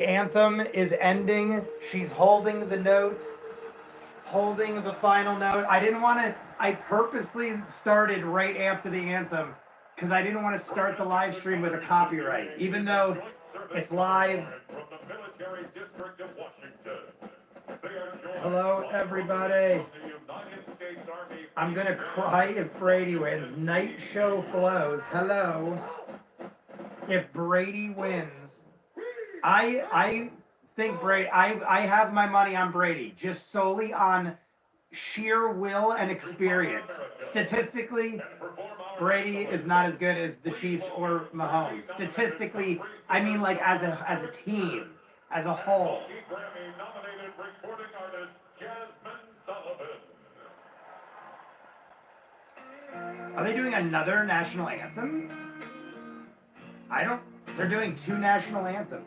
Anthem is ending. She's holding the note, holding the final note. I didn't want to, I purposely started right after the anthem because I didn't want to start the live stream with a copyright, even though it's live. Hello, everybody. I'm going to cry if Brady wins. Night show flows. Hello. If Brady wins, I think Brady, I have my money on Brady, just solely on sheer will and experience. Statistically, Brady is not as good as the Chiefs or Mahomes. Statistically, I mean like as a team, as a whole. Are they doing another national anthem? They're doing two national anthems.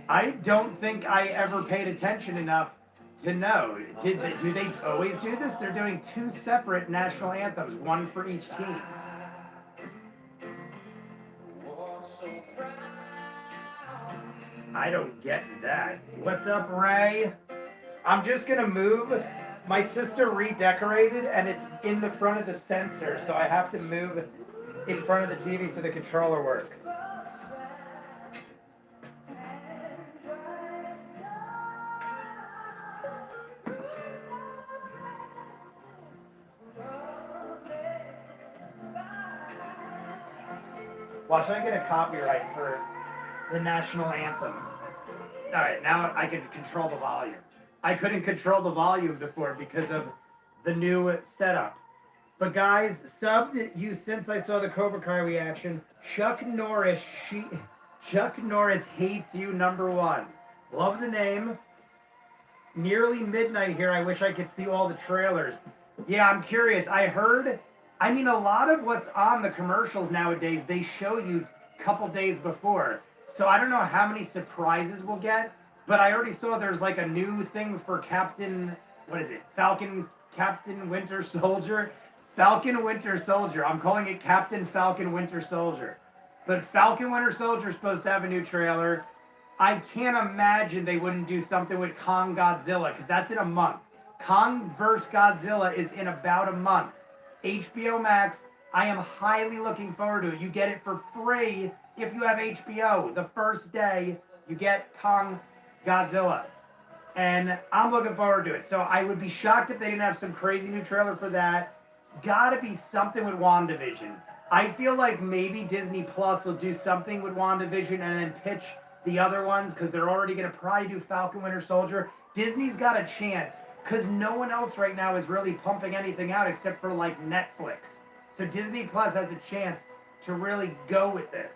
I don't think I ever paid attention enough to know. Do they always do this? They're doing two separate national anthems, one for each team. I don't get that. What's up, Ray? I'm just gonna move. My sister redecorated and it's in the front of the sensor, so I have to move in front of the TV so the controller works. Watch, I get a copyright for the national anthem. All right, now I can control the volume. I couldn't control the volume before because of the new setup. But guys, subbed you since I saw the Cobra Kai reaction. Chuck Norris hates you #1. Love the name. Nearly midnight here. I wish I could see all the trailers. Yeah, I'm curious. I mean, a lot of what's on the commercials nowadays, they show you a couple days before. So I don't know how many surprises we'll get, but I already saw there's like a new thing for Captain Winter Soldier. Falcon Winter Soldier. I'm calling it Captain Falcon Winter Soldier. But Falcon Winter Soldier is supposed to have a new trailer. I can't imagine they wouldn't do something with Kong Godzilla, because that's in a month. Kong vs. Godzilla is in about a month. HBO Max, I am highly looking forward to it. You get it for free if you have HBO. The first day, you get Kong Godzilla. And I'm looking forward to it. So I would be shocked if they didn't have some crazy new trailer for that. Gotta be something with WandaVision. I feel like maybe Disney Plus will do something with WandaVision and then pitch the other ones, because they're already going to probably do Falcon Winter Soldier. Disney's got a chance, because no one else right now is really pumping anything out except for like Netflix. So Disney Plus has a chance to really go with this.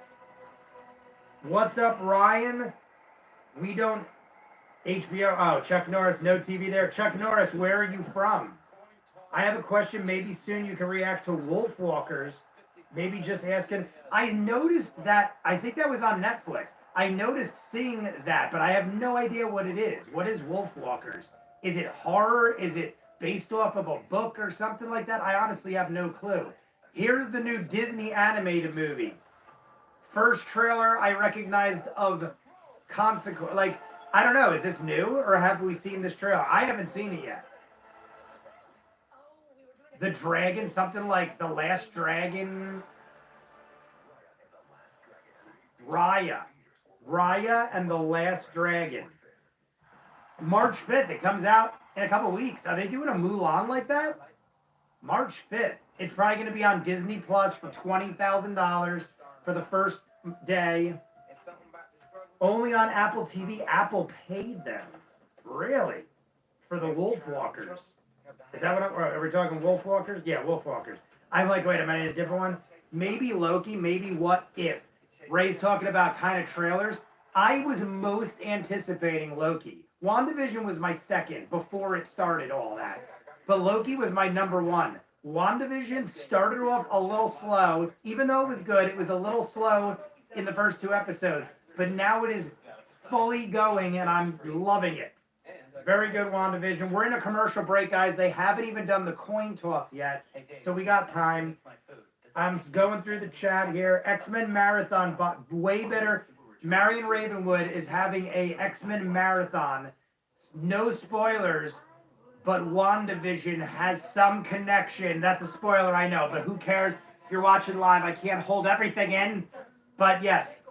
What's up, Ryan? We don't... HBO... Oh, Chuck Norris, no TV there. Chuck Norris, where are you from? I have a question. Maybe soon you can react to Wolfwalkers. Maybe just asking. I noticed that, I think that was on Netflix. I noticed seeing that, but I have no idea what it is. What is Wolfwalkers? Is it horror? Is it based off of a book or something like that? I honestly have no clue. Here's the new Disney animated movie. First trailer I recognized of consequence. Like, I don't know. Is this new or have we seen this trailer? I haven't seen it yet. The dragon, something like The Last Dragon. Raya and The Last Dragon. March 5th, it comes out in a couple weeks. Are they doing a Mulan like that? March 5th. It's probably going to be on Disney Plus for $20,000 for the first day. Only on Apple TV. Apple paid them. Really? For the Wolfwalkers. Is that what are we talking Wolfwalkers? Yeah, Wolfwalkers. I'm like, wait, am I in a different one? Maybe Loki, maybe What If. Ray's talking about kind of trailers. I was most anticipating Loki. WandaVision was my second before it started all that. But Loki was my #1. WandaVision started off a little slow. Even though it was good, it was a little slow in the first 2 episodes. But now it is fully going, and I'm loving it. Very good, WandaVision. We're in a commercial break, guys. They haven't even done the coin toss yet, so we got time. I'm going through the chat here. X-Men Marathon, but way better. Marion Ravenwood is having a X-Men Marathon. No spoilers, but WandaVision has some connection. That's a spoiler, I know, but who cares? If you're watching live, I can't hold everything in. But yes,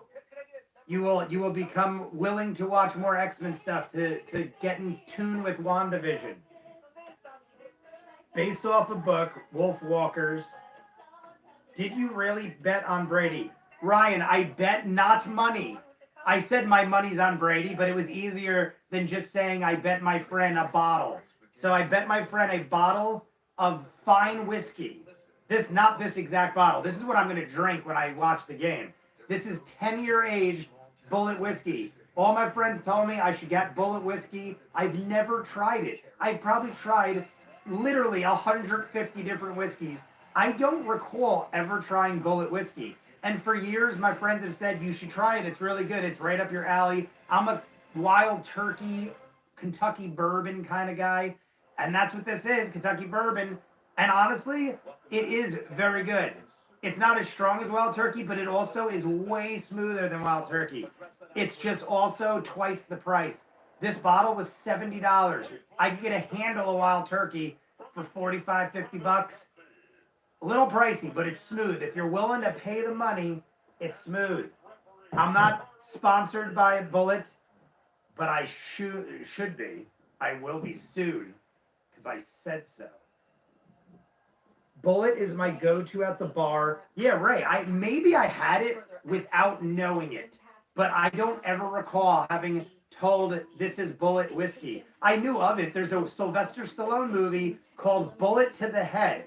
you will become willing to watch more X-Men stuff to get in tune with WandaVision. Based off a book, Wolf Walkers. Did you really bet on Brady? Ryan, I bet not money. I said my money's on Brady, but it was easier than just saying I bet my friend a bottle. So I bet my friend a bottle of fine whiskey. Not this exact bottle. This is what I'm going to drink when I watch the game. This is 10-year aged Bullet whiskey. All my friends told me I should get Bullet whiskey. I've never tried it. I've probably tried literally 150 different whiskeys. I don't recall ever trying Bullet whiskey. And for years, my friends have said, you should try it. It's really good. It's right up your alley. I'm a wild turkey, Kentucky bourbon kind of guy. And that's what this is, Kentucky bourbon. And honestly, it is very good. It's not as strong as Wild Turkey, but it also is way smoother than Wild Turkey. It's just also twice the price. This bottle was $70. I could get a handle of Wild Turkey for $45, $50. A little pricey, but it's smooth. If you're willing to pay the money, it's smooth. I'm not sponsored by Bullet, but I should be. I will be soon because I said so. Bullet is my go-to at the bar. Yeah, Ray, maybe I had it without knowing it, but I don't ever recall having told this is Bullet whiskey. I knew of it. There's a Sylvester Stallone movie called Bullet to the Head.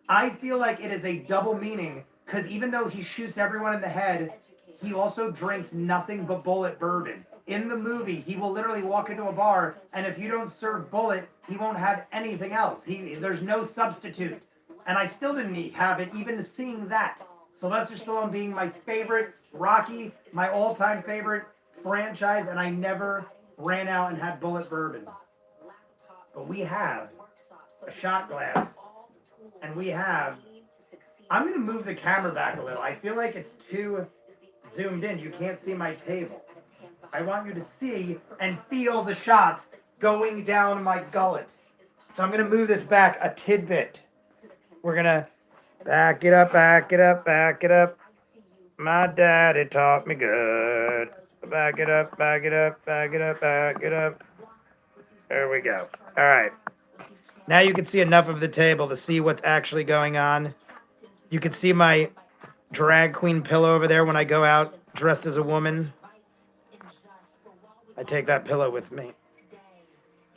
I feel like it is a double meaning because even though he shoots everyone in the head, he also drinks nothing but Bullet bourbon. In the movie, he will literally walk into a bar, and if you don't serve Bullet, he won't have anything else. There's no substitute. And I still didn't have it, even seeing that. Sylvester Stallone being my favorite, Rocky, my all-time favorite franchise, and I never ran out and had Bullet bourbon. But we have a shot glass, and I'm going to move the camera back a little. I feel like it's too zoomed in. You can't see my table. I want you to see and feel the shots going down my gullet. So I'm going to move this back a tidbit. We're going to back it up, back it up, back it up. My daddy taught me good. Back it up, back it up, back it up, back it up. There we go. All right. Now you can see enough of the table to see what's actually going on. You can see my drag queen pillow over there when I go out dressed as a woman. I take that pillow with me.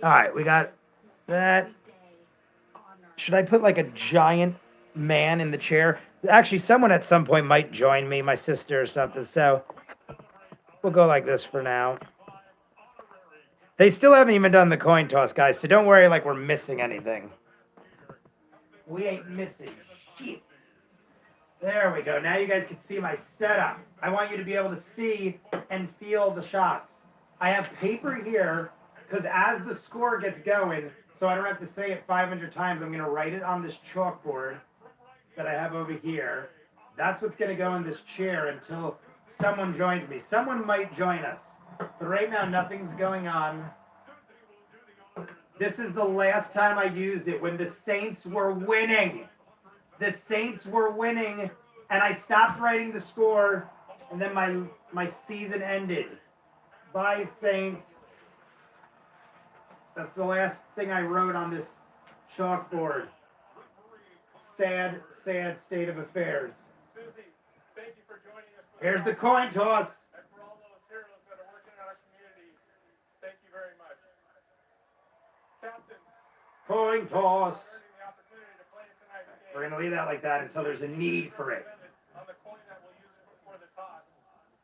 All right, we got that. Should I put like a giant man in the chair? Actually, someone at some point might join me, my sister or something. So we'll go like this for now. They still haven't even done the coin toss, guys. So don't worry like we're missing anything. We ain't missing shit. There we go. Now you guys can see my setup. I want you to be able to see and feel the shots. I have paper here because as the score gets going, so I don't have to say it 500 times, I'm going to write it on this chalkboard that I have over here. That's what's going to go in this chair until someone joins me. Someone might join us. But right now, nothing's going on. This is the last time I used it when the Saints were winning. The Saints were winning, and I stopped writing the score, and then my season ended. Bye, Saints. That's the last thing I wrote on this chalkboard. Sad, sad state of affairs. Susie, thank you for joining us. Here's the coin toss. And for all those heroes that are working in our communities, thank you very much. Captains. Coin toss. The opportunity to play tonight's game. We're going to leave that like that until there's a need for it. On the coin that we'll use for the toss.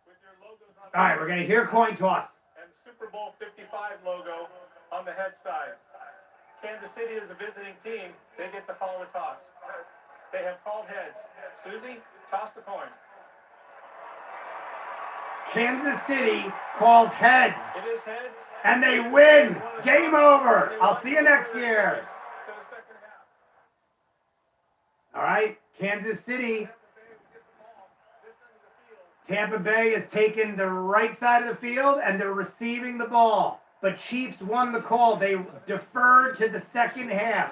With your logos on All right, we're going to hear coin toss. And Super Bowl 55 logo on the head side. Kansas City is a visiting team. They get to call the toss. They have called heads. Susie, toss the coin. Kansas City calls heads. It is heads. And they win. Game over. I'll see you next year. All right, Kansas City Tampa Bay is taking the right side of the field, and they're receiving the ball. But Chiefs won the call. They deferred to the second half.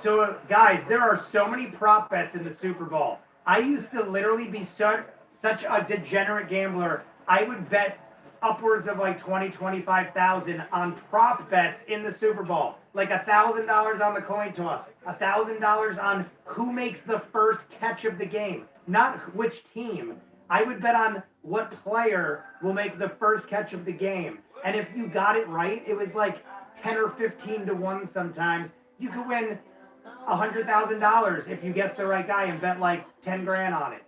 So, guys, there are so many prop bets in the Super Bowl. I used to literally be such a degenerate gambler. I would bet upwards of like 20, 25,000 on prop bets in the Super Bowl. Like $1,000 on the coin toss, $1,000 on who makes the first catch of the game, not which team. I would bet on what player will make the first catch of the game. And if you got it right, it was like 10 or 15 to 1 sometimes. You could win $100,000 if you guess the right guy and bet like 10 grand on it.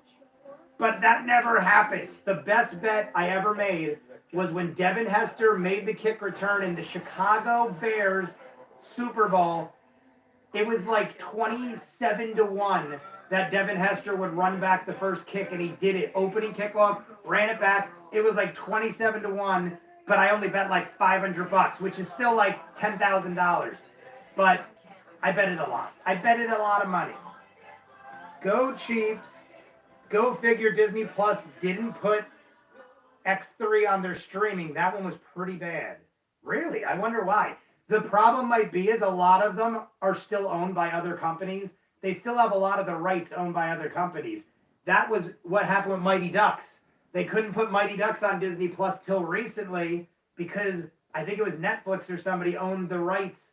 But that never happened. The best bet I ever made was when Devin Hester made the kick return in the Chicago Bears Super Bowl. It was like 27 to 1 that Devin Hester would run back the first kick, and he did it. Opening kickoff, ran it back. It was like 27 to 1, but I only bet like $500, which is still like $10,000. But I bet it a lot. I bet it a lot of money. Go Chiefs. Go figure Disney Plus didn't put X3 on their streaming. That one was pretty bad. Really? I wonder why. The problem might be is a lot of them are still owned by other companies. They still have a lot of the rights owned by other companies. That was what happened with Mighty Ducks. They couldn't put Mighty Ducks on Disney Plus till recently because I think it was Netflix or somebody owned the rights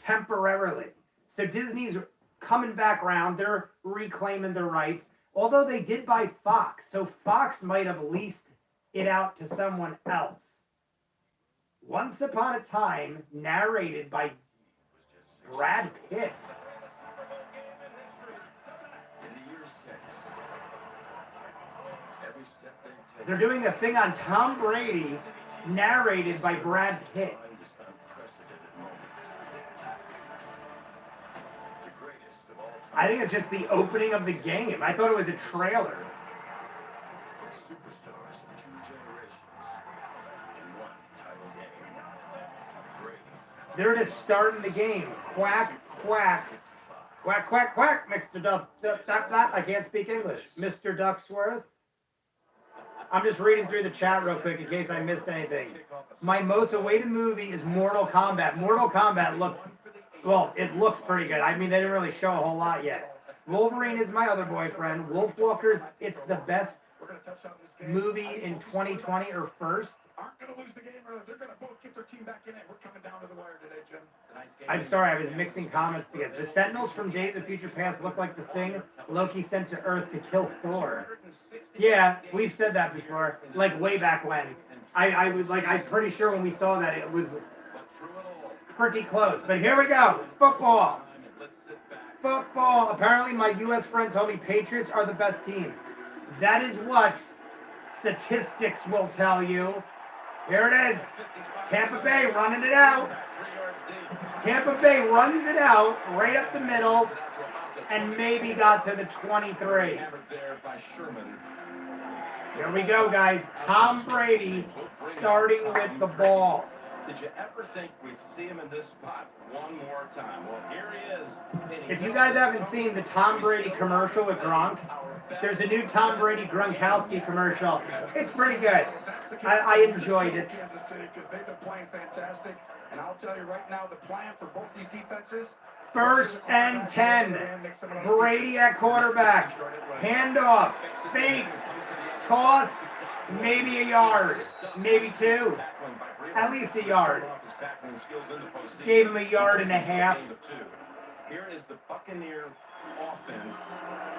temporarily. So Disney's coming back around. They're reclaiming their rights. Although they did buy Fox. So Fox might have leased it out to someone else. Once Upon a Time, narrated by Brad Pitt. They're doing a thing on Tom Brady, narrated by Brad Pitt. I think it's just the opening of the game. I thought it was a trailer. They're just starting the game. Quack, quack. Quack, quack, quack, Mr. Duck. I can't speak English. Mr. Ducksworth. I'm just reading through the chat real quick in case I missed anything. My most awaited movie is Mortal Kombat. Mortal Kombat it looks pretty good. I mean, they didn't really show a whole lot yet. Wolverine is my other boyfriend. Wolfwalkers, it's the best movie in 2020 or first. Aren't going to lose the game, or they're going to both get their team back in it. We're coming down to the wire today, Jim. I'm sorry, I was mixing comments together. The Sentinels from Days of Future Past look like the thing Loki sent to Earth to kill Thor. Yeah, we've said that before, like way back when. I'm pretty sure when we saw that it was pretty close. But here we go, football. Football. Apparently, my U.S. friend told me Patriots are the best team. That is what statistics will tell you. Here it is. Tampa Bay running it out. Tampa Bay runs it out right up the middle and maybe got to the 23. Here we go, guys. Tom Brady starting with the ball. Did you ever think we'd see him in this spot one more time? Well, here he is. If you guys haven't seen the Tom Brady commercial with Gronk, there's a new Tom Brady Gronkowski commercial. It's pretty good. I enjoyed it. Kansas City, because they've been playing fantastic. And I'll tell you right now, the plan for both these defenses. 1st and 10. Brady at quarterback. Handoff. Fakes. Toss. Maybe a yard. Maybe 2. At least a yard. Gave him a yard and a half. Here is the Buccaneer offense.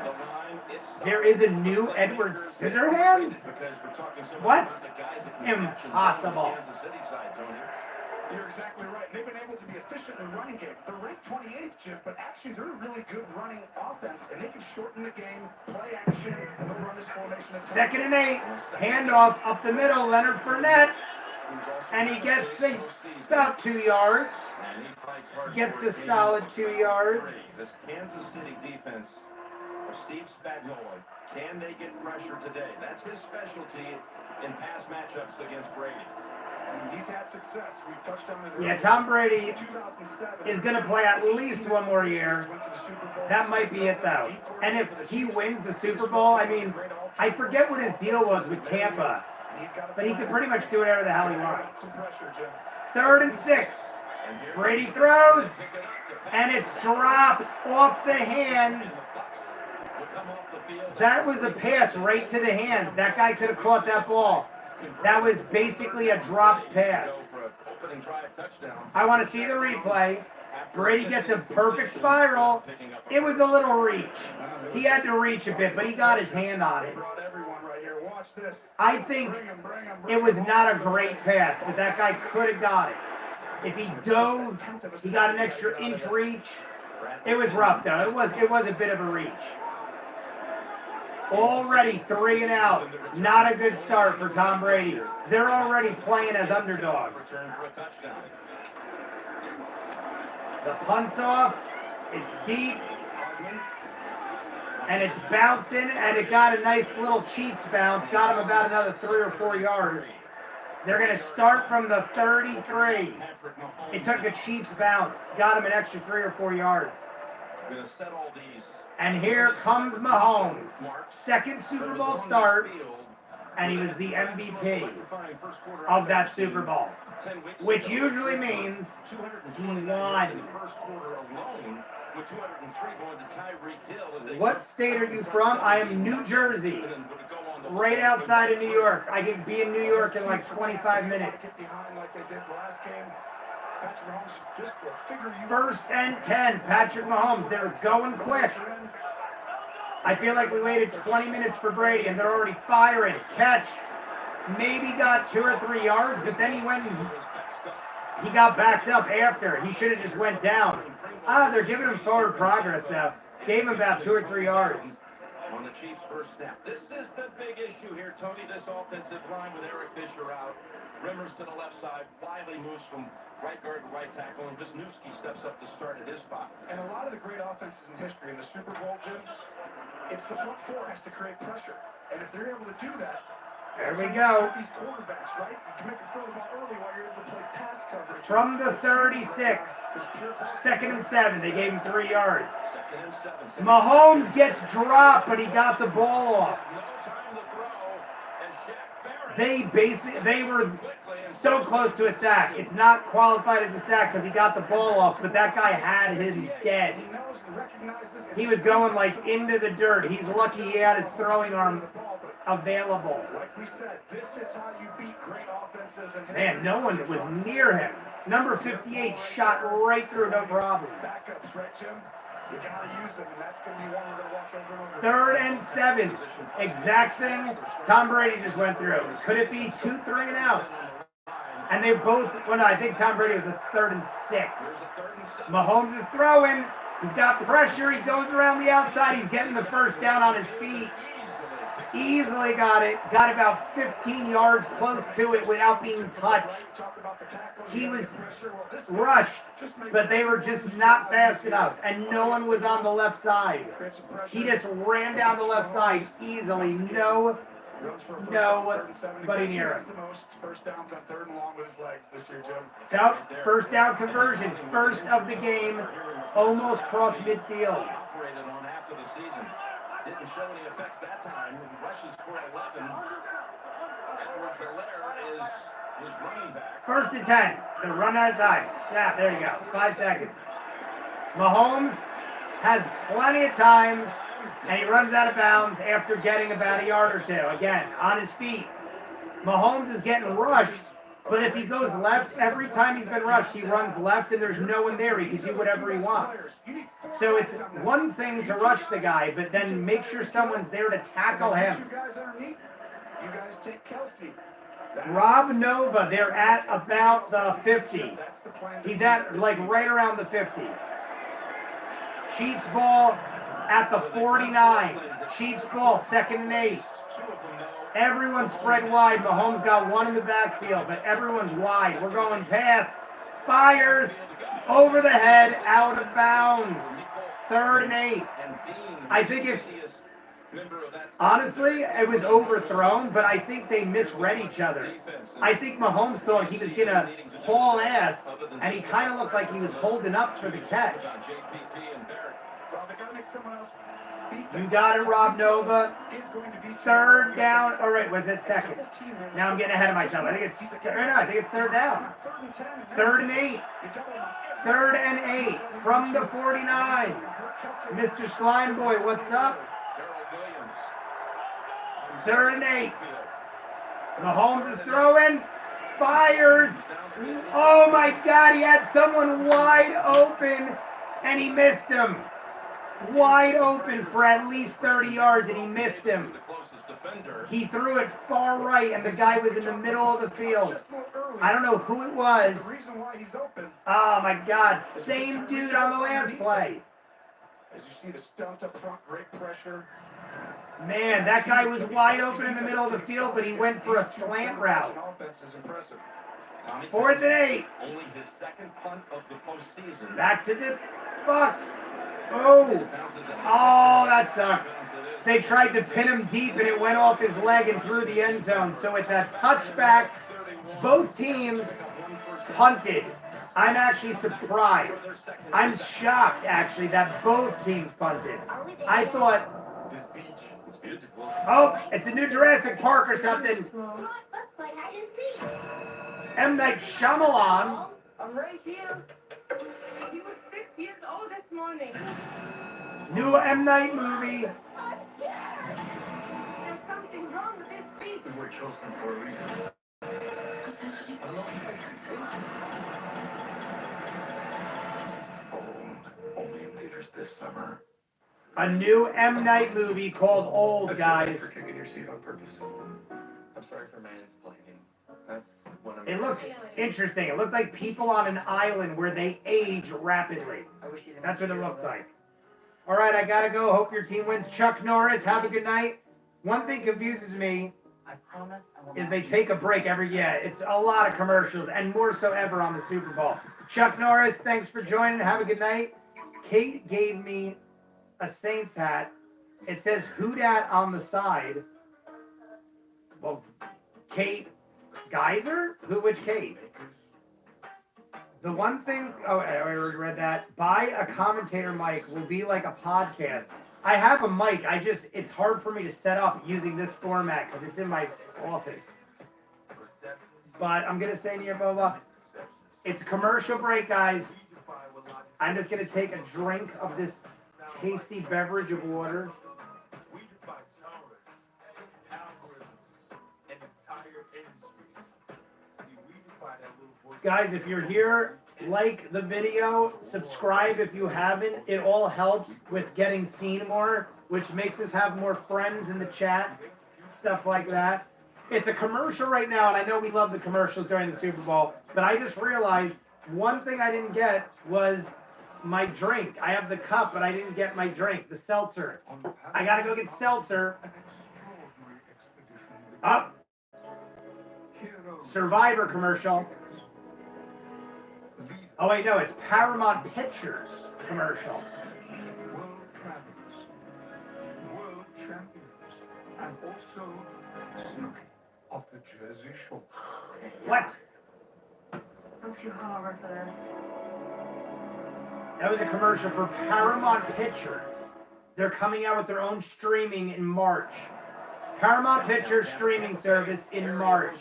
The line, there is a new Edward Scissorhands? What? Impossible. You're exactly right. They've been able to be efficient in the running game. They're ranked 28th, Jim, but actually they're a really good running offense, and they can shorten the game, play action, and they'll run this formation. 2nd and 8. Handoff up the middle. Leonard Fournette. And he gets about 2 yards. Gets a solid 2 yards. This Kansas City defense of Steve Spagnuolo, can they get pressure today? That's his specialty in pass matchups against Brady. He's had success. We've touched on it. Yeah, Tom Brady is going to play at least one more year. That might be it, though. And if he wins the Super Bowl, I mean, I forget what his deal was with Tampa, but he could pretty much do whatever the hell he wants. 3rd and 6. Brady throws, and it's dropped off the hands. That was a pass right to the hands. That guy could have caught that ball. That was basically a dropped pass. I want to see the replay. Brady gets a perfect spiral. It was a little reach. He had to reach a bit, but he got his hand on it. I think it was not a great pass, but that guy could have got it. If he dove, he got an extra inch reach. It was rough, though. It was a bit of a reach. Already 3 and out. Not a good start for Tom Brady. They're already playing as underdogs. The punt's off. It's deep. And it's bouncing, and it got a nice little Chiefs bounce. Got him about another 3 or 4 yards. They're going to start from the 33. It took a Chiefs bounce. Got him an extra 3 or 4 yards. And here comes Mahomes. 2nd Super Bowl start. And he was the MVP of that Super Bowl. Which usually means he won. What state are you from? I am New Jersey. Right outside of New York. I can be in New York in like 25 minutes. 1st and 10. Patrick Mahomes. They're going quick. I feel like we waited 20 minutes for Brady and they're already firing. Catch. Maybe got 2 or 3 yards, but then he got backed up after. He should have just went down. They're giving him forward progress now. Gave him about 2 or 3 yards. On the Chiefs' first snap. This is the big issue here, Tony. This offensive line with Eric Fisher out. Rimmers to the left side. Wiley moves from right guard to right tackle. And Wisniewski steps up to start at his spot. And a lot of the great offenses in history in the Super Bowl, Jim, it's the front four has to create pressure. And if they're able to do that, there we go. These quarterbacks, right? You can make a throw the ball early while you're able to play pass coverage. From the 36, 2nd and 7. They gave him 3 yards. Mahomes gets dropped, but he got the ball off. They were so close to a sack. It's not qualified as a sack because he got the ball off, but that guy had him dead. He was going like into the dirt. He's lucky he had his throwing arm available. Like we said, this is how you beat great offenses. Man, no one was near him. Number 58 shot right through, no problem. Backups, right, Jim? You gotta use them, and that's gonna be one we're gonna watch over and over. 3rd and 7. Exact thing Tom Brady just went through. Could it be 2 3 and outs? And they both, well, no, I think Tom Brady was a 3rd and 6. Mahomes is throwing. He's got pressure. He goes around the outside. He's getting the first down on his feet. Easily got it. Got about 15 yards close to it without being touched. He was rushed, but they were just not fast enough. And no one was on the left side. He just ran down the left side easily. Nobody near him. So, first down conversion. First of the game. Almost crossed midfield. Didn't show any effects that time. Rushes for 11. Edwards-Helaire is running back. 1st and 10. They're running out of time. Snap. There you go. 5 seconds. Mahomes has plenty of time, and he runs out of bounds after getting about a yard or 2. Again, on his feet. Mahomes is getting rushed, but if he goes left, every time he's been rushed, he runs left, and there's no one there. He can do whatever he wants. So it's one thing to rush the guy, but then make sure someone's there to tackle him. You guys take Kelsey. Rob Nova, they're at about the 50. He's at like right around the 50. Chiefs ball at the 49. Chiefs ball, 2nd and 8. Everyone's spread wide. Mahomes got one in the backfield, but everyone's wide. We're going pass. Fires over the head, out of bounds. 3rd and 8. I think honestly, it was overthrown, but I think they misread each other. I think Mahomes thought he was going to haul ass, and he kind of looked like he was holding up for the catch. You got it, Rob Nova. Third down. All right, was it second? Now I'm getting ahead of myself. I think it's third down. 3rd and 8. 3rd and 8 from the 49. Mr. Slime Boy, what's up? 3rd and 8. Mahomes is throwing. Fires. Oh my God, he had someone wide open and he missed him. Wide open for at least 30 yards and he missed him. He threw it far right and the guy was in the middle of the field. I don't know who it was. Oh my God, same dude on the last play. As you see the stunt up front, great pressure. Man, that guy was wide open in the middle of the field, but he went for a slant route. 4th and 8. Only his second punt of the postseason. Back to the Bucs. Oh, that sucked. They tried to pin him deep, and it went off his leg and through the end zone. So it's a touchback. Both teams punted. I'm actually surprised. I'm shocked, actually, that both teams punted. I thought, oh, it's a new Jurassic Park or something. M. Night Shyamalan. I'm right here. He was 6 years old this morning. New M. Night movie. I'm scared. There's something wrong with this beach. We were chosen for a reason. Only in theaters this summer. A new M. Night movie called Old, guys. For kicking your seat on purpose. I'm sorry for mansplaining. That's one of It looked interesting. It looked like people on an island where they age rapidly. That's what it looked like. All right, I got to go. Hope your team wins. Chuck Norris, have a good night. One thing confuses me is they take a break every year. It's a lot of commercials, and more so ever on the Super Bowl. Chuck Norris, thanks for joining. Have a good night. Kate gave me a Saints hat. It says "Who Dat" on the side. Well, Kate Geyser? Which Kate? The one thing, oh, I already read that. Buy a commentator mic will be like a podcast. I have a mic. It's hard for me to set up using this format because it's in my office. But I'm going to say to you, Boba, it's a commercial break, guys. I'm just going to take a drink of this tasty beverage of water. Guys, if you're here, like the video, subscribe if you haven't. It all helps with getting seen more, which makes us have more friends in the chat, stuff like that. It's a commercial right now, and I know we love the commercials during the Super Bowl, but I just realized one thing I didn't get was my drink. I have the cup, but I didn't get my drink, the seltzer. I gotta go get seltzer. Up. Survivor commercial. Oh wait, no, it's Paramount Pictures commercial. World travelers, world champions, and also Snooki of the Jersey Shore. What? I'm too hungover for this. That was a commercial for Paramount Pictures. They're coming out with their own streaming in March. Paramount Pictures streaming service in March.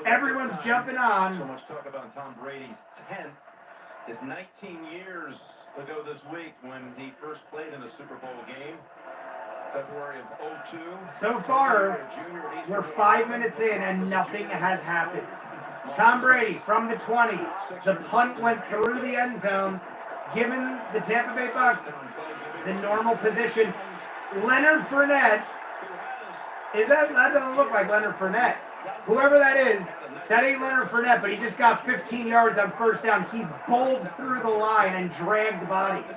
Everyone's jumping on. So much talk about Tom Brady's 10th. Is 19 years ago this week when he first played in a Super Bowl game, February of 2002. So far, we're 5 minutes in and nothing has happened. Tom Brady from the 20. The punt went through the end zone, giving the Tampa Bay Bucs the normal position. Leonard Fournette. That doesn't look like Leonard Fournette. Whoever that is, that ain't Leonard Fournette, but he just got 15 yards on first down. He bowled through the line and dragged bodies.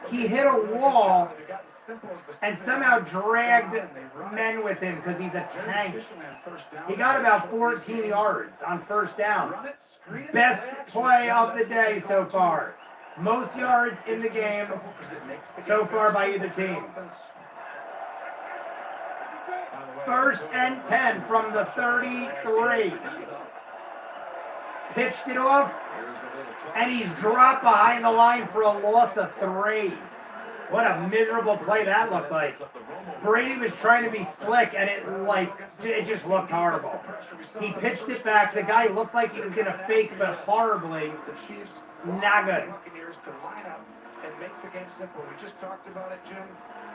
He hit a wall and somehow dragged men with him because he's a tank. He got about 14 yards on first down. Best play of the day so far. Most yards in the game so far by either team. 1st and 10 from the 33. Pitched it off, and he's dropped behind the line for a loss of 3. What a miserable play that looked like. Brady was trying to be slick, and it just looked horrible. He pitched it back. The guy looked like he was going to fake, but horribly. The Chiefs, Not good. Buccaneers to line up and make the game simple. We just talked about it, Jim.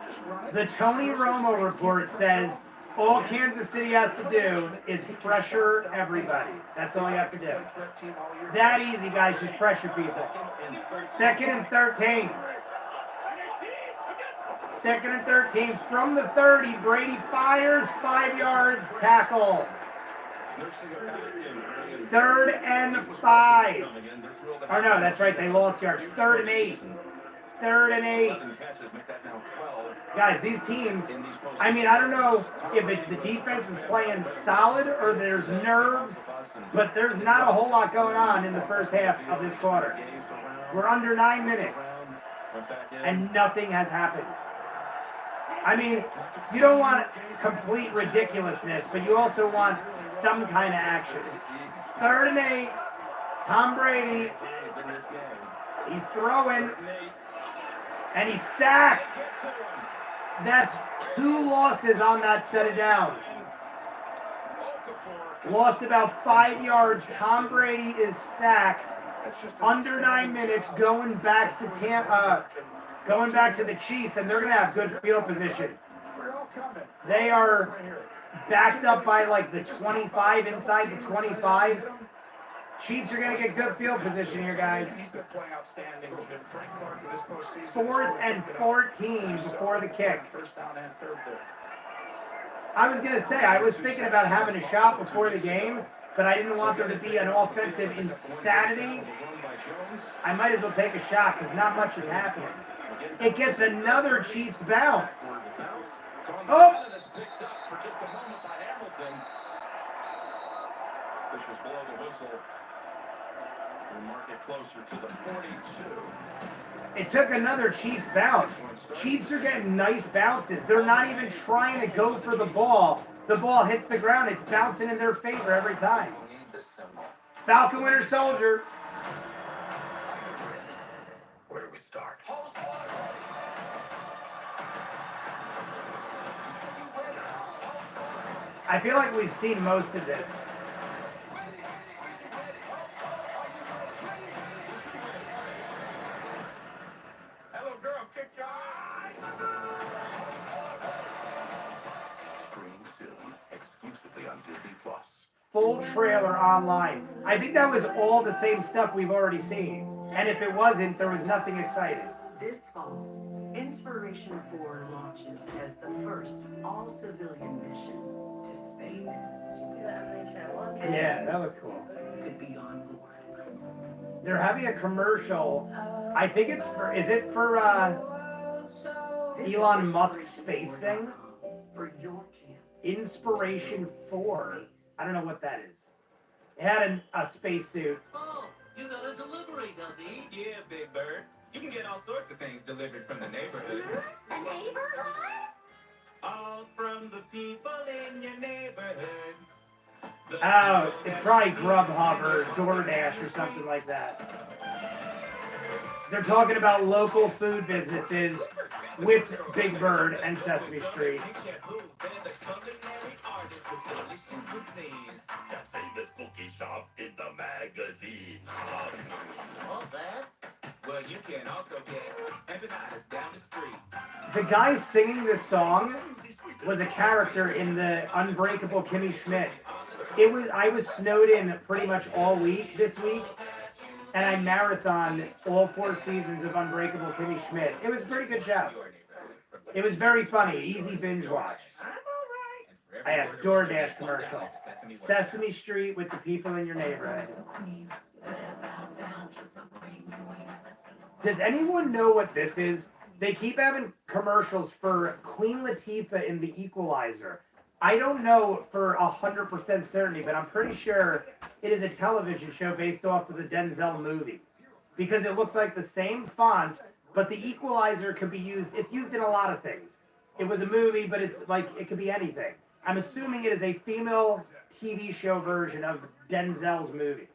Just run it. The Tony Romo report says all Kansas City has to do is pressure everybody. That's all you have to do. That easy, guys. Just pressure people. 2nd and 13. 2nd and 13 from the 30. Brady fires, 5 yards, tackle. 3rd and 5. Oh no, that's right. They lost yards. 3rd and 8. 3rd and 8. Guys, these teams, I mean, I don't know if it's the defense is playing solid or there's nerves, but there's not a whole lot going on in the first half of this quarter. We're under 9 minutes, and nothing has happened. I mean, you don't want complete ridiculousness, but you also want some kind of action. 3rd and 8. Tom Brady. He's throwing. And he's sacked. That's 2 losses on that set of downs. Lost about 5 yards. Tom Brady is sacked. Under 9 minutes, going back to the Chiefs, and they're going to have good field position. They are backed up by like the 25, inside the 25. Chiefs are going to get good field position here, guys. 4th and 14 before the kick. I was going to say, I was thinking about having a shot before the game, but I didn't want there to be an offensive insanity. I might as well take a shot because not much is happening. It gets another Chiefs bounce. Oh! Officials blow the whistle. We'll mark it closer to the 42. It took another Chiefs bounce. Chiefs are getting nice bounces. They're not even trying to go for the ball. The ball hits the ground. It's bouncing in their favor every time. Falcon Winter Soldier. Where do we start? I feel like we've seen most of this. Hello, girl. Kick your eyes. Stream soon, exclusively on Disney Plus. Full trailer online. I think that was all the same stuff we've already seen. And if it wasn't, there was nothing exciting. This fall, Inspiration 4 launches as the first all-civilian mission to space. Yeah, that was cool. To be on board. They're having a commercial. I think it's for, is it for Elon Musk's space thing? For your chance. Inspiration 4. I don't know what that is. It had a spacesuit. Oh, you got a delivery, Dubby. Yeah, Big Bird. You can get all sorts of things delivered from the neighborhood. The neighborhood? All from the people in your neighborhood. Oh, it's probably Grubhub or DoorDash or something like that. They're talking about local food businesses with Big Bird and Sesame Street. Famous cookie shop in the magazine. All that? Well, you can also get empanadas down the street. The guy singing this song was a character in the Unbreakable Kimmy Schmidt. I was snowed in pretty much all week this week, and I marathoned all 4 seasons of Unbreakable Kimmy Schmidt. It was a pretty good show. It was very funny, easy binge watch. I have DoorDash commercial. Sesame Street with the people in your neighborhood. Does anyone know what this is? They keep having commercials for Queen Latifah in The Equalizer. I don't know for 100% certainty, but I'm pretty sure it is a television show based off of the Denzel movie. Because it looks like the same font, but The Equalizer could be used, it's used in a lot of things. It was a movie, but it's like, it could be anything. I'm assuming it is a female TV show version of Denzel's movie.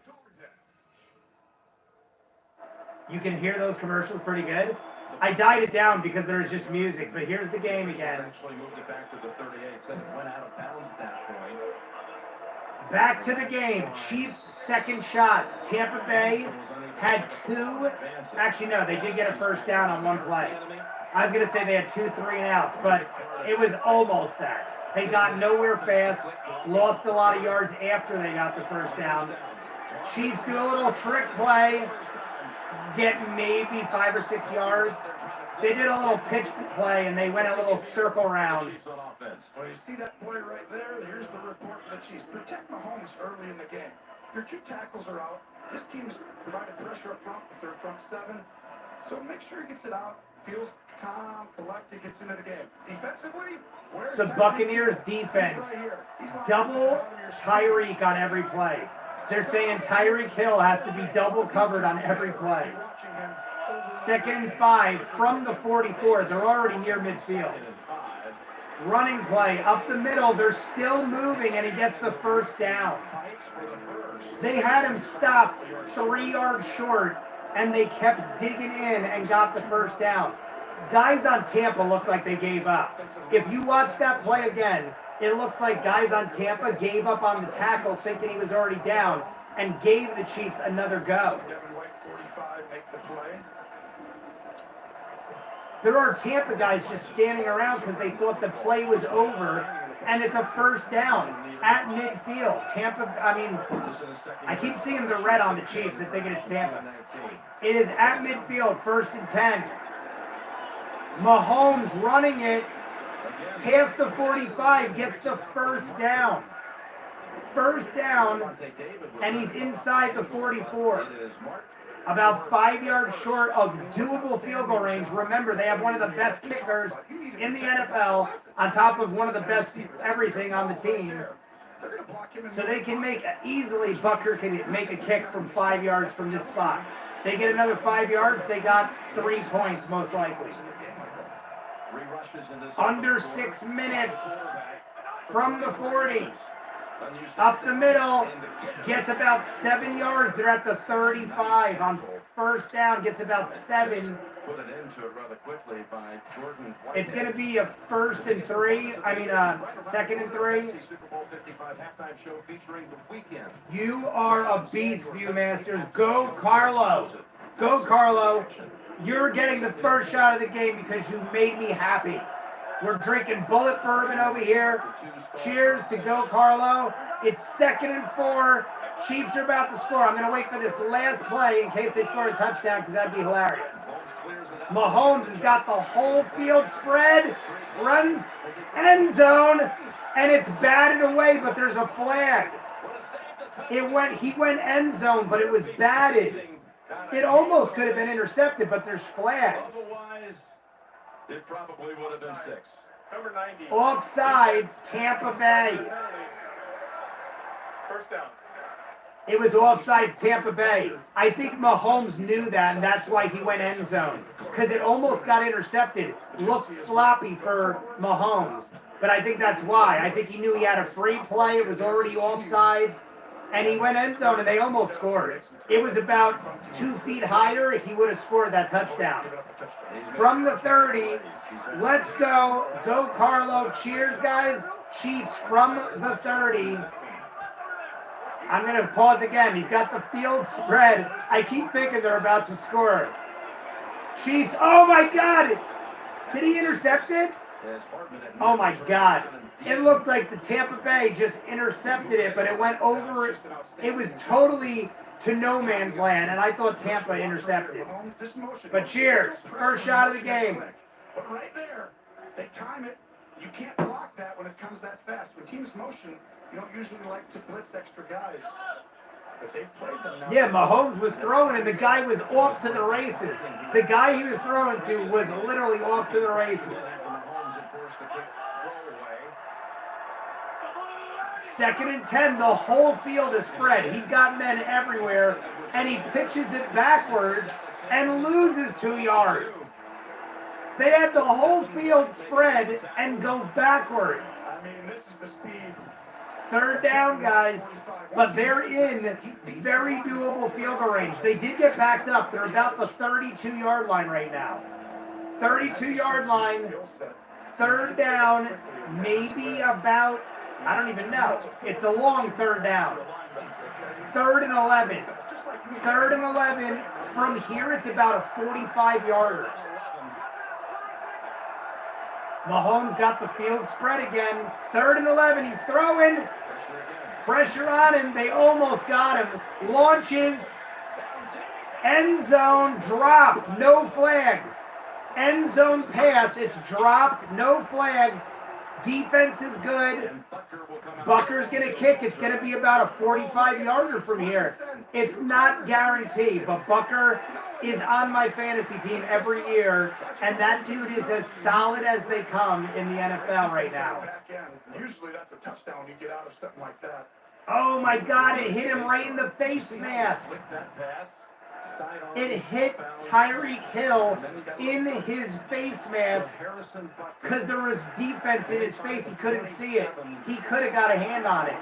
You can hear those commercials pretty good. I died it down because there's just music, but here's the game again. Actually moved it back to the 38, said it went out of bounds at that point. Back to the game. Chiefs' second shot. Tampa Bay had two. Actually, no, they did get a first down on one play. I was going to say they had 2 3-and-outs, but it was almost that. They got nowhere fast, lost a lot of yards after they got the first down. Chiefs do a little trick play, get maybe 5 or 6 yards. They did a little pitch play, and they went a little circle round. Well, you see that play right there? Here's the report for the Chiefs. Protect Mahomes early in the game. Your 2 tackles are out. This team's provided pressure up front with their front 7. So make sure he gets it out. Feels calm, collected, gets into the game. Defensively, where's The Buccaneers defense double Tyreek on every play. They're saying Tyreek Hill has to be double covered on every play. 2nd and 5 from the 44. They're already near midfield. Running play up the middle. They're still moving, and he gets the first down. They had him stopped 3 yards short, and they kept digging in and got the first down. Guys on Tampa looked like they gave up. If you watch that play again, it looks like guys on Tampa gave up on the tackle thinking he was already down and gave the Chiefs another go. There are Tampa guys just standing around because they thought the play was over, and it's a first down at midfield. Tampa, I keep seeing the red on the Chiefs and thinking it's Tampa. It is at midfield, 1st and 10. Mahomes running it past the 45, gets the first down. First down, and he's inside the 44. About 5 yards short of doable field goal range. Remember, they have one of the best kickers in the NFL on top of one of the best everything on the team. So they can make easily, Butker can make a kick from 5 yards from this spot. They get another 5 yards, they got 3 points most likely. Under 6 minutes from the 40. Up the middle, gets about 7 yards. They're at the 35 on first down, gets about 7. Put it into it rather quickly by Jordan. It's going to be a 2nd and 3. Superbowl 55 halftime show featuring The Weeknd. You are a beast, ViewMasters. Go, Carlo. Go, Carlo. You're getting the first shot of the game because you made me happy. We're drinking bullet bourbon over here. Cheers to Go Carlo. It's 2nd and 4. Chiefs are about to score. I'm going to wait for this last play in case they score a touchdown because that'd be hilarious. Mahomes has got the whole field spread. Runs end zone. And it's batted away, but there's a flag. He went end zone, but it was batted. It almost could have been intercepted, but there's flags. Otherwise, it probably would have been 6. Number 90. Offside, Tampa Bay. First down. It was offside, Tampa Bay. I think Mahomes knew that, and that's why he went end zone. Because it almost got intercepted. Looked sloppy for Mahomes. But I think that's why. I think he knew he had a free play. It was already offsides. And he went end zone, and they almost scored. It was about 2 feet higher. He would have scored that touchdown. From the 30, let's go. Go, Carlo. Cheers, guys. Chiefs from the 30. I'm going to pause again. He's got the field spread. I keep thinking they're about to score. Chiefs. Oh, my God. Did he intercept it? Oh, my God. It looked like the Tampa Bay just intercepted it, but it went over. It was totally to no man's land, and I thought Tampa intercepted. But cheers. First shot of the game. But right there, they time it. You can't block that when it comes that fast. When teams motion, you don't usually like to blitz extra guys. But they've played them now. Yeah, Mahomes was throwing, and the guy was off to the races. The guy he was throwing to was literally off to the races. 2nd and 10, the whole field is spread. He's got men everywhere, and he pitches it backwards and loses 2 yards. They had the whole field spread and go backwards. I mean, this is the speed. 3rd down, guys, but they're in very doable field goal range. They did get backed up. They're about the 32-yard line right now. 32-yard line. Third down, maybe about, I don't even know. It's a long third down. 3rd and 11. 3rd and 11. From here, it's about a 45-yarder. Mahomes got the field spread again. 3rd and 11. He's throwing. Pressure on him. They almost got him. Launches. End zone dropped. No flags. End zone pass. It's dropped. No flags. Defense is good. Bucker's going to kick. It's going to be about a 45-yarder from here. It's not guaranteed, but Bucker is on my fantasy team every year, and that dude is as solid as they come in the NFL right now. Usually that's a touchdown you get out of something like that. Oh my God, it hit him right in the face mask. It hit Tyreek Hill in his face mask because there was defense in his face. He couldn't see it. He could have got a hand on it.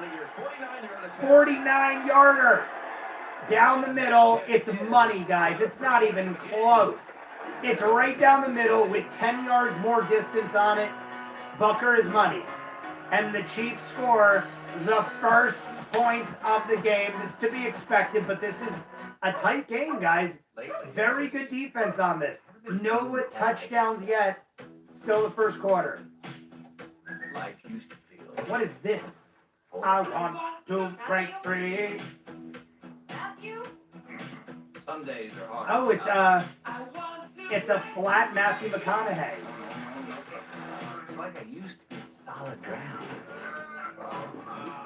49-yarder. Down the middle. It's money, guys. It's not even close. It's right down the middle with 10 yards more distance on it. Bucker is money. And the Chiefs score the first points of the game. It's to be expected, but this is a tight game, guys. Very good defense on this. No touchdowns yet. Still the first quarter. Life used to feel. What is this? I want to break free. Some days are hard. Oh, it's a flat Matthew McConaughey. It's like I used to be in solid ground.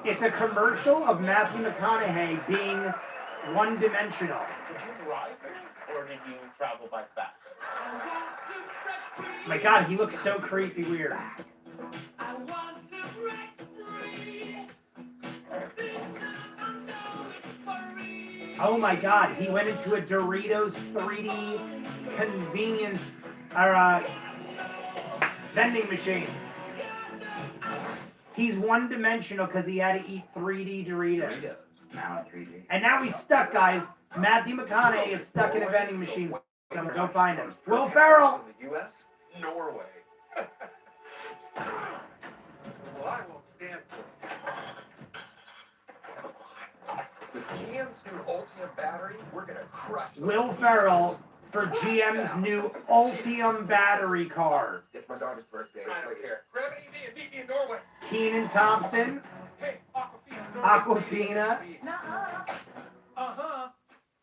It's a commercial of Matthew McConaughey being one-dimensional. Did you drive or did you travel by fast? My God, he looks so creepy weird. Oh my God, he went into a Doritos 3D convenience or vending machine. He's one-dimensional because he had to eat 3D Doritos. Now in 3D. And now he's stuck, guys. Matthew McConaughey is stuck in a vending machine. So go find him. Will Ferrell. The U.S., Norway. Well, I won't stand for it. With GM's new Ultium battery, we're gonna crush. Will Ferrell for GM's new Ultium battery car. It's my daughter's birthday. I don't care. Grab an EV and meet me in Norway. Keenan Thompson. Hey, Aquafina. Aquafina. Uh-huh.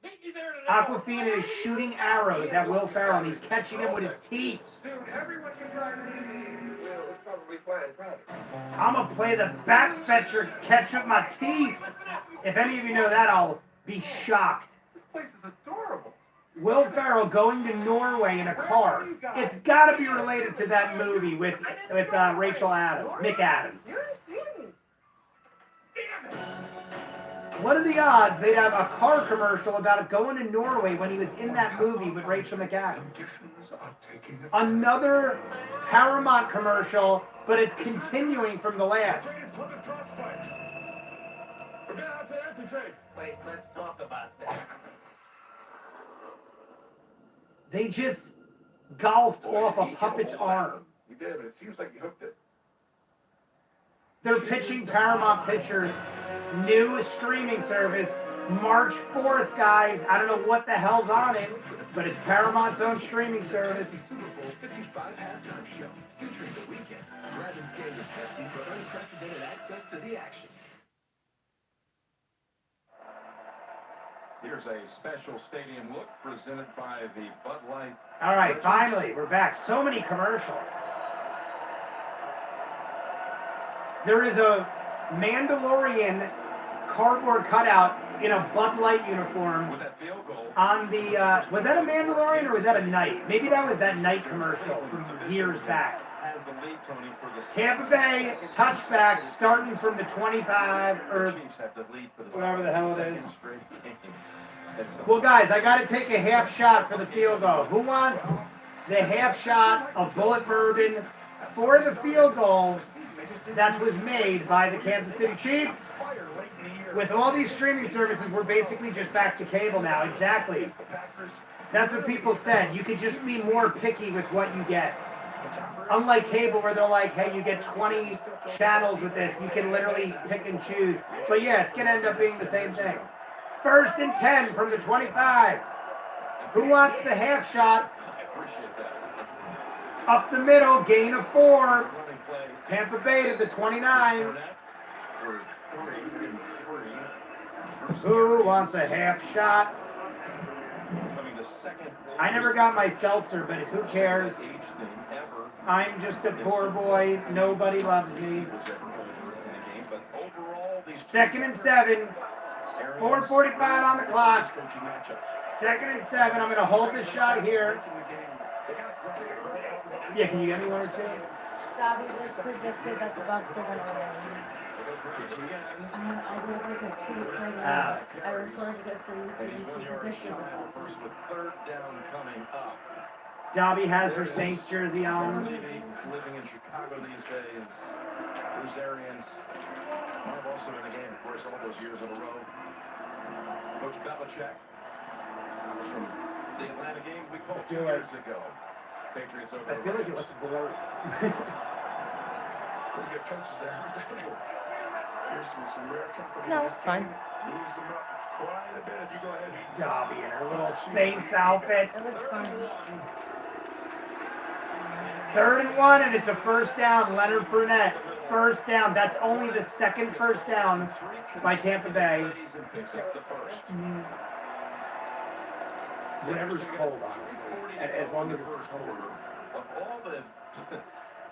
Meet me there today. Aquafina is shooting arrows at Will Ferrell, and he's catching him with his teeth. Soon, everyone can drive an EV. Well, it's probably flying private. I'm going to play the back fetcher catch with my teeth. If any of you know that, I'll be shocked. This place is adorable. Will Ferrell going to Norway in a car. It's got to be related to that movie with Rachel Adams, McAdams. What are the odds they'd have a car commercial about going to Norway when he was in that movie with Rachel McAdams? Another Paramount commercial, but it's continuing from the last. Wait, let's talk about that. They just golfed off a puppet's arm. You did, but it seems like you hooked it. They're pitching Paramount Pictures' new streaming service, March 4th, guys. I don't know what the hell's on it, but it's Paramount's own streaming service. Superbowl 55 halftime show featuring The Weeknd. Grab and scan your Pepsi for unprecedented access to the action. Here's a special stadium look presented by the Bud Light. All right, finally, we're back. So many commercials. There is a Mandalorian cardboard cutout in a Bud Light uniform With that field goal. on the, was that a Mandalorian or was that a Knight? Maybe that was that Knight commercial from years back. Has the lead, Tony, for the Tampa Bay touchback starting from the 25 or Chiefs have the lead for the whatever the hell it is. second straight game. That's well, guys, I got to take a half shot for the field goal. Who wants the half shot of bullet bourbon for the field goal that was made by the Kansas City Chiefs? With all these streaming services, we're basically just back to cable now. Exactly. That's what people said. You could just be more picky with what you get. Unlike cable where they're like, hey, you get 20 channels with this. You can literally pick and choose. But yeah, it's going to end up being the same thing. 1st and 10 from the 25. Who wants the half shot? Up the middle, gain of 4. Tampa Bay to the 29. Who wants a half shot? I never got my seltzer, but who cares? I'm just a poor boy. Nobody loves me. 2nd and 7. 4:45 on the clock. 2nd and 7. I'm going to hold this shot here. Yeah, can you get me 1 or 2? Dobby just predicted that the Bucs are going to win. I did like a tweet for them. I recorded it for you so you can predict it. Dobby has her Saints jersey on. Living in Chicago these days. Bruce Arians. I've also been in the game, of course, all those years in a row. Coach Belichick from the Atlanta game we called 2 years ago. Patriots over. I feel like it was blurry. Pretty good coaches there. Here's some rare company. No, it's fine. Moves them up quite a bit if you go ahead. Dobby in her little Saints outfit. It looks fun. 3rd and 1, and it's a 1st down. Leonard Fournette, 1st down. That's only the 2nd 1st down by Tampa Bay. Whatever's cold, honestly. As long as it's cold. Of all the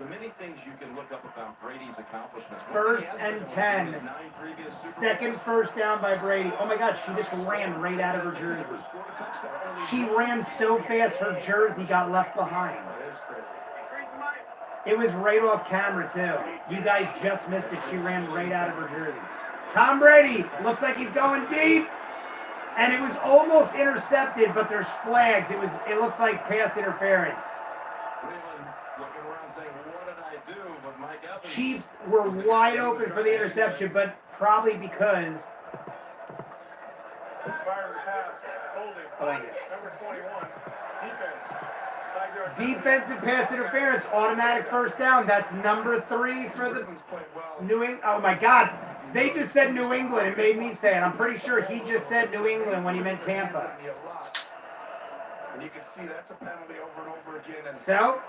many things you can look up about Brady's accomplishments. 1st and 10. 2nd 1st down by Brady. Oh my God, she just ran right out of her jersey. She ran so fast her jersey got left behind. It was right off camera too. You guys just missed it. She ran right out of her jersey. Tom Brady looks like he's going deep. And it was almost intercepted, but there's flags. It looks like pass interference. Chiefs were wide open for the interception, but probably because Number 21, defense. defensive pass interference, automatic 1st down. That's number 3 for the New England. Oh my God, they just said New England. It made me say it. I'm pretty sure he just said New England when he meant Tampa. And you can see that's a penalty over and over again. And So,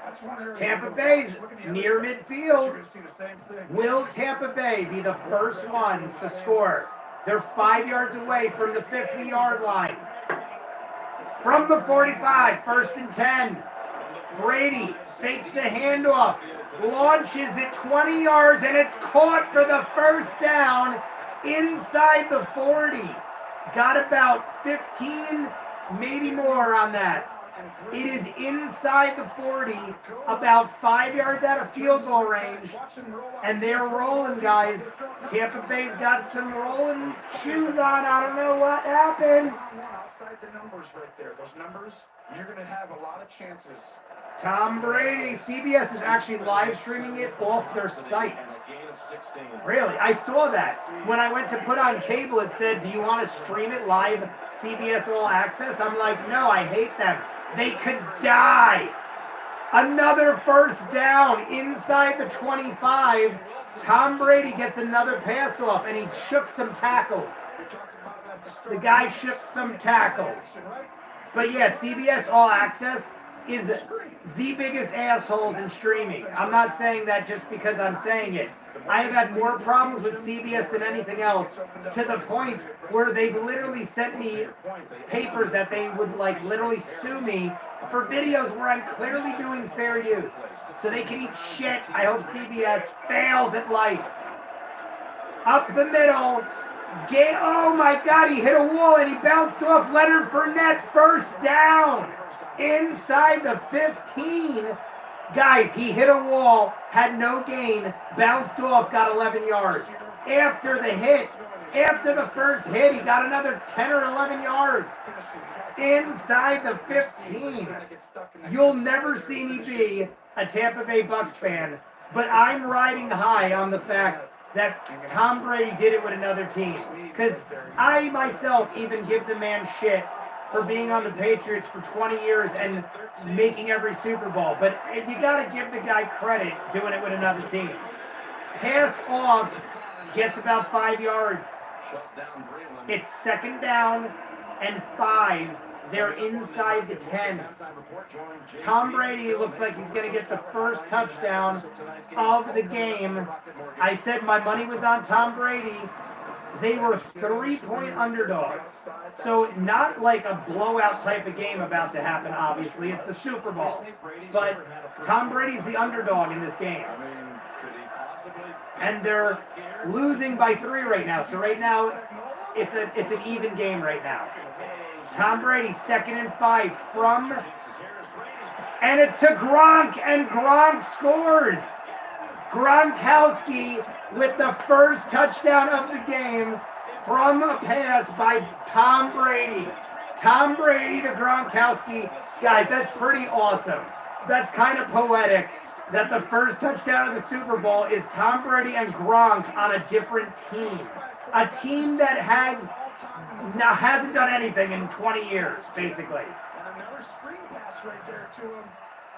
Tampa Bay's near midfield. You're going to see the same thing. Will Tampa Bay be the first ones to score? They're 5 yards away from the 50-yard line. From the 45, 1st and 10. Brady fakes the handoff, launches it 20 yards, and it's caught for the 1st down inside the 40. Got about 15, maybe more on that. It is inside the 40, about 5 yards out of field goal range, and they're rolling, guys. Tampa Bay's got some rolling shoes on. I don't know what happened. Outside the numbers right there, those numbers, you're going to have a lot of chances. Tom Brady, CBS is actually live streaming it off their site. Really? I saw that. When I went to put on cable, it said, do you want to stream it live, CBS All Access? I'm like, no, I hate them. They could die. Another 1st down inside the 25. Tom Brady gets another pass off, and he shook some tackles. The guy shook some tackles. But yeah, CBS All Access is the biggest assholes in streaming. I'm not saying that just because I'm saying it. I have had more problems with CBS than anything else, to the point where they've literally sent me papers that they would like literally sue me for videos where I'm clearly doing fair use. So they can eat shit. I hope CBS fails at life. Up the middle. Oh my God, he hit a wall and he bounced off Leonard Fournette. 1st down. Inside the 15. Guys, he hit a wall, had no gain, bounced off, got 11 yards. After the hit, after the 1st hit, he got another 10 or 11 yards. Inside the 15. You'll never see me be a Tampa Bay Bucs fan, but I'm riding high on the fact that Tom Brady did it with another team. Because I myself even give the man shit for being on the Patriots for 20 years and making every Super Bowl. But you got to give the guy credit doing it with another team. Pass off, gets about 5 yards. It's 2nd down and 5. They're inside the 10. Tom Brady looks like he's going to get the first touchdown of the game. I said my money was on Tom Brady. They were 3-point underdogs. So not like a blowout type of game about to happen, obviously. It's the Super Bowl. But Tom Brady's the underdog in this game. And they're losing by 3 right now. So right now, it's an even game right now. Tom Brady, 2nd and 5 from, and it's to Gronk, and Gronk scores. Gronkowski with the first touchdown of the game from a pass by Tom Brady. Tom Brady to Gronkowski. Guys, that's pretty awesome. That's kind of poetic that the first touchdown of the Super Bowl is Tom Brady and Gronk on a different team. A team that hasn't done anything in 20 years, basically. And another screen pass right there to him.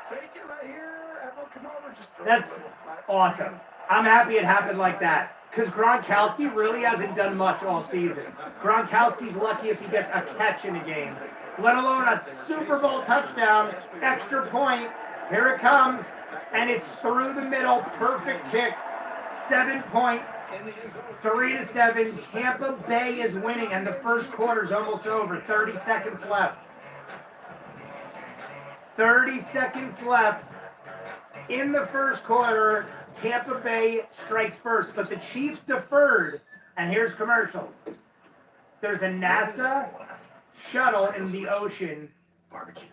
Fake it right here. Everyone come over. Just That's awesome. I'm happy it happened like that. Because Gronkowski really hasn't done much all season. Gronkowski's lucky if he gets a catch in a game, let alone a Super Bowl touchdown, extra point. Here it comes, and it's through the middle, perfect kick, 7-point, 3-7. Tampa Bay is winning, and the first quarter's almost over. 30 seconds left. 30 seconds left in the first quarter. Tampa Bay strikes first, but the Chiefs deferred. And here's commercials. There's a NASA shuttle in the ocean. barbecue.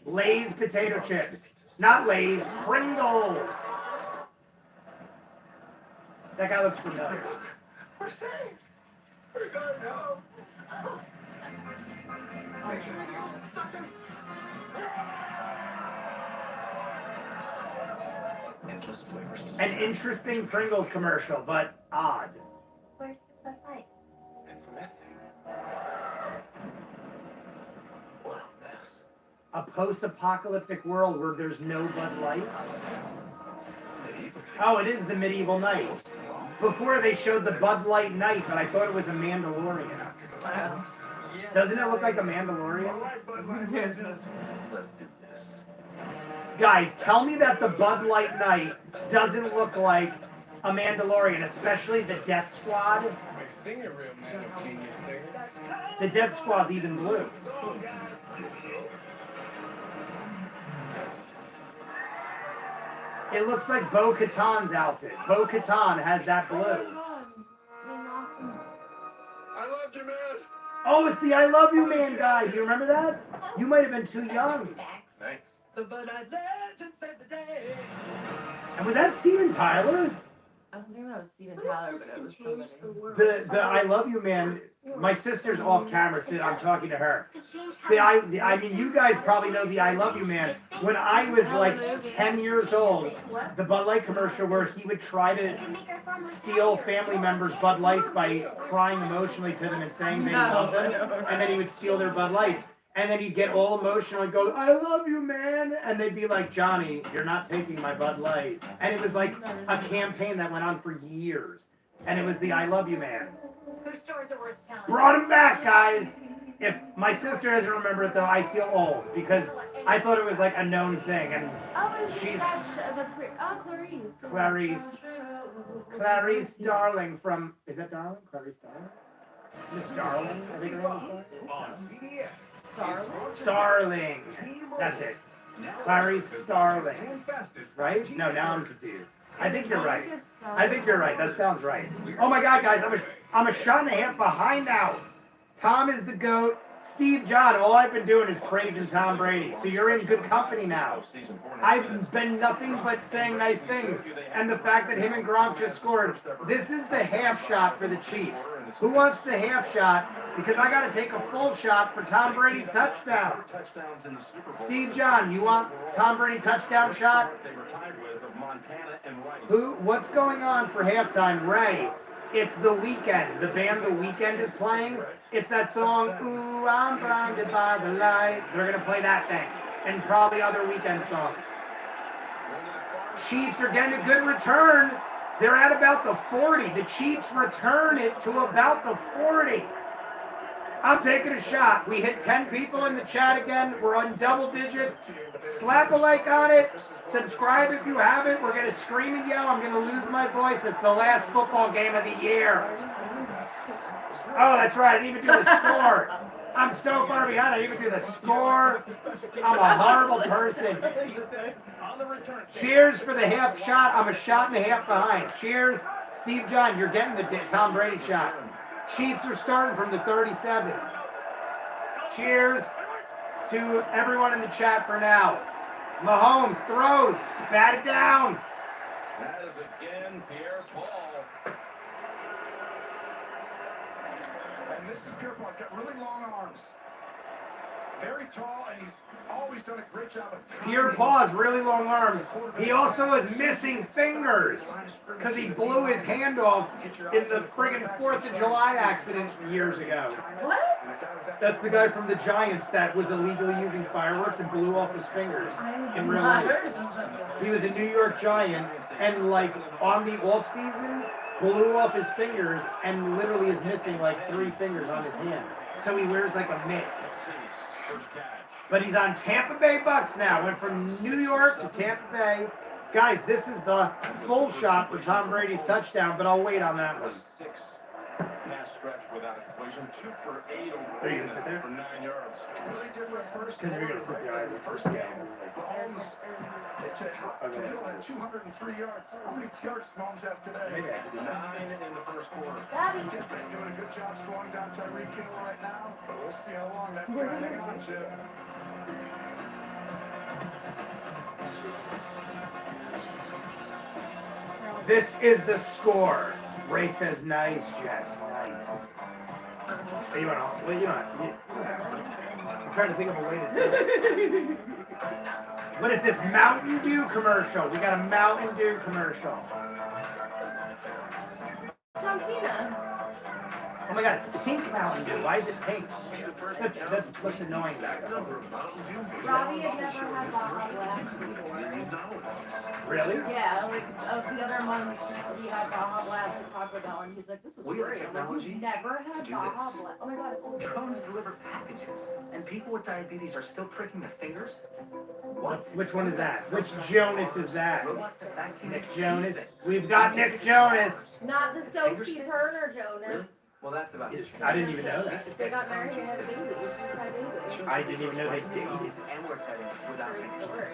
Lay's potato chips. Not Lay's, Pringles. That guy looks familiar. We're saved. We're going home. Make sure you all stuck in. Endless flavors. An interesting Pringles commercial, but odd. Where's the Bud Light? It's missing. What a mess. A post-apocalyptic world where there's no Bud Light? Oh, it is the medieval night. Before they showed the Bud Light night, but I thought it was a Mandalorian. Doesn't it look like a Mandalorian? Let's do this. Guys, tell me that the Bud Light night doesn't look like a Mandalorian, especially the Death Squad. My singer real man of genius singer. The Death Squad's even blue. It looks like Bo-Katan's outfit. Bo-Katan has that blue. I loved you, man. Oh, it's the I Love You Man guy. Do you remember that? You might have been too young. Thanks. The Bud Light legend saved the day. And was that Steven Tyler? I don't think that was Steven Tyler, but it was somebody. The I Love You Man. My sister's off camera, so I'm talking to her. I mean, you guys probably know the I Love You Man. When I was like 10 years old, the Bud Light commercial where he would try to steal family members' Bud Lights by crying emotionally to them and saying they love them, and then he would steal their Bud Lights. And then he'd get all emotional and go, I love you, man. And they'd be like, Johnny, you're not taking my Bud Light. And it was like a campaign that went on for years. And it was the I Love You Man. Whose stories are worth telling? Brought him back, guys. If my sister doesn't remember it, though, I feel old because I thought it was like a known thing. And Oh, it was she's Clarice. Clarice Darling from, is that Darling? Clarice Darling? Miss Darling, I think her name is Darling. Starling. That's it. Clarice Starling. Right? No, now I'm confused. I think you're right. I think you're right. That sounds right. Oh my God, guys, I'm a shot and a half behind now. Tom is the GOAT. Steve John, all I've been doing is praising Tom Brady. So you're in good company now. I've been nothing but saying nice things. And the fact that him and Gronk just scored, this is the half shot for the Chiefs. Who wants the half shot? Because I got to take a full shot for Tom Brady's touchdown. Steve John, you want Tom Brady touchdown shot? What's going on for halftime? Ray, It's The Weeknd. The band The Weeknd is playing. It's that song, Ooh, I'm blinded by the light. They're going to play that thing. And probably other Weeknd songs. Chiefs are getting a good return. They're at about the 40. The Chiefs return it to about the 40. I'm taking a shot. We hit 10 people in the chat again. We're on double digits. Slap a like on it. Subscribe if you haven't. We're going to scream and yell. I'm going to lose my voice. It's the last football game of the year. Oh, that's right. I didn't even do the score. I'm so far behind. I didn't even do the score. I'm a horrible person. Cheers for the half shot. I'm a shot and a half behind. Cheers. Steve John, you're getting the Tom Brady shot. Chiefs are starting from the 37. Cheers to everyone in the chat for now. Mahomes throws, spat it down. That is again Pierre Paul. And this is Pierre Paul. He's got really long arms. Very tall, and he's always done a great job of Pierre Paul has really long arms. He also is missing fingers because he blew his hand off in the friggin' 4th of July accident years ago. What? That's the guy from the Giants that was illegally using fireworks and blew off his fingers in real life. He was a New York Giant and like on the off season blew off his fingers and literally is missing like 3 fingers on his hand. So he wears like a mitt. But he's on Tampa Bay Bucs now. Went from New York to Tampa Bay. Guys, this is the full shot for Tom Brady's touchdown, but I'll wait on that one. 6 pass stretch without a completion. 2 for 8 Are you gonna sit there? for 9 yards. really different first. Because you're gonna sit there. The first game, Mahomes to hit at 203 yards. How many yards does Mahomes have today? Maybe I could do 9 in the first quarter. Daddy. Chip's been doing a good job slowing down Tyreek Hill right now, but we'll see how long that's going to hang on, Chip. This is the score. Ray says nice, Jess. Nice. Hey, you want to? Well, you know. I'm trying to think of a way to do it. What is this Mountain Dew commercial? We got a Mountain Dew commercial. John Cena. Oh my God, it's pink Mountain Dew. Why is it pink? That's what's annoying about it. Robbie had never had Baja Blast before. Really? Yeah, like the other month he had Baja Blast at Taco Bell, and he's like, "This is great." I'm like, "You've never had Baja Blast?" Oh my God, it's so Drones deliver packages, and people with diabetes are still pricking their fingers? Which one is that? Which Jonas is that? Robots that vacuum Nick these Jonas. things. We've got Nick Jonas. not the Sophie Turner Jonas. Well, that's about it. I didn't even know that. They got married and had a baby. She's had a baby. I didn't even know they dated. And we're heading without fingers.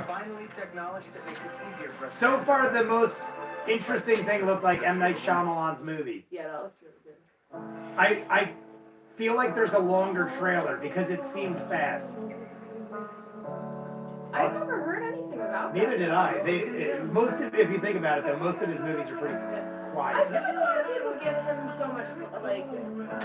Finally, technology that makes it easier for us. So far, the most interesting thing looked like M. Night Shyamalan's movie. Yeah, that looks really good. I feel like there's a longer trailer because it seemed fast. I've never heard anything about that. Neither did I. If you think about it, though, most of his movies are pretty I quiet. feel like a lot of people give him so much like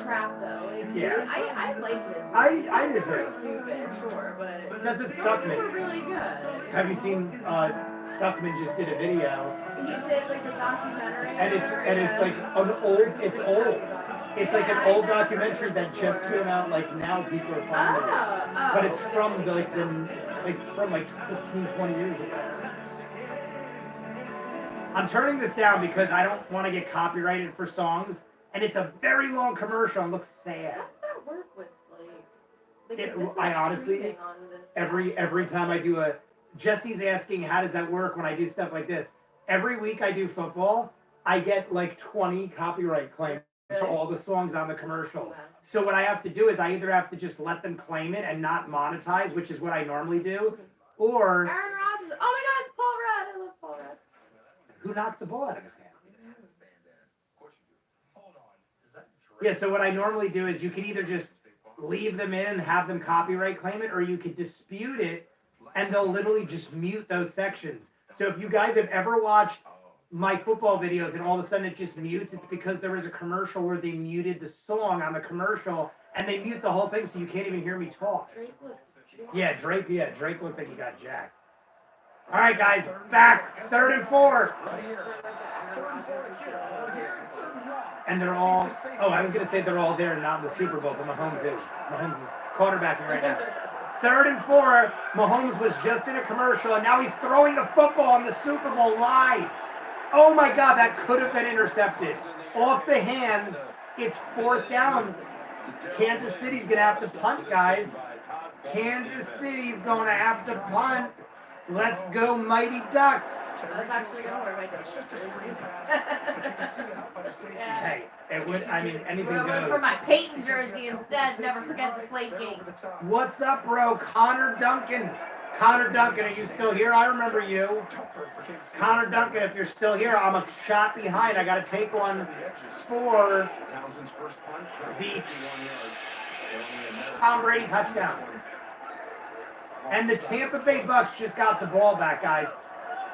crap though. Like, Yeah. I like his. I do They're too. stupid, sure, but That's what stuck me. they're really good. Have you seen Stuckman just did a video, He did like the documentary. and it's like an old. It's old. It's like an old documentary that just came out. Like now people are finding it, but it's from like 15, 20 years ago. I'm turning this down because I don't want to get copyrighted for songs, and it's a very long commercial and looks sad. How does that work with like It- this is I honestly- streaming on this Every time I do Jesse's asking how does that work when I do stuff like this. Every week I do football, I get like 20 copyright claims for all the songs on the commercials. So what I have to do is I either have to just let them claim it and not monetize, which is what I normally do, or Aaron Rodgers. Oh my God, it's Paul Rudd. I love Paul Rudd. who knocked the ball out of his hand. Yeah, so what I normally do is you can either just leave them in and have them copyright claim it, or you could dispute it and they'll literally just mute those sections. So if you guys have ever watched my football videos and all of a sudden it just mutes, it's because there was a commercial where they muted the song on the commercial and they mute the whole thing so you can't even hear me talk. Drake looked. Drake looked like he got jacked. All right, guys, back, 3rd and 4. Right here. 3rd and 4, it's here. Here, it's 3rd and And they're all, oh, I was going to say they're all there and not in the Super Bowl, but Mahomes is. Mahomes is quarterbacking right now. 3rd and 4, Mahomes was just in a commercial, and now he's throwing the football on the Super Bowl live. Oh my God, that could have been intercepted. Off the hands, it's 4th down. Kansas City's going to have to punt, guys. Kansas City's going to have to punt. Let's go, Mighty Ducks. That's actually going to work. Hey, it would, I mean, anything I went for goes. my Peyton jersey instead. Never forget the Flake game. What's up, bro? Connor Duncan. Connor Duncan, are you still here? I remember you. Connor Duncan, if you're still here, I'm a shot behind. I got to take one for the Tom Brady touchdown. And the Tampa Bay Bucs just got the ball back, guys.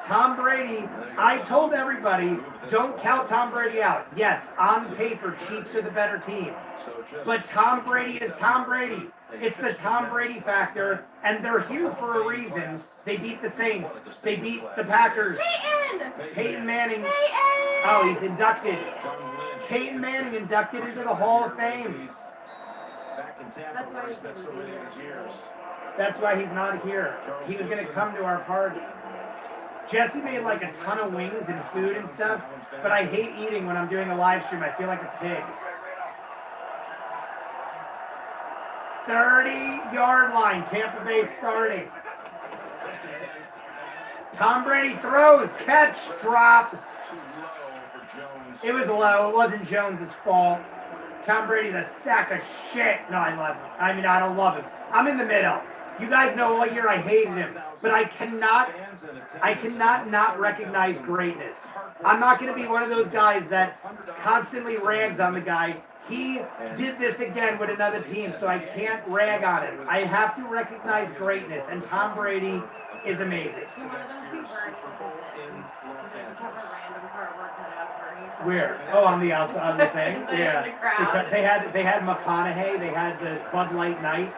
Tom Brady, I told everybody, don't count Tom Brady out. Yes, on paper, Chiefs are the better team. But Tom Brady is Tom Brady. It's the Tom Brady factor, and they're here for a reason. They beat the Saints. They beat the Packers. Peyton Manning. Oh, he's inducted. Peyton Manning inducted into the Hall of Fame. That's why he's not here. He was going to come to our party. Jesse made like a ton of wings and food and stuff, but I hate eating when I'm doing a live stream. I feel like a pig. 30-yard line. Tampa Bay starting. Tom Brady throws, catch, drop. It was low. It wasn't Jones' fault. Tom Brady's a sack of shit. No, I love him. I mean, I don't love him. I'm in the middle. You guys know all year I hated him, but I cannot not recognize greatness. I'm not going to be one of those guys that constantly rags on the guy. He did this again with another team, so I can't rag on him. I have to recognize greatness, and Tom Brady is amazing. Where? Oh, on the outside of the thing? Yeah. Because they had McConaughey, they had the Bud Light Night.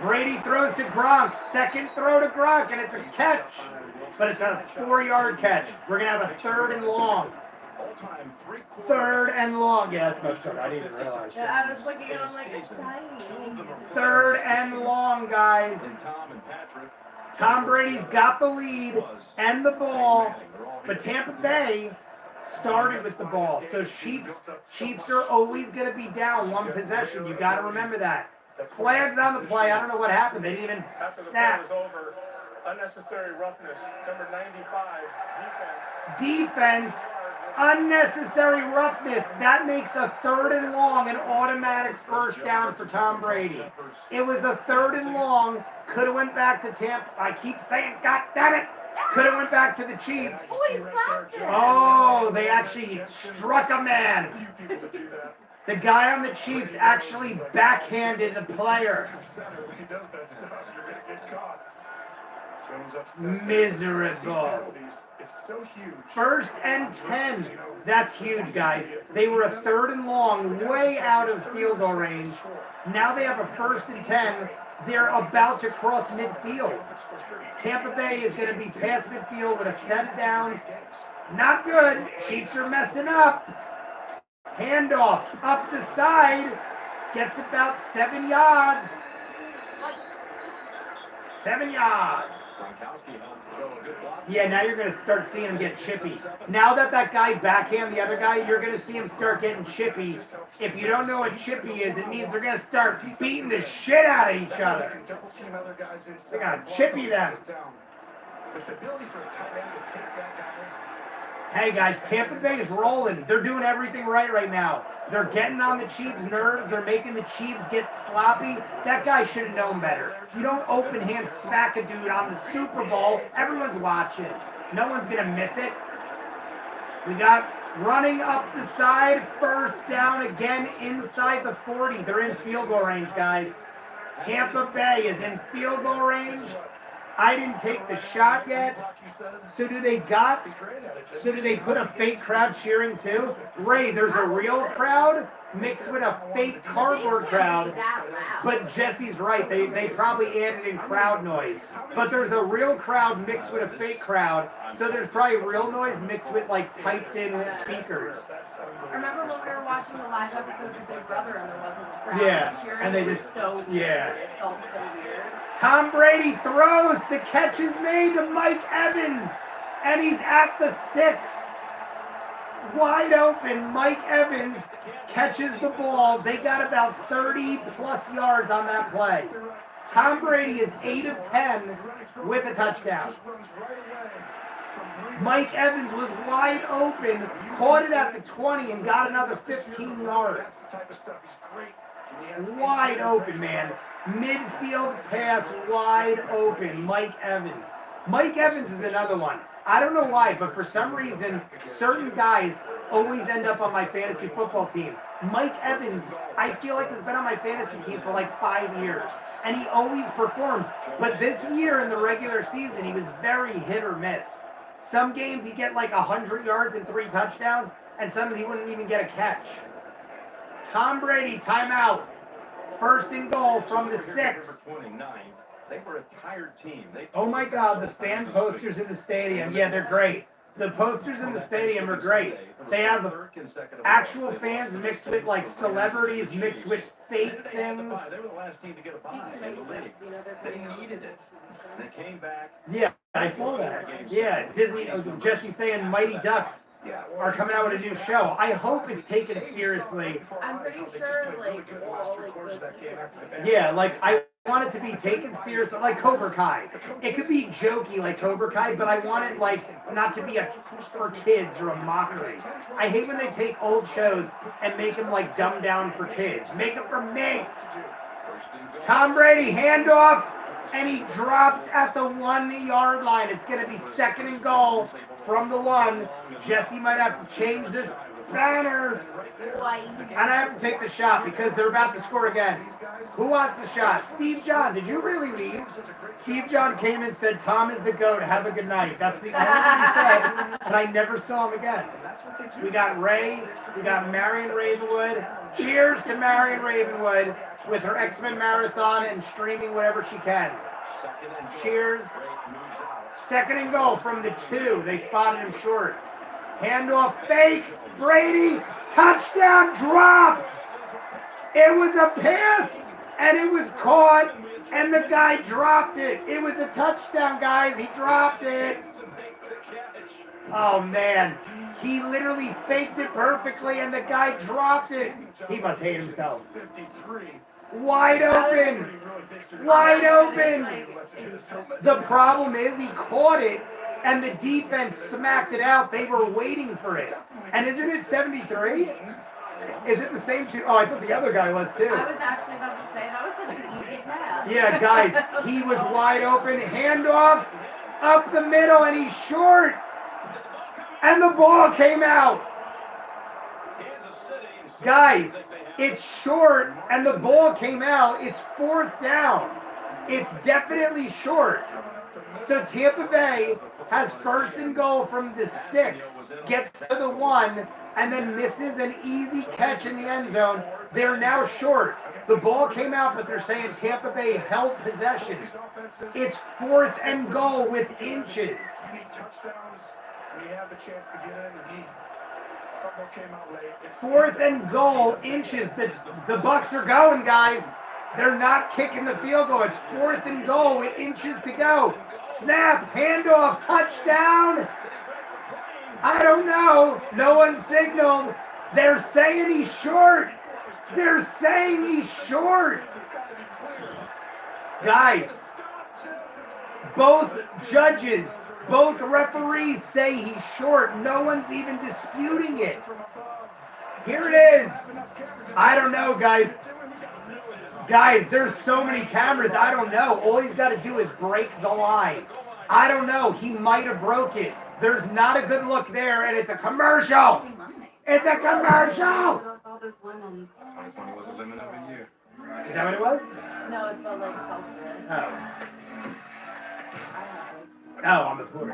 Brady throws to Gronk, 2nd throw to Gronk, and it's a catch. But it's a 4-yard catch. We're going to have a 3rd and long. 3rd and long. Yeah, that's much better. I didn't even realize. Yeah, I was looking at him like, it's tiny. 3rd and long, guys. Tom Brady's got the lead and the ball, but Tampa Bay started with the ball. So Chiefs are always going to be down 1 possession. You got to remember that. Flags on the play. I don't know what happened. They didn't even snap. After the play was over, unnecessary roughness. Number 95, Defense. Unnecessary roughness. That makes a 3rd and long, an automatic 1st down for Tom Brady. It was a 3rd and long. Could have went back to Tampa. I keep saying, God damn it. Could have went back to the Chiefs. Oh, they actually struck a man. The guy on the Chiefs actually backhanded the player. Miserable. 1st and 10. That's huge, guys. They were a 3rd and long, way out of field goal range. Now they have a 1st and 10. They're about to cross midfield. Tampa Bay is going to be past midfield with a set of downs. Not good. Chiefs are messing up. Handoff up the side. Gets about 7 yards. 7 yards. Yeah, now you're going to start seeing him get chippy. Now that guy backhand the other guy, you're going to see him start getting chippy. If you don't know what chippy is, it means they're going to start beating the shit out of each other. They're going to chippy them. Hey guys, Tampa Bay is rolling. They're doing everything right now. They're getting on the Chiefs' nerves. They're making the Chiefs get sloppy. That guy should have known better. You don't open hand smack a dude on the Super Bowl. Everyone's watching. No one's going to miss it. We got running up the side, 1st down again inside the 40. They're in field goal range, guys. Tampa Bay is in field goal range. I didn't take the shot yet. So do they put a fake crowd cheering too? Ray, there's a real crowd mixed with a fake cardboard crowd. But Jesse's right. They probably added in crowd noise. But there's a real crowd mixed with a fake crowd. So there's probably real noise mixed with like piped in speakers. Remember when we were watching the live episodes of Big Brother and there wasn't a crowd Yeah, cheering? and they It was just so yeah. weird. It felt so weird. Tom Brady throws. The catch is made to Mike Evans. And he's at the 6. Wide open. Mike Evans catches the ball. They got about 30 plus yards on that play. Tom Brady is 8 of 10 with a touchdown. Mike Evans was wide open, caught it at the 20 and got another 15 yards. Wide open, man. Midfield pass, wide open. Mike Evans. Mike Evans is another one. I don't know why, but for some reason, certain guys always end up on my fantasy football team. Mike Evans, I feel like has been on my fantasy team for like 5 years, and he always performs. But this year in the regular season, he was very hit or miss. Some games he'd get like 100 yards and 3 touchdowns, and some he wouldn't even get a catch. Tom Brady, timeout. 1st and goal from the 6. They were a tired team. Oh my God, the fan posters in the stadium. Yeah, they're great. The posters in the stadium are great. They have actual fans mixed with like celebrities mixed with fake things. They were the last team to get a bye in the league. They needed it. They came back. Yeah, I saw that. Yeah, Disney, Jesse saying Mighty Ducks are coming out with a new show. I hope it's taken seriously. I'm pretty sure, Yeah, like I want it to be taken seriously, like Cobra Kai. It could be jokey like Cobra Kai, but I want it like not to be for kids or a mockery. I hate when they take old shows and make them like dumbed down for kids. Make it for me. Tom Brady, handoff, and he drops at the 1-yard line. It's going to be 2nd and goal from the 1. Jesse might have to change this banner. And I have to take the shot because they're about to score again. Who wants the shot? Steve John, did you really leave? Steve John came and said, Tom is the GOAT, have a good night. That's the only thing he said, but I never saw him again. We got Ray, we got Marion Ravenwood. Cheers to Marion Ravenwood with her X-Men marathon and streaming whatever she can. Cheers. 2nd and goal from the 2. They spotted him short. Handoff fake. Brady. Touchdown dropped. It was a pass and it was caught and the guy dropped it. It was a touchdown, guys. He dropped it. Oh, man. He literally faked it perfectly and the guy dropped it. He must hate himself. Wide open. Wide open. The problem is he caught it and the defense smacked it out. They were waiting for it. And isn't it 73? Is it the same two? Oh, I thought the other guy was too. I was actually about to say that was such an easy pass. Yeah, guys, he was wide open. Handoff up the middle and he's short. And the ball came out. Guys, it's short and the ball came out. It's 4th down. It's definitely short. So Tampa Bay has 1st and goal from the 6, gets to the 1, and then misses an easy catch in the end zone. They're now short. The ball came out, but they're saying Tampa Bay held possession. It's 4th and goal with inches. We have the chance to get in, and football came out late. 4th and goal, inches. The Bucs are going, guys. They're not kicking the field goal. It's 4th and goal with inches to go. Snap, handoff, touchdown. I don't know. No one signaled. They're saying he's short. They're saying he's short. Guys, both judges, both referees say he's short. No one's even disputing it. Here it is. I don't know, guys. Guys, there's so many cameras. I don't know. All he's got to do is break the line. I don't know. He might have broke it. There's not a good look there, and it's a commercial. It's a commercial. 2020 was a lemon of a year. Is that what it was? No, it felt like seltzer. Oh. Oh, on the board.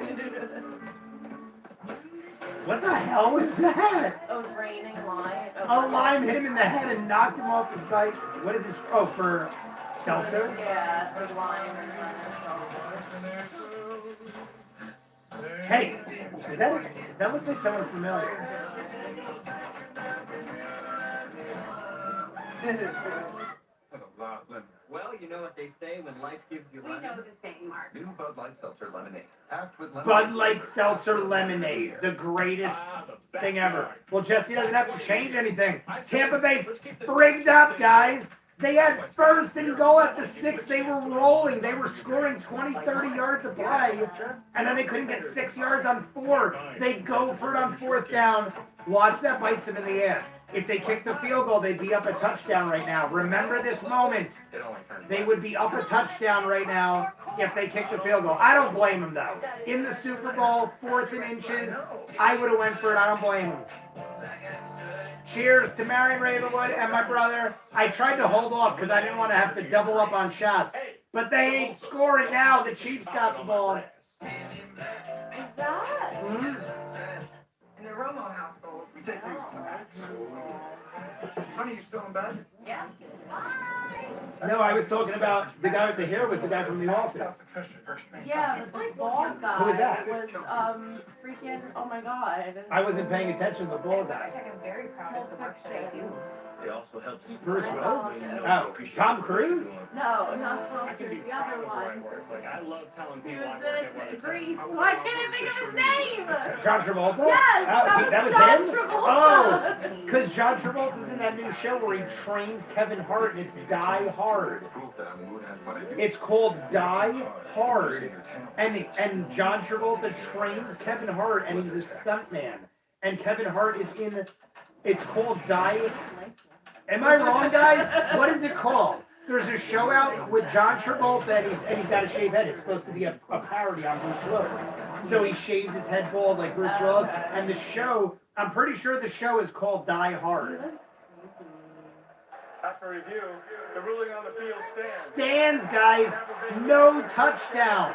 What the hell was that? Oh, it's raining lime. A lime hit him in the head and knocked him off the bike. What is this? Oh, for seltzer? Yeah, it's lime. Hey, that looks like someone familiar. Well, you know what they say when life gives you We lemons. know the saying, Mark. New Bud Light Seltzer Lemonade. Packed with lemon. Bud Light Seltzer Lemonade, the greatest thing ever. Well, Jesse doesn't have to change anything. Tampa Bay frigged up, guys. They had first and goal at the 6. They were rolling. They were scoring 20, 30 yards a play, and then they couldn't get 6 yards on 4. They go for it on 4th down. Watch that bites them in the ass. If they kick the field goal, they'd be up a touchdown right now. Remember this moment. They would be up a touchdown right now if they kicked the field goal. I don't blame them, though. In the Super Bowl, 4th and inches, I would have went for it. I don't blame them. Cheers to Marion Ravenwood and my brother. I tried to hold off because I didn't want to have to double up on shots. But they ain't scoring now. The Chiefs got the ball. Is that? Hmm? In the Romo household. We take these. Honey, you still in bed? Yeah. No, I was talking about the guy with the hair was the guy from The Office. Yeah, the big bald guy Who is that? was freaking, oh my god. I wasn't paying attention to the ball guy. I'm very proud of the work that I do. It also helps. Bruce Willis? Oh, Tom Cruise? No, not Tom Cruise, the other one. Like, I love telling He people was I work at in Greece. Why can't I think of his name? John Travolta? Yes, Oh, that was John him? Travolta. Oh, because John Travolta's in that new show where he trains Kevin Hart, and it's Die Hard. It's called Die Hard, and John Travolta trains Kevin Hart, and he's a stuntman. And Kevin Hart is in. It's called Die. Am I wrong, guys? What is it called? There's a show out with John Travolta, and he's got a shaved head. It's supposed to be a parody on Bruce Willis. So he shaved his head bald like Bruce Willis, and the show, I'm pretty sure the show is called Die Hard. After review, the ruling on the field stands. Stands, guys. No touchdown.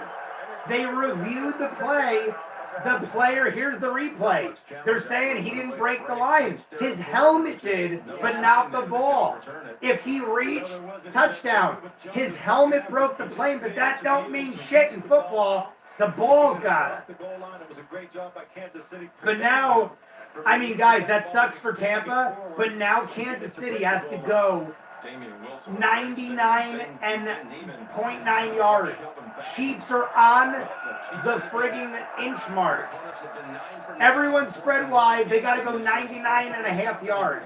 They reviewed the play. The player, here's the replay. They're saying he didn't break the line. His helmet did, but not the ball. If he reached, touchdown. His helmet broke the plane, but that don't mean shit in football. The ball's got it. But now, I mean, guys, that sucks for Tampa, but now Kansas City has to go 99.9 yards. Chiefs are on the frigging inch mark. Everyone spread wide. They got to go 99.5 yards.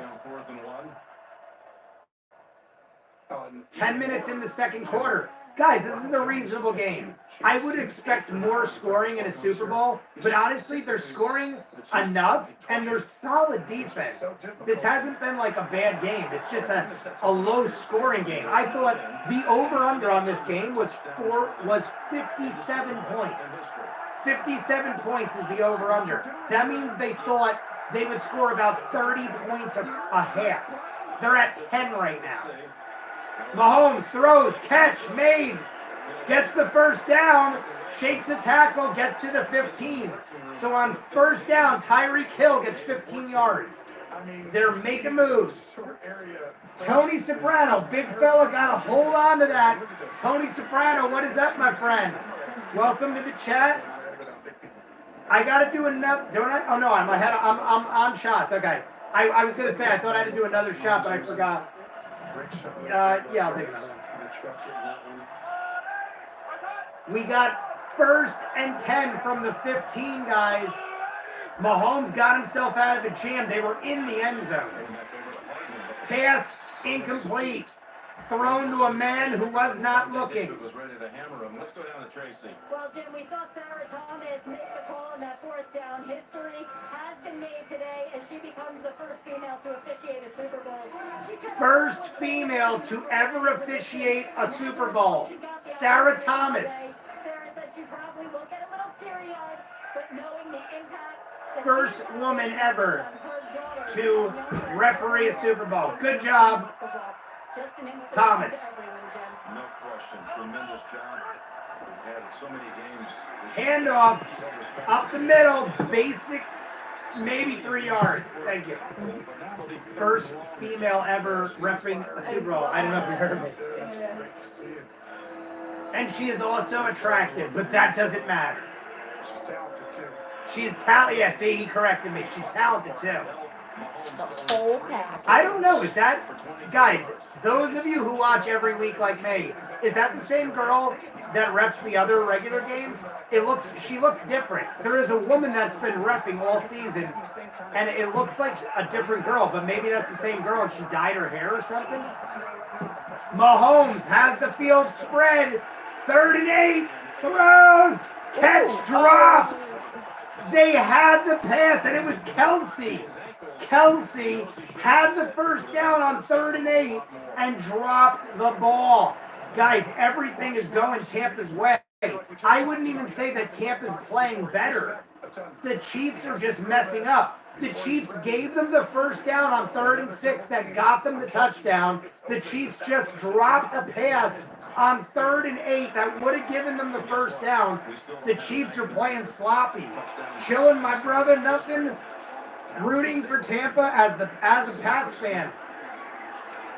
10 minutes in the second quarter. Guys, this is a reasonable game. I would expect more scoring in a Super Bowl, but honestly, they're scoring enough, and they're solid defense. This hasn't been like a bad game. It's just a low-scoring game. I thought the over-under on this game was 57 points. 57 points is the over-under. That means they thought they would score about 30 points a half. They're at 10 right now. Mahomes throws, catch, made, gets the first down, shakes a tackle, gets to the 15. So on first down, Tyreek Hill gets 15 yards. They're making moves. Tony Soprano, big fella, got to hold on to that. Tony Soprano, what is up, my friend? Welcome to the chat. I got to do another, don't I? Oh, no, I'm on shots. Okay. I was going to say, I thought I had to do another shot, but I forgot. Yeah, I'll take another one. We got first and 10 from the 15, guys. Mahomes got himself out of a jam. They were in the end zone. Pass incomplete. Thrown to a man who was not looking. Let's go down to Tracy. Well, Jim, we saw Sarah Thomas make the call on that 4th down. History has been made today as she becomes the first female to officiate a Super Bowl. First female to ever officiate a Super Bowl. Sarah Thomas. Sarah said she probably will get a little teary-eyed, but knowing the impact. First woman ever to referee a Super Bowl. Good job, Thomas. No question. Tremendous job. Handoff up the middle, basic, maybe 3 yards. Thank you. First female ever reffing a Super Bowl. I don't know if you heard me. And she is also attractive, but that doesn't matter. She's talented, too. She's talented. Yeah, see, he corrected me. She's talented, too. The whole package. I don't know. Is that, guys, those of you who watch every week like me, is that the same girl that refs the other regular games? She looks different. There is a woman that's been reffing all season, and it looks like a different girl, but maybe that's the same girl and she dyed her hair or something. Mahomes has the field spread. 3rd and 8, throws, catch dropped. They had the pass, and it was Kelsey. Kelsey had the first down on 3rd and 8 and dropped the ball. Guys, everything is going Tampa's way. I wouldn't even say that Tampa's playing better. The Chiefs are just messing up. The Chiefs gave them the first down on 3rd and 6 that got them the touchdown. The Chiefs just dropped a pass on 3rd and 8 that would have given them the first down. The Chiefs are playing sloppy. Chilling, my brother, nothing. Rooting for Tampa as a Pats fan.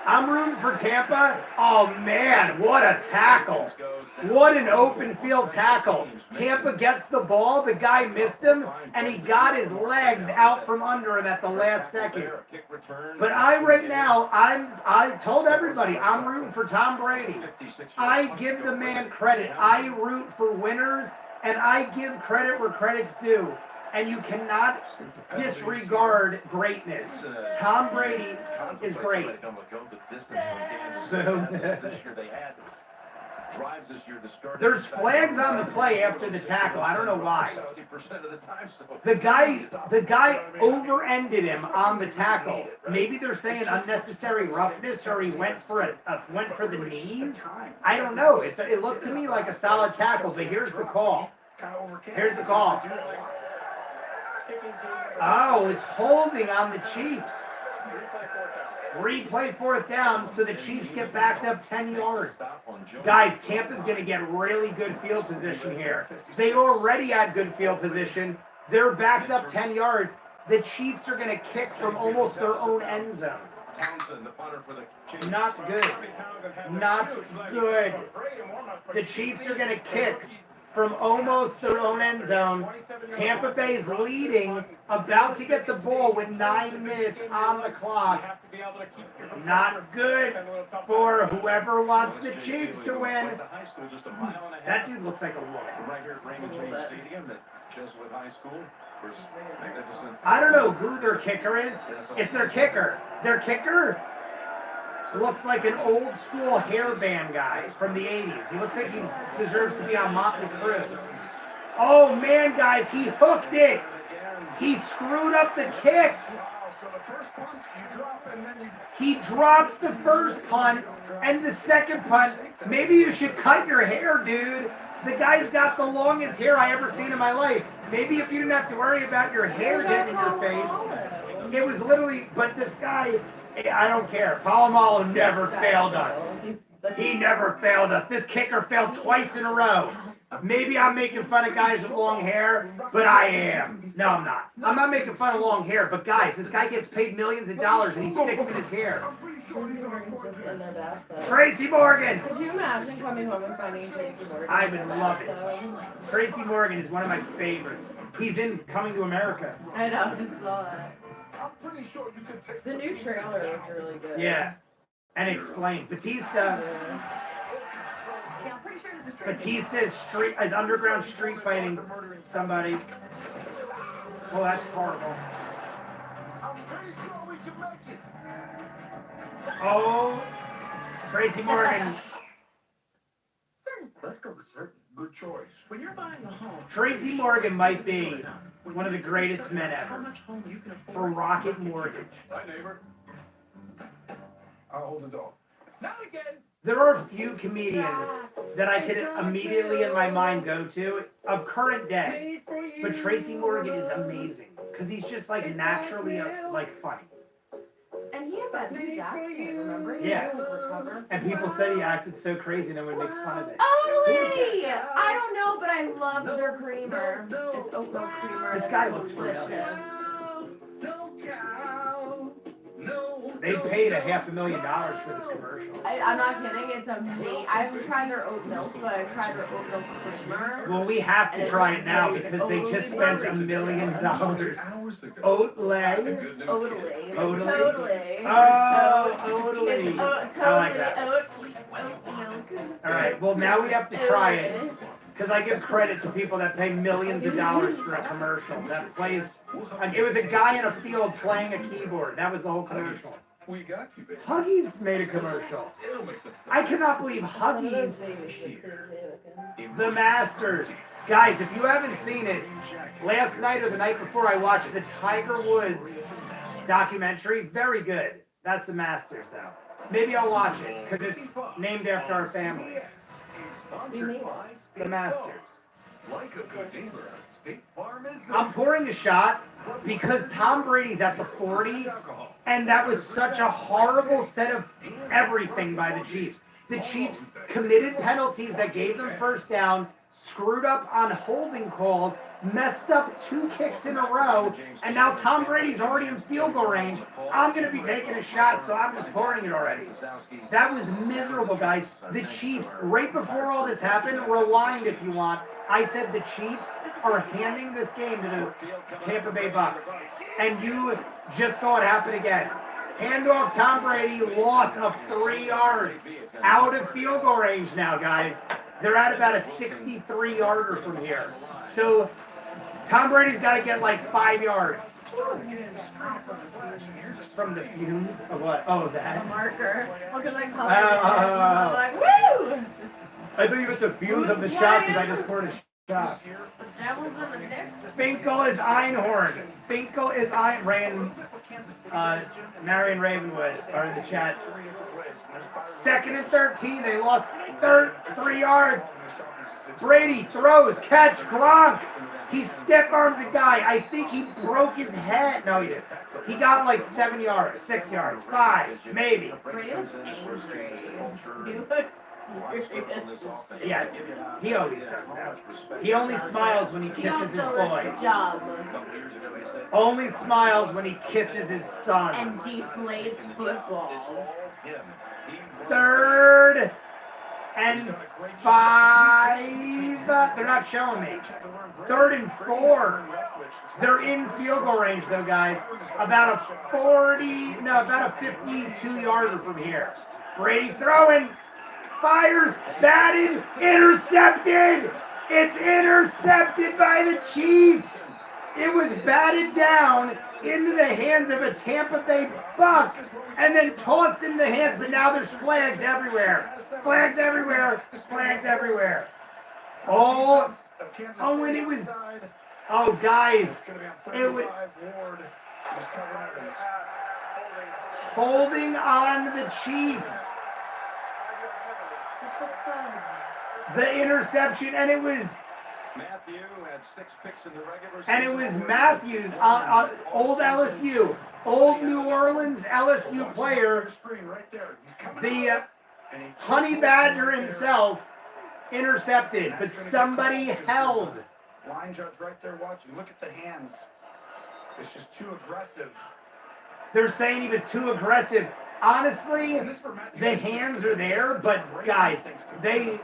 I'm rooting for Tampa. Oh, man, what a tackle. What an open field tackle. Tampa gets the ball. The guy missed him, and he got his legs out from under him at the last second. But I told everybody, I'm rooting for Tom Brady. I give the man credit. I root for winners, and I give credit where credit's due. And you cannot disregard greatness. Tom Brady is great. Boom. There's flags on the play after the tackle. I don't know why. The guy over-ended him on the tackle. Maybe they're saying unnecessary roughness, or he went for the knees. I don't know. It looked to me like a solid tackle, but here's the call. Here's the call. Oh, it's holding on the Chiefs. Replay 4th down, so the Chiefs get backed up 10 yards. Guys, Tampa's going to get really good field position here. They already had good field position. They're backed up 10 yards. The Chiefs are going to kick from almost their own end zone. Not good. Not good. The Chiefs are going to kick from almost their own end zone. Tampa Bay's leading, about to get the ball with 9 minutes on the clock. Not good for whoever wants the Chiefs to win. That dude looks like a wolf. I don't know who their kicker is. It's their kicker looks like an old school hairband guy from the 80s. He looks like he deserves to be on Motley Crue. Oh man, guys, he hooked it. He screwed up the kick. He drops the first punt and the second punt. Maybe you should cut your hair, dude. The guy's got the longest hair I ever seen in my life. Maybe if you didn't have to worry about your hair getting in your face. It was literally, but this guy, I don't care. Polamalu never failed us. He never failed us. This kicker failed twice in a row. Maybe I'm making fun of guys with long hair, but I am. No, I'm not. I'm not making fun of long hair, but guys, this guy gets paid millions of dollars and he's fixing his hair. Tracy Morgan. Could you imagine coming home and finding Tracy Morgan? I would love it. Tracy Morgan is one of my favorites. He's in Coming to America. I know, I saw that. I'm pretty sure you could take The new trailer looked really good. Yeah. And explain. Batista is underground street fighting somebody. Oh, that's horrible. Oh, Tracy Morgan. Let's go with certain. Good choice. When you're buying a home, Tracy Morgan might be one of the greatest men ever for Rocket Mortgage. Hi, neighbor. I'll hold the door. Not again. There are a few comedians that I could immediately in my mind go to of current day, but Tracy Morgan is amazing because he's just like naturally like funny. And he had that new Jackson, remember? Yeah. And people said he acted so crazy and they would make fun of it. Totally! I don't know, but I love their creamer. It's oat milk creamer. This guy looks familiar. They paid $500,000 for this commercial. I'm not kidding, it's amazing. I haven't tried their oat milk, but I've tried their oat milk creamer. Well, we have to try it now because they just spent $1 million. Oatlay. Oatley. Oatley. Totally. Oh, Oatley. It's I like that. oat milk. All right, well, now we have to try it. Because I give credit to people that pay millions of dollars for a commercial that plays. It was a guy in a field playing a keyboard. That was the whole commercial. We got you, baby. Huggies made a commercial. I cannot believe Huggies, the Masters. Guys, if you haven't seen it, last night or the night before I watched the Tiger Woods documentary. Very good. That's the Masters, though. Maybe I'll watch it because it's named after our family. The Masters. Like a good neighbor, State Farm is I'm pouring a shot because Tom Brady's at the 40, and that was such a horrible set of everything by the Chiefs. The Chiefs committed penalties that gave them first down, screwed up on holding calls, messed up 2 kicks in a row, and now Tom Brady's already in field goal range. I'm going to be taking a shot, so I'm just pouring it already. That was miserable, guys. The Chiefs, right before all this happened, rewind if you want, I said the Chiefs are handing this game to the Tampa Bay Bucs. And you just saw it happen again. Handoff, Tom Brady, loss of 3 yards. Out of field goal range now, guys. They're at about a 63-yarder from here. So Tom Brady's got to get like 5 yards. From the fumes of what? Oh, that. A marker. Look at that color. I'm like, woo! I thought you meant the fumes of the shot because I just poured a shot. The devil's in the next. Finkel is Einhorn. Finkel is Einhorn. Marion Ravenwood are in the chat. 2nd and 13. They lost 3 yards. Brady throws, catch, Gronk. He stiff arms a guy. I think he broke his head. No, he didn't. He got like 7 yards, 6 yards, 5, maybe. Brady looks angry. He looks serious. Yes, he always does that. He only smiles when he kisses his boys. Only smiles when he kisses his son. And deflates footballs. 3rd and 5. They're not showing me. 3rd and 4. They're in field goal range though, guys. About a 52-yarder from here. Brady's throwing. Fires, batted, intercepted! It's intercepted by the Chiefs! It was batted down into the hands of a Tampa Bay Bucs and then tossed into the hands, but now there's flags everywhere. Flags everywhere, flags everywhere. Oh, and it was, oh guys, it was holding on to the Chiefs. The interception, and it was Matthew had 6 picks in the regular season. And it was Matthews, old LSU, old New Orleans LSU player, the Honey Badger himself, intercepted, but somebody held. Line judge right there watching. Look at the hands. It's just too aggressive. They're saying he was too aggressive. Honestly, the hands are there, but guys, they,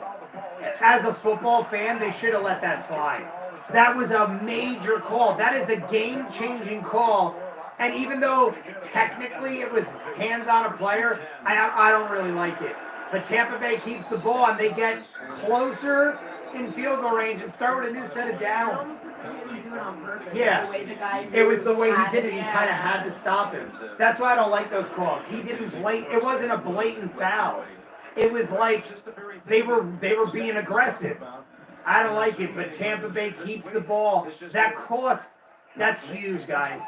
as a football fan, they should have let that slide. That was a major call. That is a game-changing call. And even though technically it was hands on a player, I don't really like it. But Tampa Bay keeps the ball, and they get closer in field goal range and start with a new set of downs. Yeah, it was the way he did it. He kind of had to stop him. That's why I don't like those calls. He didn't it wasn't a blatant foul. It was like they were being aggressive. I don't like it, but Tampa Bay keeps the ball. That cost. That's huge, guys.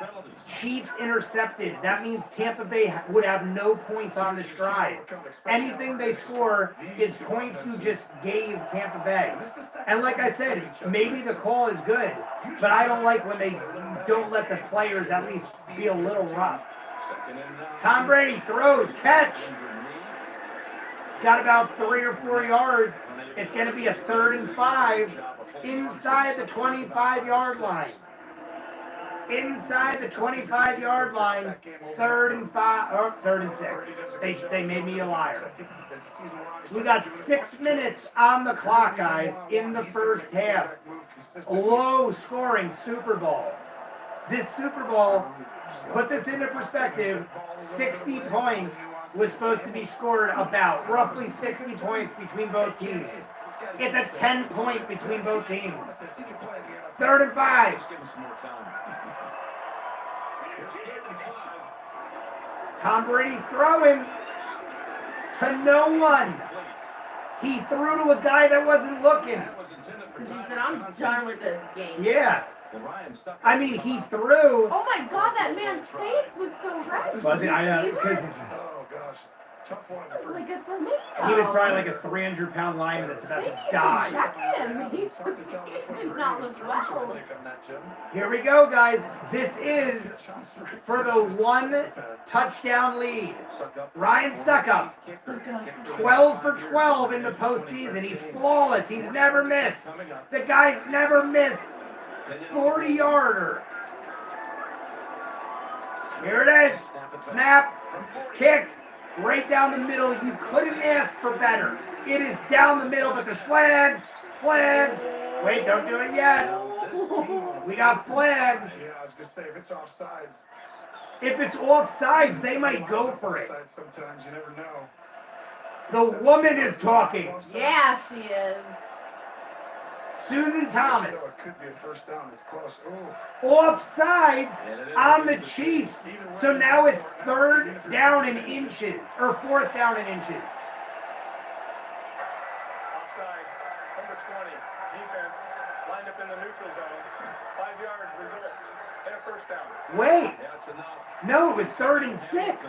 Chiefs intercepted. That means Tampa Bay would have no points on this drive. Anything they score is points you just gave Tampa Bay. And like I said, maybe the call is good, but I don't like when they don't let the players at least be a little rough. Tom Brady throws, catch. got about 3 or 4 yards. It's going to be a 3rd and 5 inside the 25-yard line. Inside the 25-yard line, 3rd and 5, or 3rd and 6. They made me a liar. We got 6 minutes on the clock, guys, in the first half. Low scoring Super Bowl. This Super Bowl, put this into perspective, 60 points was supposed to be scored about, roughly 60 points between both teams. It's a 10-point between both teams. 3rd and 5. Tom Brady's throwing to no one. He threw to a guy that wasn't looking. He said, I'm done with this game. Yeah. I mean, he threw. Oh my God, that man's face was so red. Was it? I know. Because Oh, gosh. Tough one. like a tomato. he was probably like a 300-pound lineman that's about to die. Check him. He did not look well. Here we go, guys. This is for the 1 touchdown lead. Ryan Suckup, 12 for 12 in the postseason. He's flawless. He's never missed. The guy's never missed 40-yarder. Here it is. Snap. Kick. Right down the middle. You couldn't ask for better. It is down the middle, but there's flags. Flags. Wait, don't do it yet. We got flags. Yeah, I was going to say, if it's offsides. If it's offsides, they might go for it. Sometimes you never know. The woman is talking. Yeah, she is. Susan Thomas. It could be a first down. It's close. Ooh. Offsides on the Chiefs. So now it's 3rd down in inches, or 4th down in inches. Offside. Number 20. Defense lined up in the neutral zone. 5 yards results. And a first down. Wait. No, it was 3rd and 6.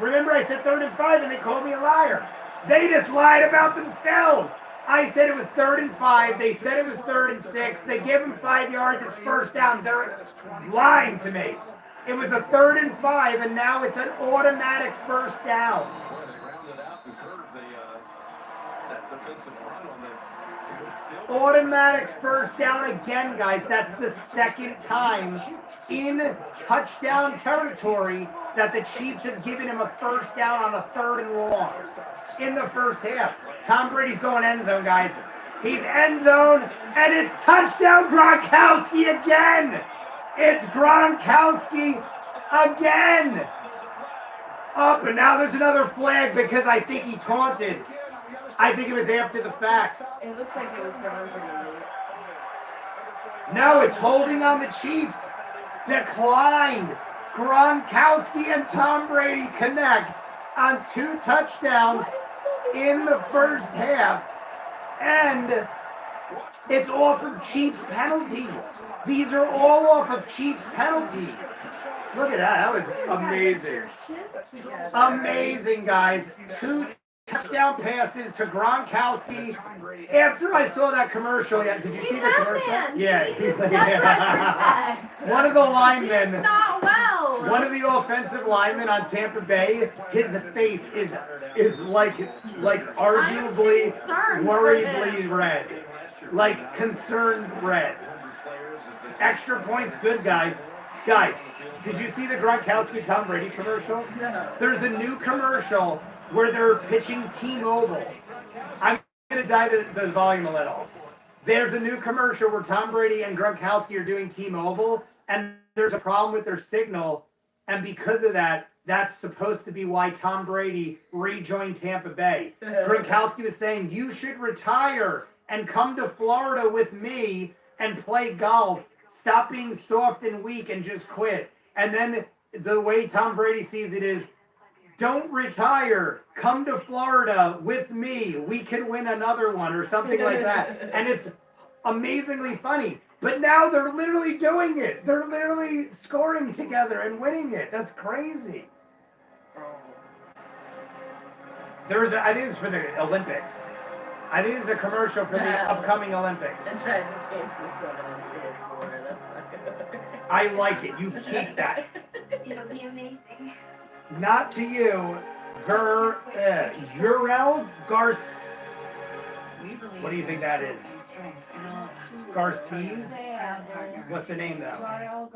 Remember I said 3rd and 5 and they called me a liar. They just lied about themselves. I said it was 3rd and 5. They said it was 3rd and 6. They give him 5 yards. It's first down. They're lying to me. It was a 3rd and 5, and now it's an automatic first down. Automatic first down again, guys. That's the 2nd time in touchdown territory that the Chiefs have given him a first down on a 3rd and long in the first half. Tom Brady's going end zone, guys. He's end zone, and it's touchdown Gronkowski again. It's Gronkowski again. Up, and now there's another flag because I think he taunted. I think it was after the fact. It looks like it was for No, it's holding on the Chiefs. Declined. Gronkowski and Tom Brady connect on 2 touchdowns in the first half. And it's off of Chiefs penalties. These are all off of Chiefs penalties. Look at that. That was amazing. Amazing, guys. 2 touchdown passes to Gronkowski. After I saw that commercial, did you see the commercial? Yeah, he's like, one of the linemen, not well. one of the offensive linemen on Tampa Bay, his face is like arguably worriedly red, like concerned red. Extra points, good guys. Guys, did you see the Gronkowski Tom Brady commercial? No. There's a new commercial where they're pitching T-Mobile. I'm going to dive the volume a little. There's a new commercial where Tom Brady and Gronkowski are doing T-Mobile, and there's a problem with their signal, and because of that, that's supposed to be why Tom Brady rejoined Tampa Bay. Gronkowski was saying, you should retire and come to Florida with me and play golf. Stop being soft and weak and just quit. And then the way Tom Brady sees it is, don't retire. Come to Florida with me. We can win another one or something like that. And it's amazingly funny. But now they're literally doing it. They're literally scoring together and winning it. That's crazy. I think it's for the Olympics. I think it's a commercial for the upcoming Olympics. That's right. They changed the 7 and 2 and 4. That's not good. I like it. You keep that. It'll be amazing. Not to you, Jurel Yarel Garcia. What do you think that is? Garcia? What's the name though? Yarel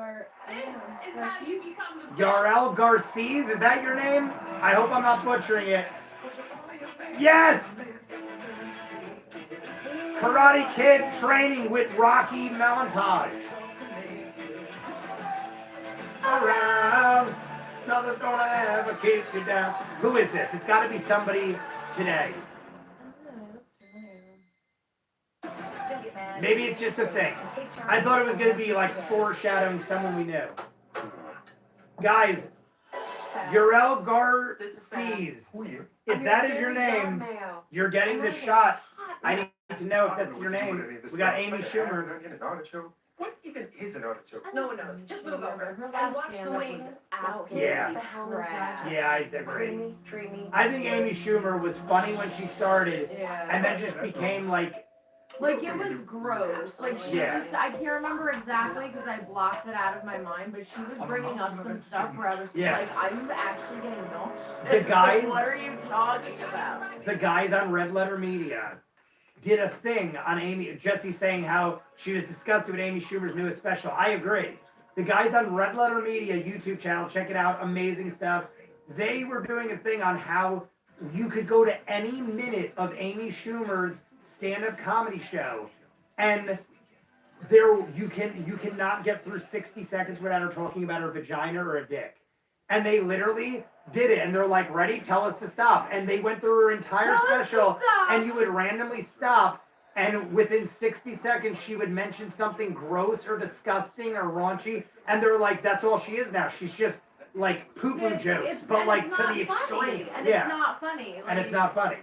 Garcia? Is that your name? I hope I'm not butchering it. Yes! Karate Kid training with Rocky Montage. Around, nothing's gonna ever keep you down. Who is this? It's gotta be somebody today. Maybe it's just a thing. I thought it was going to be like foreshadowing someone we knew. Guys, Yarel Garcia, if that is your name, you're getting the shot. I need to know if that's your name. We got Amy Schumer. What even is an artichoke? No one knows. Just move over. And watch the wings. Yeah. Yeah, I agree. I think Amy Schumer was funny when she started, and then just became like it was gross. Like she Yeah. was, I can't remember exactly because I blocked it out of my mind, but she was bringing up some stuff where I was just Yeah. like, I'm actually getting nauseous. The guys- Like, what are you talking about? the guys on Red Letter Media did a thing on Jesse saying how she was disgusted with Amy Schumer's newest special. I agree. The guys on Red Letter Media YouTube channel, check it out, amazing stuff. They were doing a thing on how you could go to any minute of Amy Schumer's stand-up comedy show, and you cannot get through 60 seconds without her talking about her vagina or a dick. And they literally did it, and they're like, ready, tell us to stop. And they went through her entire special, and you would randomly stop, and within 60 seconds, she would mention something gross or disgusting or raunchy, and they're like, that's all she is now. She's just like poo-poo jokes, but like to the extreme. And Yeah. it's not funny. And it's not funny.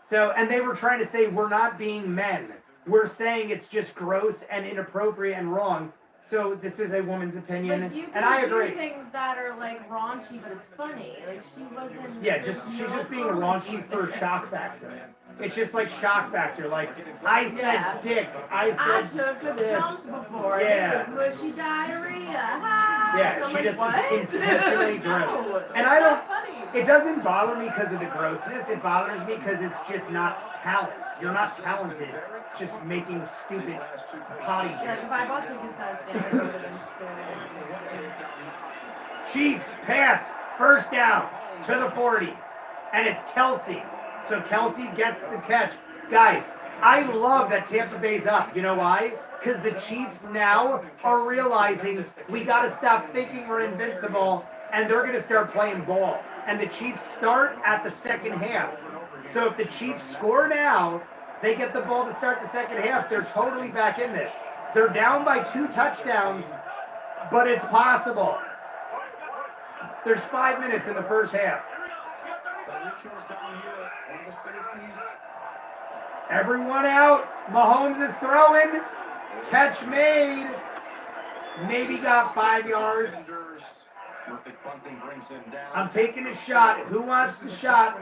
So, and they were trying to say, we're not being men. We're saying it's just gross and inappropriate and wrong. So this is a woman's opinion, Like, you can and I do agree. things that are like raunchy, but it's funny. Like she wasn't. Yeah, she's just being raunchy for shock factor. It's just like shock factor. Like I said, dick. I I said took a this. dump before. Yeah. It was mushy diarrhea. Ha! Yeah, I'm she like, just what? is intentionally gross. No, And I don't. It doesn't bother me because of the grossness. It bothers me because it's just not talent. You're not talented. Just making stupid potty Like jokes. if I bought tickets to stand, it would have been so. Chiefs pass, first down to the 40, and it's Kelsey. So Kelsey gets the catch. Guys, I love that Tampa Bay's up. You know why? Because the Chiefs now are realizing we got to stop thinking we're invincible, and they're going to start playing ball. And the Chiefs start at the second half. So if the Chiefs score now, they get the ball to start the second half. They're totally back in this. They're down by 2 touchdowns, but it's possible. There's 5 minutes in the first half. Everyone out. Mahomes is throwing. Catch made. Maybe got 5 yards. I'm taking a shot. Who wants the shot?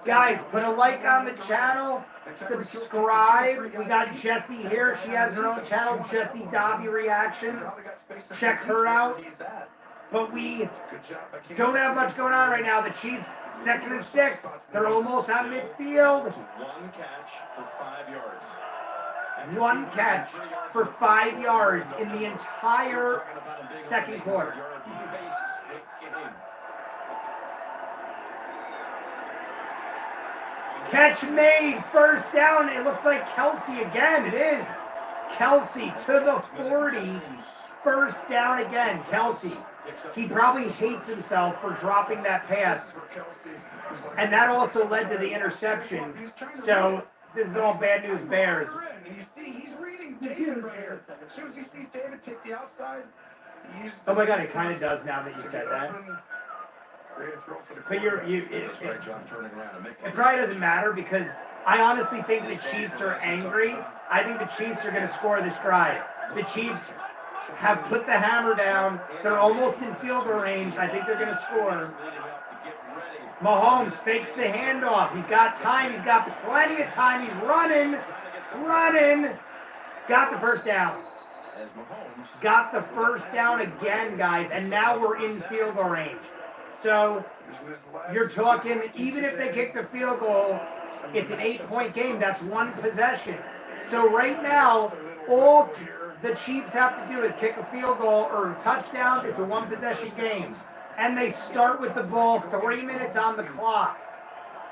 Guys, put a like on the channel. Subscribe. We got Jessie here. She has her own channel, Jessie Dobby Reactions. Check her out. But we don't have much going on right now. The Chiefs, 2nd and 6. They're almost at midfield. One catch for 5 yards. 1 catch for 5 yards in the entire second quarter. Catch made, first down. It looks like Kelsey again. It is. Kelsey to the 40. First down again. Kelsey. He probably hates himself for dropping that pass. And that also led to the interception. So this is all bad news Bears. He's reading David right here. As soon as he sees David take the outside, he uses Oh my God, it kind of does now that you said that. But it probably doesn't matter because I honestly think the Chiefs are angry. I think the Chiefs are going to score this drive. The Chiefs have put the hammer down. They're almost in field goal range. I think they're going to score. Mahomes fakes the handoff. He's got time. He's got plenty of time. He's running. Got the first down. Got the first down again, guys. And now we're in field goal range. So you're talking, even if they kick the field goal, it's an 8-point game. That's one possession. So right now, all the Chiefs have to do is kick a field goal or a touchdown. It's a one-possession game. And they start with the ball 3 minutes on the clock.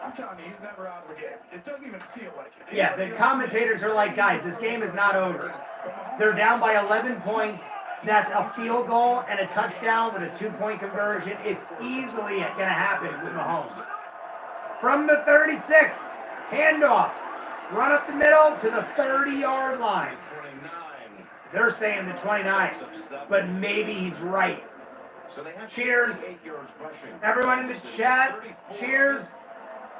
I'm telling you, he's never out of the game. It doesn't even feel like it. Yeah, the commentators are like, guys, this game is not over. They're down by 11 points. That's a field goal and a touchdown with a 2-point conversion. It's easily going to happen with Mahomes. From the 36, handoff. Run up the middle to the 30-yard line. They're saying the 29, but maybe he's right. Cheers. Everyone in the chat, cheers.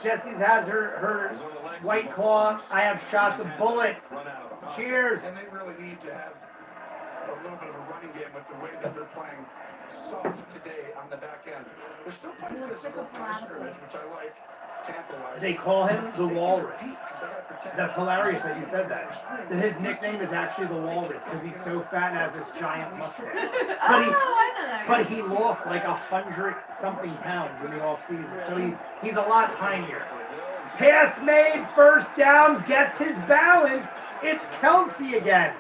Jesse's has her White Claw. I have shots of Bullet. Cheers. And they really need to have a little bit of a running game with the way that they're playing soft today on the back end. They're still playing physical play scrimmage, which I like. Tampa-wise. They call him the Walrus. That's hilarious that you said that. That his nickname is actually the Walrus because he's so fat and has this giant mustache. But he lost like 100-something pounds in the offseason, so he's a lot tinier. Pass made, first down, gets his balance. It's Kelsey again.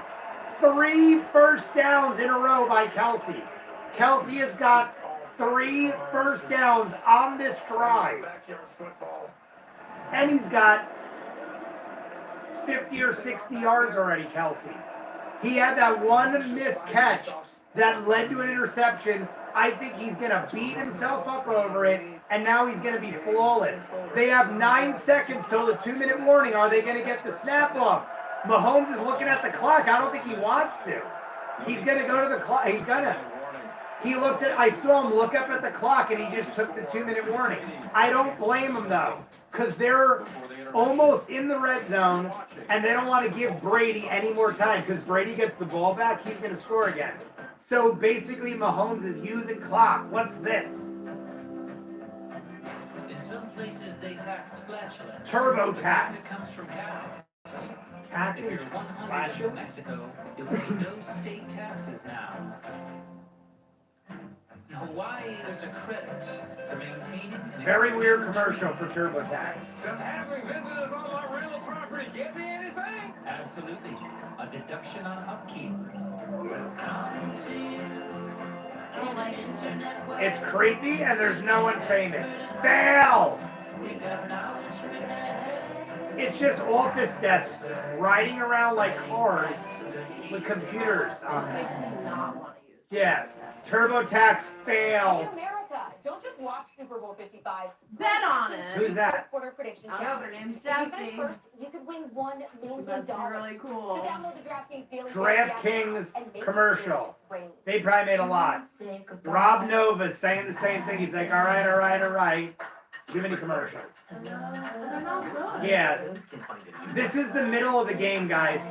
3 first downs in a row by Kelsey. Kelsey has got 3 first downs on this drive. And he's got 50 or 60 yards already, Kelsey. He had that one missed catch that led to an interception. I think he's going to beat himself up over it, and now he's going to be flawless. They have 9 seconds till the 2-minute warning. Are they going to get the snap off? Mahomes is looking at the clock. I don't think he wants to. He's going to go to the clock. He's going to. I saw him look up at the clock, and he just took the 2-minute warning. I don't blame him, though, because they're almost in the red zone, and they don't want to give Brady any more time, because Brady gets the ball back, he's going to score again. So basically, Mahomes is using clock. What's this? In some places, they tax flatulence. Turbo tax. It comes from cows. Taxing If you're 100 in Mexico, it will be no state taxes now. In Hawaii, there's a credit for maintaining an Very weird commercial for TurboTax. Does having visitors on my rental property get me anything? Absolutely. A deduction on upkeep. It's creepy and there's no one famous. Fail! It's just office desks riding around like cars with computers on them. Yeah. TurboTax fail. America, don't just watch Super Bowl 55. Bet on it. Who's that? Quarter prediction. I know, her name's If you Jessie. finish first, you could win $1 million. That's really cool. So download the DraftKings Daily DraftKings and make commercial. it rain. They probably made a lot. Rob Nova's saying the same thing. He's like, all right. Too many commercials. Yeah. This is the middle of the game, guys.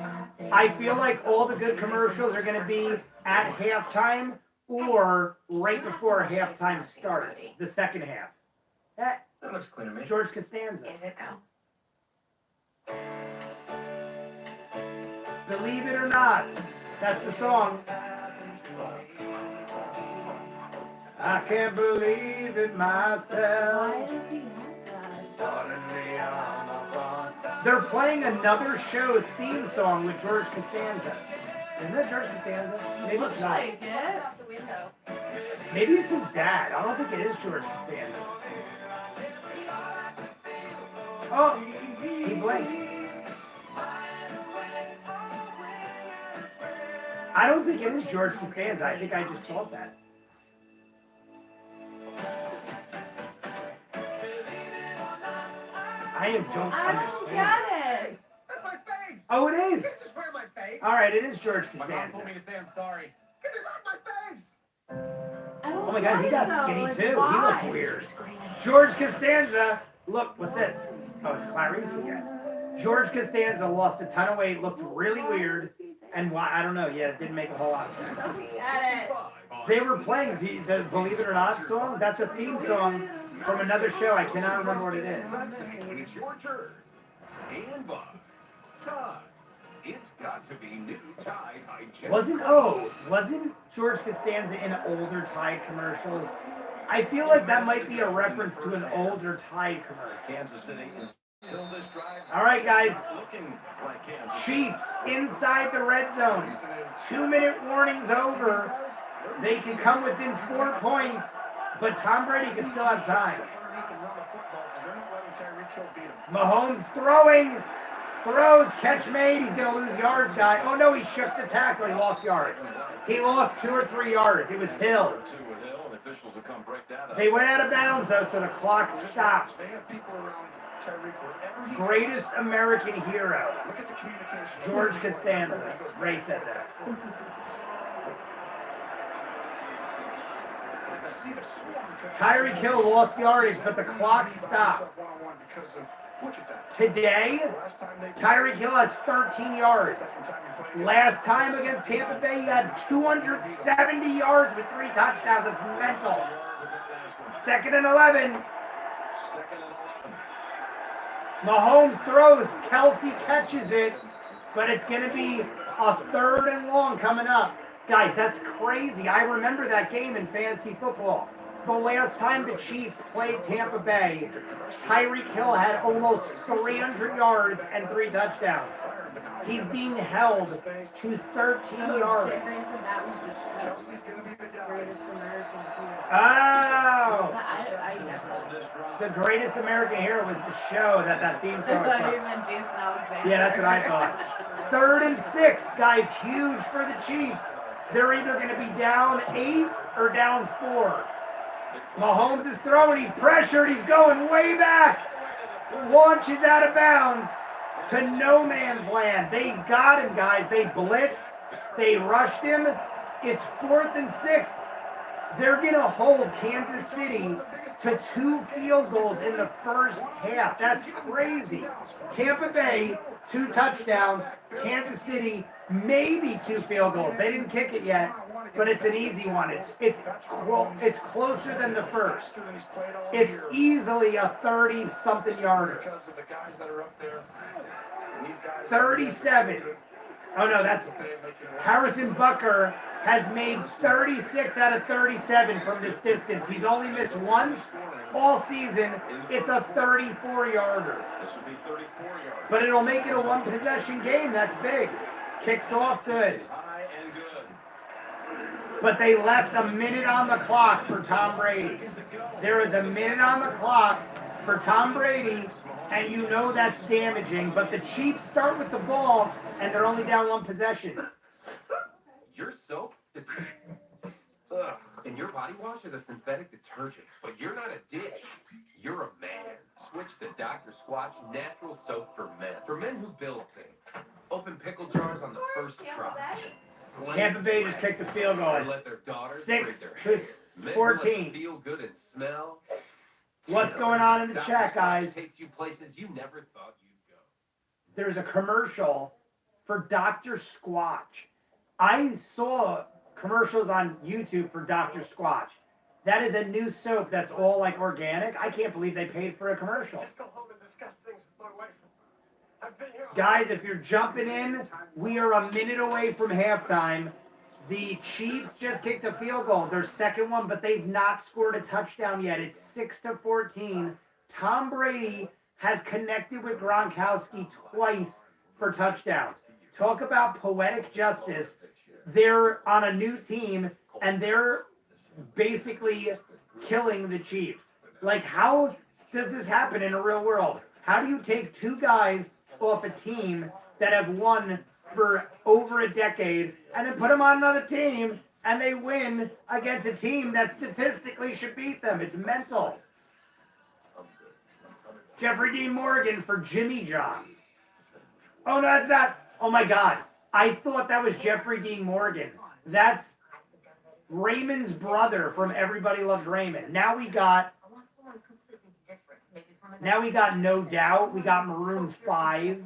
I feel like all the good commercials are going to be at halftime or right before halftime starts, the second half. That looks clean to me. George Costanza. Is it though? Believe it or not, that's the song. I can't believe it myself. They're playing another show's theme song with George Costanza. Isn't that George Costanza? Maybe it's not. Maybe it's his dad. I don't think it is George Costanza. Oh, he blinked. I don't think it is George Costanza. I think I just thought that. I don't understand. Get it. That's my face. Oh, it is. This is where my face. All right, it is George My mom Costanza. told me to say I'm sorry. Give me back my face. Oh my God, he got skinny too. He looked weird. George Costanza. Look, what's this? Oh, it's Clarice again. George Costanza lost a ton of weight, looked really weird, and why? I don't know. Yeah, it didn't make a whole lot of sense. Get it. They were playing the Believe It or Not song. That's a theme song from another show. I cannot remember what it is. When it's your turn. And Bob. Todd. It's got to be new Tide Hygienic. Wasn't George Costanza in older Tide commercials? I feel like that might be a reference to an older Tide commercial. Kansas City until this drive. All right, guys. Looking like Kansas. Chiefs inside the red zone. 2-minute warning's over. They can come within 4 points, but Tom Brady can still have time. Mahomes throwing. Throws, catch made. He's going to lose yards, guy. Oh, no, he shook the tackle. He lost yards. He lost 2 or 3 yards. It was Hill. They went out of bounds, though, so the clock stopped. Greatest American hero. George Costanza. Ray said that. Tyreek Hill lost yardage, but the clock stopped. Today, Tyreek Hill has 13 yards. Last time against Tampa Bay, he had 270 yards with 3 touchdowns. It's mental. 2nd and 11. Mahomes throws. Kelsey catches it, but it's going to be a 3rd and long coming up. Guys, that's crazy. I remember that game in fantasy football. The last time the Chiefs played Tampa Bay, Tyreek Hill had almost 300 yards and 3 touchdowns. He's being held to 13 yards. Oh! The Greatest American Hero was the show that theme song was from. Yeah, that's what I thought. 3rd and 6, guys, huge for the Chiefs. They're either going to be down 8 or down 4. Mahomes is throwing, he's pressured, he's going way back. Launches out of bounds to no man's land. They got him, guys. They blitzed. They rushed him. It's 4th and 6. They're going to hold Kansas City to 2 field goals in the first half. That's crazy. Tampa Bay, 2 touchdowns. Kansas City, maybe 2 field goals. They didn't kick it yet, but it's an easy one. It's closer than the first. It's easily a 30-something yarder. 37. Oh no, that's Harrison Butker has made 36 out of 37 from this distance. He's only missed once all season. It's a 34-yarder. But it'll make it a 1-possession game. That's big. Kicks off good. But they left a minute on the clock for Tom Brady. There is a minute on the clock for Tom Brady, and you know that's damaging. But the Chiefs start with the ball, and they're only down 1 possession. Your soap is... and your body wash is a synthetic detergent. But you're not a dish. You're a man. Switch to Dr. Squatch Natural Soap for Men. For men who build things. Open pickle jars on the first try. Tampa Bay just kicked the field goal. 6-14. Feel good and smell. What's going on in the chat, guys? Takes you places you never thought you'd go. There's a commercial for Dr. Squatch. I saw commercials on YouTube for Dr. Squatch. That is a new soap that's all like organic. I can't believe they paid for a commercial. Just go home and discuss things with my wife. I've been here. Guys, if you're jumping in, we are a minute away from halftime. The Chiefs just kicked a field goal, their second one, but they've not scored a touchdown yet. It's 6-14. Tom Brady has connected with Gronkowski twice for touchdowns. Talk about poetic justice. They're on a new team, and they're basically killing the Chiefs. Like, how does this happen in a real world? How do you take 2 guys off a team that have won for over a decade and then put them on another team and they win against a team that statistically should beat them? It's mental. Jeffrey Dean Morgan for Jimmy John's. Oh, no, that's not. Oh, my God. I thought that was Jeffrey Dean Morgan. That's Raymond's brother from Everybody Loves Raymond. Now we got No Doubt. We got Maroon 5.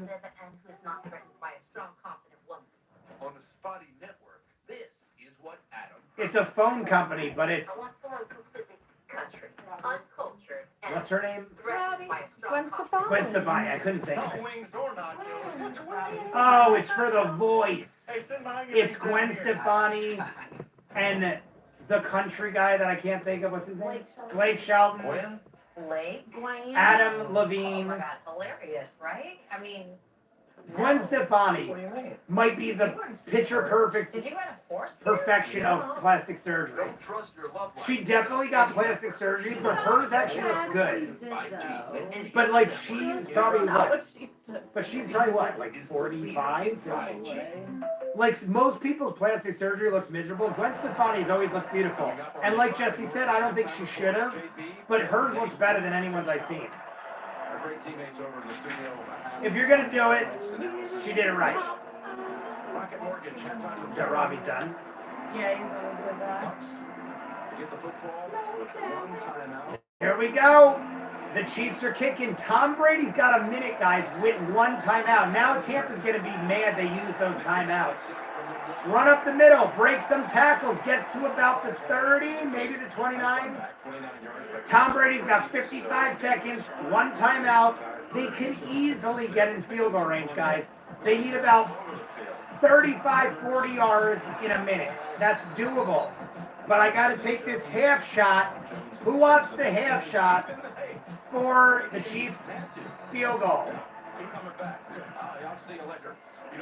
On the Spotty Network, this is what Adam... It's a phone company, but it's... I want someone completely country, uncultured, and... What's her name? Gwen Stefani. Gwen Stefani. I couldn't think of it. Wings or nachos. Oh, it's for The Voice. Hey, sit behind you. It's Gwen Stefani and the country guy that I can't think of. What's his name? Blake Shelton. Blake Shelton. Blake? Adam Oh Levine. my god, hilarious, right? I mean, Gwen Stefani What do you mean? might be the picture perfect did you get a horse? perfection of plastic surgery. Don't trust your loved one. She definitely got plastic surgery, but hers actually looks good. But like she's probably what? But she's probably what, like 45? Like most people's plastic surgery looks miserable. Gwen Stefani's always looked beautiful. And like Jesse said, I don't think she should have, but hers looks better than anyone's I've seen. Our great teammates over in the studio. If you're gonna do it, she did it right. Rocket Mortgage, halftime from Yeah, Robbie's done. Yeah, he's always with that. Bucs get the football with one timeout. Here we go. The Chiefs are kicking. Tom Brady's got a minute, guys, with one timeout. Now Tampa's going to be mad they used those timeouts. Run up the middle, break some tackles, gets to about the 30, maybe the 29. Tom Brady's got 55 seconds, one timeout. They can easily get in field goal range, guys. They need about 35, 40 yards in a minute. That's doable. But I got to take this half shot. Who wants the half shot for the Chiefs field goal?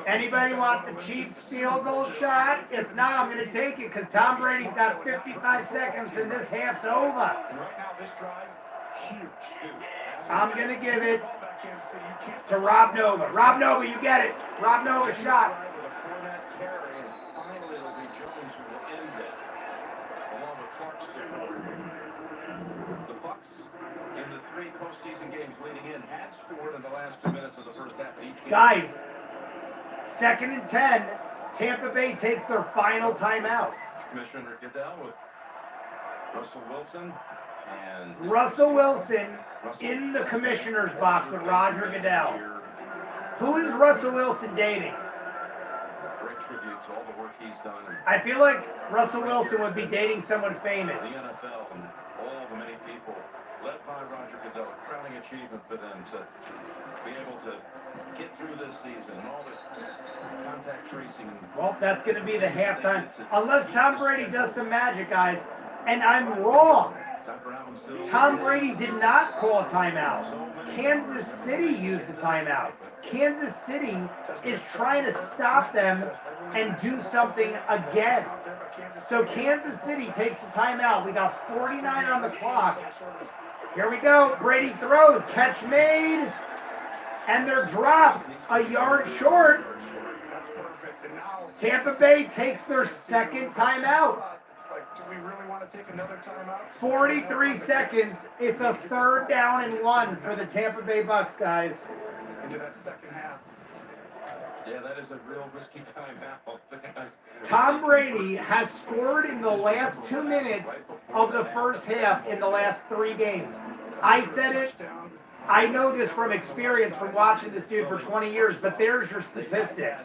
Anybody want the Chiefs field goal shot? If not, I'm going to take it because Tom Brady's got 55 seconds and this half's over. I'm going to give it to Rob Nova. Rob Nova, you get it. Rob Nova shot. The Bucs, in the 3 postseason games leading in, had scored in the last 2 minutes of the first half of each game. Guys, 2nd and 10. Tampa Bay takes their final timeout. Commissioner Goodell with Russell Wilson and Russell Wilson in the commissioner's box with Roger Goodell. Who is Russell Wilson dating? Great tribute to all the work he's done. I feel like Russell Wilson would be dating someone famous. The NFL and all the many people led by Roger Goodell, a crowning achievement for them to be able to get through this season and all the contact tracing. Well, that's going to be the halftime. Unless Tom Brady does some magic, guys. And I'm wrong. Tom Brady did not call a timeout. Kansas City used a timeout. Kansas City is trying to stop them and do something again. So Kansas City takes a timeout. We got 49 on the clock. Here we go. Brady throws. Catch made. And they're dropped a yard short. Tampa Bay takes their 2nd timeout. Do we really want to take another timeout? 43 seconds. It's a 3rd down and 1 for the Tampa Bay Bucs, guys. Into that second half. Yeah, that is a real risky timeout. Tom Brady has scored in the last 2 minutes of the first half in the last 3 games. I said it. I know this from experience from watching this dude for 20 years, but there's your statistics.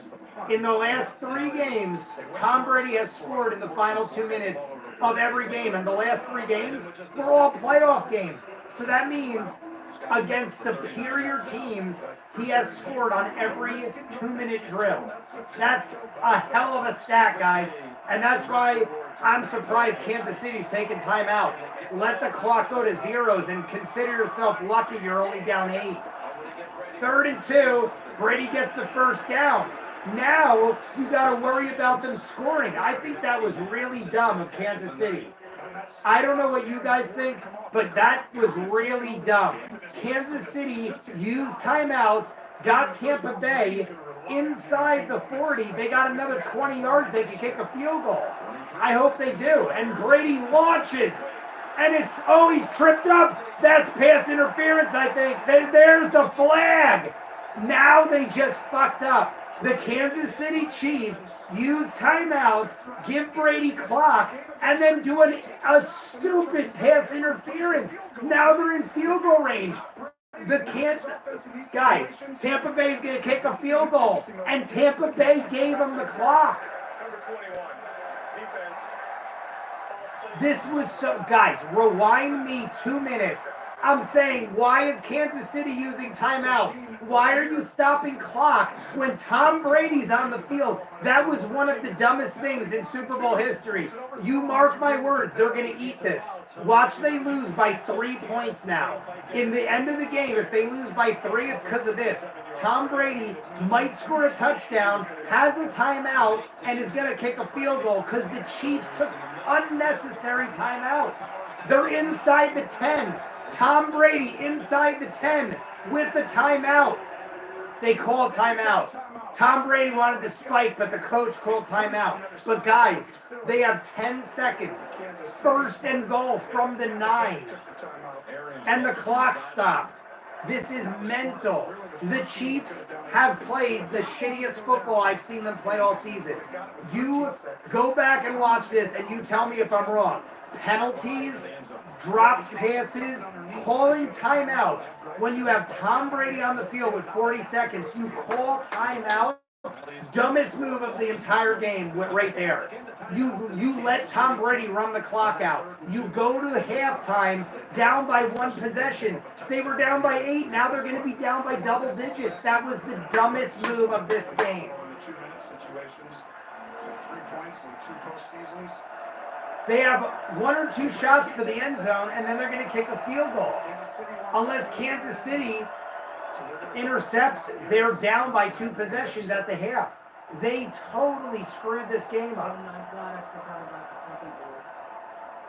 In the last 3 games, Tom Brady has scored in the final 2 minutes of every game. And the last 3 games were all playoff games. So that means against superior teams, he has scored on every 2-minute drill. That's a hell of a stat, guys. And that's why I'm surprised Kansas City's taking timeouts. Let the clock go to zeros and consider yourself lucky you're only down 8. 3rd and 2, Brady gets the first down. Now you got to worry about them scoring. I think that was really dumb of Kansas City. I don't know what you guys think, but that was really dumb. Kansas City used timeouts, got Tampa Bay inside the 40. They got another 20 yards. They can kick a field goal. I hope they do. And Brady launches. And it's, oh, he's tripped up. That's pass interference, I think. There's the flag. Now they just fucked up. The Kansas City Chiefs use timeouts, give Brady clock, and then do a stupid pass interference. Now they're in field goal range. Guys, Tampa Bay's going to kick a field goal, and Tampa Bay gave them the clock. This was so, guys, rewind me 2 minutes. I'm saying, why is Kansas City using timeouts? Why are you stopping clock when Tom Brady's on the field? That was one of the dumbest things in Super Bowl history. You mark my words, they're going to eat this. Watch they lose by 3 points now. In the end of the game, if they lose by 3, it's because of this. Tom Brady might score a touchdown, has a timeout, and is going to kick a field goal because the Chiefs took unnecessary timeouts. They're inside the 10. Tom Brady inside the 10 with the timeout. They called timeout. Tom Brady wanted to spike, but the coach called timeout. But guys, they have 10 seconds. First and goal from the 9. And the clock stopped. This is mental. The Chiefs have played the shittiest football I've seen them play all season. You go back and watch this and you tell me if I'm wrong. Penalties, dropped passes, calling timeouts. When you have Tom Brady on the field with 40 seconds, you call timeout. Dumbest move of the entire game right there. You let Tom Brady run the clock out. You go to halftime down by 1 possession. They were down by 8. Now they're going to be down by double digits. That was the dumbest move of this game. 2-minute situations, 3 points in 2 postseasons. They have 1 or 2 shots for the end zone, and then they're going to kick a field goal. Unless Kansas City intercepts, they're down by 2 possessions at the half. They totally screwed this game up. Oh my God, I forgot about the fucking board.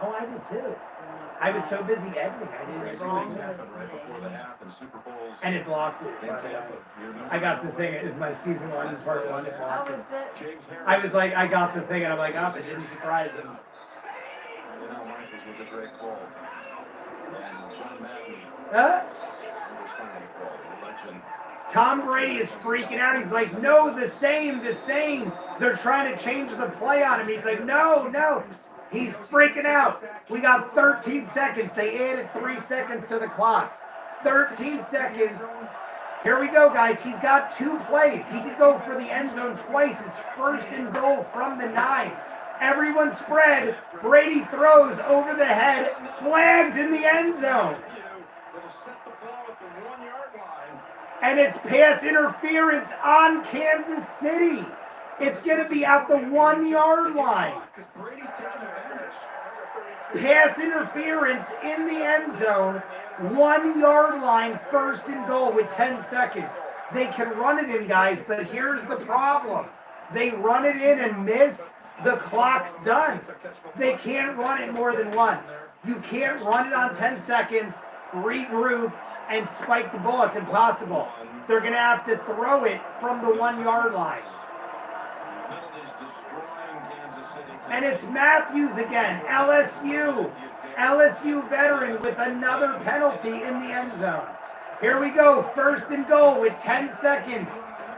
Oh, I did too. I was so busy editing, I didn't Crazy even things happen right before the half in Super Bowls. And it blocked it. In Tampa. I got the thing, it was my season 1 part 1, it blocked it. James Harris. I was like, I got the thing, and I'm like, oh, it didn't surprise him. You know, Mike was with a great call. And John Madden Huh? understanding the call. The legend. Tom Brady is freaking out. He's like, no, the same. They're trying to change the play on him. He's like, no. He's freaking out. We got 13 seconds. They added 3 seconds to the clock. 13 seconds. Here we go, guys. He's got 2 plays. He could go for the end zone twice. It's first and goal from the 9. Everyone spread. Brady throws over the head. Flags in the end zone. And it's pass interference on Kansas City. It's going to be at the 1-yard line. Pass interference in the end zone. 1-yard line, first and goal with 10 seconds. They can run it in, guys, but here's the problem. They run it in and miss, the clock's done. They can't run it more than once. You can't run it on 10 seconds, regroup, and spike the ball. It's impossible. They're going to have to throw it from the 1-yard line. And it's Matthews again, LSU veteran with another penalty in the end zone. Here we go, first and goal with 10 seconds.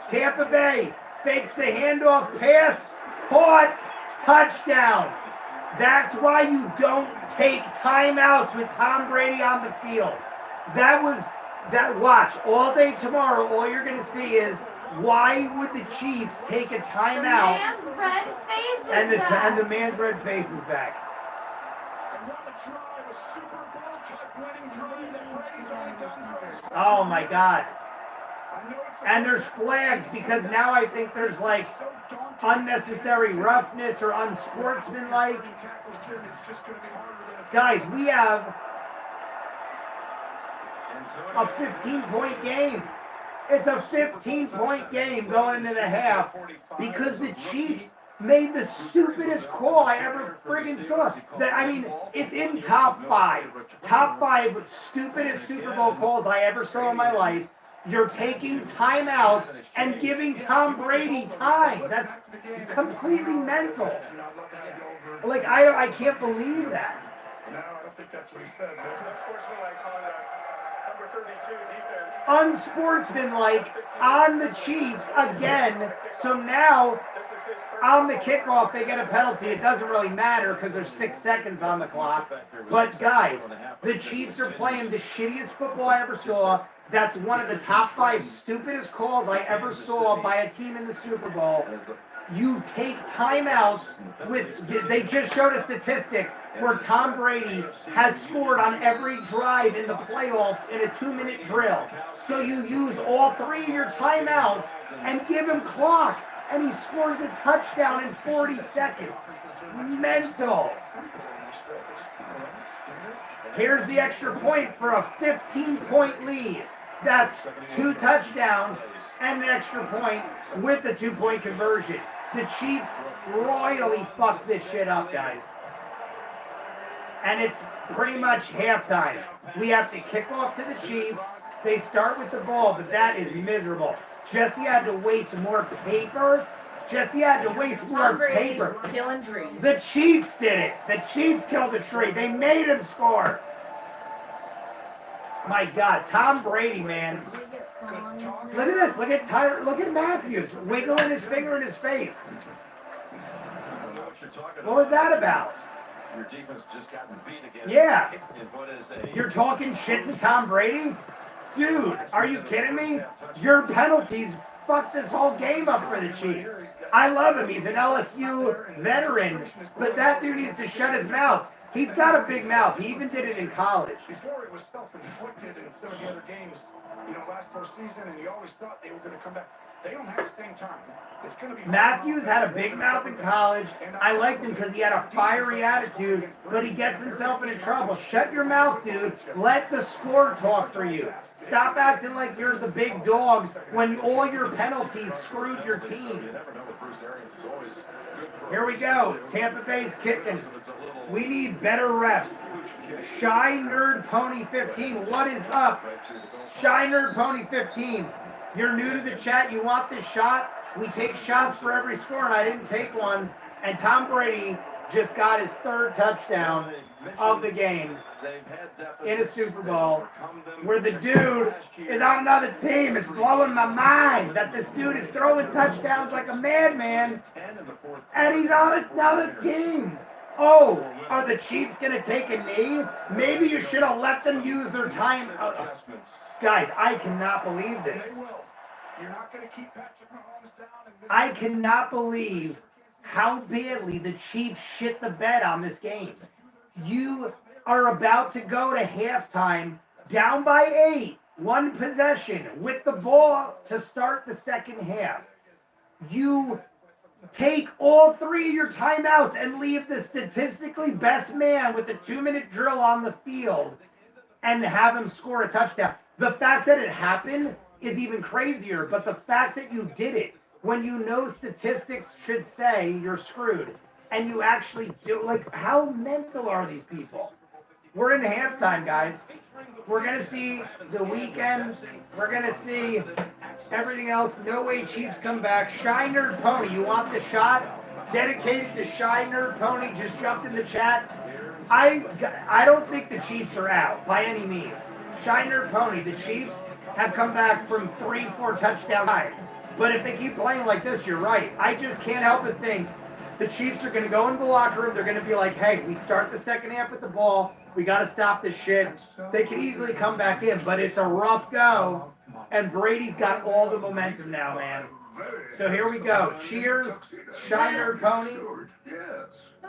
Tampa Bay fakes the handoff pass, caught, touchdown. That's why you don't take timeouts with Tom Brady on the field. Watch, all day tomorrow, all you're going to see is, why would the Chiefs take a timeout? The man's red face is and back. the man's red face is back. Oh my God. And there's flags because now I think there's like unnecessary roughness or unsportsmanlike. Guys, we have a 15-point game. It's a 15-point game going into the half because the Chiefs made the stupidest call I ever friggin' saw. It's in top 5. Top 5 stupidest Super Bowl calls I ever saw in my life. You're taking timeouts and giving Tom Brady time. That's completely mental. Like, I can't believe that. No, I don't think that's what he said. Unsportsmanlike conduct. Number 32, defense. Unsportsmanlike on the Chiefs again. So now, on the kickoff, they get a penalty. It doesn't really matter because there's 6 seconds on the clock. But guys, the Chiefs are playing the shittiest football I ever saw. That's one of the top 5 stupidest calls I ever saw by a team in the Super Bowl. you take timeouts with, they just showed a statistic where Tom Brady has scored on every drive in the playoffs in a 2-minute drill. So you use all 3 of your timeouts and give him clock, and he scores a touchdown in 40 seconds. Mental. Here's the extra point for a 15-point lead. That's 2 touchdowns and an extra point with the 2-point conversion. The Chiefs royally fucked this shit up, guys. And it's pretty much halftime. We have to kick off to the Chiefs. They start with the ball, but that is miserable. Jesse had to waste more paper. Jesse had to waste more paper. Killing trees. The Chiefs did it. The Chiefs killed the tree. They made him score. My God, Tom Brady, man. Look at this. Look at Tyler. Look at Matthews wiggling his finger in his face. What was that about? Your defense just gotten beat again. Yeah. What is a You're talking shit to Tom Brady? Dude, are you kidding me? Your penalties fucked this whole game up for the Chiefs. I love him. He's an LSU veteran, but that dude needs to shut his mouth. He's got a big mouth. He even did it in college. Before it was self-inflicted in some of the other games, last postseason, and you always thought they were going to come back. They don't have the same time. It's going to be Matthews had a big mouth in college. I liked him because he had a fiery attitude, but he gets himself into trouble. Shut your mouth, dude. Let the score talk for you. Stop acting like you're the big dog when all your penalties screwed your team. Here we go. Tampa Bay's kicking. We need better refs. Shy Nerd Pony 15. What is up? Shy Nerd Pony 15. You're new to the chat. You want this shot? We take shots for every score, and I didn't take one. And Tom Brady just got his 3rd touchdown of the game in a Super Bowl, where the dude is on another team. It's blowing my mind that this dude is throwing touchdowns like a madman, and he's on another team. Oh, are the Chiefs going to take a knee? Maybe you should have let them use their time. Guys, I cannot believe this. I cannot believe how badly the Chiefs shit the bed on this game. You are about to go to halftime down by 8, 1 possession with the ball to start the second half. You take all 3 of your timeouts and leave the statistically best man with a 2-minute drill on the field and have him score a touchdown. The fact that it happened is even crazier, but the fact that you did it when you know statistics should say you're screwed, and you actually do, like, how mental are these people? We're in halftime, guys. We're going to see the weekend. We're going to see everything else. No way Chiefs come back. Shy Nerd Pony, you want the shot? Dedicated to Shy Nerd Pony, just jumped in the chat. I don't think the Chiefs are out by any means. Shy Nerd Pony, the Chiefs have come back from 3-4 touchdown high. But if they keep playing like this, you're right. I just can't help but think the Chiefs are going to go into the locker room. They're going to be like, hey, we start the second half with the ball. We got to stop this shit. They can easily come back in, but it's a rough go. And Brady's got all the momentum now, man. So here we go. Cheers, Shy Nerd Pony.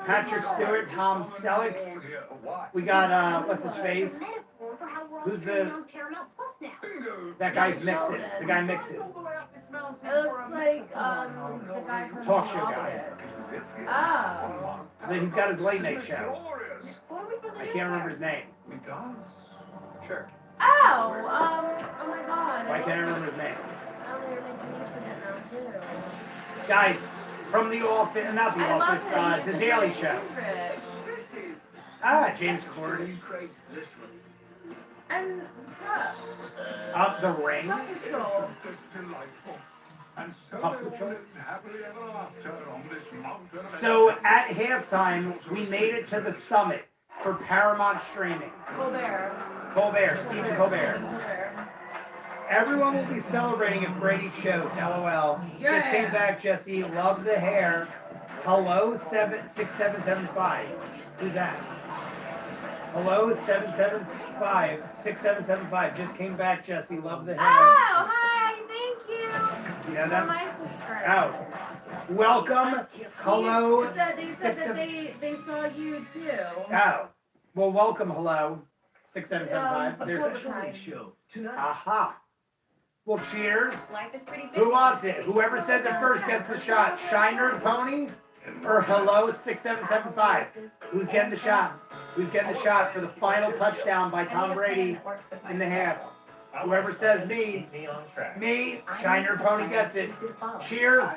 Patrick Stewart, Tom Selleck. We got, what's his face? Who's that guy's mixing. The guy mixing. It looks like, the guy from Talk show guy. Oh. He's got his late night show. I can't remember his name. Sure. Oh, oh my God. Why can't I remember his name? Oh, they're making me forget now, too. Guys, from the office, not the office, the Daily Show. James Corden. And The Ring. So at halftime, we made it to the summit for Paramount streaming. Colbert, Stephen Colbert. Everyone will be celebrating if Brady chokes, LOL. Yeah. Just came back, Jesse. Loves the hair. Hello, 6775. Who's that? Hello, 775-6775. Just came back, Jesse. Love the hair. Oh, hi, thank you. You know that? My subscriber. Oh. Welcome. Hello. They said that they saw you too. Oh. Well, welcome. Hello. 6775. Overtime. Show tonight. Aha. Well, cheers. Life is pretty big. Who wants it? Whoever says it first gets the shot. Shiner Pony or hello 6775. Who's getting the shot? Who's getting the shot for the final touchdown by Tom Brady in the half? Whoever says me, Shiner Pony gets it. Cheers.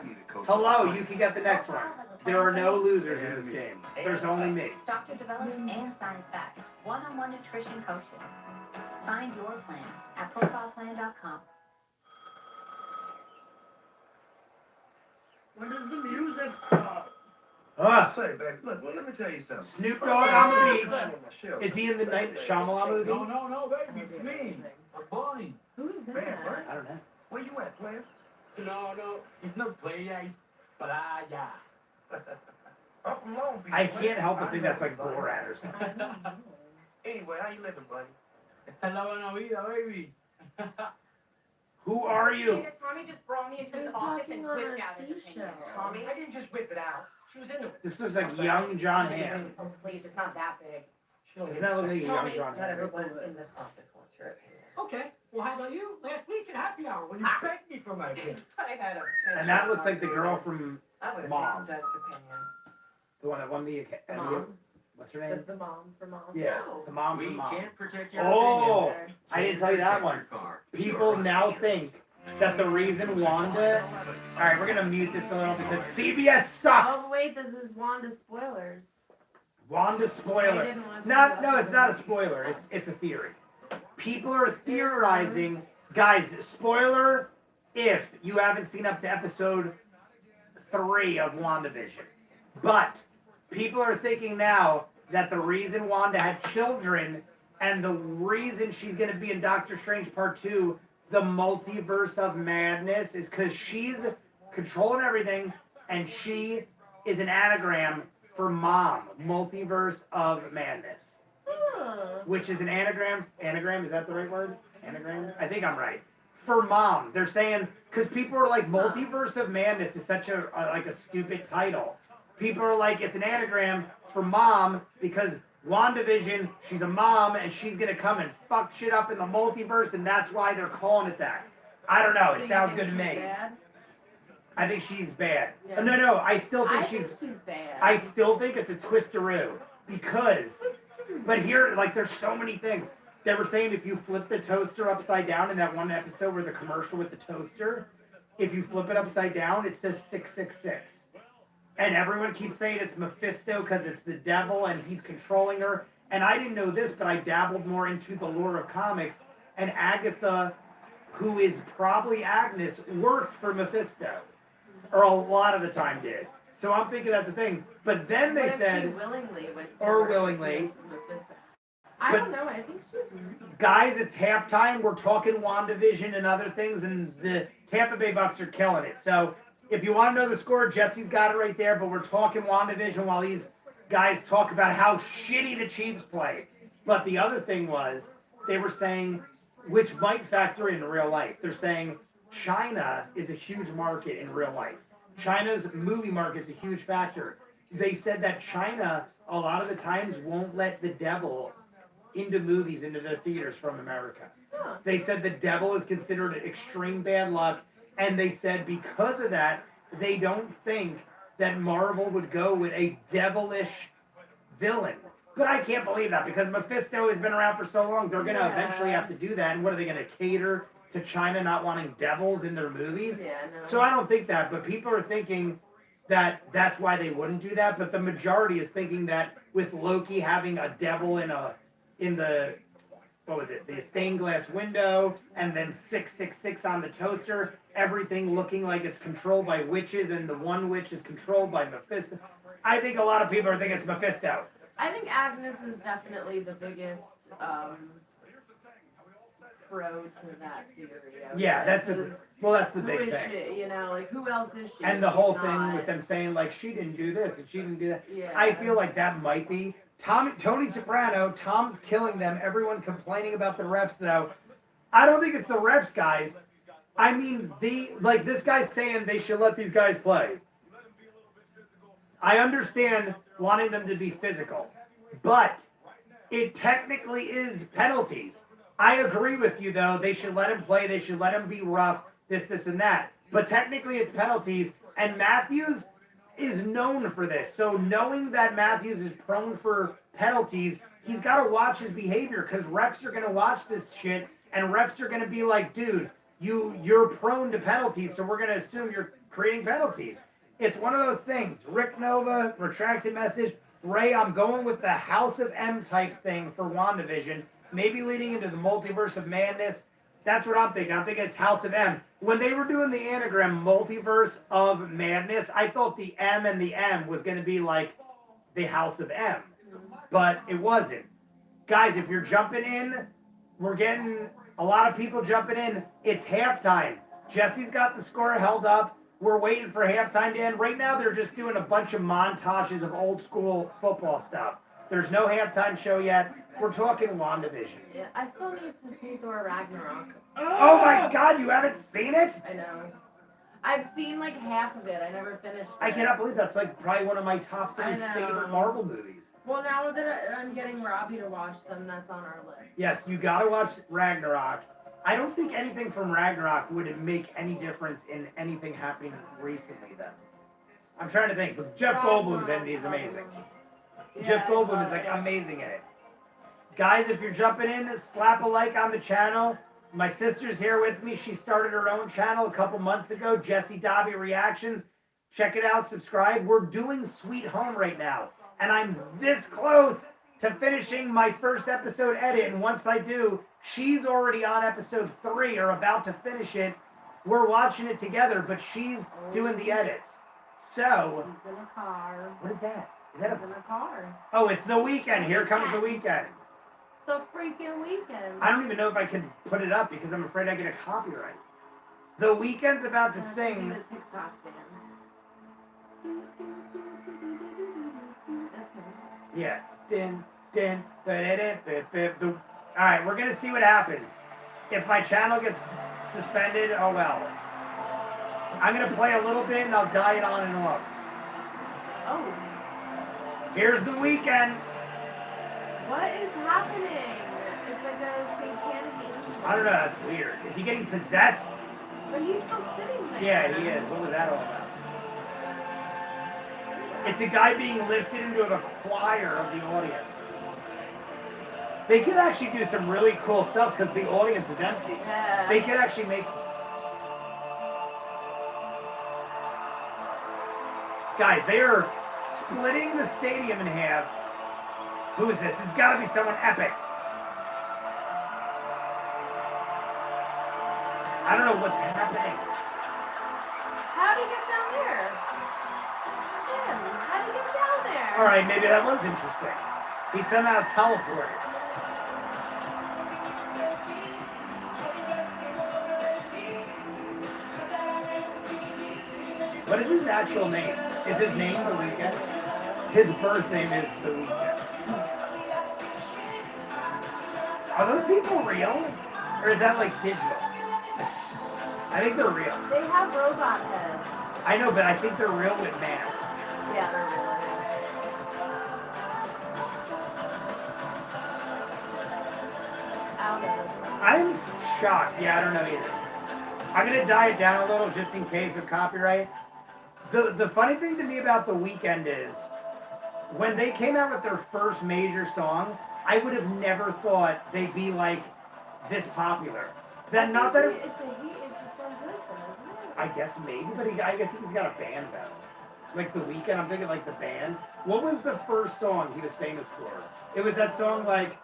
Hello, you can get the next one. There are no losers in this game. There's only me. Doctor development and science backed. One-on-one nutrition coaching. Find your plan at profileplan.com. When does the music stop? Say, baby, look, well, let me tell you something. Snoop Dogg on the beach. Is he in the Night Shyamalan movie? No, baby, it's me. I'm Bonnie. Who's Man, that? right? I don't know. Where you at, player? No, he's not player, he's playa. Up from Long Beach. I can't help but think that's like Borat or something. Anyway, how you living, buddy? La buena vida, baby. Who are you? Tommy just brought me into his He's office and talking on whipped a out his opinion. seashell. Tommy, I didn't just whip it out. She was into it. This looks like young John Hamm. Oh, please, it's not that big. Doesn't that look like young Tommy, John not Hamm? everyone in this office wants your opinion. Okay, well, how about you? Last week at happy hour when you begged me for my opinion. I had a. And that looks like the girl from I would have Mom. taken Doug's opinion. the one that won the Mom. what's her name? The mom for mom. Yeah, No. the mom We from Mom. can't protect your Oh, opinion. I didn't tell you that Protect one. your car. People now think that the reason Wanda. All right, we're gonna mute this a little because CBS sucks. Oh wait, this is Wanda spoilers. Wanda I spoiler. didn't watch No, it's not a spoiler. It's a theory. People are theorizing, guys. Spoiler if you haven't seen up to episode 3 of WandaVision, but people are thinking now that the reason Wanda had children and the reason she's going to be in Doctor Strange Part 2, the multiverse of madness, is because she's controlling everything and she is an anagram for Mom, multiverse of madness, which is an anagram. Anagram, is that the right word? Anagram? I think I'm right. For Mom, they're saying, because people are like, multiverse of madness is such a like a stupid title. People are like, it's an anagram for Mom because WandaVision, she's a mom and she's gonna come and fuck shit up in the multiverse, and that's why they're calling it that. I don't know. It sounds good to me. Bad? I think she's bad. Yeah. No, I still think I she's. think she's bad. I still think it's a twisteroo because. But here, like, there's so many things. They were saying if you flip the toaster upside down in that one episode where the commercial with the toaster, if you flip it upside down, it says 666. And everyone keeps saying it's Mephisto because it's the devil and he's controlling her. And I didn't know this, but I dabbled more into the lore of comics. And Agatha, who is probably Agnes, worked for Mephisto. Or a lot of the time did. So I'm thinking that's the thing. But then they What if said... she willingly went to Or work willingly. with this? I But- don't know. I think she's. Guys, it's halftime. We're talking WandaVision and other things, and the Tampa Bay Bucs are killing it. So if you want to know the score, Jesse's got it right there, but we're talking WandaVision while these guys talk about how shitty the Chiefs play. But the other thing was, they were saying, which might factor in real life, they're saying China is a huge market in real life. China's movie market is a huge factor. They said that China, a lot of the times, won't let the devil into movies, into the theaters from America. Huh. They said the devil is considered extreme bad luck, and they said because of that, they don't think that Marvel would go with a devilish villain. But I can't believe that because Mephisto has been around for so long, they're going to eventually have to do that. And what are they going to cater to China not wanting devils in their movies? Yeah, no. So I don't think that, but people are thinking that that's why they wouldn't do that. But the majority is thinking that with Loki having a devil in the what was it, the stained glass window, and then 666 on the toaster, everything looking like it's controlled by witches, and the one witch is controlled by Mephisto. I think a lot of people are thinking it's Mephisto. I think Agnes is definitely the biggest pro to that theory. I would Yeah, say, that's 'cause that's the who big is thing. she? You know, like who else is she? And the She's whole not- thing with them saying like she didn't do this and she didn't do that. Yeah. I feel like that might be Tony Soprano. Tom's killing them. Everyone complaining about the refs though. I don't think it's the refs, guys. I mean this guy's saying they should let these guys play. I understand wanting them to be physical, but it technically is penalties. I agree with you, though. They should let him play. They should let him be rough, this, and that. But technically it's penalties, and Matthews is known for this. So knowing that Matthews is prone for penalties, he's got to watch his behavior because refs are going to watch this shit, and refs are going to be like, dude, you're prone to penalties, so we're going to assume you're creating penalties. It's one of those things. Rick Nova, retracted message. Ray, I'm going with the House of M type thing for WandaVision, maybe leading into the multiverse of madness. That's what I'm thinking. I'm thinking it's House of M. When they were doing the anagram multiverse of madness, I thought the M and the M was going to be like the House of M, but it wasn't. Guys, if you're jumping in, we're getting a lot of people jumping in. It's halftime. Jesse's got the score held up. We're waiting for halftime to end. Right now, they're just doing a bunch of montages of old school football stuff. There's no halftime show yet. We're talking WandaVision. Yeah, I still need to see Thor Ragnarok. Oh my God, you haven't seen it? I know. I've seen like half of it. I never finished it. I cannot believe that's like probably one of my top 3 favorite Marvel movies. Well, now that I'm getting Robbie to watch them, that's on our list. Yes, you gotta watch Ragnarok. I don't think anything from Ragnarok would make any difference in anything happening recently then. I'm trying to think. But Jeff Goldblum's in it. He's amazing. Yeah, Jeff Goldblum is like amazing in it. Guys, if you're jumping in, slap a like on the channel. My sister's here with me. She started her own channel a couple months ago, Jesse Dobby Reactions. Check it out, subscribe. We're doing Sweet Home right now. And I'm this close to finishing my first episode edit. And once I do, she's already on episode 3 or about to finish it. We're watching it together, but she's doing the edits. So, He's in a car. what is that? Is that He's in a car. Oh, it's the weekend. Here comes the weekend. It's the freaking weekend. I don't even know if I can put it up because I'm afraid I get a copyright. The Weeknd's about to sing. The TikTok dance. Yeah. All right, we're gonna see what happens. If my channel gets suspended, oh well. I'm gonna play a little bit and I'll die it on and off. Oh. Here's the Weeknd. What is happening? It's like a satanic angel. I don't know. That's weird. Is he getting possessed? But he's still sitting there. Yeah, he is. What was that all about? It's a guy being lifted into the choir of the audience. They could actually do some really cool stuff because the audience is empty. Yeah. They could actually make... Guys, they are splitting the stadium in half. Who is this? This has got to be someone epic. I don't know what's happening. How'd he get down there? Jim, how'd he get down there? All right, maybe that was interesting. He somehow teleported. What is his actual name? Is his name The Weeknd? His birth name is The Weeknd. Are those people real? Or is that like digital? I think they're real. They have robot heads. I know, but I think they're real with masks. Yeah, they're real. I'm shocked. Yeah, I don't know either. I'm going to dial it down a little just in case of copyright. The funny thing to me about The Weeknd is when they came out with their first major song, I would have never thought they'd be like this popular. Then not that It's just one person, isn't it? I guess maybe, but I guess he's got a band though. Like The Weeknd, I'm thinking like the band. What was the first song he was famous for? It was that song like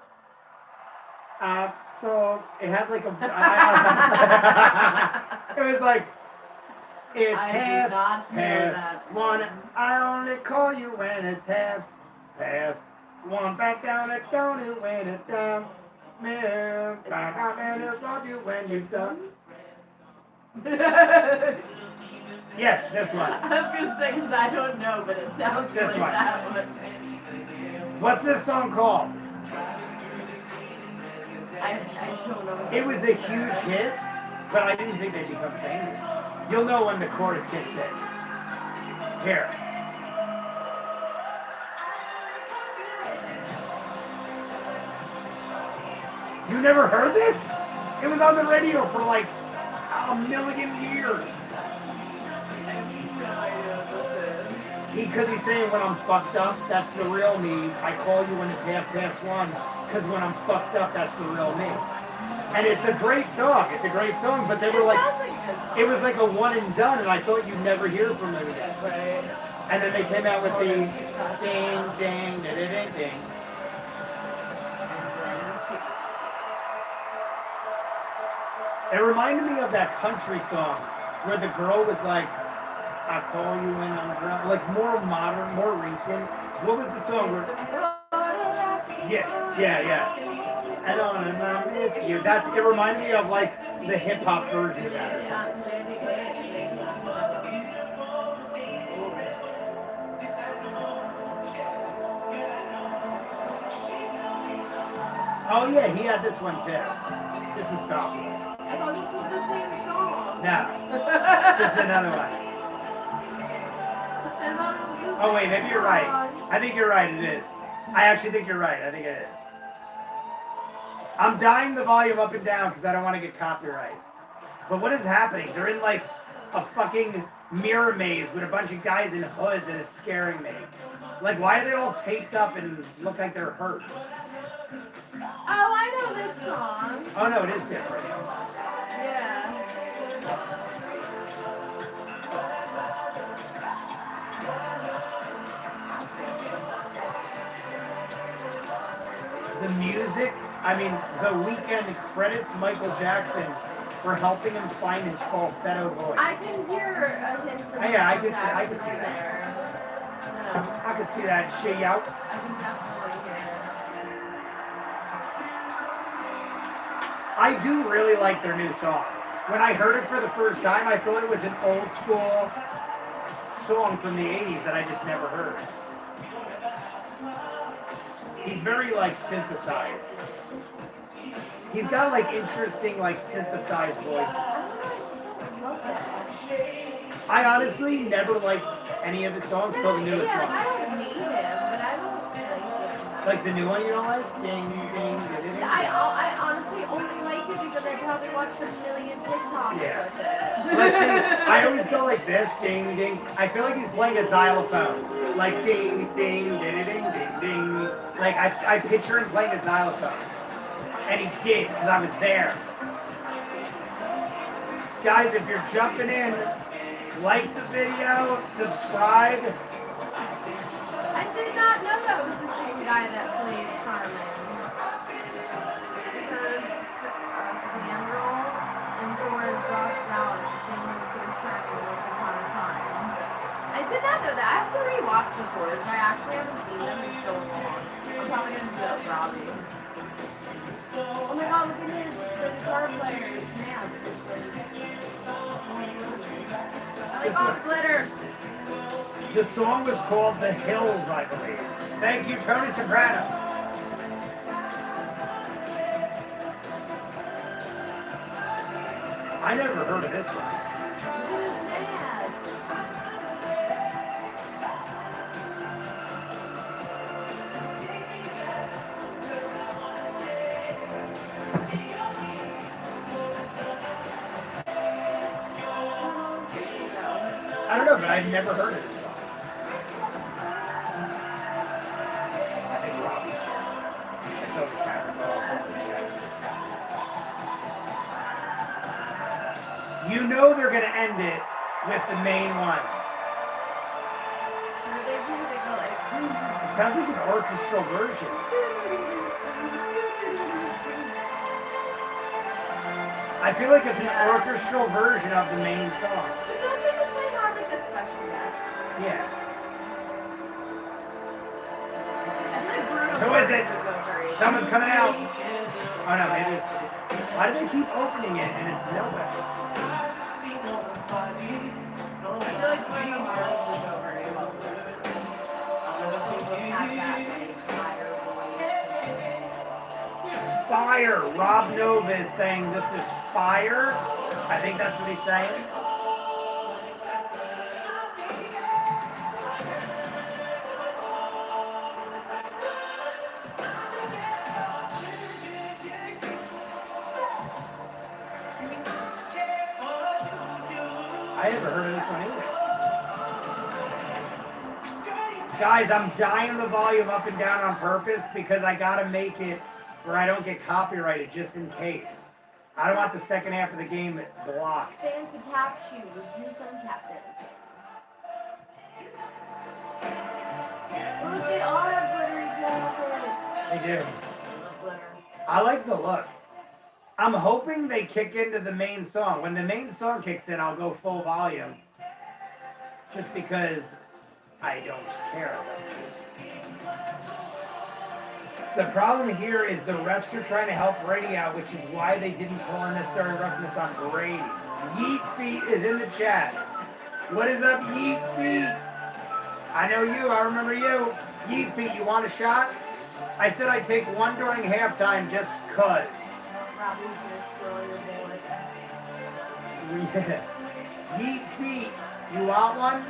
so it had like a it was like it's half past one. I only call you when it's half past one. Back down it, don't it when it's down. Man, back out and it's on you when you're done. Yes, this one. I was gonna say because I don't know, but it sounds This like one. that one. What's this song called? I don't know. It was a huge hit, but I didn't think they'd become famous. You'll know when the chorus kicks in. Here. You never heard this? It was on the radio for like a million years. Because he's saying when I'm fucked up, that's the real me. I call you when it's 1:30. Because when I'm fucked up, that's the real me. And it's a great song. It's a great song. But they were like, it was like a one and done, and I thought you'd never hear from them again. Right. And then they came out with the ding, ding, ding, ding, ding. It reminded me of that country song where the girl was like, I call you when I'm drunk. Like more modern, more recent. What was the song where? Yeah. And on and I miss you. It reminded me of like the hip hop version of that or something. Oh yeah, he had this one too. This was popular. I thought this was the same song. No. This is another one. Oh wait, maybe you're right. I think you're right, it is. I actually think you're right, I think it is. I'm dialing the volume up and down because I don't want to get copyright. But what is happening? They're in like a fucking mirror maze with a bunch of guys in hoods and it's scaring me. Like why are they all taped up and look like they're hurt? Oh, I know this song. Oh no, it is different. Yeah. The music, I mean, the Weeknd credits Michael Jackson for helping him find his falsetto voice. I can hear a hint of Yeah, I could see right that. there. I could see that shit out. I can definitely hear it. I do really like their new song. When I heard it for the first time, I thought it was an old school song from the 80s that I just never heard. He's very like synthesized. He's got like interesting like synthesized voices. I honestly never liked any of his songs till the newest I one. don't hate him, but I don't like Like the new one you don't like? Ding, ding, ding, ding. I honestly only like it because I probably watched a million TikToks Yeah. with it. Let's see, I always go like this, ding, ding. I feel like he's playing a xylophone. Like ding, ding, ding, ding, ding, ding. Like I picture him playing a xylophone. And he did, because I was there. Guys, if you're jumping in, like the video, subscribe. I did not know that was the same guy that played Carmen. Because Fandral and so is Josh Dallas, the same one who plays Carmen Once Upon a Time. I did not know that. I have to rewatch the tours. I actually haven't seen them in so long. I'm probably going to do that with Robbie. Oh my god, look at this. The guitar player is masked. I like all the glitter. The song was called The Hills, I believe. Thank you, Tony Soprano. I never heard of this one. I don't know, but I've never heard of this song. I think Robbie's here. It's over camera. You know they're going to end it with the main one. It sounds like an orchestral version. I feel like it's an orchestral version of the main song. Yeah. Who is it? Someone's coming out. Oh no, maybe it's. Why do they keep opening it and it's nowhere? Fire. Rob Nova is saying this is fire. I think that's what he's saying. never heard of this one either. Guys, I'm dialing the volume up and down on purpose because I gotta make it where I don't get copyrighted just in case. I don't want the second half of the game blocked. Fancy tap shoes. Do some tap dance. Look, they all have glittery jackets. They do. I love glitter. I like the look. I'm hoping they kick into the main song. When the main song kicks in, I'll go full volume. Just because I don't care. The problem here is the refs are trying to help Brady out, which is why they didn't call unnecessary roughness on Brady. Yeet Feet is in the chat. What is up, Yeet Feet? I know you. I remember you. Yeet Feet, you want a shot? I said I'd take one during halftime just cuz. Robbie's gonna steal your bullet. Yeet Feet, you want one?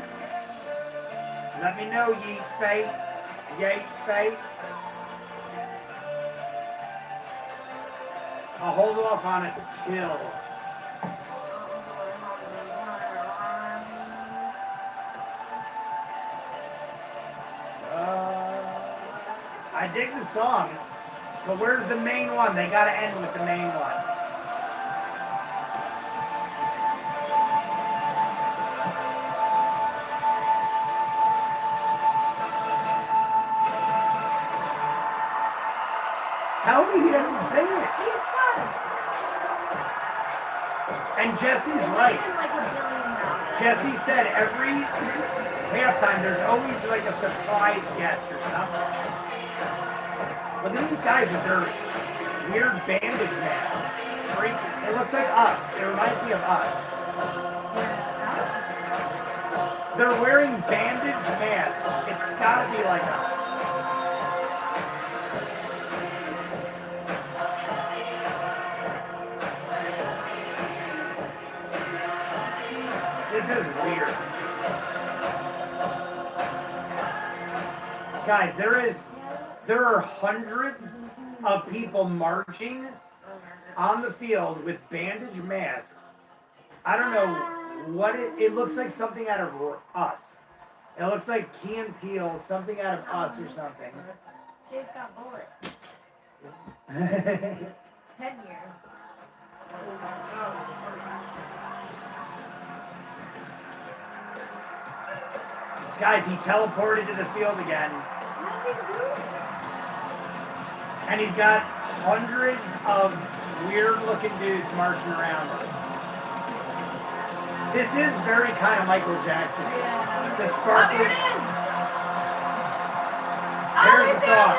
Let me know, Yeet Feet. Yeet Feet. I'll hold off on it till. I dig the song, but where's the main one? They gotta end with the main one. Tell me he doesn't sing it. And Jesse's right. Jesse said every halftime there's always like a surprise guest or something. Look at these guys with their weird bandage masks. It looks like us. It reminds me of us. They're wearing bandage masks. It's gotta be like us. This is weird. Guys, there are hundreds of people marching on the field with bandage masks. I don't know what it looks like something out of Us. It looks like Key and Peele, something out of Us or something. Jay's got bullets. 10 years. Guys, he teleported to the field again. And he's got hundreds of weird-looking dudes marching around him. This is very kind of Michael Jackson. Yeah. The sparkly... Here's the song.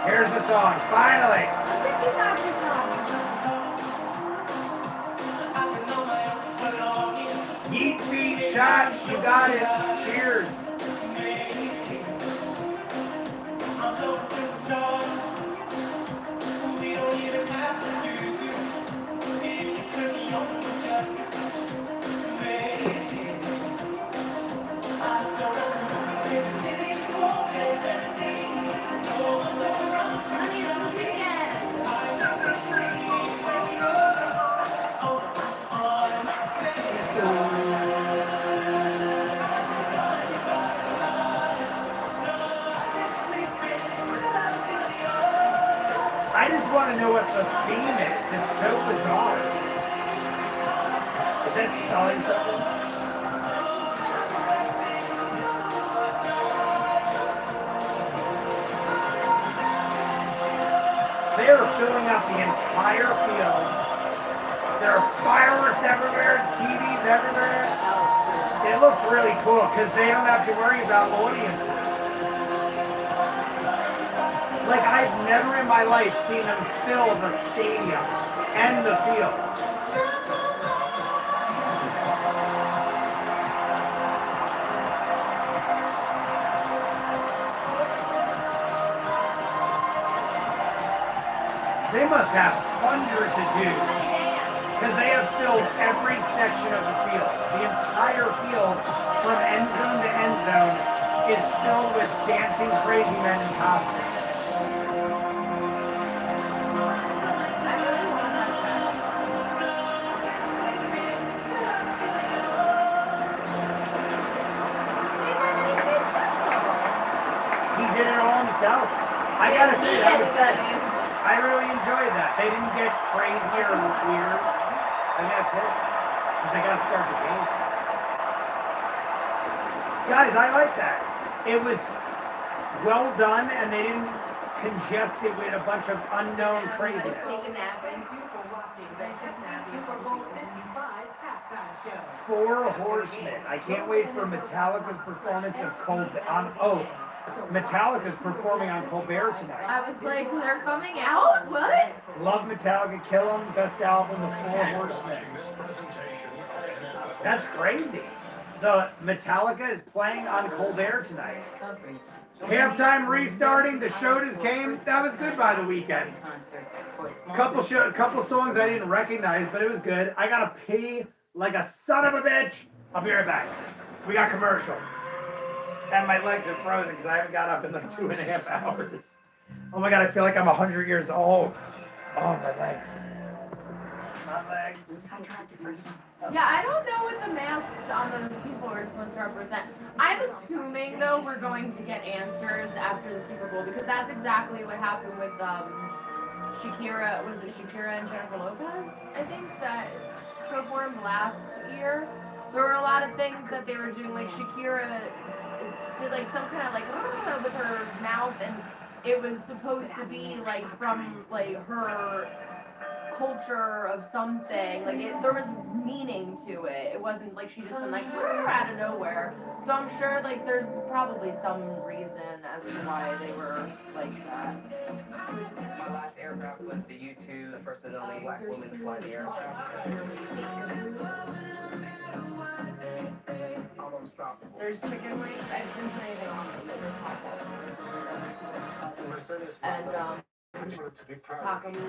Here's the song. Finally. Yeet Feet shot. You got it. Cheers. I just want to know what the theme is. It's so bizarre. Is that spelling something? They are filling up the entire field. There are fireworks everywhere, TVs everywhere. It looks really cool because they don't have to worry about audiences. Like, I've never in my life seen them fill the stadium and the field. They must have hundreds of dudes, because they have filled every section of the field. The entire field, from end zone to end zone, is filled with dancing crazy men in costumes. myself. I gotta say that was good. I really enjoyed that. They didn't get crazy or weird. And that's it. Because they gotta start the game. Guys, I like that. It was well done, and they didn't congest it with a bunch of unknown craziness. Four Horsemen. I can't wait for Metallica's performance of Colbert. Metallica's performing on Colbert tonight. I was like, they're coming out? What? Love Metallica, Kill 'Em, best album, The Four Horsemen. That's crazy. The Metallica is playing on Colbert tonight. Halftime restarting, the show just came. That was good by the weekend. Couple songs I didn't recognize, but it was good. I gotta pee like a son of a bitch. I'll be right back. We got commercials. And my legs are frozen because I haven't got up in like 2.5 hours. Oh my god, I feel like I'm 100 years old. Oh, my legs. My legs. Yeah, I don't know what the masks on those people are supposed to represent. I'm assuming, though, we're going to get answers after the Super Bowl because that's exactly what happened with Shakira. Was it Shakira and Jennifer Lopez? I think that performed last year. There were a lot of things that they were doing, like Shakira did like some kind of like with her mouth, and it was supposed to be like from like her culture of something, like there was meaning to it. It wasn't like she just went like out of nowhere. So I'm sure like there's probably some reason as to why they were like that. My last aircraft was the U-2, the first and only black woman to fly the aircraft. There's chicken wings. I just didn't put anything on them. They were hot and taco meat,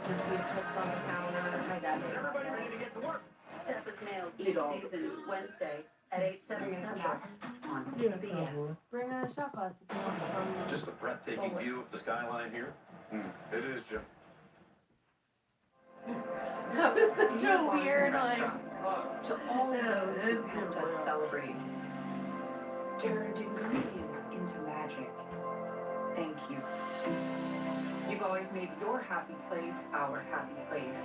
tortilla chips on the counter. My dad made everybody ready to get to work. Texas Nails Eat all. season Wednesday at 8/7 on CBS. Bring a shot glass if you want some. Just a breathtaking view of the skyline here. It is, Jim. That was such a weird, like. To all those who helped us celebrate, turned ingredients into magic. Thank you. You've always made your happy place our happy place.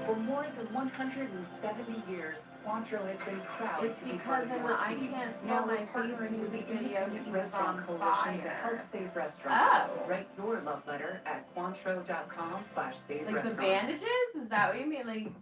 For more than 170 years, Quantro has been proud It's to be because part of in your the I team. Can't Feel Now My we're Face partnering with the music video to Independent keep us Restaurant on Coalition to fire. help save restaurants. Oh. Write your love letter at Quantro.com/save Like restaurants. the bandages? Is that what you mean? Like.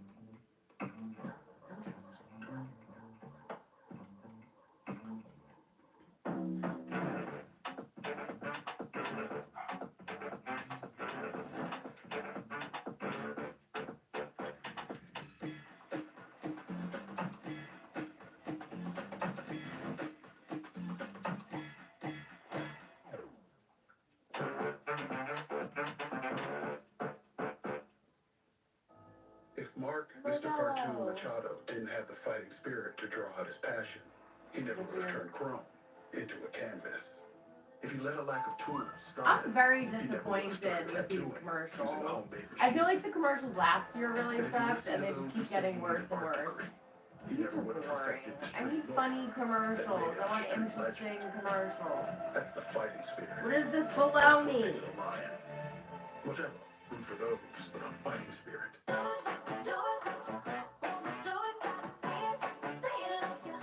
If Mark, Mr. Cartoon Machado, didn't have the fighting spirit to draw out his passion, he never would have turned chrome into a canvas. If he let a lack of tools stop I'm him, very he never would have disappointed started with these tattooing commercials. using a home baker's I feel sheet. like the commercials last year really And if he sucked, listened and they to just those keep who getting simply worse and art worse. degree, he These never are would have boring. perfected the I need street funny look commercials. that made I want him street interesting legend. commercials. That's the fighting spirit. What is this That's what baloney? makes a lion. Modelo, root for those with a fighting spirit.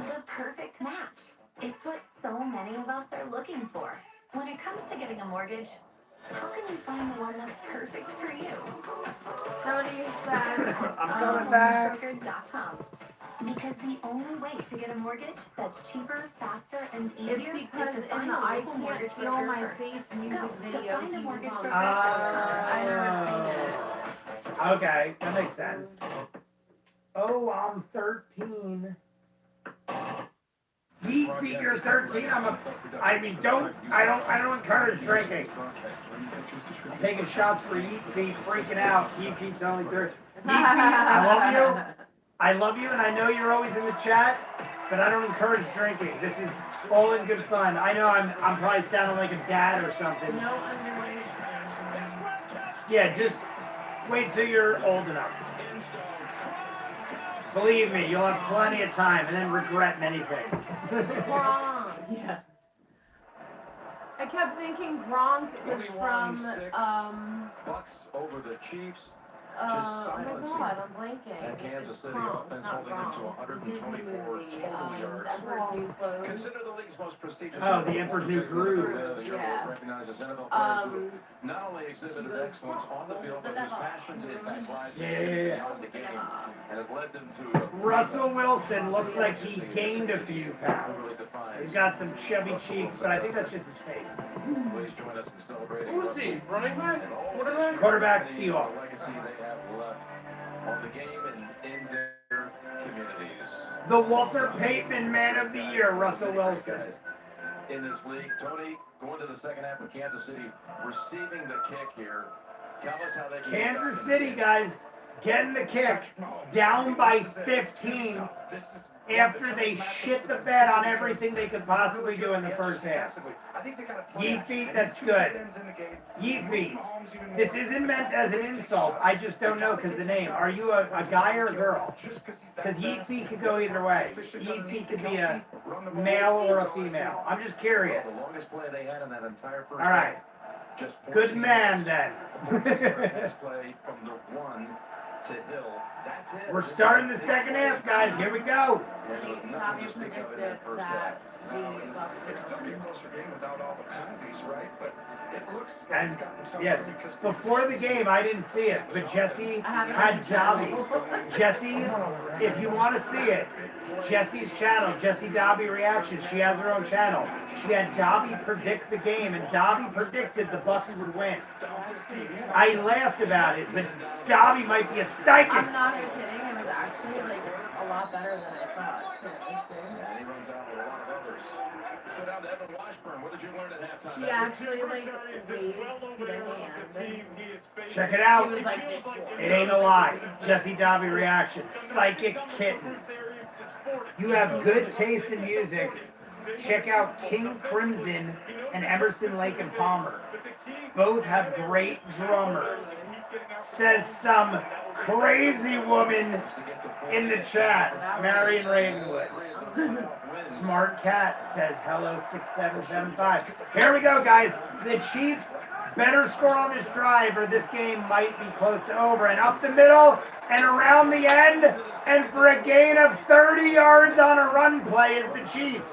The perfect match. It's what so many of us are looking for. When it comes to getting a mortgage, how can you find the one that's perfect for you? Somebody said, I'm coming back. Broker.com. Because the only way to get a mortgage that's cheaper, faster, and easier it's because is to in find the a I local Can't mortgage Feel broker My first. Face Go music to video. find a He was mortgage on. broker. I never seen it. Okay, that makes sense. Oh, I'm 13. Yeet feet, you're 13. I don't encourage drinking. I'm taking shots for Yeet feet, freaking out. Yeet feet's only 13. Yeet feet, I love you. I love you, and I know you're always in the chat, but I don't encourage drinking. This is all in good fun. I know I'm probably sounding like a dad or something. No underage. Yeah, just wait till you're old enough. Believe me, you'll have plenty of time and then regret many things. Yeah. I kept thinking Gronk was from, 21-6. Bucs over the Chiefs. oh my god, I'm blanking. That Kansas City Gronk, offense not holding them to Gronk. 124 total yards. Emperor's New Clothes. Considered the league's most prestigious. Oh, the Emperor's New Groove. Yeah. Recognizes NFL players who not only exhibited excellence on the field, but whose passion to impact lives beyond the game, and has led them to. Russell Wilson looks like he gained a few pounds. He's got some chubby cheeks, but I think that's just his face. Please join us in celebrating. Who's he? Running back? Quarterback? Quarterback, The Seahawks. legacy they have left on the game and in their communities. The Walter Payton Man of the Year, Russell Wilson. In this league, Tony, going to the second half with Kansas City receiving the kick here. Tell us how they can get Kansas back in City, the game. guys, getting the kick, down by 15 after they shit the bed on everything they could possibly do in the first half. Yeet feet, that's good. Yeet feet. This isn't meant as an insult. I just don't know because the name. Are you a guy or a girl? Because yeet feet could go either way. Yeet feet could be a male or a female. I'm just curious. The longest play they had in that entire first All right. half. Just Good 14 man yards. then. 14-yard pass play from the 1 to Hill. That's it. We're starting the second half, guys. Here we go. And there was nothing Tommy to speak of in predicted that first half. that the Bucs It's still be a closer game without all the penalties, right? But it looks like And it's gotten tougher yes, because before the game, I didn't see it, but Jesse had Dobby. Jesse, if you want to see it, Jesse's channel, Jesse Dobby Reaction, she has her own channel. She had Dobby predict the game, and Dobby predicted the Bucs would win. I laughed about it, but Dobby might be a psychic. I'm not even kidding. It was actually like a lot better than I thought. And he runs out with a lot of others. Let's go down to Evan Washburn. What did you learn at halftime? She actually like waved to the hand. Check it out. She was like this. It ain't a lie. Jesse Dobby Reaction. Psychic Kittens. You have good taste in music. Check out King Crimson and Emerson, Lake and Palmer. Both have great drummers. Says some crazy woman in the chat. Marion Ravenwood. Smart Cat says hello 6775. Here we go, guys. The Chiefs better score on this drive or this game might be close to over. And up the middle and around the end. And for a gain of 30 yards on a run play is the Chiefs.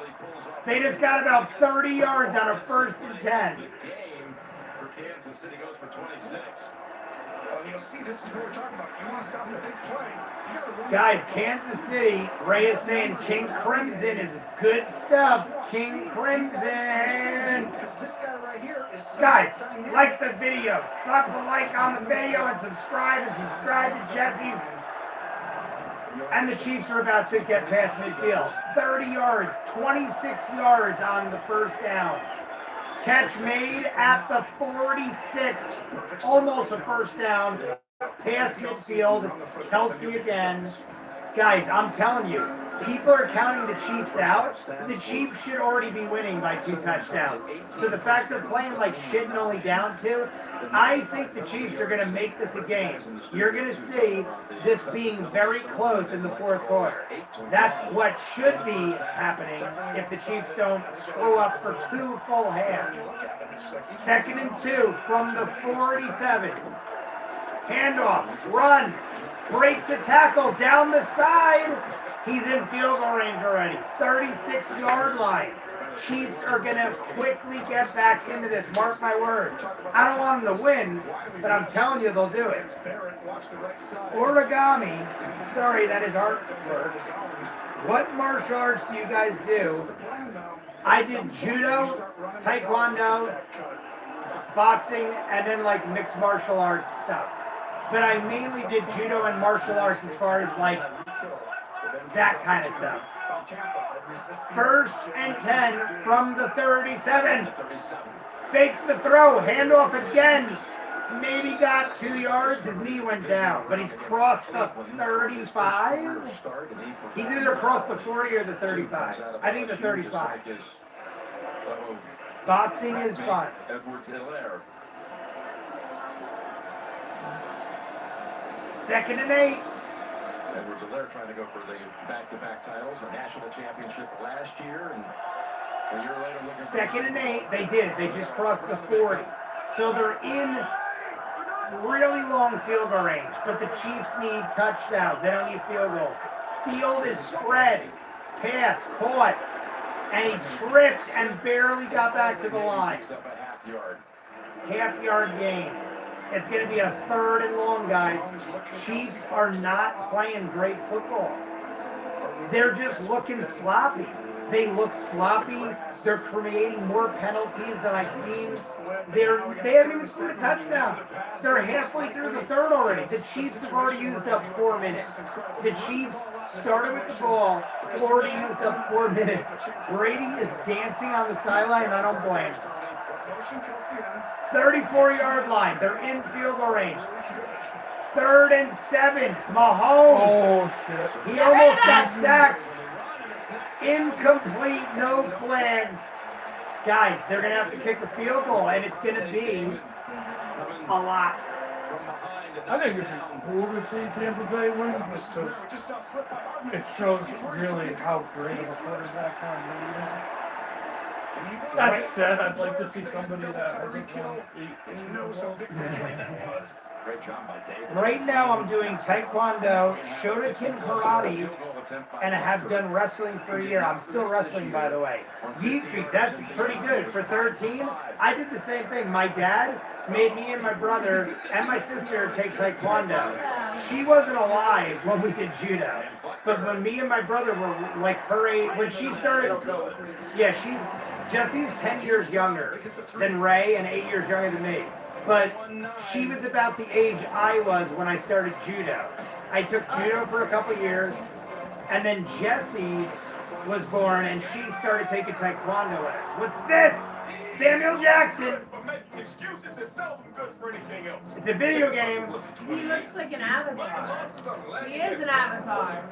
They just got about 30 yards on a 1st and 10. Game for Kansas City goes for 26. well, you'll see, this is what we're talking about. You want to stop the big play. You gotta run Guys, Kansas City, Ray is saying King Crimson is good stuff. King Crimson. because this guy right here is Guys, like the video. Slap the like on the video and subscribe to Jesse's. And the Chiefs are about to get past midfield. 30 yards, 26 yards on the first down. Catch made at the 46. Almost a first down. Past midfield. Kelsey again. Guys, I'm telling you, people are counting the Chiefs out. The Chiefs should already be winning by 2 touchdowns. So the fact they're playing like shit and only down 2, I think the Chiefs are going to make this a game. You're going to see this being very close in the 4th quarter. That's what should be happening if the Chiefs don't screw up for 2 full halves. 2nd and 2 from the 47. Handoff, run, breaks the tackle down the side. He's in field goal range already. 36-yard line. Chiefs are going to quickly get back into this. Mark my words. I don't want them to win, but I'm telling you they'll do it. Origami. Sorry, that is artwork. What martial arts do you guys do? I did judo, taekwondo, boxing, and then like mixed martial arts stuff. But I mainly did judo and martial arts as far as like that kind of stuff. 1st and 10 from the 37. Fakes the throw, handoff again. Maybe got 2 yards, his knee went down, but he's crossed the 35. He's either crossed the 40 or the 35. I think the 35. Boxing is fun. Edwards-Hilaire. 2nd and 8. Edwards-Hilaire trying to go for the back-to-back titles, a national championship last year, and 2nd and 8, they did. They just crossed the 40. So they're in really long field goal range, but the Chiefs need touchdowns. They don't need field goals. Field is spread. Pass, caught, and he tripped and barely got back to the line. Half-yard gain. It's going to be a 3rd and long, guys. Chiefs are not playing great football. They're just looking sloppy. They look sloppy. They're creating more penalties than I've seen. They haven't even scored a touchdown. They're halfway through the 3rd already. The Chiefs have already used up 4 minutes. The Chiefs started with the ball, already used up 4 minutes. Brady is dancing on the sideline, and I don't blame him. 34-yard line. They're in field goal range. 3rd and 7. Mahomes. Oh, shit. He almost got sacked. Incomplete, no flags. Guys, they're going to have to kick a field goal, and it's going to be a lot. I think it'd be cool to see Tampa Bay win this because it shows really how great of a quarterback Tom Brady is. That said, I'd like to see somebody that hasn't won 8 games. Great job by Dave. Right now I'm doing Taekwondo, Shotokan Karate, and I have done wrestling for a year. I'm still wrestling, by the way. Yeet feet, that's pretty good. For 13, I did the same thing. My dad made me and my brother and my sister take Taekwondo. She wasn't alive when we did judo. But when me and my brother were like her age, when she started, yeah, Jesse's 10 years younger than Ray and 8 years younger than me. But she was about the age I was when I started judo. I took judo for a couple years, and then Jessie was born, and she started taking Taekwondo with us. What's this? Samuel Jackson. It's a video game. He looks like an avatar. He is an avatar.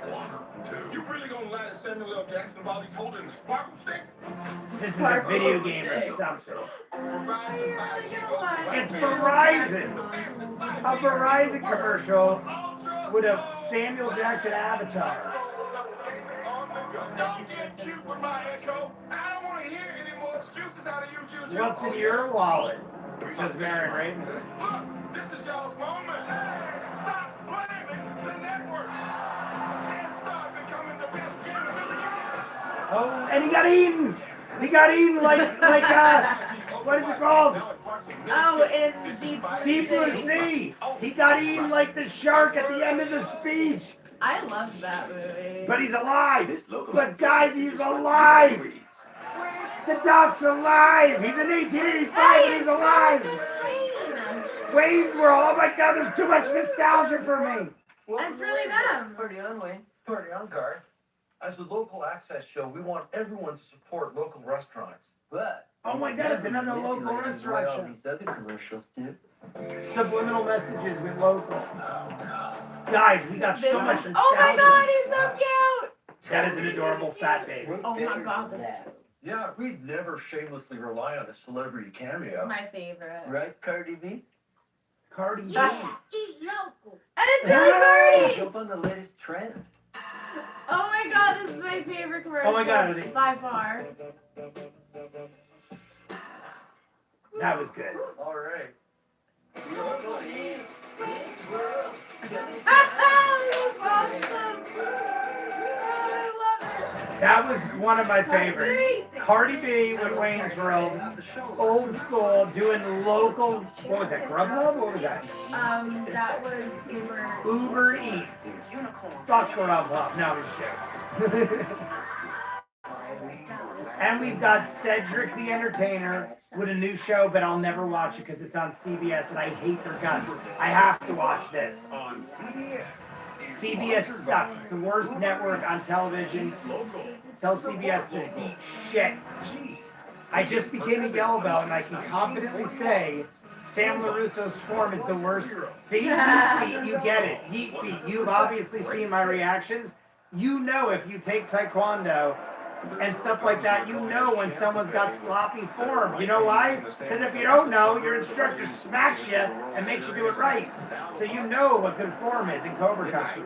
You really gonna lie to Samuel L. Jackson while he's holding the sparkle stick? This is a video game or something. It's Verizon. A Verizon commercial with a Samuel Jackson avatar. Don't get cute with my echo. I don't want to hear any more excuses out of you, Juju. What's in your wallet? It says Marin, right? Look, this is y'all's moment. Stop blaming the network. And start becoming the best gamers in the game. Oh, and he got eaten. He got eaten like what is it called? Oh, in Deep Blue Sea. He got eaten like the shark at the end of the speech. I loved that movie. But he's alive. But guys, he's alive. The Doc's alive. He's in 1885 and he's alive. Wayne's World. Oh my God, there's too much nostalgia for me. That's really them. Party on, Wayne. Party on, Gar. As a local access show, we want everyone to support local restaurants. But Oh my God, it's another local restaurant all show. these other commercials do. Subliminal messages with local. Guys, we got so much nostalgia. Oh my God, he's so cute. That is an adorable fat baby. Oh my God, Yeah, we'd never shamelessly rely on a celebrity cameo. my favorite. Right, Cardi B? Cardi B. Eat local. And it's really Cardi. Jump on the latest trend. Oh my God, this is my favorite commercial. Oh my God, by far. That was good. All right. That was one of my favorites. Cardi B with Wayne's World, old school, doing local. What was that? Grubhub? What was that? That was Uber. Uber Eats. Fuck Grubhub. No, it's shit. And we've got Cedric the Entertainer with a new show, but I'll never watch it because it's on CBS and I hate their guts. I have to watch this. On CBS. CBS sucks. It's the worst network on television. Tell CBS to eat shit. I just became a yellow belt and I can confidently say Sam LaRusso's form is the worst. See? Yeet feet, you get it. Yeet feet. You've obviously seen my reactions. You know if you take Taekwondo and stuff like that, you know when someone's got sloppy form. You know why? Because if you don't know, your instructor smacks you and makes you do it right. So you know what good form is in Cobra Kai.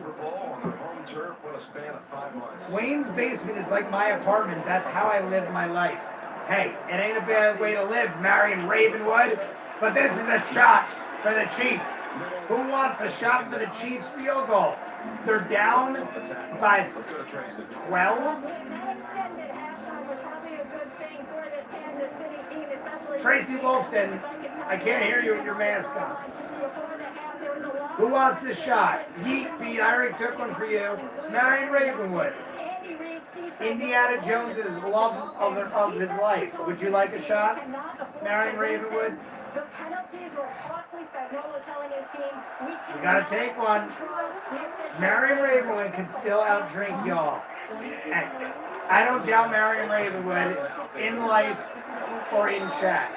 Wayne's basement is like my apartment. That's how I live my life. Hey, it ain't a bad way to live, marrying Ravenwood, but this is a shot for the Chiefs. Who wants a shot for the Chiefs field goal? They're down by 12. Tracy Wolfson, I can't hear you with your mask on. Who wants the shot? Yeet feet, I already took one for you. Marion Ravenwood. Indiana Jones's love of his life. Would you like a shot? Marion Ravenwood? The penalties were costly, Spagnuolo telling his team, We gotta take one. Marion Ravenwood can still outdrink y'all. And I don't doubt Marion Ravenwood in life or in chat.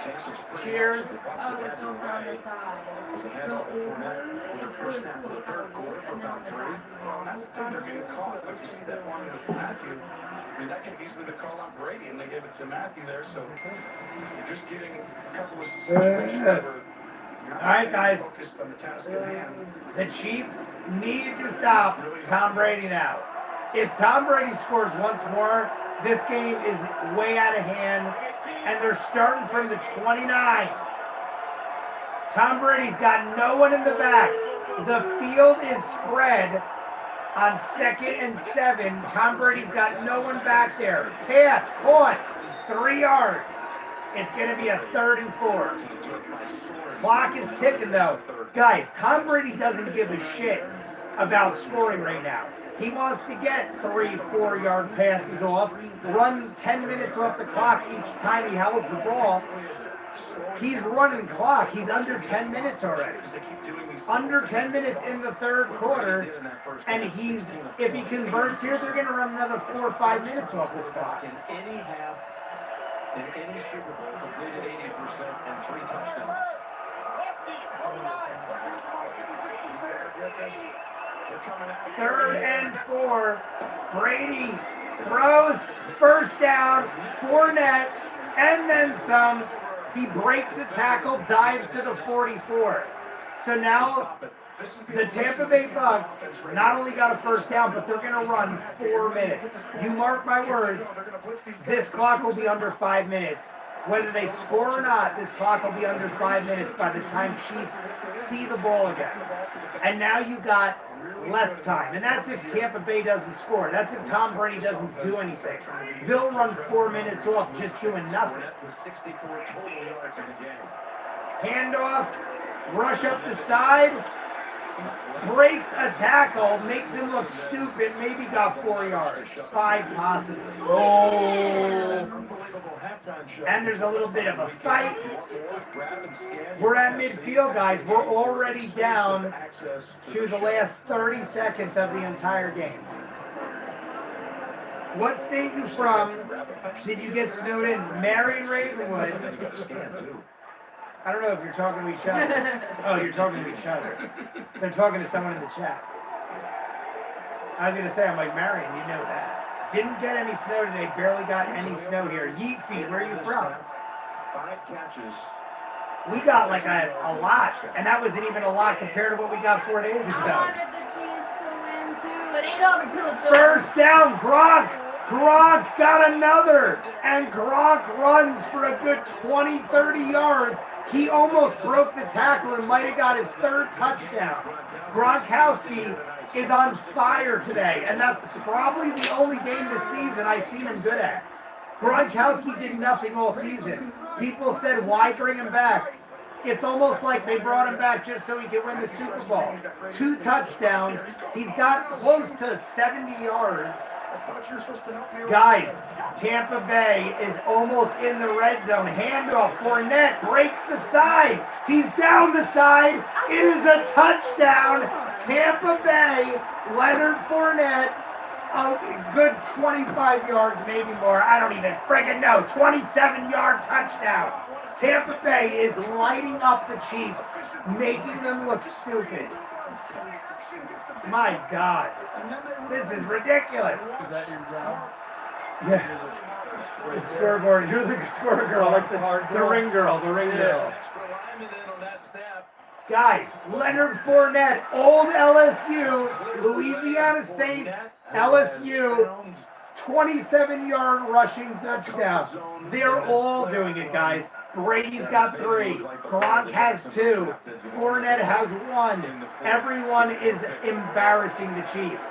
Cheers. Oh, it's over on the side. Was a handoff to Fournette with the first snap of the third quarter for about 3. Well, and that's the thing, they're getting caught. But you see that one with Matthew. I mean, that could easily be called on Brady, and they gave it to Matthew there. So you're just getting a couple of situations where All right, guys. focused on the task at hand. The Chiefs need to stop Tom Brady now. If Tom Brady scores once more, this game is way out of hand, and they're starting from the 29. Tom Brady's got no one in the back. The field is spread on 2nd and 7. Tom Brady's got no one back there. Pass, caught, 3 yards. It's going to be a 3rd and 4. Clock is ticking, though. Guys, Tom Brady doesn't give a shit about scoring right now. He wants to get 3, 4-yard passes off, run 10 minutes off the clock each time he holds the ball. He's running clock. He's under 10 minutes already. Under 10 minutes in the 3rd quarter, and if he converts here, they're going to run another 4 or 5 minutes off this clock. In any half, in any Super Bowl, completed 80% and 3 touchdowns. Third 3rd and 4. Brady throws, first down, Fournette, and then some. He breaks the tackle, dives to the 44. So now the Tampa Bay Bucs not only got a first down, but they're going to run 4 minutes. You mark my words, this clock will be under 5 minutes. Whether they score or not, this clock will be under 5 minutes by the time Chiefs see the ball again. And now you got less time. And that's if Tampa Bay doesn't score. That's if Tom Brady doesn't do anything. They'll run 4 minutes off just doing nothing. Handoff, rush up the side, breaks a tackle, makes him look stupid, maybe got 4 yards. 5 possibly. Oh! And there's a little bit of a fight. We're at midfield, guys. We're already down to the last 30 seconds of the entire game. What state you from? Did you get snowed in? Marion Ravenwood. I don't know if you're talking to each other. Oh, you're talking to each other. They're talking to someone in the chat. I was going to say, I'm like, Marion, you know that. Didn't get any snow today. Barely got any snow here. Yeet feet, where are you from? 5 catches. We got like a lot, and that wasn't even a lot compared to what we got 4 days ago. I wanted the Chiefs to win too. It ain't over till it's over. First down, Gronk. Gronk got another, and Gronk runs for a good 20, 30 yards. He almost broke the tackle and might have got his 3rd touchdown. Gronkowski is on fire today, and that's probably the only game this season I've seen him good at. Gronkowski did nothing all season. People said, why bring him back? It's almost like they brought him back just so he could win the Super Bowl. 2 touchdowns. He's got close to 70 yards. Guys, Tampa Bay is almost in the red zone. Handoff, Fournette breaks the side. He's down the side. It is a touchdown. Tampa Bay, Leonard Fournette, a good 25 yards, maybe more. I don't even friggin' know. 27-yard touchdown. Tampa Bay is lighting up the Chiefs, making them look stupid. My God. This is ridiculous. Is that your job? Yeah. The scoreboard. You're the score girl, like the ring girl, the ring girl. Guys, Leonard Fournette, old LSU, Louisiana Saints, LSU, 27-yard rushing touchdown. They're all doing it, guys. Brady's got 3. Gronk has 2. Fournette has 1. Everyone is embarrassing the Chiefs.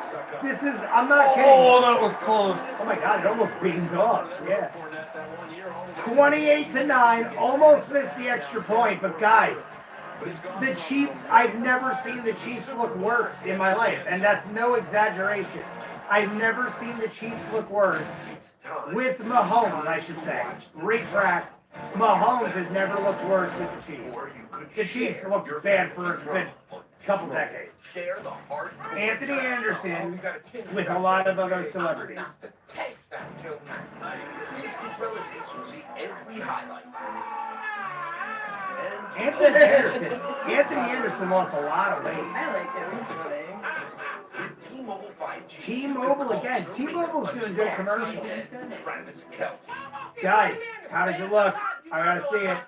This is, I'm not kidding. Oh, that was close. Oh my God, it almost beamed off. Yeah. 28-9, almost missed the extra point, but guys, the Chiefs, I've never seen the Chiefs look worse in my life, and that's no exaggeration. I've never seen the Chiefs look worse with Mahomes, I should say. Retract. Mahomes has never looked worse with the Chiefs. The Chiefs looked bad for a good couple decades. Anthony Anderson with a lot of other celebrities. Anthony Anderson lost a lot of weight. I like it recently. T-Mobile again. T-Mobile's doing good commercials. Guys, how does it look? I gotta see it.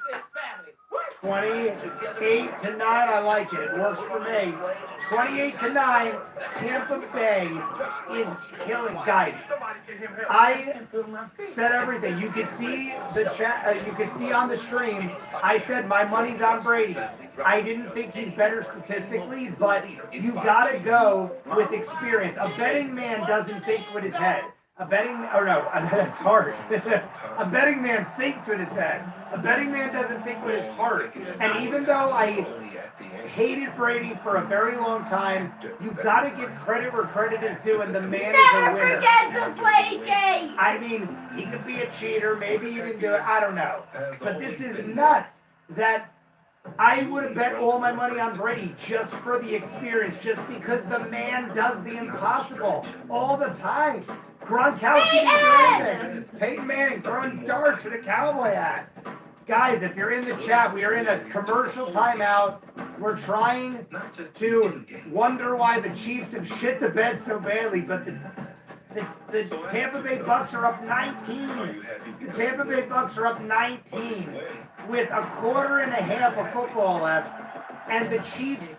28-9, I like it. It works for me. 28-9, Tampa Bay is killing. Guys, I said everything. You can see the chat. You can see on the stream. I said my money's on Brady. I didn't think he's better statistically, but you gotta go with experience. A betting man doesn't think with his head. That's hard. A betting man thinks with his head. A betting man doesn't think with his heart. And even though I hated Brady for a very long time, you gotta give credit where credit is due, and the man is a winner. Never forget to play game! I mean, he could be a cheater, maybe you can do it, I don't know. But this is nuts that I would have bet all my money on Brady just for the experience, just because the man does the impossible all the time. Gronkowski didn't do anything. Peyton Manning throwing darts with a cowboy hat. Guys, if you're in the chat, we are in a commercial timeout. We're trying to wonder why the Chiefs have shit the bed so badly, but the Tampa Bay Bucs are up 19. The Tampa Bay Bucs are up 19 with a quarter and a half of football left. And the Chiefs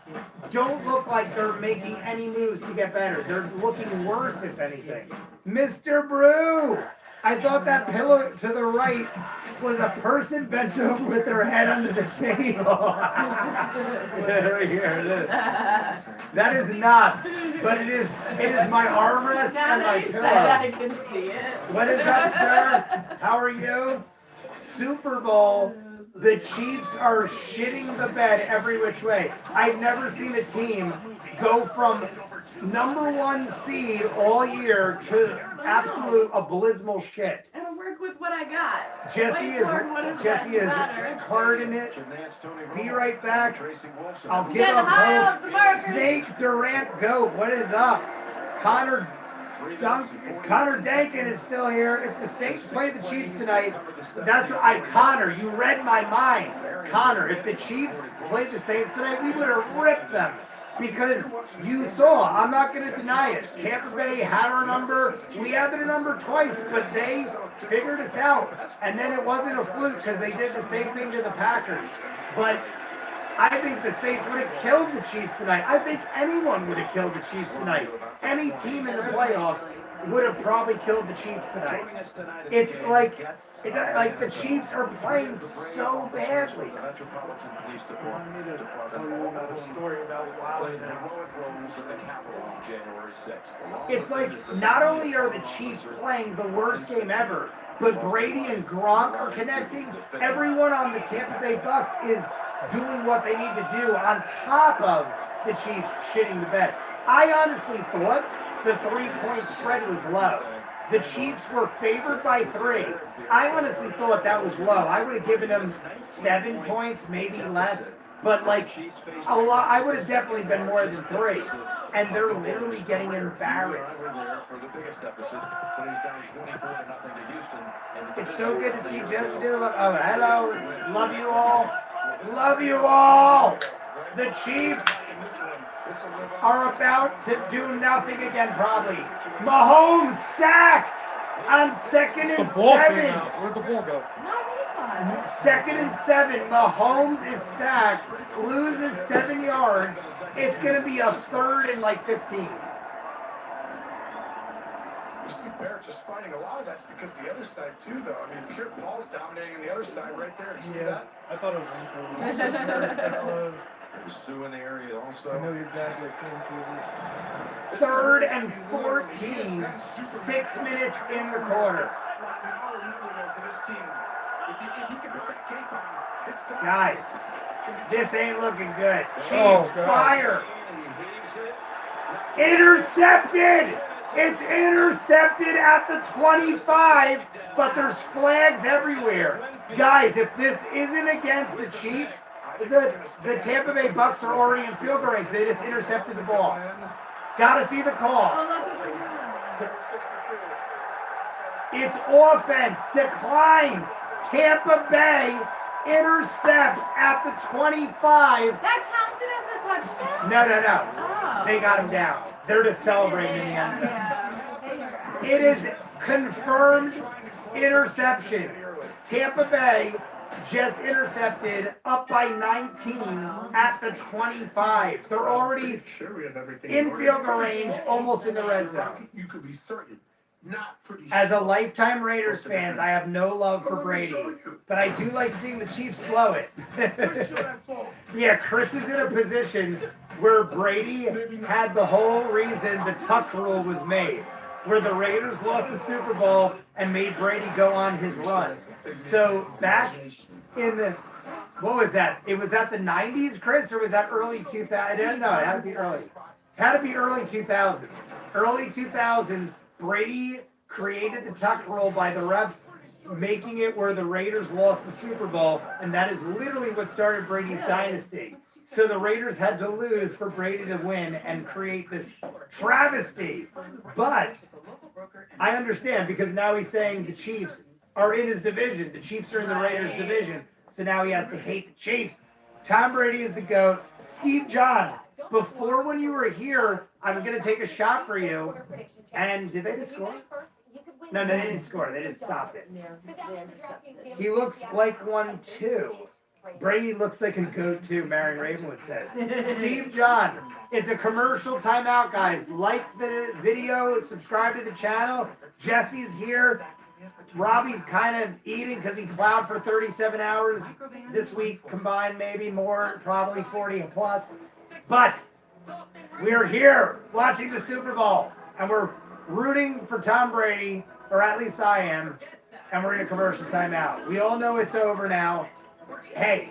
don't look like they're making any moves to get better. They're looking worse, if anything. Mr. Brew! I thought that pillow to the right was a person bent over with their head under the table. Right here it is. That is not, but it is my armrest and my pillow. I can see it. What is up, sir? How are you? Super Bowl. The Chiefs are shitting the bed every which way. I've never seen a team go from #1 seed all year to absolute abysmal shit. It'll work with what I got. Jesse is carding it. Be right back. I'll give up hope. Snake Durant Goat, what is up? Connor Dankin is still here. If the Saints play the Chiefs tonight, Connor, you read my mind. Connor, if the Chiefs played the Saints tonight, we would have ripped them. Because you saw, I'm not going to deny it, Tampa Bay had our number. We had their number twice, but they figured us out. And then it wasn't a fluke because they did the same thing to the Packers. But I think the Saints would have killed the Chiefs tonight. I think anyone would have killed the Chiefs tonight. Any team in the playoffs would have probably killed the Chiefs tonight. It's like the Chiefs are playing so badly. It's like not only are the Chiefs playing the worst game ever, but Brady and Gronk are connecting. Everyone on the Tampa Bay Bucs is doing what they need to do on top of the Chiefs shitting the bed. I honestly thought the 3-point spread was low. The Chiefs were favored by 3. I honestly thought that was low. I would have given them 7 points, maybe less. But like a lot, I would have definitely been more than 3. And they're literally getting embarrassed. It's so good to see Jeff do. Oh, hello. Love you all. Love you all. The Chiefs are about to do nothing again, probably. Mahomes sacked on 2nd and 7. Where'd the ball go? 2nd and 7. Mahomes is sacked, loses 7 yards. It's going to be a 3rd and like 15. You see Barrett just fighting. A lot of that's because the other side, too, though. I mean, Pierre Paul's dominating on the other side right there. You see that? I thought it was intro. There's Sue in the area also. I know your dad gets into this. 3rd and 14. 6 minutes in the quarter. Guys, this ain't looking good. Chiefs fire. Intercepted. It's intercepted at the 25, but there's flags everywhere. Guys, if this isn't against the Chiefs, the Tampa Bay Bucs are already in field goal range. They just intercepted the ball. Gotta see the call. It's offense. Decline. Tampa Bay intercepts at the 25. That counted as a touchdown? No. Oh. They got him down. They're just celebrating in the end zone. It is confirmed interception. Tampa Bay just intercepted up by 19 at the 25. They're already in field goal range, almost in the red zone. You could be certain. Not pretty As a lifetime Raiders fan, I have no love for Brady, but I do like seeing the Chiefs blow it. Yeah, Chris is in a position where Brady had the whole reason the tuck rule was made, where the Raiders lost the Super Bowl and made Brady go on his run. So back in the, what was that? It was that the 90s, Chris, or was that early 2000? I didn't know. It had to be early. Had to be early 2000s. Early 2000s. Brady created the tuck rule by the refs, making it where the Raiders lost the Super Bowl, and that is literally what started Brady's dynasty. So the Raiders had to lose for Brady to win and create this travesty. But I understand, because now he's saying the Chiefs are in his division. The Chiefs are in the Raiders' division. So now he has to hate the Chiefs. Tom Brady is the GOAT. Steve John, before when you were here, I was going to take a shot for you. And did they just score? No, they didn't score. They just stopped it. He looks like 1-2. Brady looks like a GOAT too, Marion Ravenwood says. Steve John, it's a commercial timeout, guys. Like the video, subscribe to the channel. Jesse's here. Robbie's kind of eating because he plowed for 37 hours this week combined, maybe more, probably 40 plus. But we're here watching the Super Bowl, and we're rooting for Tom Brady, or at least I am, and we're in a commercial timeout. We all know it's over now. Hey,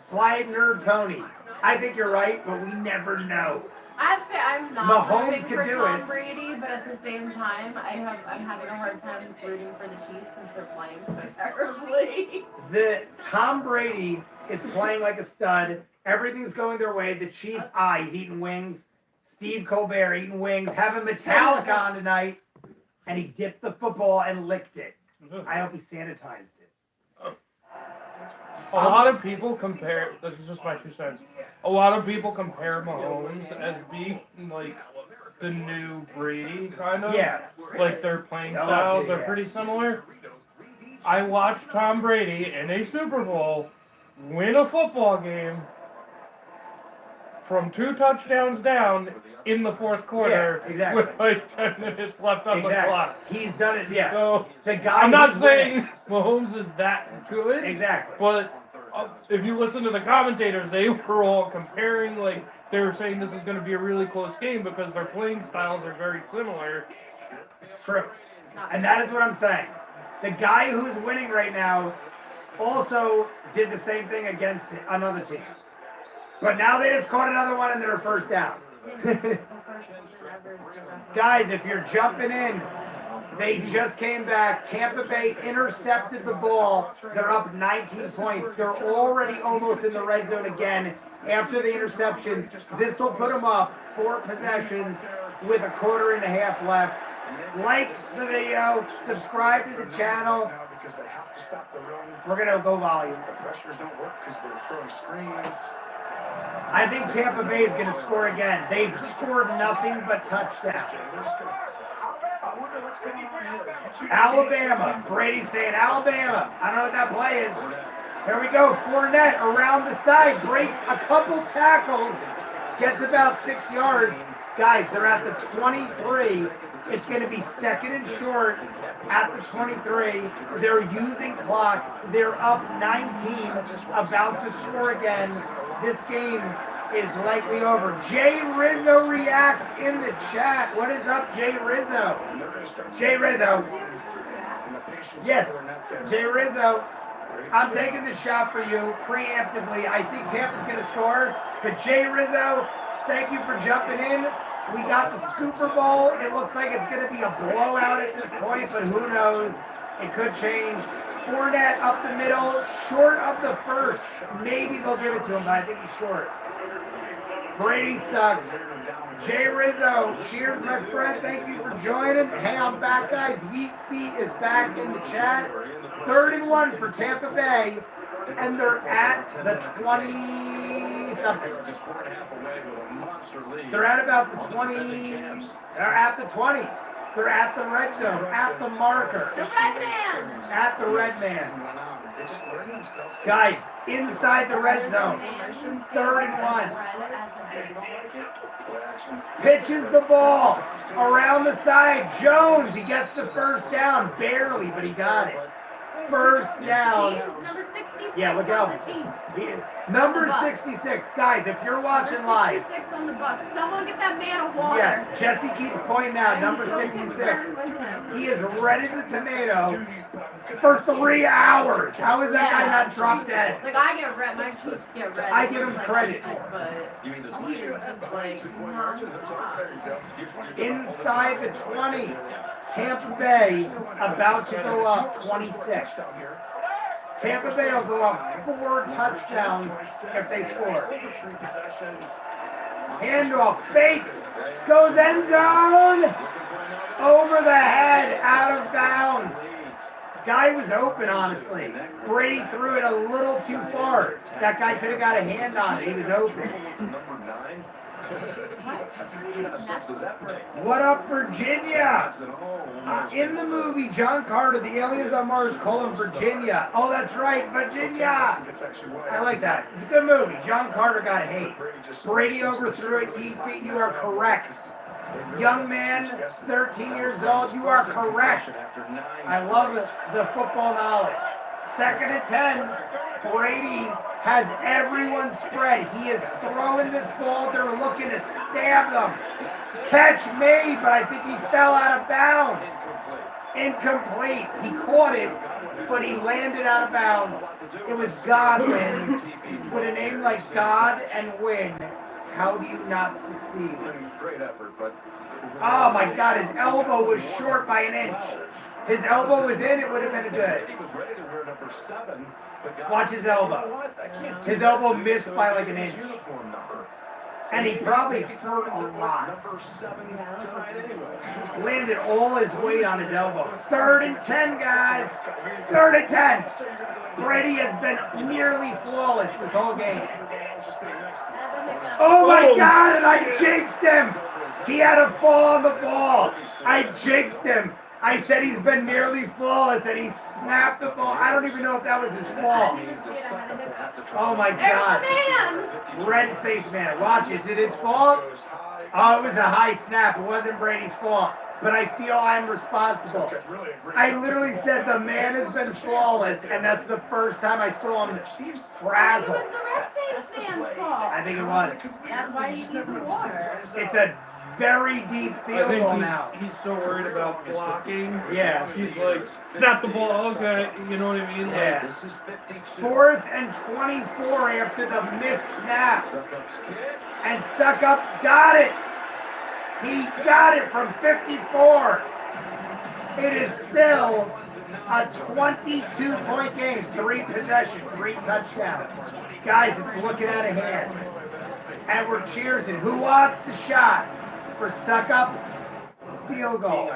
slide nerd pony. I think you're right, but we never know. I'd say I'm not Mahomes rooting can for do Tom it. Brady, but at the same time, I'm having a hard time rooting for the Chiefs since they're playing so terribly. The Tom Brady is playing like a stud. Everything's going their way. The Chiefs, he's eating wings. Steve Colbert eating wings, having Metallica on tonight, and he dipped the football and licked it. I hope he sanitized it. A lot of people compare, this is just my 2 cents, a lot of people compare Mahomes as being like the new Brady, kind of. Yeah. Like their playing styles are pretty similar. I watched Tom Brady in a Super Bowl win a football game from 2 touchdowns down in the fourth quarter, exactly. with like 10 minutes left on the clock. He's done it, yeah. So, the guy I'm not who's saying winning. Mahomes is that good. Exactly. But if you listen to the commentators, they were all comparing, like, they were saying this is going to be a really close game because their playing styles are very similar. True. And that is what I'm saying. The guy who's winning right now also did the same thing against another team. But now they just caught another one and they're first down. Guys, if you're jumping in, they just came back. Tampa Bay intercepted the ball. They're up 19 points. They're already almost in the red zone again after the interception. This will put them up 4 possessions with a quarter and a half left. Like the video, subscribe to the channel. We're going to go volume. The pressures don't work because they're throwing screens. I think Tampa Bay is going to score again. They've scored nothing but touchdowns. Alabama. Brady's saying Alabama. I don't know what that play is. Here we go. Fournette around the side. Breaks a couple tackles. Gets about 6 yards. Guys, they're at the 23. It's going to be second and short at the 23. They're using clock. They're up 19, about to score again. This game is likely over. Jay Rizzo reacts in the chat. What is up, Jay Rizzo? Jay Rizzo. Yes, Jay Rizzo. I'm taking the shot for you preemptively. I think Tampa's going to score. But Jay Rizzo, thank you for jumping in. We got the Super Bowl. It looks like it's going to be a blowout at this point, but who knows? It could change. Fournette up the middle, short of the first. Maybe they'll give it to him, but I think he's short. Brady sucks. Jay Rizzo, cheers, my friend. Thank you for joining. Hey, I'm back, guys. Yeet Feet is back in the chat. 3rd and 1 for Tampa Bay, and they're at the 20-something. They're at about the 20. They're at the 20. They're at the red zone, at the marker. The red man! At the red man. Guys, inside the red zone. 3rd and 1. Pitches the ball around the side. Jones, he gets the first down. Barely, but he got it. First down. Number 66 Yeah, look on out. the team. Number 66. Guys, if you're watching live. 66 on the Bucs. Someone get that man a water. Yeah, Jesse keeps pointing out number 66. He is red as a tomato for 3 hours. How is that guy not dropped dead? Like, I get red. My cheeks get red. I give him credit. But he is just like, Inside the 20. Tampa Bay about to go up 26. Tampa Bay will go up 4 touchdowns if they score. Handoff, fakes, goes end zone, over the head, out of bounds. Guy was open, honestly. Brady threw it a little too far. That guy could have got a hand on it. He was open. What up, Virginia? In the movie, John Carter, The Aliens on Mars, Virginia. Oh, that's right, Virginia. I like that. It's a good movie. John Carter got hate. Brady overthrew it. You are correct. Young man, 13 years old, you are correct. I love the football knowledge. 2nd and 10. Brady has everyone spread. He is throwing this ball. They're looking to stab them. Catch made, but I think he fell out of bounds. Incomplete. He caught it, but he landed out of bounds. It was Godwin. With a name like God and Win, how do you not succeed? Great effort, but oh my God, his elbow was short by an inch. His elbow was in, it would have been good. he was ready to wear number 7. Watch his elbow. His elbow missed by like an inch. And he probably hurt a lot. Landed all his weight on his elbow. 3rd and 10, guys. 3rd and 10. Brady has been nearly flawless this whole game. Oh my God, and I jinxed him. He had a fall on the ball. I jinxed him. I said he's been nearly flawless, and he snapped the ball. I don't even know if that was his fault. Oh my God. Red face man. Watch, is it his fault? Oh, it was a high snap. It wasn't Brady's fault. But I feel I'm responsible. I literally said the man has been flawless, and that's the first time I saw him frazzle. It was the red face man's fault. I think it was. That's why he needs the water. It's a very deep field goal now. He's so worried about blocking. Yeah. He's like, snap the ball, okay, you know what I mean? Yeah. Like, 4th and 24 after the missed snap. And Suckup got it. He got it from 54. It is still a 22-point game. 3 possessions, 3 touchdowns. Guys, it's looking out of hand. And we're cheersing. Who wants the shot for Suckup's field goal?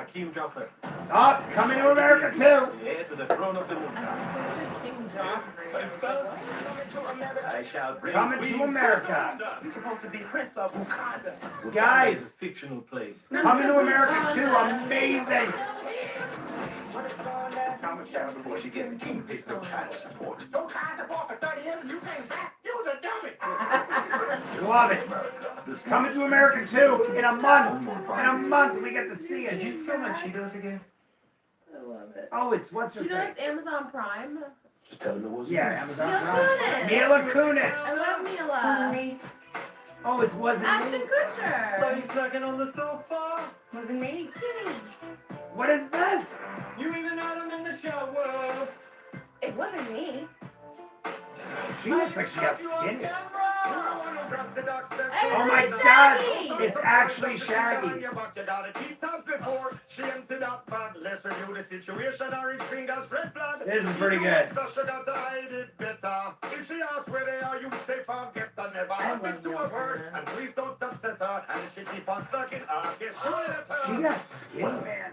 Up, coming to America too. I shall bring Coming to America. He's supposed to be Prince of Wakanda. Guys. Wakanda is a fictional place. Coming to America 2, amazing. How much child support you get? The king pays no child support. No child support for 30 years and you pay back? You was a dummy. Love it. Coming to America 2 in a month. In a month we get to see it. Did you see how much she does again? I love it. Oh, it's what's her You know face? it's Amazon Prime? Just tell him it wasn't. Yeah, Amazon Mila Prime. Mila Kunis. I love Mila. Oh, it wasn't Ashton me. Kutcher. So you snugking on the sofa? Wasn't me. What is this? You even had him in the shower. It wasn't me. She looks like she got skinny. Hey, Oh my it's God, Shaggy. it's actually Shaggy. This is pretty good. She got skinny, man.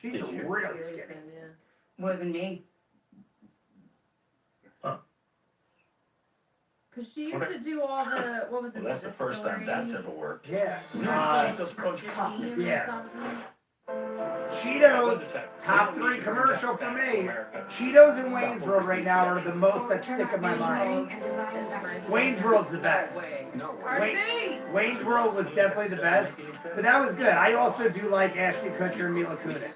She's really skinny. Wasn't me. Because she used to do all the, what was it? Well, that's the first time that's ever worked. Yeah. Cheetos Crunch Pop. Yeah. Cheetos, top 3 commercial for me. Cheetos and Wayne's World right now are the most that stick in my mind. Wayne's World's the best. Wayne's World was definitely the best, but that was good. I also do like Ashton Kutcher and Mila Kunis.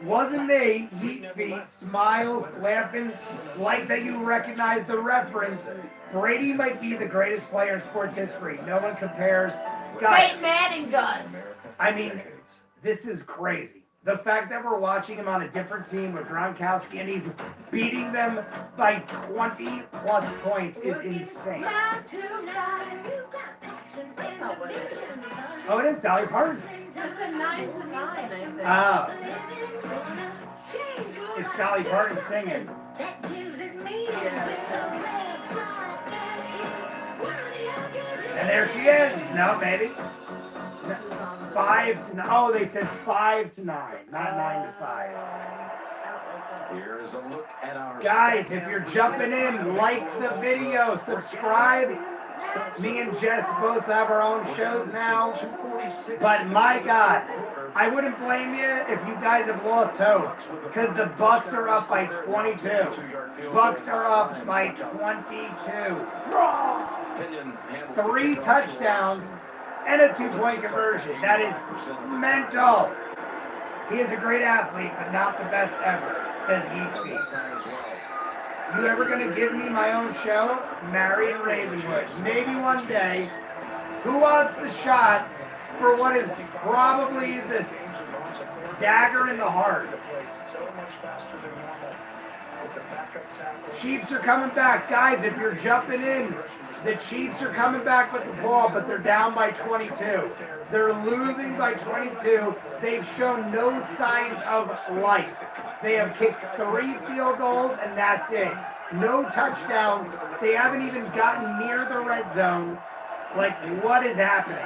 Wasn't me, Yeet Feet, smiles, laughing, like that you recognize the reference. Brady might be the greatest player in sports history. No one compares. Guys, Peyton Manning guns. I mean, this is crazy. The fact that we're watching him on a different team with Gronkowski and he's beating them by 20 plus points is insane. Oh, it is Dolly Parton. It's a 9 to 9, I think. Oh. It's Dolly Parton singing. And there she is. No, maybe. 5 to 9. Oh, they said 5 to 9, not 9 to 5. Here is a look at our Guys, if you're jumping in, like the video, subscribe. Me and Jess both have our own shows now. But my God, I wouldn't blame you if you guys have lost hope. Because the Bucs are up by 22. Bucs are up by 22. 3 touchdowns and a 2-point conversion. That is mental. He is a great athlete, but not the best ever, says Heathfield. You ever gonna give me my own show? Marion Ravenwood. Maybe one day. Who wants the shot for what is probably the dagger in the heart? Chiefs are coming back. Guys, if you're jumping in, the Chiefs are coming back with the ball, but they're down by 22. They're losing by 22. They've shown no signs of life. They have kicked 3 field goals, and that's it. No touchdowns. They haven't even gotten near the red zone. Like, what is happening?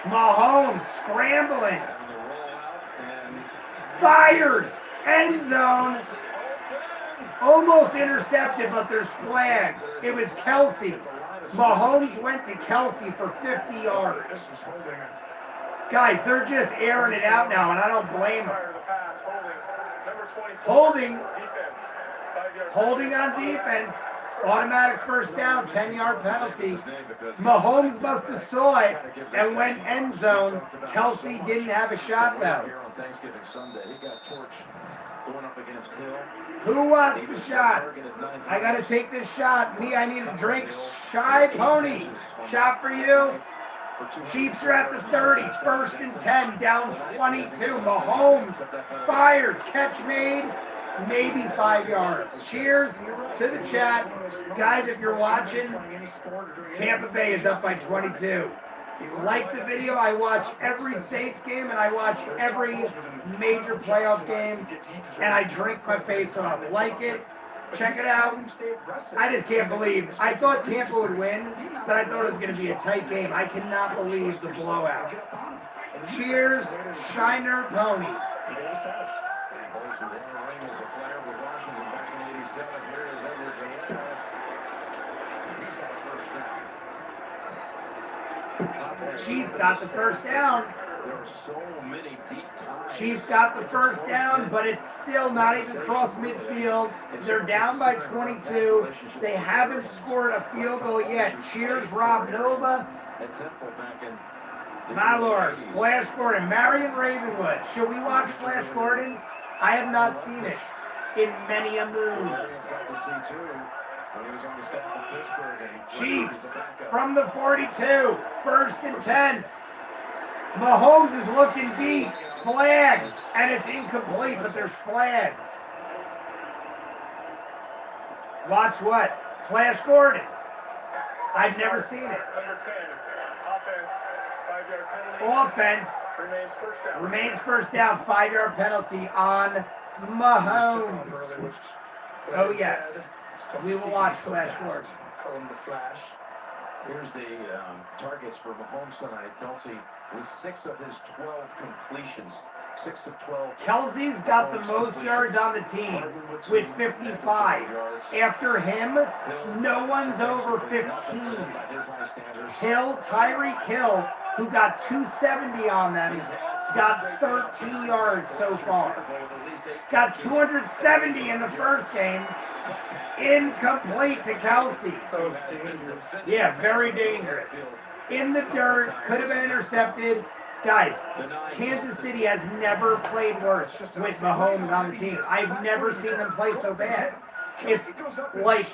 Mahomes scrambling. Fires. End zone. Almost intercepted, but there's flags. It was Kelsey. Mahomes went to Kelsey for 50 yards. Guys, they're just airing it out now, and I don't blame them. Holding on defense. Automatic first down, 10-yard penalty. Mahomes must have saw it and went end zone. Kelsey didn't have a shot, though. Thanksgiving Sunday, he got torched going up against Hill. Who wants the shot? I got to take this shot. Me, I need a drink. Shy Pony. Shot for you. Chiefs are at the 30. 1st and 10. Down 22. Mahomes fires. Catch made. Maybe 5 yards. Cheers to the chat. Guys, if you're watching, Tampa Bay is up by 22. Like the video, I watch every Saints game and I watch every major playoff game and I drink my face off. Like it, check it out. I just can't believe. I thought Tampa would win, but I thought it was going to be a tight game. I cannot believe the blowout. Cheers, Shiner Pony. tackles. Who won a ring as a player with Washington back in '87. Here is Edwards Helaire. He's got a first down. Chiefs got the first down. There are so many deep ties. Chiefs got the first down, but it's still not even cross midfield. They're down by 22. They haven't scored a field goal yet. Cheers, Rob Nova. My lord, Flash Gordon, Marion Ravenwood. Should we watch Flash Gordon? I have not seen it in many a moon. Chiefs from the 42, 1st and 10. Mahomes is looking deep. Flags, and it's incomplete, but there's flags. Watch what? Flash Gordon. I've never seen it. Number 10, offense, 5-yard penalty. Offense Remains first down. remains first down, 5-yard penalty on Mahomes. Oh yes, we will watch Flash Gordon. Call him the Flash. Here's the targets for Mahomes tonight. Kelsey with 6 of his 12 completions. 6 of 12. Kelsey's got the most yards on the team with 55. After him, no one's over 15. Tyreek Hill, who got 270 on them, got 13 yards so far. Got 270 in the first game. Incomplete to Kelsey. Yeah, very dangerous. In the dirt, could have been intercepted. Guys, Kansas City has never played worse with Mahomes on the team. I've never seen them play so bad. It's like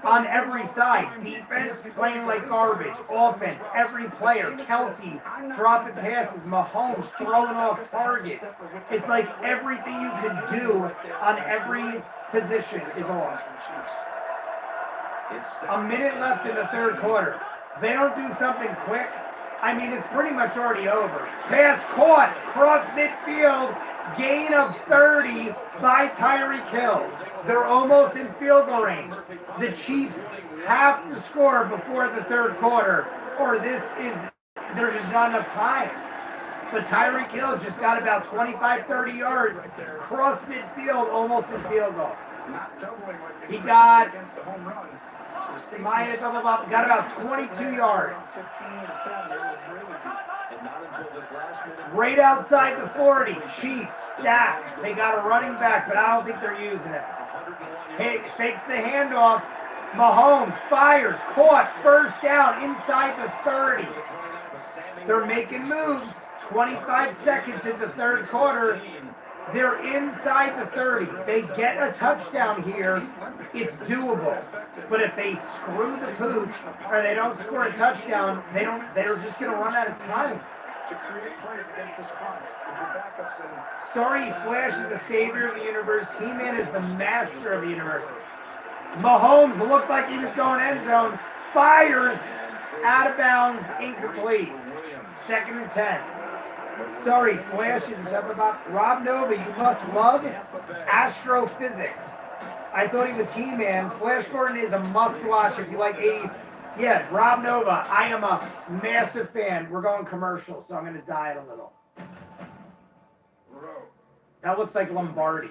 on every side. Defense playing like garbage. Offense, every player. Kelsey dropping passes. Mahomes throwing off target. It's like everything you can do on every position is off. A minute left in the third quarter. They don't do something quick. I mean, it's pretty much already over. Pass caught, cross midfield, gain of 30 by Tyreek Hill. They're almost in field goal range. The Chiefs have to score before the third quarter, or there's just not enough time. But Tyreek Hill just got about 25, 30 yards, cross midfield, almost in field goal. He got got about 22 yards. Right outside the 40, Chiefs stacked. They got a running back, but I don't think they're using it. Hey, fakes the handoff. Mahomes fires, caught, first down inside the 30. They're making moves. 25 seconds in the third quarter. They're inside the 30. They get a touchdown here. It's doable. But if they screw the pooch or they don't score a touchdown, they're just going to run out of time. Sorry, Flash is the savior of the universe. He-Man is the master of the universe. Mahomes looked like he was going end zone. Fires out of bounds, incomplete. 2nd and 10. Sorry, Flash is up about Rob Nova. You must love astrophysics. I thought he was He-Man. Flash Gordon is a must-watch if you like 80s. Yeah, Rob Nova. I am a massive fan. We're going commercial, so I'm going to diet a little. That looks like Lombardi.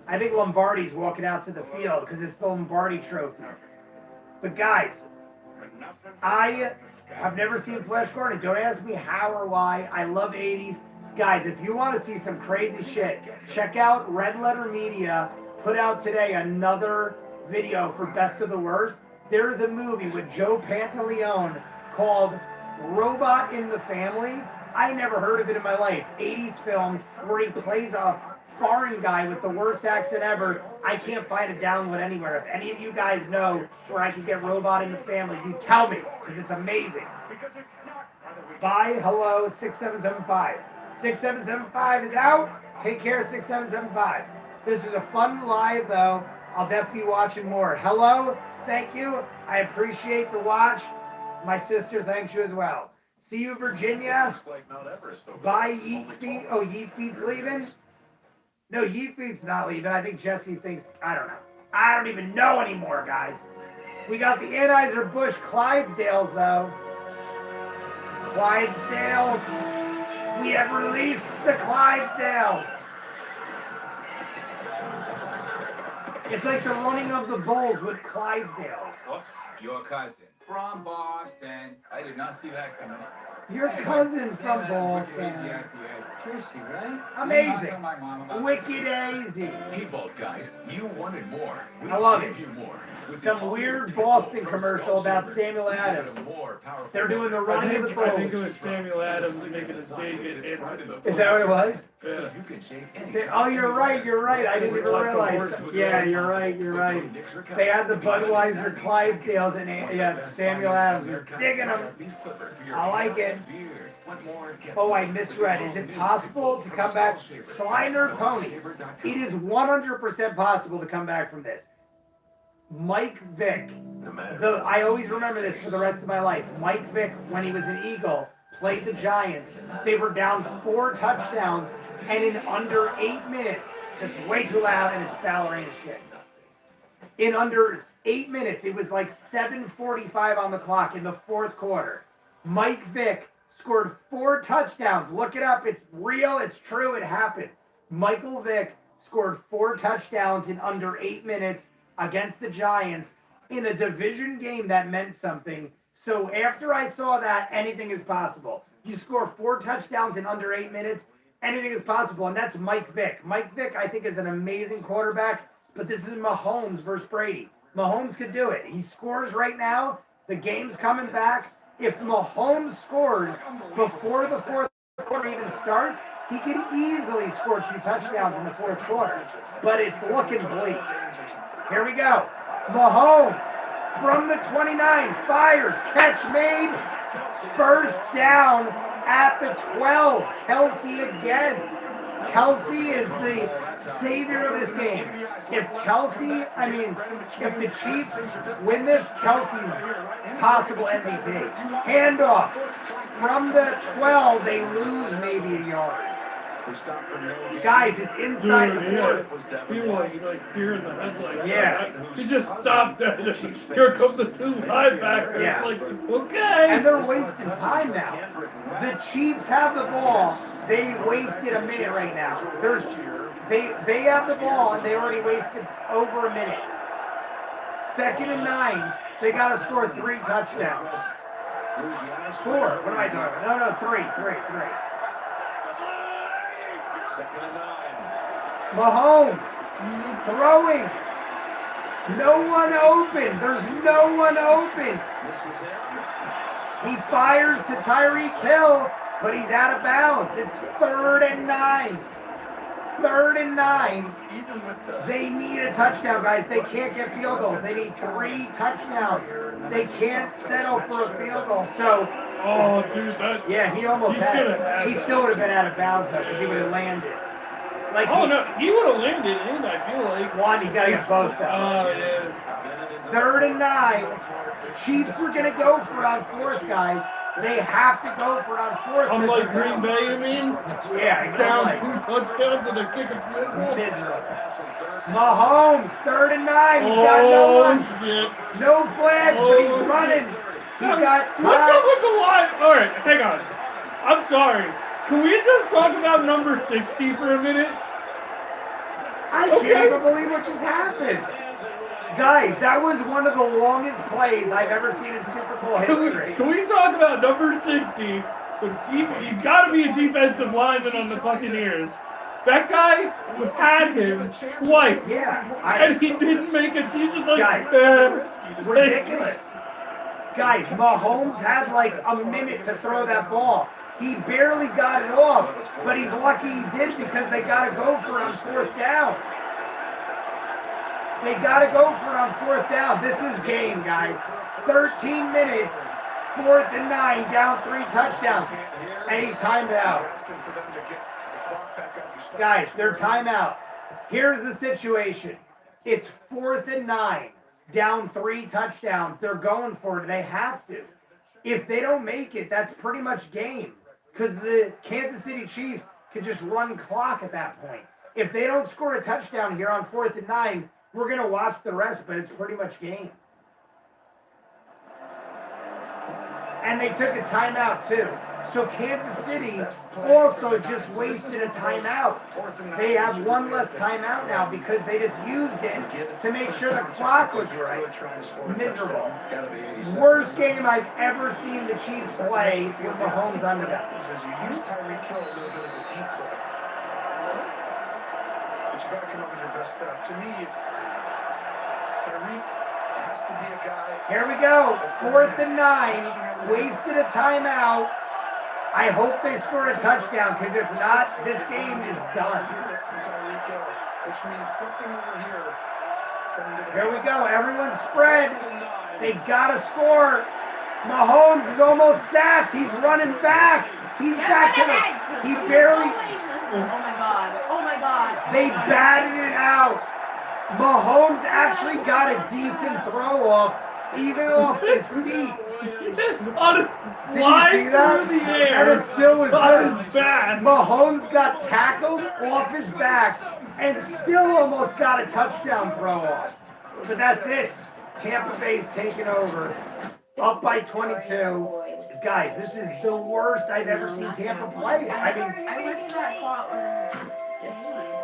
I think Lombardi's walking out to the field because it's the Lombardi trophy. But guys, I have never seen Flash Gordon. Don't ask me how or why. I love 80s. Guys, if you want to see some crazy shit, check out Red Letter Media. Put out today another video for Best of the Worst. There is a movie with Joe Pantaleone called Robot in the Family. I never heard of it in my life. 80s film where he plays a foreign guy with the worst accent ever. I can't find a download anywhere. If any of you guys know where I can get Robot in the Family, you tell me, because it's amazing. Bye, hello, 6775. 6775 is out. Take care, 6775. This was a fun live, though. I'll definitely be watching more. Hello, thank you. I appreciate the watch. My sister thanks you as well. See you, Virginia. Bye, Yeet Feet. Oh, Yeet Feet's leaving? No, Yeet Feet's not leaving. I think Jesse thinks, I don't know. I don't even know anymore, guys. We got the Anheuser-Busch Clydesdales, though. Clydesdales. We have released the Clydesdales. It's like the running of the bulls with Clydesdales. Oops, your cousin from Boston. I did not see that coming. Your cousin from Boston. Tracy, right? Amazing. Wicked easy. Hey, Bolt guys, you wanted more. We I love it. give you more. With Some the weird all-new Boston Pro commercial Skull about Saver, Samuel you get a Adams. more powerful They're doing the I running of the think it bulls. was Samuel Adams making his debut. Is that what it was? Yeah. You can save any Oh, you're right. I didn't even realize. Yeah, you're right. They had the Budweiser Clydesdales and Samuel Adams was digging them. I like it. Oh, I misread. Is it possible to come back? Slider Pony. It is 100% possible to come back from this. Mike Vick. I always remember this for the rest of my life. Mike Vick, when he was an Eagle, played the Giants. They were down 4 touchdowns, and in under 8 minutes, that's way too loud, and it's ballerina shit. In under 8 minutes, it was like 7:45 on the clock in the 4th quarter. Mike Vick scored 4 touchdowns. Look it up. It's real. It's true. It happened. Michael Vick scored 4 touchdowns in under 8 minutes against the Giants in a division game that meant something. So after I saw that, anything is possible. You score 4 touchdowns in under 8 minutes, anything is possible, and that's Mike Vick. Mike Vick, I think, is an amazing quarterback, but this is Mahomes versus Brady. Mahomes could do it. He scores right now. The game's coming back. If Mahomes scores before the 4th quarter even starts, he could easily score 2 touchdowns in the 4th quarter. But it's looking bleak. Here we go. Mahomes from the 29 fires, catch made, first down at the 12. Kelsey again. Kelsey is the savior of this game. If the Chiefs win this, Kelsey's possible MVP. Handoff from the 12, they lose maybe a yard. Guys, it's inside the 4th. He was like deer in the headlights. Yeah. He just stopped at it. Here come the 2 linebackers. Yeah. Like, okay. And they're wasting time now. The Chiefs have the ball. They wasted a minute right now. They have the ball and they already wasted over a minute. 2nd and 9. They got to score 3 touchdowns. 4. What am I doing? No, 3. 2nd and 9. Mahomes throwing. No one open. There's no one open. He fires to Tyreek Hill, but he's out of bounds. It's 3rd and 9. 3rd and 9. They need a touchdown, guys. They can't get field goals. They need 3 touchdowns. They can't settle for a field goal. So, oh, dude, that. Yeah, he almost had it. He still would have been out of bounds though, because he would have landed. Like no, he would have landed in. I feel like one. You gotta get both though. Oh yeah. 3rd and 9. Chiefs are gonna go for it on 4th, guys. They have to go for it on 4th. Unlike Green Bay, you mean? Yeah, down exactly. 2 touchdowns and they're kicking field goal. Mahomes, 3rd and 9. He's got no one. Shit. No flags, but he's running. He's got. What's up with the line? All right, hang on. I'm sorry. Can we just talk about number 60 for a minute? I can't even believe what just happened. Guys, that was one of the longest plays I've ever seen in Super Bowl history. Can we talk about number 60? He's got to be a defensive lineman on the Buccaneers. That guy had him twice. Yeah. And he didn't make it. He's just like, guys, ridiculous. Guys, Mahomes had like a minute to throw that ball. He barely got it off, but he's lucky he did because they got to go for it on 4th down. They got to go for it on 4th down. This is game, guys. 13 minutes, 4th and 9, down 3 touchdowns. And he timed out. Guys, they're timeout. Here's the situation. It's 4th and 9, down 3 touchdowns. They're going for it. They have to. If they don't make it, that's pretty much game. Because the Kansas City Chiefs can just run clock at that point. If they don't score a touchdown here on 4th and 9, we're going to watch the rest, but it's pretty much game. And they took a timeout, too. So Kansas City also just wasted a timeout. They have one less timeout now because they just used it to make sure the clock was right. Miserable. Worst game I've ever seen the Chiefs play with Mahomes under them. Says you use Tyreek Hill a little bit as a decoy. But you gotta come up with your best stuff. To me, Tyreek has to be a guy. Here we go. 4th and 9. Wasted a timeout. I hope they score a touchdown, because if not, this game is done. Which means something over here. Here we go. Everyone spread. They got to score. Mahomes is almost sacked. He's running back. He's back to the... He barely... Oh my god. Oh my god. They batted it out. Mahomes actually got a decent throw off, even off his feet. On his flying through the air, and it still was on his back. Mahomes got tackled off his back and still almost got a touchdown throw off. But that's it. Tampa Bay's taking over. Up by 22. Guys, this is the worst I've ever seen Tampa play. I mean, I wish that thought was...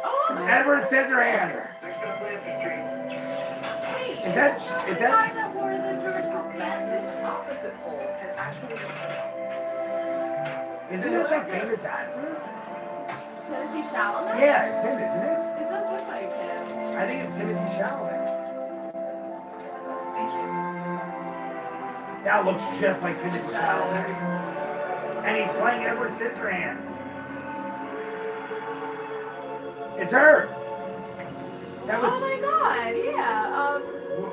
Oh, Edward Scissorhands. Is that... Opposite poles can actually... Isn't that that famous actor? Timothy Chalamet? Yeah, it's him, isn't it? It does look like him. I think it's Timothy Chalamet. That looks just like Timothy Chalamet. And he's playing Edward Scissorhands. It's her. That was... Oh my god, yeah.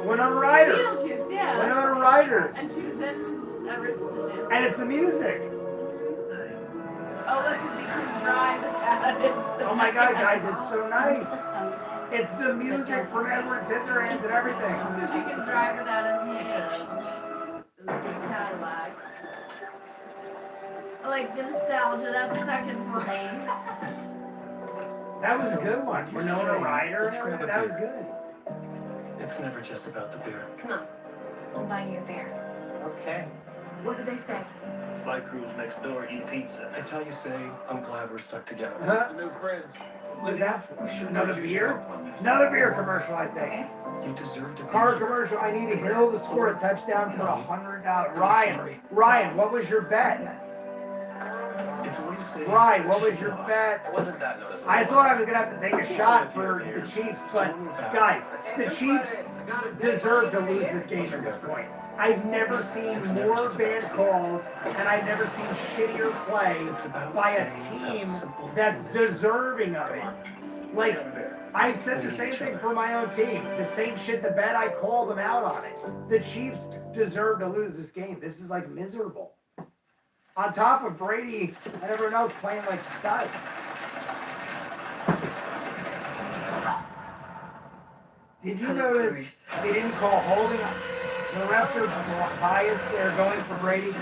Winona Ryder. Beetlejuice, yeah. Winona Ryder. And she was in Edward Scissorhands. And it's the music. Oh, look, because he can drive that. Oh my god, guys, it's so nice. It's the music from Edward Scissorhands and everything. Because he can drive without his hands. The big Cadillac. I like the nostalgia, that's second for me. That was a good one. Winona Ryder and everything, that was good. It's never just about the beer. Come on. I'll buy you a beer. Okay. What did they say? Flight crews next door eat pizza. It's how you say, I'm glad we're stuck together. Huh? New friends. What is that for? Another beer? Another beer commercial, I think. You deserve to be Car here. commercial. I need a Hill to score a touchdown for $100. Ryan, what was your bet? It's a way to say Ryan, what was your bet? It wasn't that noticeable. I thought I was gonna have to take a shot for the Chiefs, but guys, the Chiefs deserve to lose this game at this point. I've never seen more bad calls, and I've never seen shittier play by a team that's deserving of it. Like, I said the same thing for my own team. The same shit, the bet, I called them out on it. The Chiefs deserve to lose this game. This is like miserable. On top of Brady and everyone else playing like studs. Did you notice they didn't call holding? The refs are biased. They're going for Brady.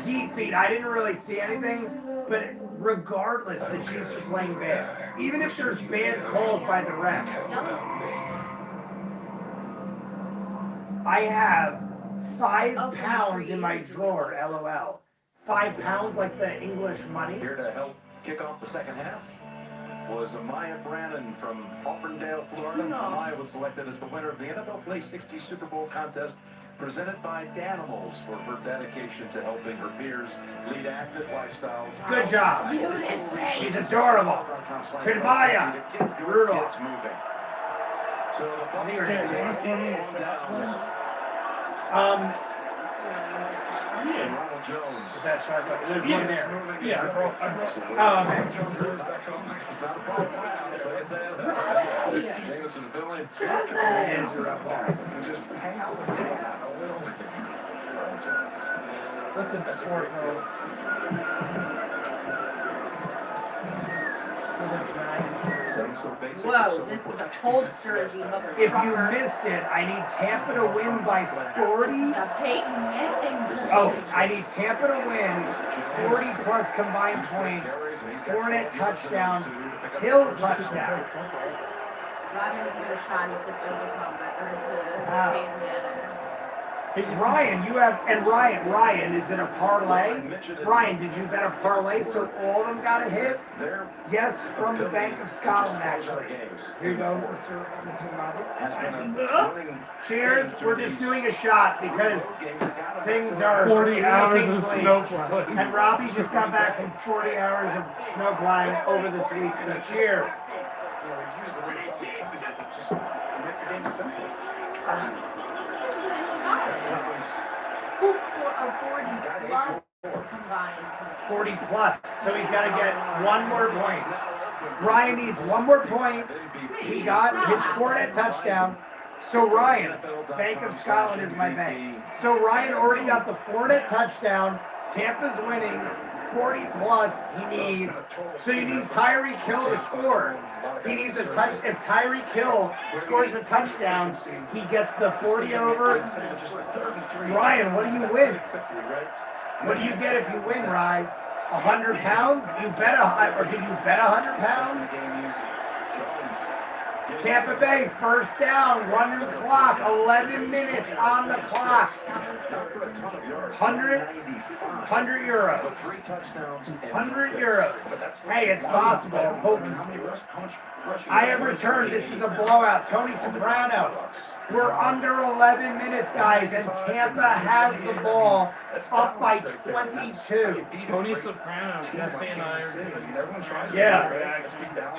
Heat feet. I didn't really see anything, but regardless, the Chiefs are playing bad. Even if there's bad calls by the refs. I have 5 pounds in my drawer, LOL. 5 pounds like the English money. Here to help kick off the second half was Amaya Brannon from Auburndale, Florida. Amaya was selected as the winner of the NFL Play 60 Super Bowl contest presented by Danimals for her dedication to helping her peers lead active lifestyles. Good job. She's adorable. Trimaya. Brutal. So the Bucs Ronald Jones. Is that shot? There's one there. Yeah, I broke. Oh, okay. It's not a problem now. So they say Jameson Philly. Just hang out with Dad a little bit. Listen, sport mode. Whoa, this is a cold jersey, motherfucker. If you missed it, I need Tampa to win by 40. Peyton Manning. Oh, I need Tampa to win 40 plus combined points. Fournette touchdown. Hill touchdown. Rodman's gonna shine us at overtime, but into Peyton Manning. Ryan, you have, and Ryan, is it a parlay? Ryan, did you bet a parlay so all of them got a hit? Yes, from the Bank of Scotland, actually. Here you go, Mr. Robbie. Cheers, we're just doing a shot because things are 40 hours of looking snow bleak. plowing. And Robbie just got back from 40 hours of snow plowing over this week, so cheers. A 40 plus combined. 40 plus, so he's got to get one more point. Ryan needs one more point. He got his 4-net touchdown. So Ryan, Bank of Scotland is my bank. So Ryan already got the 4-net touchdown. Tampa's winning. 40 plus he needs. So you need Tyreek Hill to score. He needs a touch. If Tyreek Hill scores a touchdown, he gets the 40 over. Ryan, what do you win? What do you get if you win, Ryan? 100 pounds? You bet or did you bet 100 pounds? Tampa Bay, first down, running the clock, 11 minutes on the clock. 100 euros. 100 euros. Hey, it's possible. I have returned. This is a blowout. Tony Soprano. We're under 11 minutes, guys, and Tampa has the ball up by 22. Tony Soprano, Jesse and I are Yeah.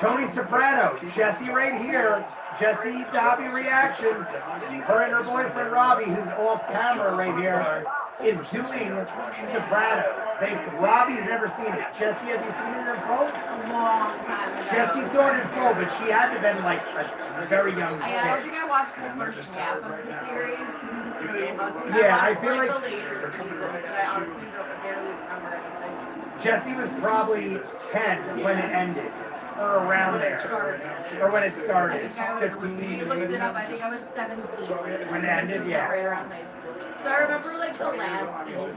Tony Soprano, Jesse right here. Jesse Dobby Reactions. Her and her boyfriend Robbie, who's off camera right here, is doing Sopranos. Robbie's never seen it. Jesse, have you seen it in full? A long time ago. Jesse saw it in full, but she had to have been like a very young kid. I don't think I watched the first half of the series. Yeah, I feel like the later seasons, but I honestly don't barely remember anything. Jesse was probably 10 when it ended, or around there, or when it started. 15. We looked it up. I think I was 17. When it ended, yeah. Right around high school. So I remember like the last season,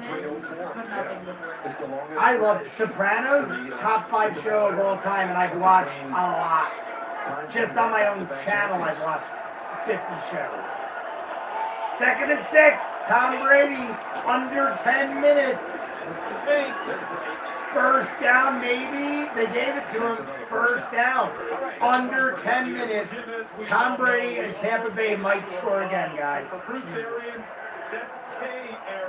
but nothing before. I love it. Sopranos, top 5 show of all time, and I've watched a lot. Just on my own channel, I've watched 50 shows. 2nd and 6, Tom Brady, under 10 minutes. First down, maybe. They gave it to him. First down. Under 10 minutes. Tom Brady and Tampa Bay might score again, guys.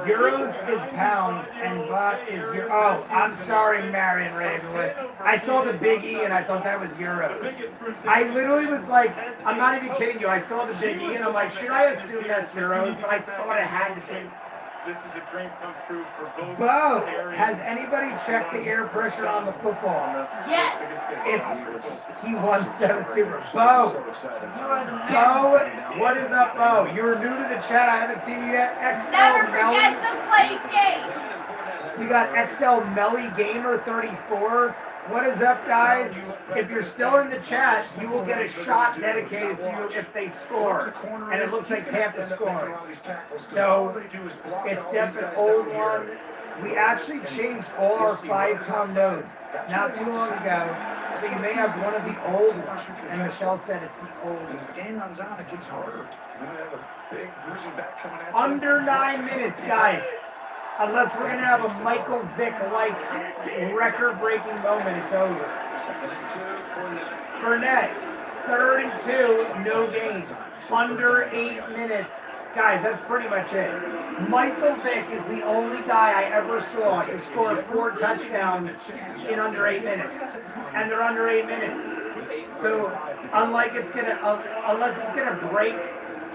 Euros is pounds and baht is euro. Oh, I'm sorry, Marion Ravenwood. I saw the Big E and I thought that was euros. I literally was like, I'm not even kidding you. I saw the Big E and I'm like, should I assume that's euros? But I thought it had to be. This is a dream come true for both. Bo, has anybody checked the air pressure on the football? Yes. He won 7 Super. Bo, what is up, Bo? You're new to the chat. I haven't seen you yet. Never forget to play games. We got XL Melly Gamer 34. What is up, guys? If you're still in the chat, you will get a shot dedicated to you if they score. And it looks like Tampa scored. So, it's definitely old one. We actually changed all our 5-pound notes not too long ago. So you may have one of the old ones. And Michelle said it's the old one. As the game runs on, it gets harder. You have a big bruising back coming at you. Under 9 minutes, guys. Unless we're going to have a Michael Vick-like record-breaking moment, it's over. Fournette, 3rd and 2, no gain. Under 8 minutes. Guys, that's pretty much it. Michael Vick is the only guy I ever saw to score 4 touchdowns in under 8 minutes. And they're under 8 minutes. So, unless it's gonna break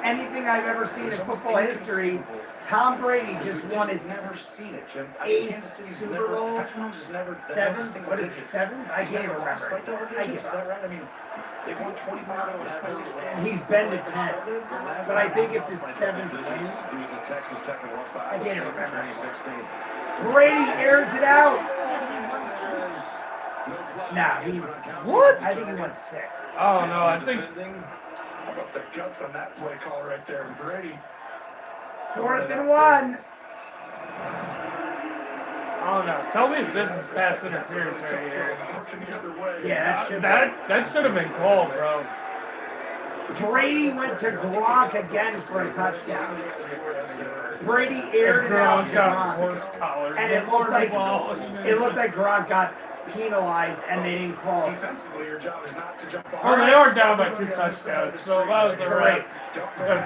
anything I've ever seen in football history, Tom Brady just won his 8th Super Bowl, 7th, what is it, 7th? I can't even remember. They've won 25 of He's been to 10, but I think it's his 7th win. I can't even remember. Brady airs it out. Nah, he's, what? I think he won 6. Oh, no, I think... How about the guts on that play call right there, Brady? 4th and 1. Oh no! Tell me if this is pass interference right here. Yeah, that should have been called, bro. Brady went to Gronk again for a touchdown. Brady aired it out to Gronk, and it looked like Gronk got penalized, and they didn't call it. Defensively, your job is not to jump off. Well, they are down by 2 touchdowns, so if I was the ref,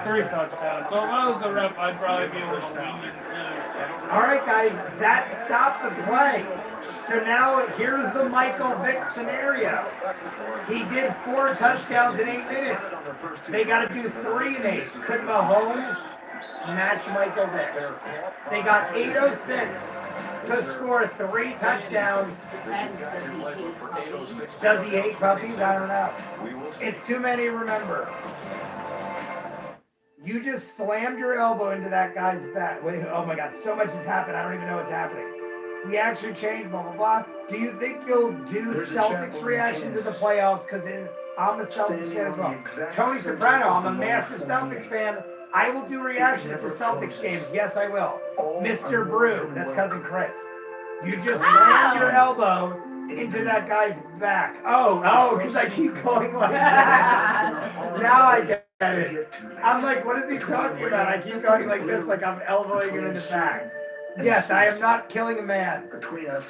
3 touchdowns. So if I was the ref, I'd probably be a little lenient too. All right, guys, that stopped the play. So now here's the Michael Vick scenario. He did 4 touchdowns in 8 minutes. They got to do 3 in 8. Could Mahomes match Michael Vick? They got 8:06 to score 3 touchdowns. Does he hate puppies? I don't know. It's too many to remember. You just slammed your elbow into that guy's back. Wait, oh my God, so much has happened. I don't even know what's happening. We actually changed, blah, blah, blah. Do you think you'll do Celtics reactions in the playoffs? Because I'm a Celtics fan as well. Tony Soprano, I'm a massive Celtics fan. I will do reactions to Celtics games. Yes, I will. Mr. Brew, that's Cousin Chris. You just slammed your elbow into that guy's back. Oh, because I keep going like that. Now I get it. I'm like, what is he talking about? I keep going like this, like I'm elbowing him in the back. Yes, I am not killing a man.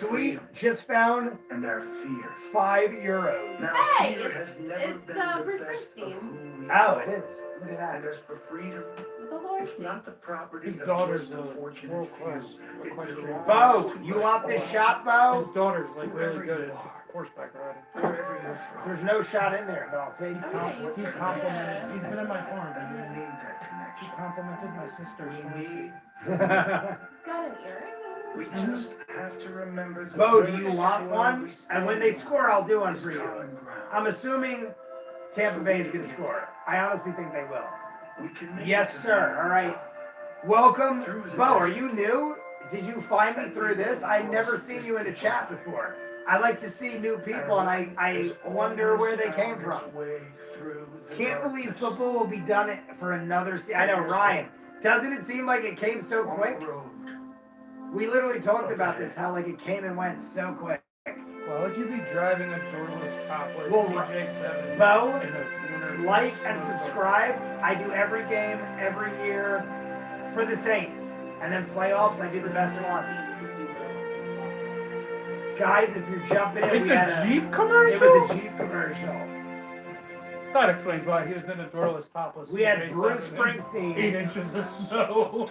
Sweet just found and our fear. €5. Now, Hey, fear has never it's been the Bruce best of Springsteen. who we Oh, are. it is. Look at that. And as for freedom, it's not the property His of daughter's just the fortunate world class. few. It belongs Bo, to you us want this all. shot, Bo? His daughter's like really good at horseback riding. Wherever you're from, There's no shot in there, but I'll take it. He complimented. He's been in my farm. and we need that He connection. complimented my sister. We need. Got an earring? We just have to remember the Bo, do very you want shore one? we And when stand they score, I'll do one is for you. common ground. I'm assuming Tampa Bay is going to score. I honestly think they will. We can make Yes, it sir. All right. Welcome. Bo, are you new? Did you find me through this? I've never seen you in a chat before. I like to see new people, and I wonder where they came from. Can't believe football will be done for another season. I know, Ryan. Doesn't it seem like it came so quick? We literally talked about this, how like it came and went so quick. Why would you be driving a doorless topless Well, CJ7 Bo, in a corner? like and subscribe. I do every game, every year for the Saints. And then playoffs, I do the best ones. Guys, if you're jumping in, It's we had a Jeep commercial? It was a Jeep commercial. That explains why he was in a doorless topless We had CJ7 Bruce in Springsteen. 8 inches of snow.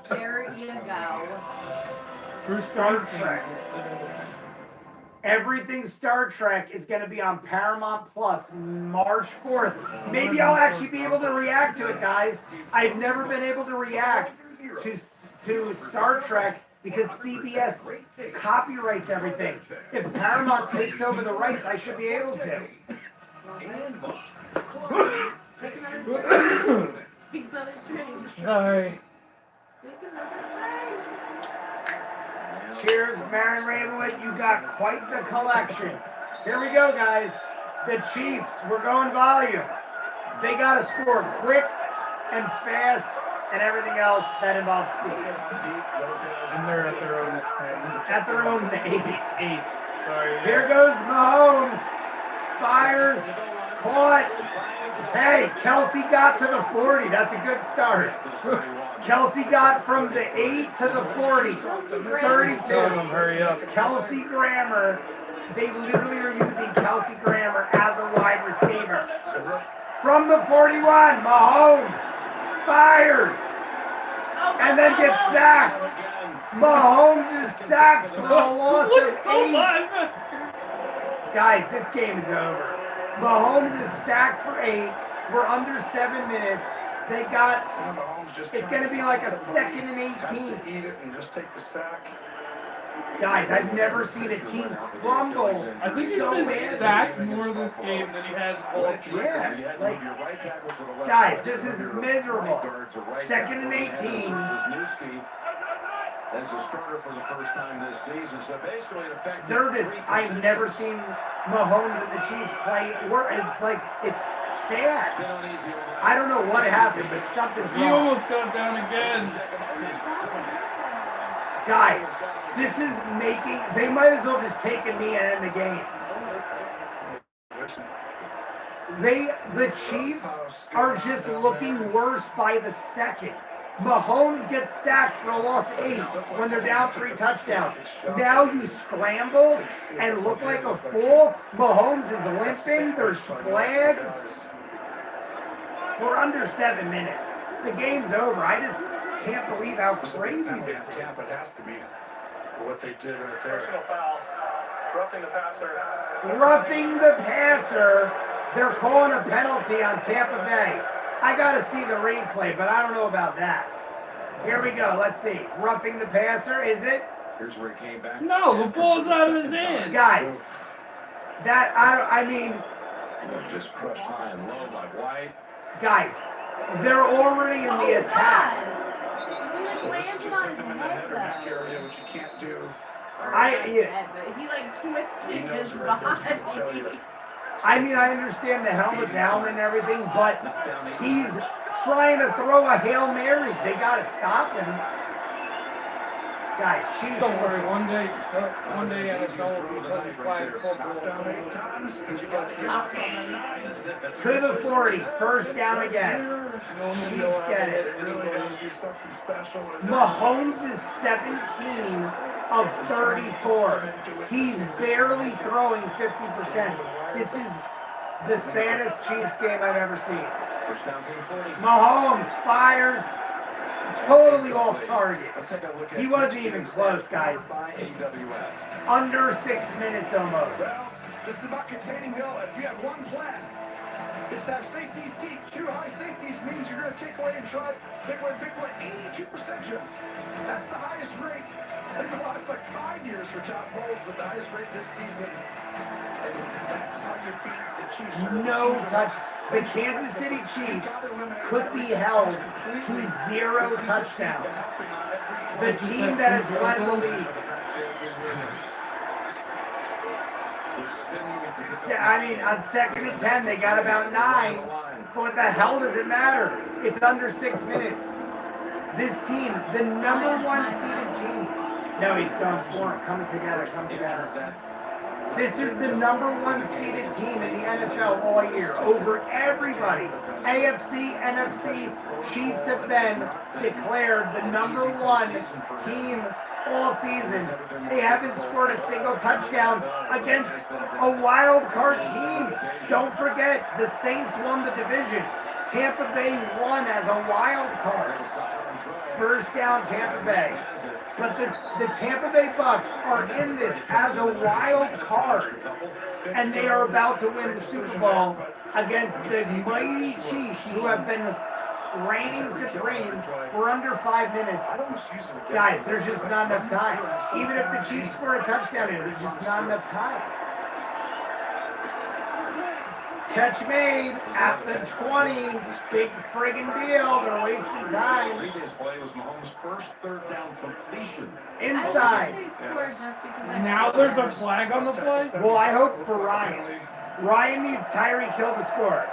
There you go. Bruce Star Springsteen. Trek. Everything Star Trek is going to be on Paramount Plus March 4th. Maybe I'll actually be able to react to it, guys. I've never been able to react to Star Trek because CBS copyrights everything. If Paramount takes over the rights, I should be able to. Sorry. Cheers, Marin Ravenwood. You got quite the collection. Here we go, guys. The Chiefs, we're going volume. They got to score quick and fast and everything else that involves speed. And they're at their own 10. At their own 8. 8. Sorry. Yeah. Here goes Mahomes. Fires. Caught. Hey, Kelsey got to the 40. That's a good start. Kelsey got from the 8 to the 40. 32. Hurry up. Kelsey Grammer. They literally are using Kelsey Grammer as a wide receiver. From the 41, Mahomes fires and then gets sacked. Mahomes is sacked for a loss of 8. Guys, this game is over. Mahomes is sacked for 8. We're under 7 minutes. They got, it's going to be like a 2nd and 18. Eat it and just take the sack. Guys, I've never seen a team crumble I think he's so been badly. sacked more this game than he has all season. Yeah, like, guys, this is miserable. 2nd and 18. As a starter for the first time this season, so basically an effective. Nervous. I've never seen Mahomes and the Chiefs play. It's like, it's sad. I don't know what happened, but something's He wrong. almost got down again. Guys, this is making, they might as well just take a knee and end the game. The Chiefs are just looking worse by the second. Mahomes gets sacked for a loss 8 when they're down 3 touchdowns. Now you scramble and look like a fool. Mahomes is limping. There's flags. We're under 7 minutes. The game's over. I just can't believe how crazy this is. Tampa has to be what they did right there. Personal foul. Roughing the passer. Roughing the passer. They're calling a penalty on Tampa Bay. I got to see the replay, but I don't know about that. Here we go. Let's see. Roughing the passer, is it? Here's where he came back. No, the ball's out of his hand. Guys, I mean, just crushed high and low by White. Guys, they're already in the attack. Landed on his head, though. Area, which you can't do. He like twisted his body. I mean, I understand the helmet's helmet and everything, but he's trying to throw a Hail Mary. They got to stop him. Guys, Chiefs. Don't worry, one day NFL will be playing flag football. To the 40, first down again. Chiefs get it. Mahomes is 17 of 34. He's barely throwing 50%. This is the saddest Chiefs game I've ever seen. Mahomes fires totally off target. He wasn't even close, guys. Under 6 minutes almost. Well, this is about containing Hill. If you have one plan, it's have safeties deep. 2 high safeties means you're going to take away a big play. 82%, Jim. That's the highest rate. I think the last like 5 years for Todd Bowles, but the highest rate this season. And that's how you beat the Chiefs. No touch. The Kansas City Chiefs could be held to 0 touchdowns. The team that has led the league. I mean, on 2nd and 10, they got about 9. But what the hell does it matter? It's under 6 minutes. This team, the number 1 seeded team. No, he's done for him. Coming together, come together. This is the number 1 seeded team in the NFL all year. Over everybody. AFC, NFC, Chiefs have been declared the number 1 team all season. They haven't scored a single touchdown against a wild card team. Don't forget, the Saints won the division. Tampa Bay won as a wild card. First down, Tampa Bay. But the Tampa Bay Bucs are in this as a wild card, and they are about to win the Super Bowl against the mighty Chiefs, who have been reigning supreme for under 5 minutes. Guys, there's just not enough time. Even if the Chiefs score a touchdown here, there's just not enough time. Catch made at the 20. Big friggin' deal. They're wasting time. Previous play was Mahomes' first 3rd down completion. Inside. Now there's a flag on the play? Well, I hope for Ryan. Ryan needs Tyreek Hill to score.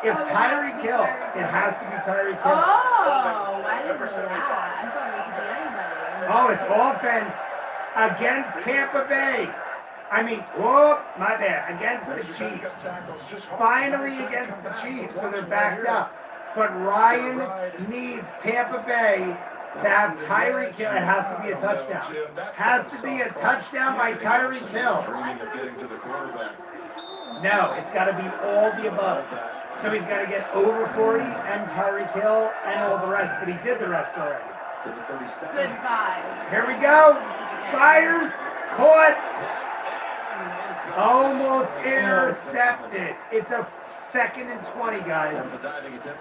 If Tyreek Hill, it has to be Tyreek Hill. Oh, I didn't know that. I thought it could be anybody. Oh, it's offense against Tampa Bay. I mean, whoop, my bad, against the Chiefs. Finally against the Chiefs, so they're backed up. But Ryan needs Tampa Bay to have Tyreek Hill. It has to be a touchdown. Has to be a touchdown by Tyreek Hill. No, it's got to be all the above. So he's got to get over 40 and Tyreek Hill and all the rest, but he did the rest already. Goodbye. Here we go. Fires, caught. Almost intercepted. It's a 2nd and 20, guys.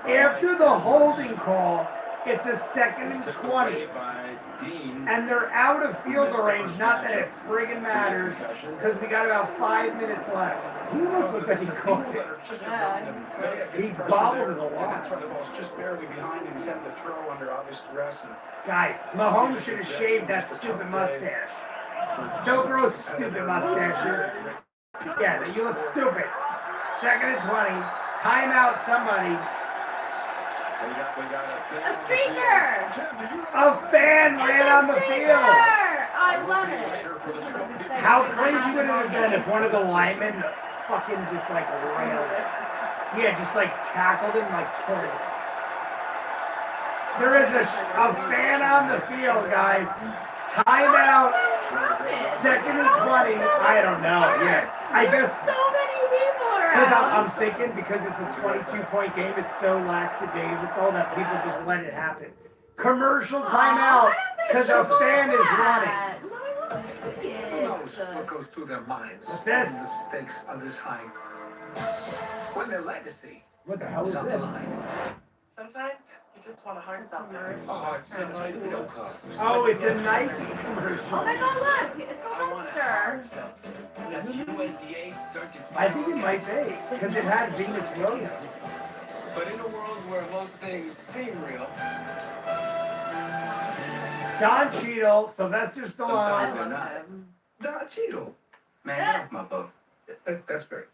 After the holding call, it's a 2nd and 20. And they're out of field goal range. Not that it friggin' matters, because we got about 5 minutes left. He almost looked like he caught it. He bobbled it a lot. The ball's just barely behind him. He's having to throw under obvious duress. Guys, Mahomes should have shaved that stupid mustache. Don't grow stupid mustaches. Yeah, you look stupid. 2nd and 20. Timeout, somebody. A streaker! A fan ran on the field. I love it. How crazy would it have been if one of the linemen fucking just like railed it? Yeah, just like tackled him, like killed him. There is a fan on the field, guys. Timeout. 2nd and 20. I don't know. Yeah, I guess. So many people Because around. I'm thinking because it's a 22-point game, it's so lackadaisical that people just let it happen. Commercial timeout because a fan is running. Who knows what goes through their minds What's when this? the stakes are this high? When their legacy What the hell is is on the this? line. Sometimes you just want a hard seltzer. Oh, it's a torpedo cup. Oh, it's a Nike commercial. Oh my God! Look, it's Sylvester. That's USDA certified. I think it might be because it had Venus Williams. But in a world where most things seem real, Don Cheadle, Sylvester sometimes Stallone. they're not. Don Cheadle. Man, get off my boat. That's great.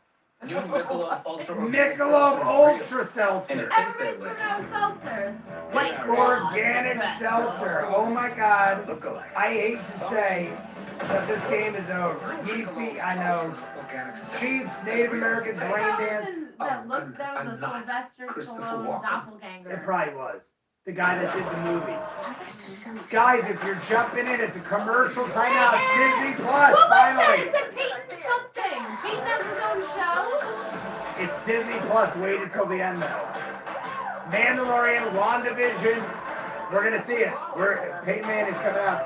New Michelob Ultra Michelob Ultra Seltzer. And it tastes that Everybody's way. for no seltzers. White Organic seltzer. Oh my God. Look-alike. I hate to say that this game is over. Yeefy, I know. Chiefs, Native Americans, rain dance. That was a Sylvester Christopher Stallone Walken. doppelganger. It probably was. The guy that did the movie. Guys, if you're jumping in, it's a commercial timeout. Disney Plus, Who was that? finally. It said Peyton something. Peyton has his own show. It's Disney Plus. Wait until the end, though. Mandalorian, WandaVision. We're going to see it. Peyton Manning's coming out.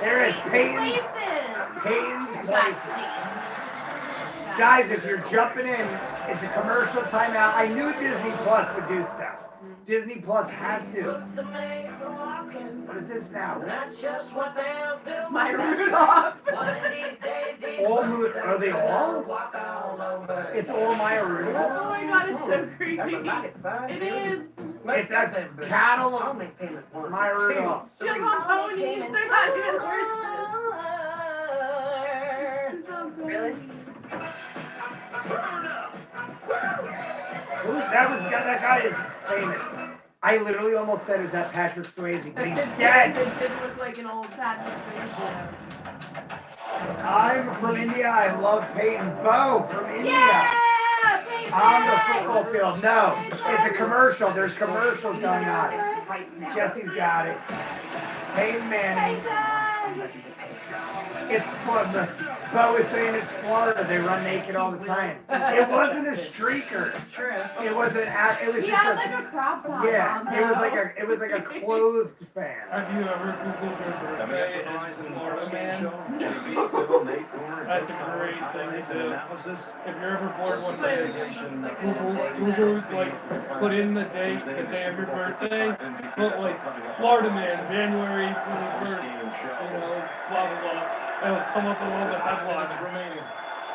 There is Peyton's Places. Guys, if you're jumping in, it's a commercial timeout. I knew Disney Plus would do stuff. Disney Plus has to. What is this now? My Rudolph. All are they all? It's all Maya Oh Rudolph. my God, it's so creepy. It is. It's a cattle of Maya Rudolph. She's on ponies. They're not even horses. Really? That guy is famous. I literally almost said, is that Patrick Swayze? But he's dead. It did look like an old Patrick Swayze. I'm from India. I love Peyton Bow from India. Yeah, Peyton. On the football field. No, it's a commercial. There's commercials going on. Jesse's got it. Peyton Manning. It's fun. Bo is saying it's Florida. They run naked all the time. It wasn't a streaker. It was an. It was He just had like a crop top Yeah, on, it was like a clothed fan. Have you ever Googled your birthday in Florida, man? That's a great thing to do. If you're ever bored one day, Google, like, put in the date of your birthday, put like Florida man, January 21st, you know, blah blah blah. It'll come up with all the headlines remaining.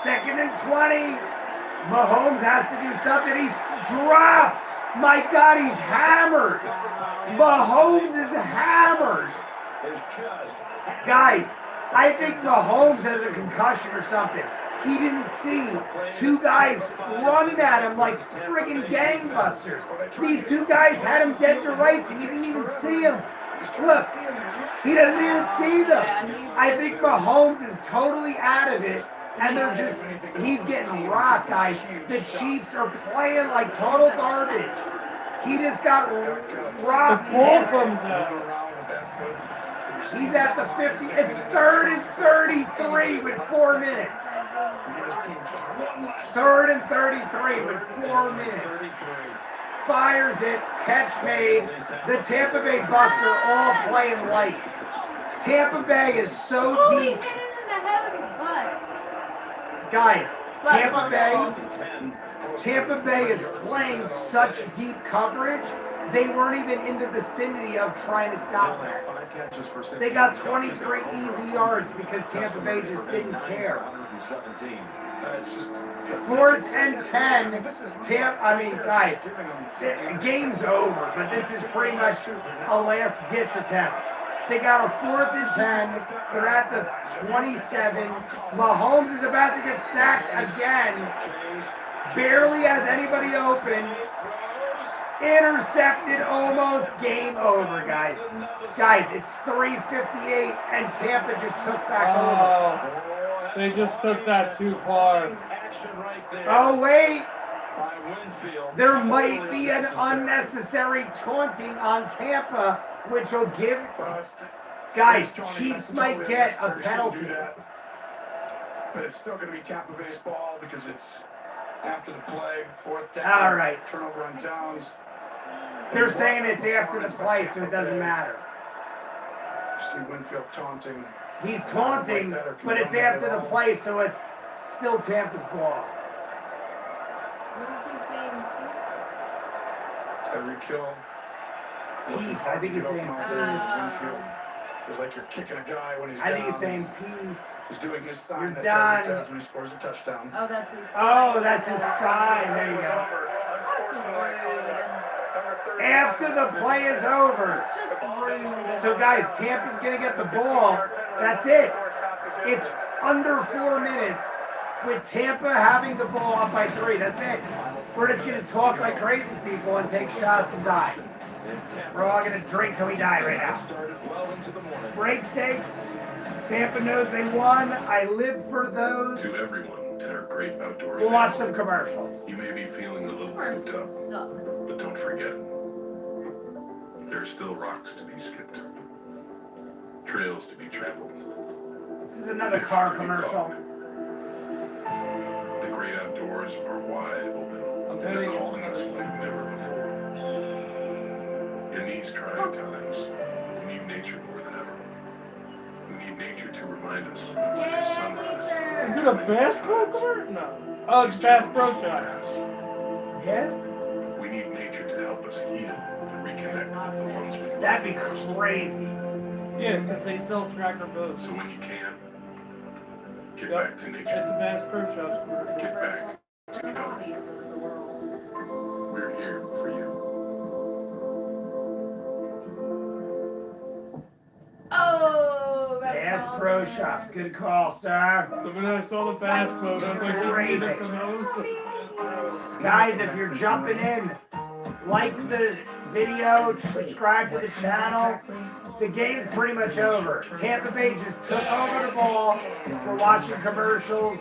2nd and 20. Mahomes has to do something. He's dropped. My God, he's hammered. Mahomes is hammered. Guys, I think Mahomes has a concussion or something. He didn't see two guys running at him like friggin' gangbusters. These two guys had him dead to rights and he didn't even see him. Look, he doesn't even see them. I think Mahomes is totally out of it, and he's getting rocked, guys. The Chiefs are playing like total garbage. He just got rocked. The ball comes out. He's at the 50. It's 3rd and 33 with 4 minutes. 3rd and 33 with 4 minutes. Fires it, catch made. The Tampa Bay Bucs are all playing light. Tampa Bay is so deep. He hit it in the head with his butt. Guys, Tampa Bay is playing such deep coverage, they weren't even in the vicinity of trying to stop that. They got 23 easy yards because Tampa Bay just didn't care. 4th and 10. Guys, the game's over, but this is pretty much a last-ditch attempt. They got a 4th and 10. They're at the 27. Mahomes is about to get sacked again. Barely has anybody open. Intercepted, almost game over, guys. Guys, it's 3:58, and Tampa just took back over. They just took that too far. Oh, wait. There might be an unnecessary taunting on Tampa, which will give... Guys, Chiefs might get a penalty. But it's still going to be Tampa Bay's ball because it's after the play, fourth down. All right. Turnover on downs. They're saying it's after the play, so it doesn't matter. See Winfield taunting. He's taunting, but it's after the play, so it's still Tampa's ball. Every kill. Peace. I think he's saying peace. It's like you're kicking a guy when he's I down. think he's saying peace. He's doing his sign. You're That's done. what he does when he scores a touchdown. Oh, that's his sign. Oh, that's his sign. There you go. After the play is over. So guys, Tampa's gonna get the ball. That's it. It's under 4 minutes with Tampa having the ball up by 3. That's it. We're just gonna talk like crazy people and take shots and die. We're all gonna drink till we die right now. Break stakes. Tampa knows they won. I live for those. To everyone in our great outdoor We'll watch family, some commercials. You may be feeling a little cooped up, but don't forget, there are still rocks to be skipped, trails to be traveled. This is another car commercial. The great outdoors are wide open, and they're calling us like never before. In these trying times, we need nature more than ever. We need nature to remind us of when the sunrise. Is it a Bass Pro commercial? No. Oh, it's Bass Pro Shop. Yeah? We need nature to help us heal and reconnect with the ones we love. That'd be crazy. Yeah, because they sell tracker boats. So when you can, get back to nature. It's a Bass Pro Shop. Get back to go. We're here for you. Oh, Bass Pro Shops. Good call, sir. So when I saw the Bass boat, I was like, Crazy. this is some Guys, if you're jumping in, like the video, subscribe to the channel. The game's pretty much over. Tampa Bay just took over the ball. We're watching commercials.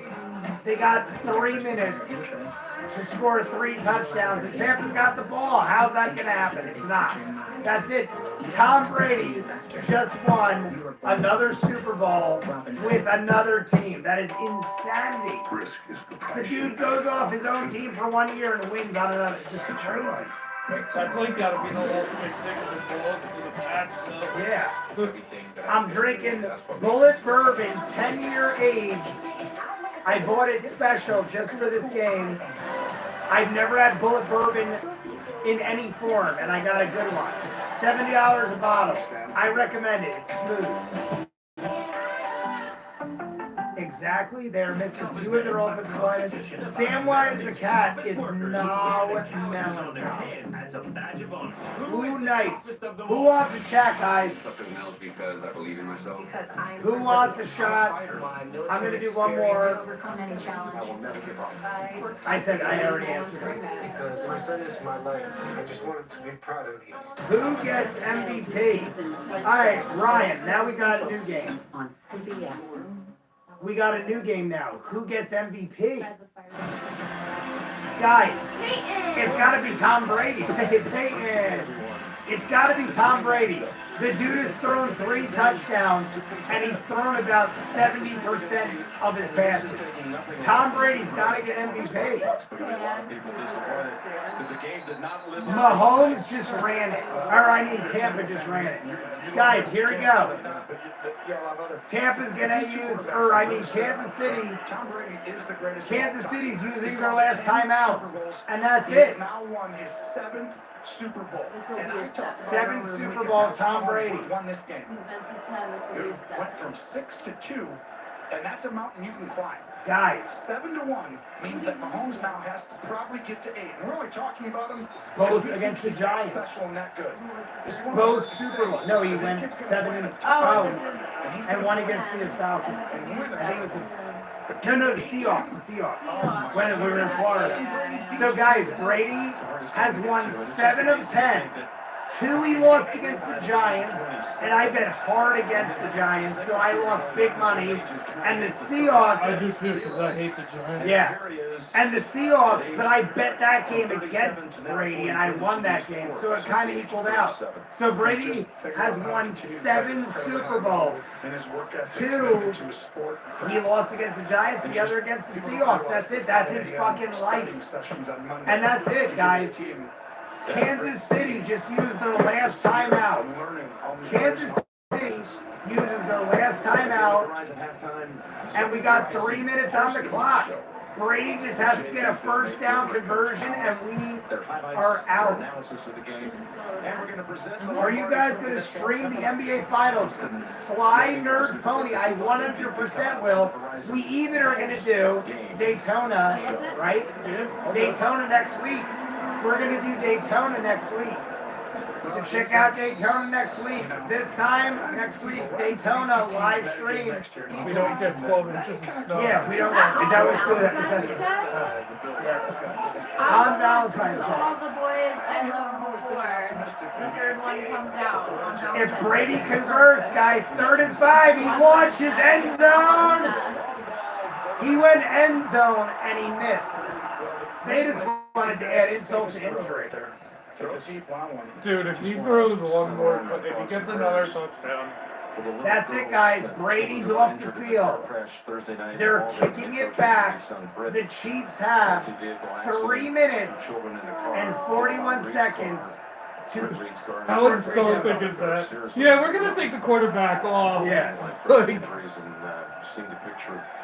They got 3 minutes to score 3 touchdowns, and Tampa's got the ball. How's that going to happen? It's not. That's it. Tom Brady just won another Super Bowl with another team. That is insanity. The dude goes off his own team for 1 year and wins on another. It's just crazy. That's like gotta be the ultimate thing with the balls for the bad stuff. Yeah. I'm drinking Bullet Bourbon, 10-year aged. I bought it special just for this game. I've never had Bullet Bourbon in any form, and I got a good one. $70 a bottle. I recommend it. It's smooth. Exactly. They're missing 2 of their offensive linemen. Samwise the cat is now melon. Ooh, nice. Who wants a chat, guys? Because I believe in myself. Who wants a shot? I'm going to do one more. I will never give up. I said I already answered it. Because my son is my life. I just wanted to be proud of you. Who gets MVP? All right, Ryan, now we got a new game. On CBS. We got a new game now. Who gets MVP? Guys, it's got to be Tom Brady. Peyton. It's got to be Tom Brady. The dude has thrown 3 touchdowns, and he's thrown about 70% of his passes. Tom Brady's got to get MVP. Mahomes just ran it. Or I mean, Tampa just ran it. Guys, here we go. Tampa's going to use, or I mean, Kansas City. Kansas City's using their last timeout, and that's it. Now won his 7th Super Bowl. 7th Super Bowl, Tom Brady. Won this game. Went from 6 to 2, and that's a mountain you can climb. Guys, 7-1 means that Mahomes now has to probably get to 8. And we're only talking about him both against the Giants. Special and that good. Both Super Bowl. No, he went 7-0 and 1 against the Falcons. I think it was No, the Seahawks. When we were in Florida. So guys, Brady has won 7 of 10 2 he lost against the Giants, and I bet hard against the Giants, so I lost big money. And the Seahawks. I do too, because I hate the Giants. Yeah. And the Seahawks, but I bet that game against Brady, and I won that game, so it kind of equaled out. So Brady has won 7 Super Bowls. 2, he lost against the Giants, the other against the Seahawks. That's it. That's his fucking life. And that's it, guys. Kansas City just used their last timeout. Kansas City uses their last timeout, and we got 3 minutes on the clock. Brady just has to get a first down conversion, and we are out. Are you guys going to stream the NBA Finals? Sly Nerd Pony, I 100% will. We even are going to do Daytona, right? Daytona next week. We're going to do Daytona next week. So check out Daytona next week. This time, next week, Daytona live stream. We don't get 12 inches of snow. Yeah, we don't. Is that what's good? On Valentine's Day. All the boys I love before the third one comes out. On If Valentine's Brady Day. converts, guys, 3rd and 5, he launches end zone. He went end zone and he missed. They just wanted to add insult to injury. Dude, if he throws one more, if he gets another touchdown. That's it, guys. Brady's off the field. They're kicking it back. The Chiefs have 3 minutes and 41 seconds to. How insulting is that? Yeah, we're going to take the quarterback off. Yeah.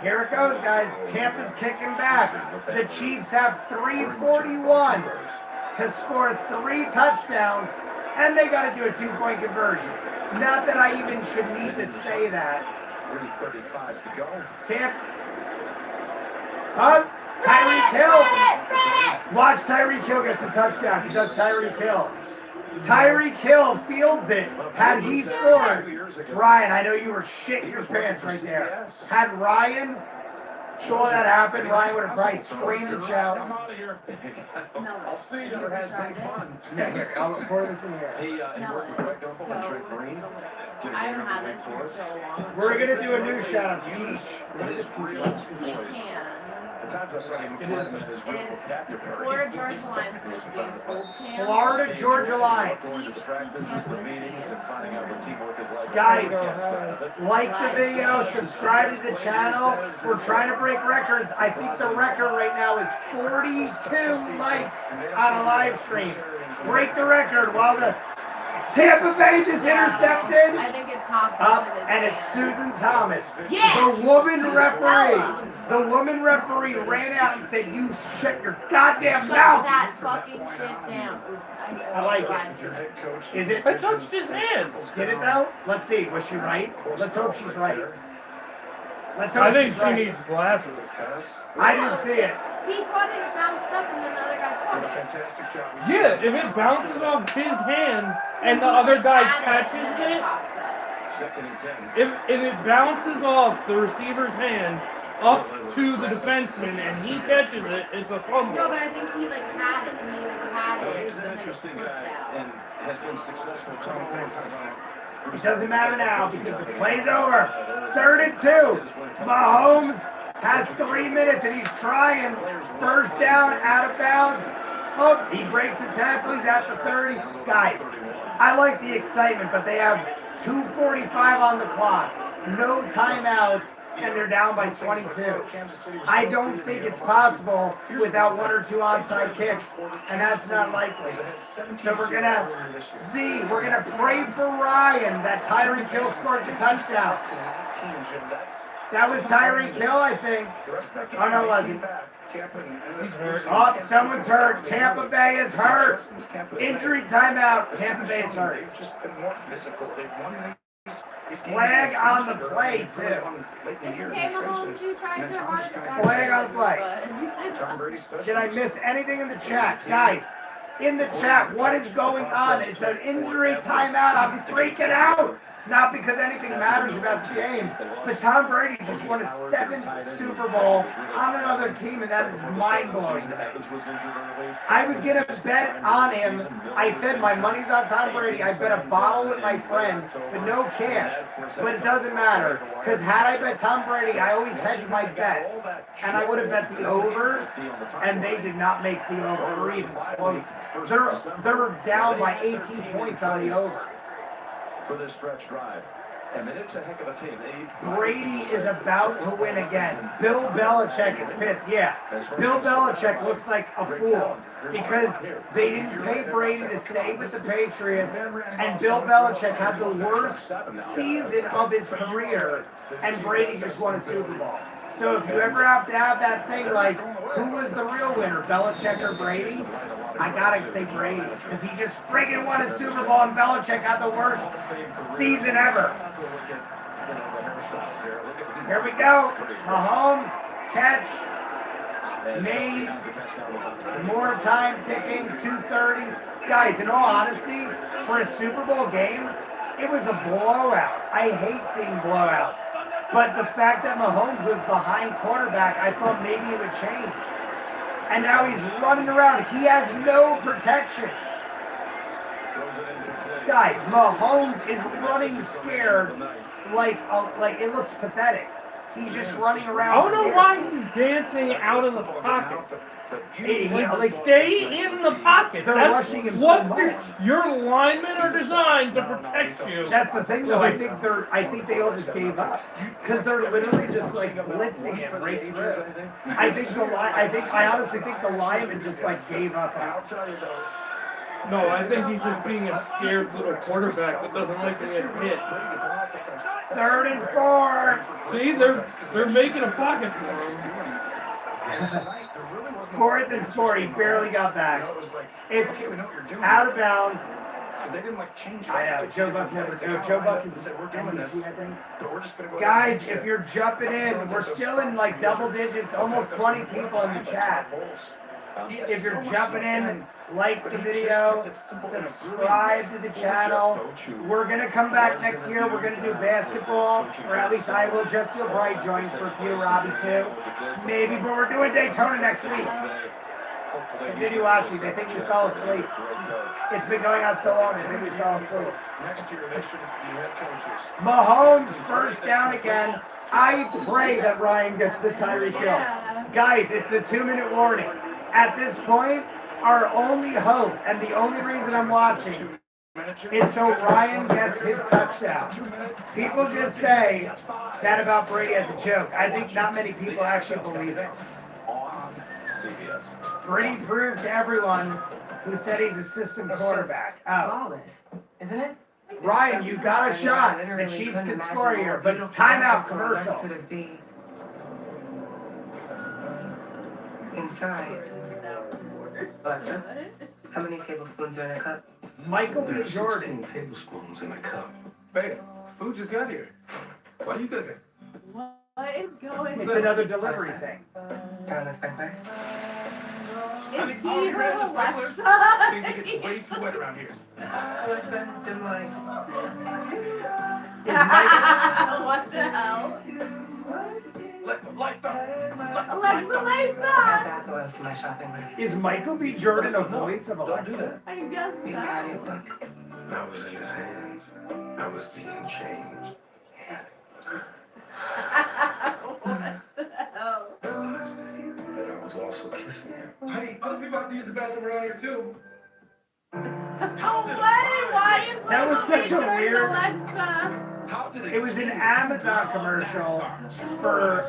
Here it goes, guys. Tampa's kicking back. The Chiefs have 3:41 to score 3 touchdowns, and they got to do a 2-point conversion. Not that I even should need to say that. 3:35 to go. Tampa. Up. Tyreek Hill. Watch Tyreek Hill get the touchdown, because that's Tyreek Hill. Tyreek Hill fields it. Had he scored, Ryan, I know you were shitting your pants right there. Had Ryan saw that happen, Ryan would have probably screamed and shouted. I'm out of here. I'll see you. It has been fun. Yeah, here, I'll record this in here. He worked with Greg Dunkel and Trey Green. I haven't had this in so long. We're going to do a new shot of Peach. It is real voice. The times I've heard him compliment his real vocabulary. Florida Georgia Line's supposed to be in full camp. Florida Georgia Line. Going to the practices, the meetings, and finding out what teamwork is like. Guys, like the video, subscribe to the channel. We're trying to break records. I think the record right now is 42 likes on a live stream. Break the record while the Tampa Bay just intercepted. I think it popped Up, and it's Susan Thomas. Yes! The woman referee. The woman referee ran out and said, "You shut your goddamn Shut mouth." that fucking shit down. I like it. Is it? I touched his hand. Did it though? Let's see. Was she right? Let's hope she's right. Let's hope I think she's she right. needs glasses. I didn't see it. He caught it, bounced up, and then the other guy caught it. Fantastic job. Yeah, if it bounces off his hand and the other guy catches it, 2nd and 10. if it bounces off the receiver's hand up to the defenseman and he catches it, it's a fumble. No, but I think he like had it and he had Well, it. he's an and then it interesting slipped guy out. and has been successful time and time. It doesn't matter now because the play's over. 3rd and 2. Mahomes has 3 minutes and he's trying. First down, out of bounds. Oh, he breaks the tackle. He's at the 30. Guys, I like the excitement, but they have 2:45 on the clock. No timeouts, and they're down by 22. I don't think it's possible without 1 or 2 onside kicks, and that's not likely. So we're going to see. We're going to pray for Ryan that Tyreek Hill scores a touchdown. That was Tyreek Hill, I think. Oh, no, it wasn't. He's hurt. Oh, someone's hurt. Tampa Bay is hurt. Injury timeout. Tampa Bay is hurt. They've just been more physical. They've won these Flag on the play, too. Okay, Mahomes, you tried your hardest. Flag on the play. Tom Brady special. Did I miss anything in the chat? Guys, in the chat, what is going on? It's an injury timeout. I'm freaking out. Not because anything matters about the game, but Tom Brady just won his 7th Super Bowl on another team, and that is mind-blowing to me. I was going to bet on him. I said my money's on Tom Brady. I bet a bottle with my friend, but no cash. But it doesn't matter, because had I bet Tom Brady, I always hedged my bets, and I would have bet the over, and they did not make the over, or even close. They're down by 18 points on the over. For this stretch drive. And it's a heck of a team. Brady is about to win again. Bill Belichick is pissed. Yeah, Bill Belichick looks like a fool because they didn't pay Brady to stay with the Patriots, and Bill Belichick had the worst season of his career, and Brady just won a Super Bowl. So if you ever have to have that thing like, who was the real winner, Belichick or Brady? I gotta say Brady, because he just friggin' won a Super Bowl and Belichick had the worst season ever. Here we go. Mahomes, catch, made, more time ticking, 2:30. Guys, in all honesty, for a Super Bowl game, it was a blowout. I hate seeing blowouts. But the fact that Mahomes was behind quarterback, I thought maybe it would change. And now he's running around. He has no protection. Guys, Mahomes is running scared like it looks pathetic. He's just running around. I don't know why he's dancing out of the pocket. Stay in the pocket. They're That's rushing him what so much. Your linemen are designed to protect you. That's the thing, though. I think they all just gave up because they're literally just like blitzing him right through. I honestly think the linemen just like gave up. I'll tell you though. No, I think he's just being a scared little quarterback that doesn't like to get hit. 3rd and 4. See, they're making a pocket for him. 4th and 4. He barely got back. It's out of bounds. They didn't like change. I know. Joe Buck never. No, Joe Buck is NBC, I think. Guys, if you're jumping in, we're still in like double digits, almost 20 people in the chat. If you're jumping in, like the video, subscribe to the channel. We're going to come back next year. We're going to do basketball, or at least I will. Jesse Bright joins for a few, Robbie too. Maybe, but we're doing Daytona next week. Continue watching. They think we fell asleep. It's been going on so long, I think we fell asleep. Next year, they should be head coaches. Mahomes first down again. I pray that Ryan gets the Tyreek Hill. Guys, it's the 2-minute warning. At this point, our only hope and the only reason I'm watching is so Ryan gets his touchdown. People just say that about Brady as a joke. I think not many people actually believe it. Brady proved to everyone who said he's a system quarterback. Oh. Isn't it? Ryan, you got a shot. The Chiefs can score here, but it's timeout commercial. Inside. How many tablespoons are in a cup? Michael B. Jordan. Tablespoons in a cup. Babe, food just got here. Why are you cooking? What is going on? It's another delivery thing. Turn the sprinklers. Is he her Alexa? Things get way too wet around here. Alexa, delight. What the hell? Alexa, lights up. Alexa, lights up. Add bath oil to my shopping list. Is Michael B. Jordan a voice of Alexa? I guess Be so. proud of your book. I was in his hands. I was being changed. What the hell? But I was also kissing him. Honey, other people have to use the bathroom around here too. Why is That was such a weird. Alexa? It was an Amazon commercial for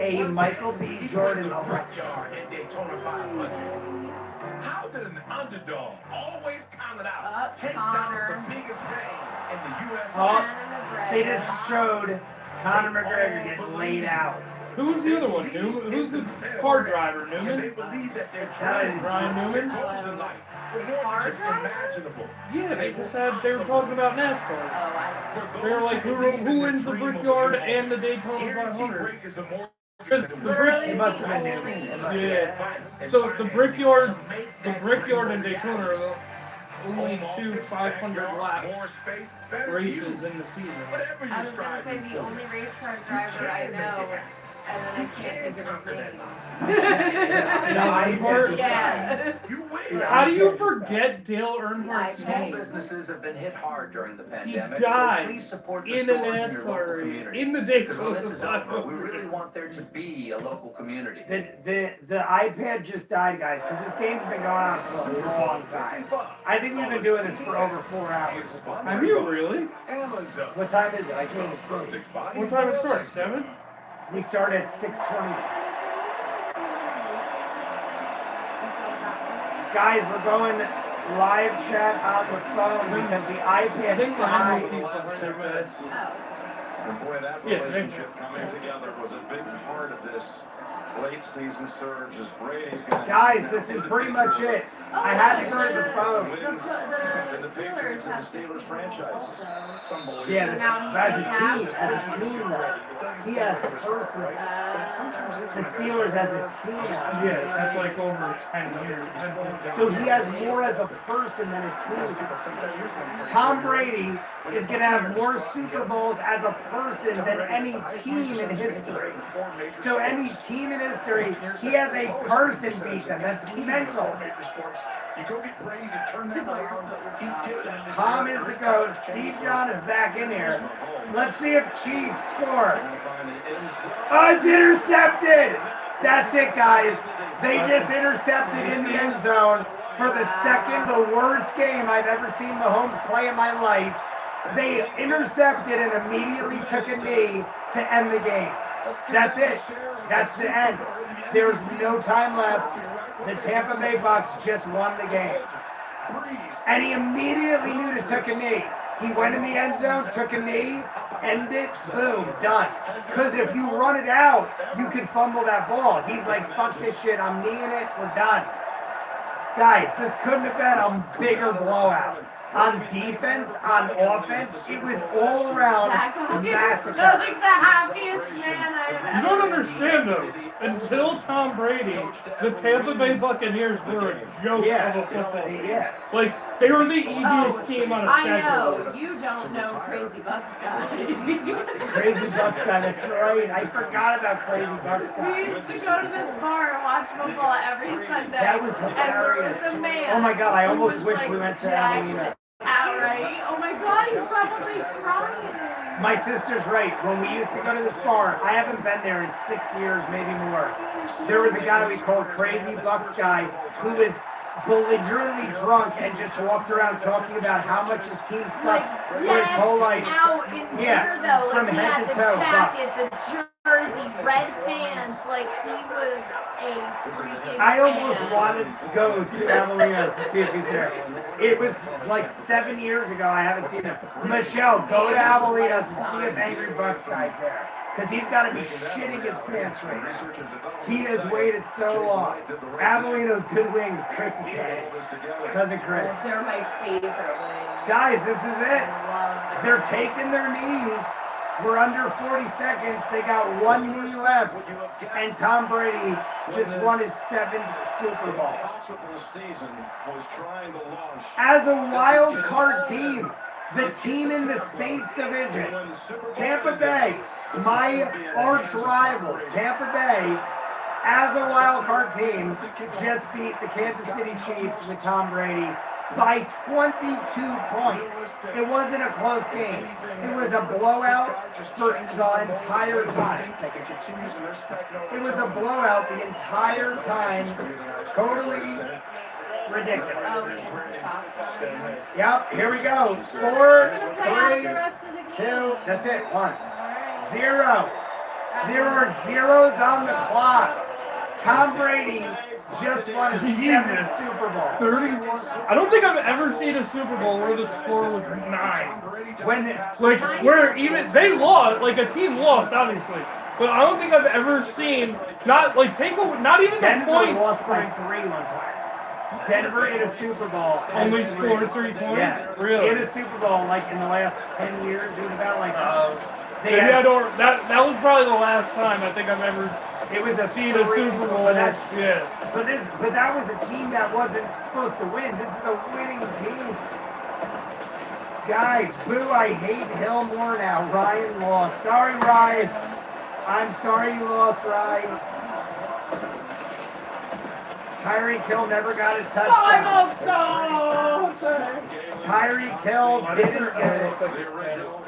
a Michael B. Jordan Alexa. How did an underdog always count it out? Take Connor. down the biggest name in the UFC? Oh, they just showed Conor McGregor get laid out. Who's the other one? Who's the car driver? Newman? Believe that they're Brian Newman? Yeah, they were talking about NASCAR. They were like, who wins the Brickyard and the Daytona 500? It must have been Newman. Yeah. So the Brickyard and Daytona are only two 500 lap more space, better races view. in the season. Whatever I you're was gonna say striving the for. only race car driver I know, and then I can't think of his name. Yeah. You win. How do you forget Dale Earnhardt's Small name? businesses have been hit hard during the He pandemic, died so please support the in a stores in your local NASCAR community. in the Because when Daytona this is over, we 500. really want there to be a local community. The iPad just died, guys, because this game's been going on for a long time. I think we've been doing this for over 4 hours. Have you really? Amazon. What time is it? I can't even see. What time it starts? 7? We start at 6:20. Guys, we're going live chat on the phone because the iPad died. And boy, that relationship coming together was a big part of this late season surge as Brady's going to... Guys, this is pretty much it. I had to go to the phone. In the Patriots and the Steelers franchises. It's unbelievable. Yeah, as a team though. He has a person. The Steelers as a team. Yeah, that's like over 10 years. So he has more as a person than a team. Tom Brady is going to have more Super Bowls as a person than any team in history. So any team in history, he has a person beat them. That's mental. You go get Brady to turn that around. He did that. Tom is the GOAT. Steve John is back in here. Let's see if Chiefs score. Oh, it's intercepted. That's it, guys. They just intercepted in the end zone for the worst game I've ever seen Mahomes play in my life. They intercepted and immediately took a knee to end the game. That's it. That's the end. There's no time left. The Tampa Bay Bucs just won the game. And he immediately knew to take a knee. He went in the end zone, took a knee, ended, boom, done. Because if you run it out, you could fumble that ball. He's like, fuck this shit, I'm kneeing it, we're done. Guys, this couldn't have been a bigger blowout. On defense, on offense, it was all around massacre. Like the happiest man I've ever You don't understand though. Until Tom Brady, the Tampa Bay Buccaneers were a joke of a football team. Yeah. Like they were the easiest team on a I schedule. know, you don't know Crazy Bucs guy. Crazy Bucs guy, that's right. I forgot about Crazy Bucs guy. We used to go to this bar and watch football every Sunday. That was hilarious. And there was a man. Oh my God, I who almost was wish like, we went to jacked Atlanta. outright. Oh my God, he's probably crying. My sister's right. When we used to go to this bar, I haven't been there in 6 years, maybe more. There was a guy we called Crazy Bucs guy who was belligerently drunk and just walked around talking about how much his team sucked for his whole life. Out in Yeah, there, though. from Like, he head had to the toe. jacket, the jersey, red pants. Like he was a freaking I almost man. wanted to go to Avelinos to see if he's there. It was like 7 years ago. I haven't seen him. Michelle, go to Avelinos and see if Angry Bucks guy's there. Because he's got to be shitting his pants right now. He has waited so long. Avelinos good wings, Chris is saying. Cousin Chris. They're my favorite ones. Guys, this is it. I love They're taking their knees. We're under 40 seconds. They got one knee left. And Tom Brady just won his 7th Super Bowl. As a wild card team, the team in the Saints division, Tampa Bay, my arch rivals, Tampa Bay, as a wild card team, just beat the Kansas City Chiefs with Tom Brady by 22 points. It wasn't a close game. It was a blowout for the entire time. It was a blowout the entire time. Totally ridiculous. Yep, here we go. 4, 3, 2, that's it, 1. 0. There are zeros on the clock. Tom Brady just won his 7th Super Bowl. 31. I don't think I've ever seen a Super Bowl where the score was 9. Where even they lost, like a team lost, obviously. But I don't think I've ever seen not even Denver the points. lost by 3 one time. Denver in a Super Bowl Only scored 3 points? Yeah, Really? in a Super Bowl like in the last 10 years. It was about like that was probably the last time I think I've ever It was a see the Super Bowl. But that's Yeah. but that was a team that wasn't supposed to win. This is a winning team. Guys, boo, I hate Hill more now. Ryan lost. Sorry, Ryan. I'm sorry you lost, Ryan. Tyreek Hill never got his touchdown. Tyreek Hill didn't get it. The original.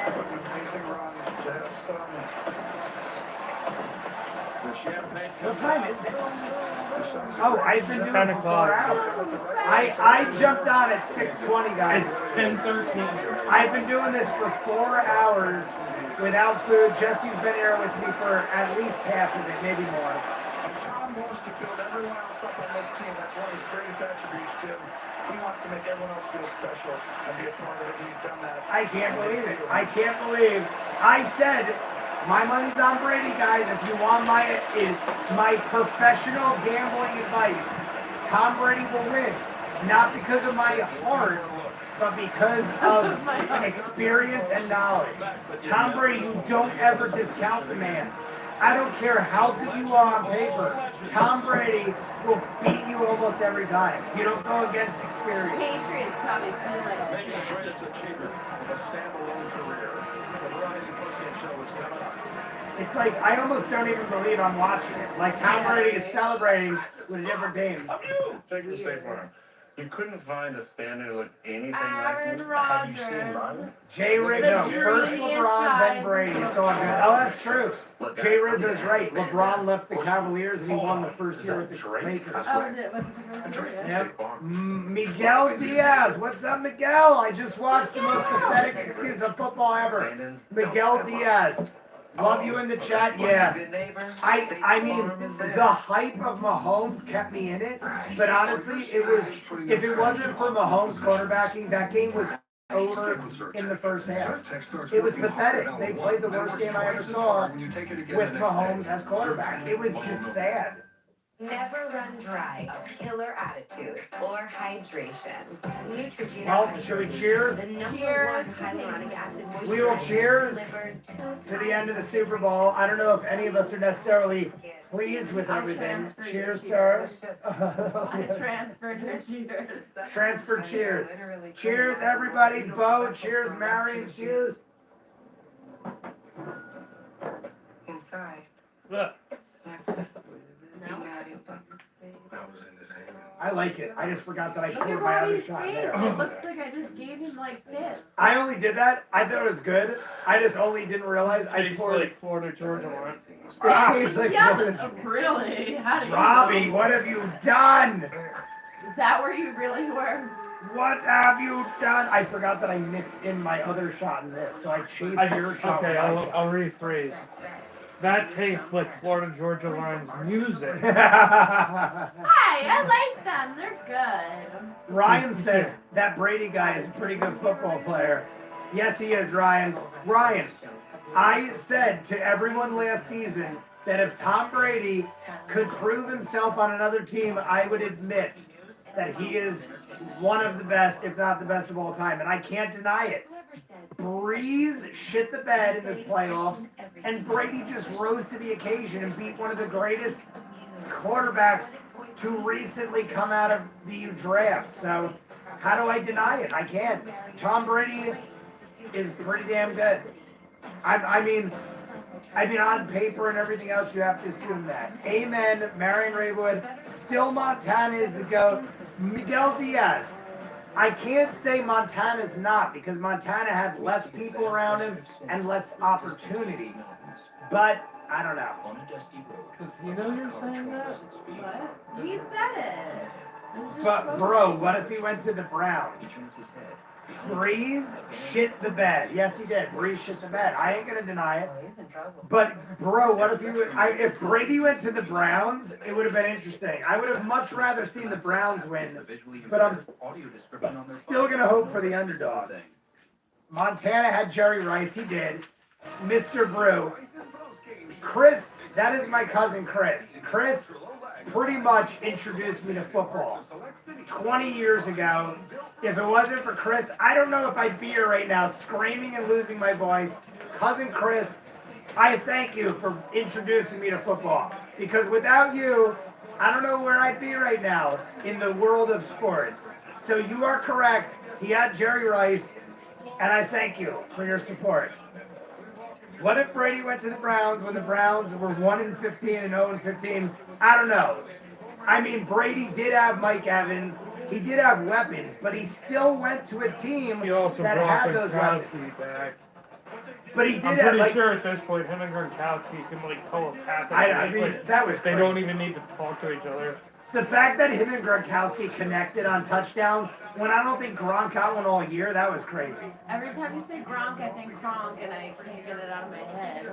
Amazing run to have some. The champagne. What time is it? Oh, I've been doing it for 4 hours. I jumped on at 6:20, guys. It's 10:13. I've been doing this for 4 hours without food. Jesse's been here with me for at least half of it, maybe more. Tom wants to build everyone else up on this team. That's one of his greatest attributes, Jim. He wants to make everyone else feel special and be a part of it. He's done that. I can't believe it. I can't believe. I said my money's on Brady, guys. If you want my professional gambling advice, Tom Brady will win. Not because of my heart, but because of experience and knowledge. Tom Brady, you don't ever discount the man. I don't care how good you are on paper. Tom Brady will beat you almost every time. You don't go against experience. Patriots probably feel like Making the greatest achievement of a standalone career. The Verizon postgame show is coming up. It's like, I almost don't even believe I'm watching it. Like, Tom Brady is celebrating with a different team. Take the State Farm. You couldn't find a standard that looked anything like Aaron him. Rodgers. Have you seen mine? Jay Rizzo, first LeBron, then Brady. It's all good. Oh, that's true. Jay Rizzo's right. LeBron left the Cavaliers and he won the first year with the Lakers. Oh, was it? Was it the first year? Yep. Miguel Diaz. What's up, Miguel? I just watched the most pathetic excuse of football ever. Miguel Diaz. Love you in the chat, yeah. I mean, the hype of Mahomes kept me in it, but honestly, if it wasn't for Mahomes quarterbacking, that game was over in the first half. It was pathetic. They played the worst game I ever saw with Mahomes as quarterback. It was just sad. Never run dry, a killer attitude, or hydration. Neutrogena. Well, should we cheers? The #1 hyaluronic acid We will cheers delivers to the end of the Super Bowl. I don't know if any of us are necessarily pleased with everything. Cheers, sir. I transferred your cheers. Transfer cheers. Cheers, everybody. Bo, cheers. Marion, cheers. inside. Look. I like it. I just forgot that I Look poured at my other Robbie's shot face. there. It looks like I just gave him like this. I only did that. I thought it was good. I just only didn't realize I Tastes poured like Florida Georgia wine. It tastes like Yeah, Florida. really? How do you Robbie, know? what have you done? Is that where you really were? What have you done? I forgot that I mixed in my other shot in this, so I chased your shot. Okay, with my I'll rephrase. That tastes like Florida Georgia Line's music. Hi, I like them. They're good. Ryan says that Brady guy is a pretty good football player. Yes, he is, Ryan. Ryan, I said to everyone last season that if Tom Brady could prove himself on another team, I would admit that he is one of the best, if not the best of all time, and I can't deny it. Breeze shit the bed in the playoffs, and Brady just rose to the occasion and beat one of the greatest quarterbacks to recently come out of the draft. So how do I deny it? I can't. Tom Brady is pretty damn good. I mean, on paper and everything else, you have to assume that. Amen, Marion Raywood. Still Montana is the GOAT. Miguel Diaz. I can't say Montana's not, because Montana had less people around him and less opportunities. But, I don't know. Does he know you're saying that? What? He said it. But, bro, what if he went to the Browns? Breeze shit the bed. Yes, he did. Breeze shit the bed. I ain't gonna deny it. But, bro, what if if Brady went to the Browns, it would have been interesting. I would have much rather seen the Browns win, but I'm still gonna hope for the underdog. Montana had Jerry Rice. He did. Mr. Brew. Chris, that is my cousin Chris. Chris pretty much introduced me to football 20 years ago. If it wasn't for Chris, I don't know if I'd be here right now screaming and losing my voice. Cousin Chris I thank you for introducing me to football. Because without you, I don't know where I'd be right now in the world of sports. So you are correct. He had Jerry Rice, and I thank you for your support. What if Brady went to the Browns when the Browns were 1-15 and 0-15? I don't know. I mean, Brady did have Mike Evans. He did have weapons, but he still went to a team that had those weapons. Back. But he did I'm have, pretty like, sure at this point him and Gronkowski can like telepathically. I mean, like, that was they crazy. don't even need to talk to each other. The fact that him and Gronkowski connected on touchdowns when I don't think Gronk got one all year, that was crazy. Every time you say Gronk, I think Gronk, and I can't get it out of my head.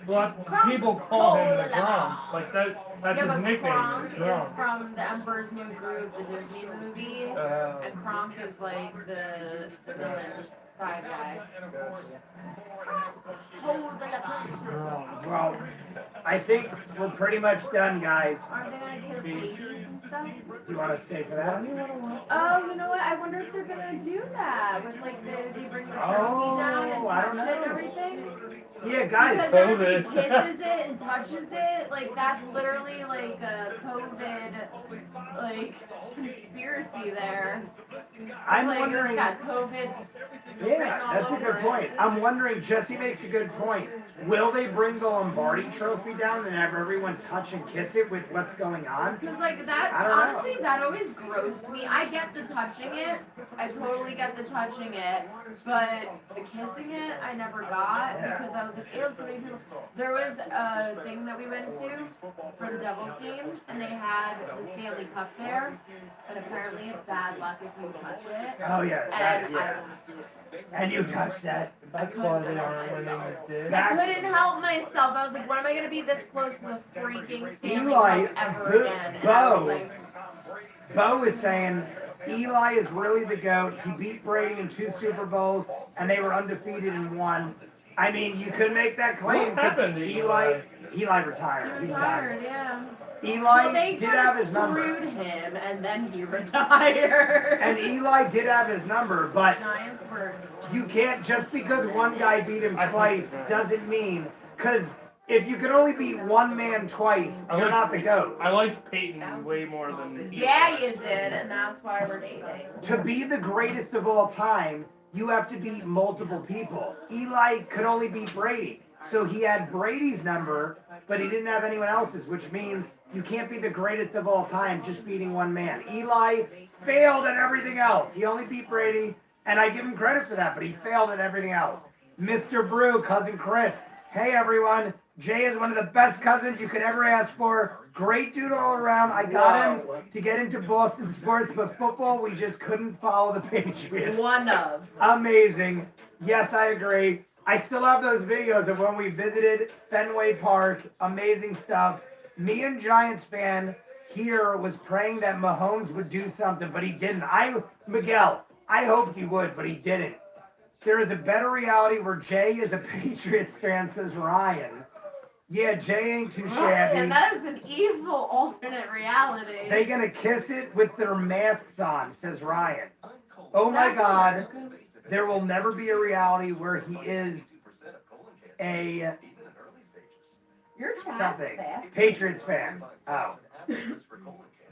But people call him the Gronk. Like that's Yeah, his but nickname. Gronk Is is Gronk. from The Emperor's New Groove, the Disney movie, and Gronk is like the villain's side guy. Well, I think we're pretty much done, guys. Aren't they gonna kiss babies and stuff? Do you want to stay for that? Oh, you know what? I wonder if they're gonna do that with like they bring the trophy down and I don't touch it and know. everything. Yeah, guys. Because then if he kisses it and touches it, like that's literally like a COVID like conspiracy there. I'm like, wondering. It's got COVID. Yeah, that's a good point. I'm wondering, Jesse makes a good point. Will they bring the Lombardi trophy down and have everyone touch and kiss it with what's going on? Because like that, I don't know. honestly, that always grossed me. I get the touching it. I totally get the touching it. But the kissing it, I never got because I was like, ew, so many people. There was a thing that we went to for the Devils game, and they had the Stanley Cup there. And apparently it's bad luck if you touch it. Oh, yeah. And And you touched that. That's why they aren't winning this day. I couldn't help myself. I was like, when am I going to be this close to the freaking Stanley Eli, Cup ever again? And I was like, Bo is saying Eli is really the GOAT. He beat Brady in 2 Super Bowls, and they were undefeated in 1. I mean, you could make that claim What because happened to Eli retired. he He's retired, done. yeah. Eli Well, they did have his number. screwed him, and then he retired. And Eli did have his number, but Giants were. you can't, just because one guy beat him twice doesn't mean, because if you can only beat one man twice, you're not the GOAT. I liked Peyton way more than Yeah, you did, and that's why we're dating. To be the greatest of all time, you have to beat multiple people. Eli could only beat Brady. So he had Brady's number, but he didn't have anyone else's, which means you can't be the greatest of all time just beating one man. Eli failed at everything else. He only beat Brady, and I give him credit for that, but he failed at everything else. Mr. Brew, Cousin Chris. Hey, everyone. Jay is one of the best cousins you could ever ask for. Great dude all around. I got him to get into Boston sports, but football, we just couldn't follow the Patriots. One of. Amazing. Yes, I agree. I still have those videos of when we visited Fenway Park. Amazing stuff. Me and Giants fan here was praying that Mahomes would do something, but he didn't. Miguel, I hoped he would, but he didn't. There is a better reality where Jay is a Patriots fan, says Ryan. Yeah, Jay ain't too shabby. Ryan, that is an evil alternate reality. They gonna kiss it with their masks on, says Ryan. Oh my God. There will never be a reality where he is a something. Patriots fan. Oh.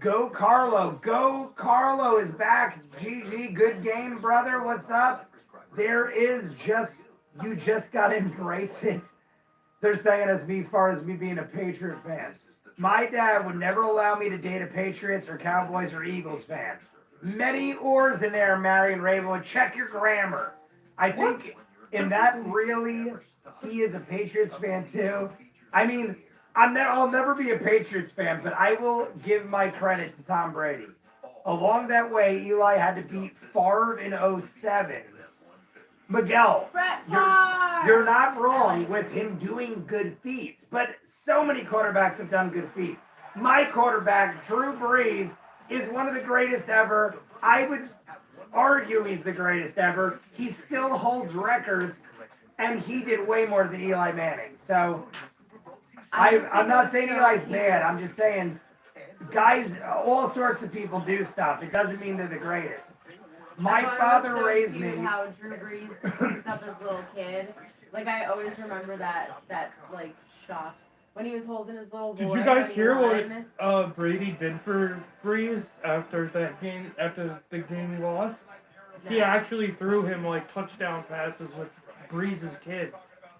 Go Carlo. Go Carlo is back. GG. Good game, brother. What's up? There is just, you just gotta embrace it. They're saying as far as me being a Patriot fan. My dad would never allow me to date a Patriots or Cowboys or Eagles fan. Many ors in there, Marion Raven. Check your grammar. I think in that really, he is a Patriots fan too. I mean, I'll never be a Patriots fan, but I will give my credit to Tom Brady. Along that way, Eli had to beat Favre in 07. Miguel, you're not wrong with him doing good feats, but so many quarterbacks have done good feats. My quarterback, Drew Brees, is one of the greatest ever. I would argue he's the greatest ever. He still holds records, and he did way more than Eli Manning. So I'm not saying Eli's bad. I'm just saying guys, all sorts of people do stuff. It doesn't mean they're the greatest. My father raised me. How Drew Brees picks up his little kid Like, I always remember that like, shock. When he was holding his little boy. Did you guys when he hear won. what Brady did for Breeze after that game, after the game he lost? No. He actually threw him like touchdown passes with Breeze's kids.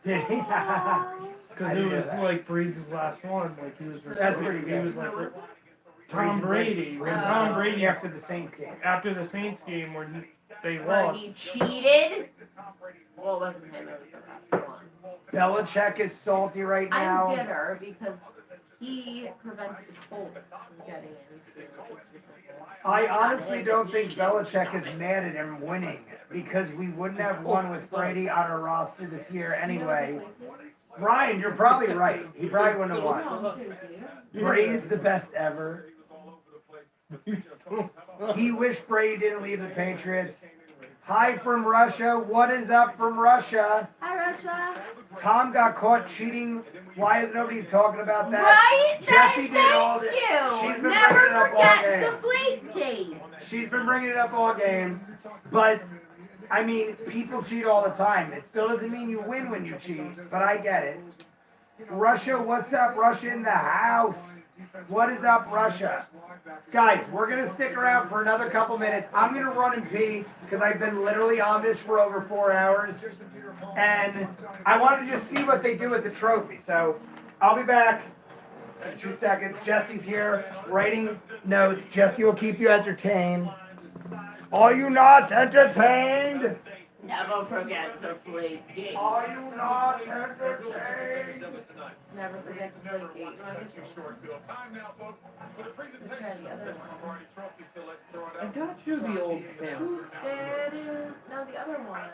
Did he? Because it was like Breeze's last one. Like he was. That's pretty He good. was like Tom Brady. When Tom Brady after the Saints game. After the Saints game when they Where lost. he cheated. Well, it wasn't him. It was the last one. Belichick is salty right now. I'm bitter because he prevented the Colts from getting into. I honestly don't think Belichick is mad at him winning because we wouldn't have won with Brady on our roster this year anyway. Ryan, you're probably right. He probably wouldn't have won. Brady's the best ever. He wished Brady didn't leave the Patriots. Hi from Russia. What is up from Russia? Hi, Russia. Tom got caught cheating. Why is nobody talking about that? Right? Jesse did all Thank this. you. She's been Never bringing it up all forget game. Deflategate. She's been bringing it up all game. But, I mean, people cheat all the time. It still doesn't mean you win when you cheat, but I get it. Russia, what's up? Russia in the house. What is up, Russia? Guys, we're going to stick around for another couple minutes. I'm going to run and pee because I've been literally on this for over 4 hours. And I wanted to just see what they do with the trophy. So I'll be back in 2 seconds. Jesse's here writing notes. Jesse will keep you entertained. Are you not entertained? Never forget Deflategate. Are you not entertained? Never forget Deflategate. Time now, folks, for the presentation of this Lombardi Trophy. So let's throw it I out. got you the old pen. No, the other one.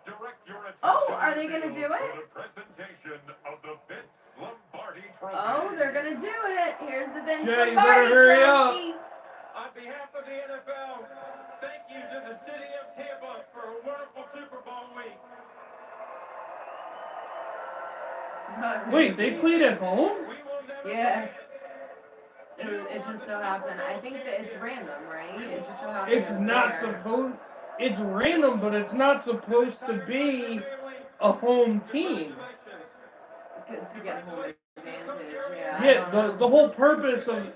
Direct your attention Oh, are they going to do to it? the presentation of the Vince Lombardi Trophy. Oh, they're going to do it. Here's the Vince Jay, you Lombardi better hurry up. Trophy. On behalf of the NFL, thank you to the city of Tampa for a wonderful Super Bowl week. Wait, they played at home? Yeah. It just so happened. I think that it's random, right? It just so happened. It's not supposed. It's random, but it's not supposed to be a home team. To get home advantage, yeah. Yeah, the whole purpose of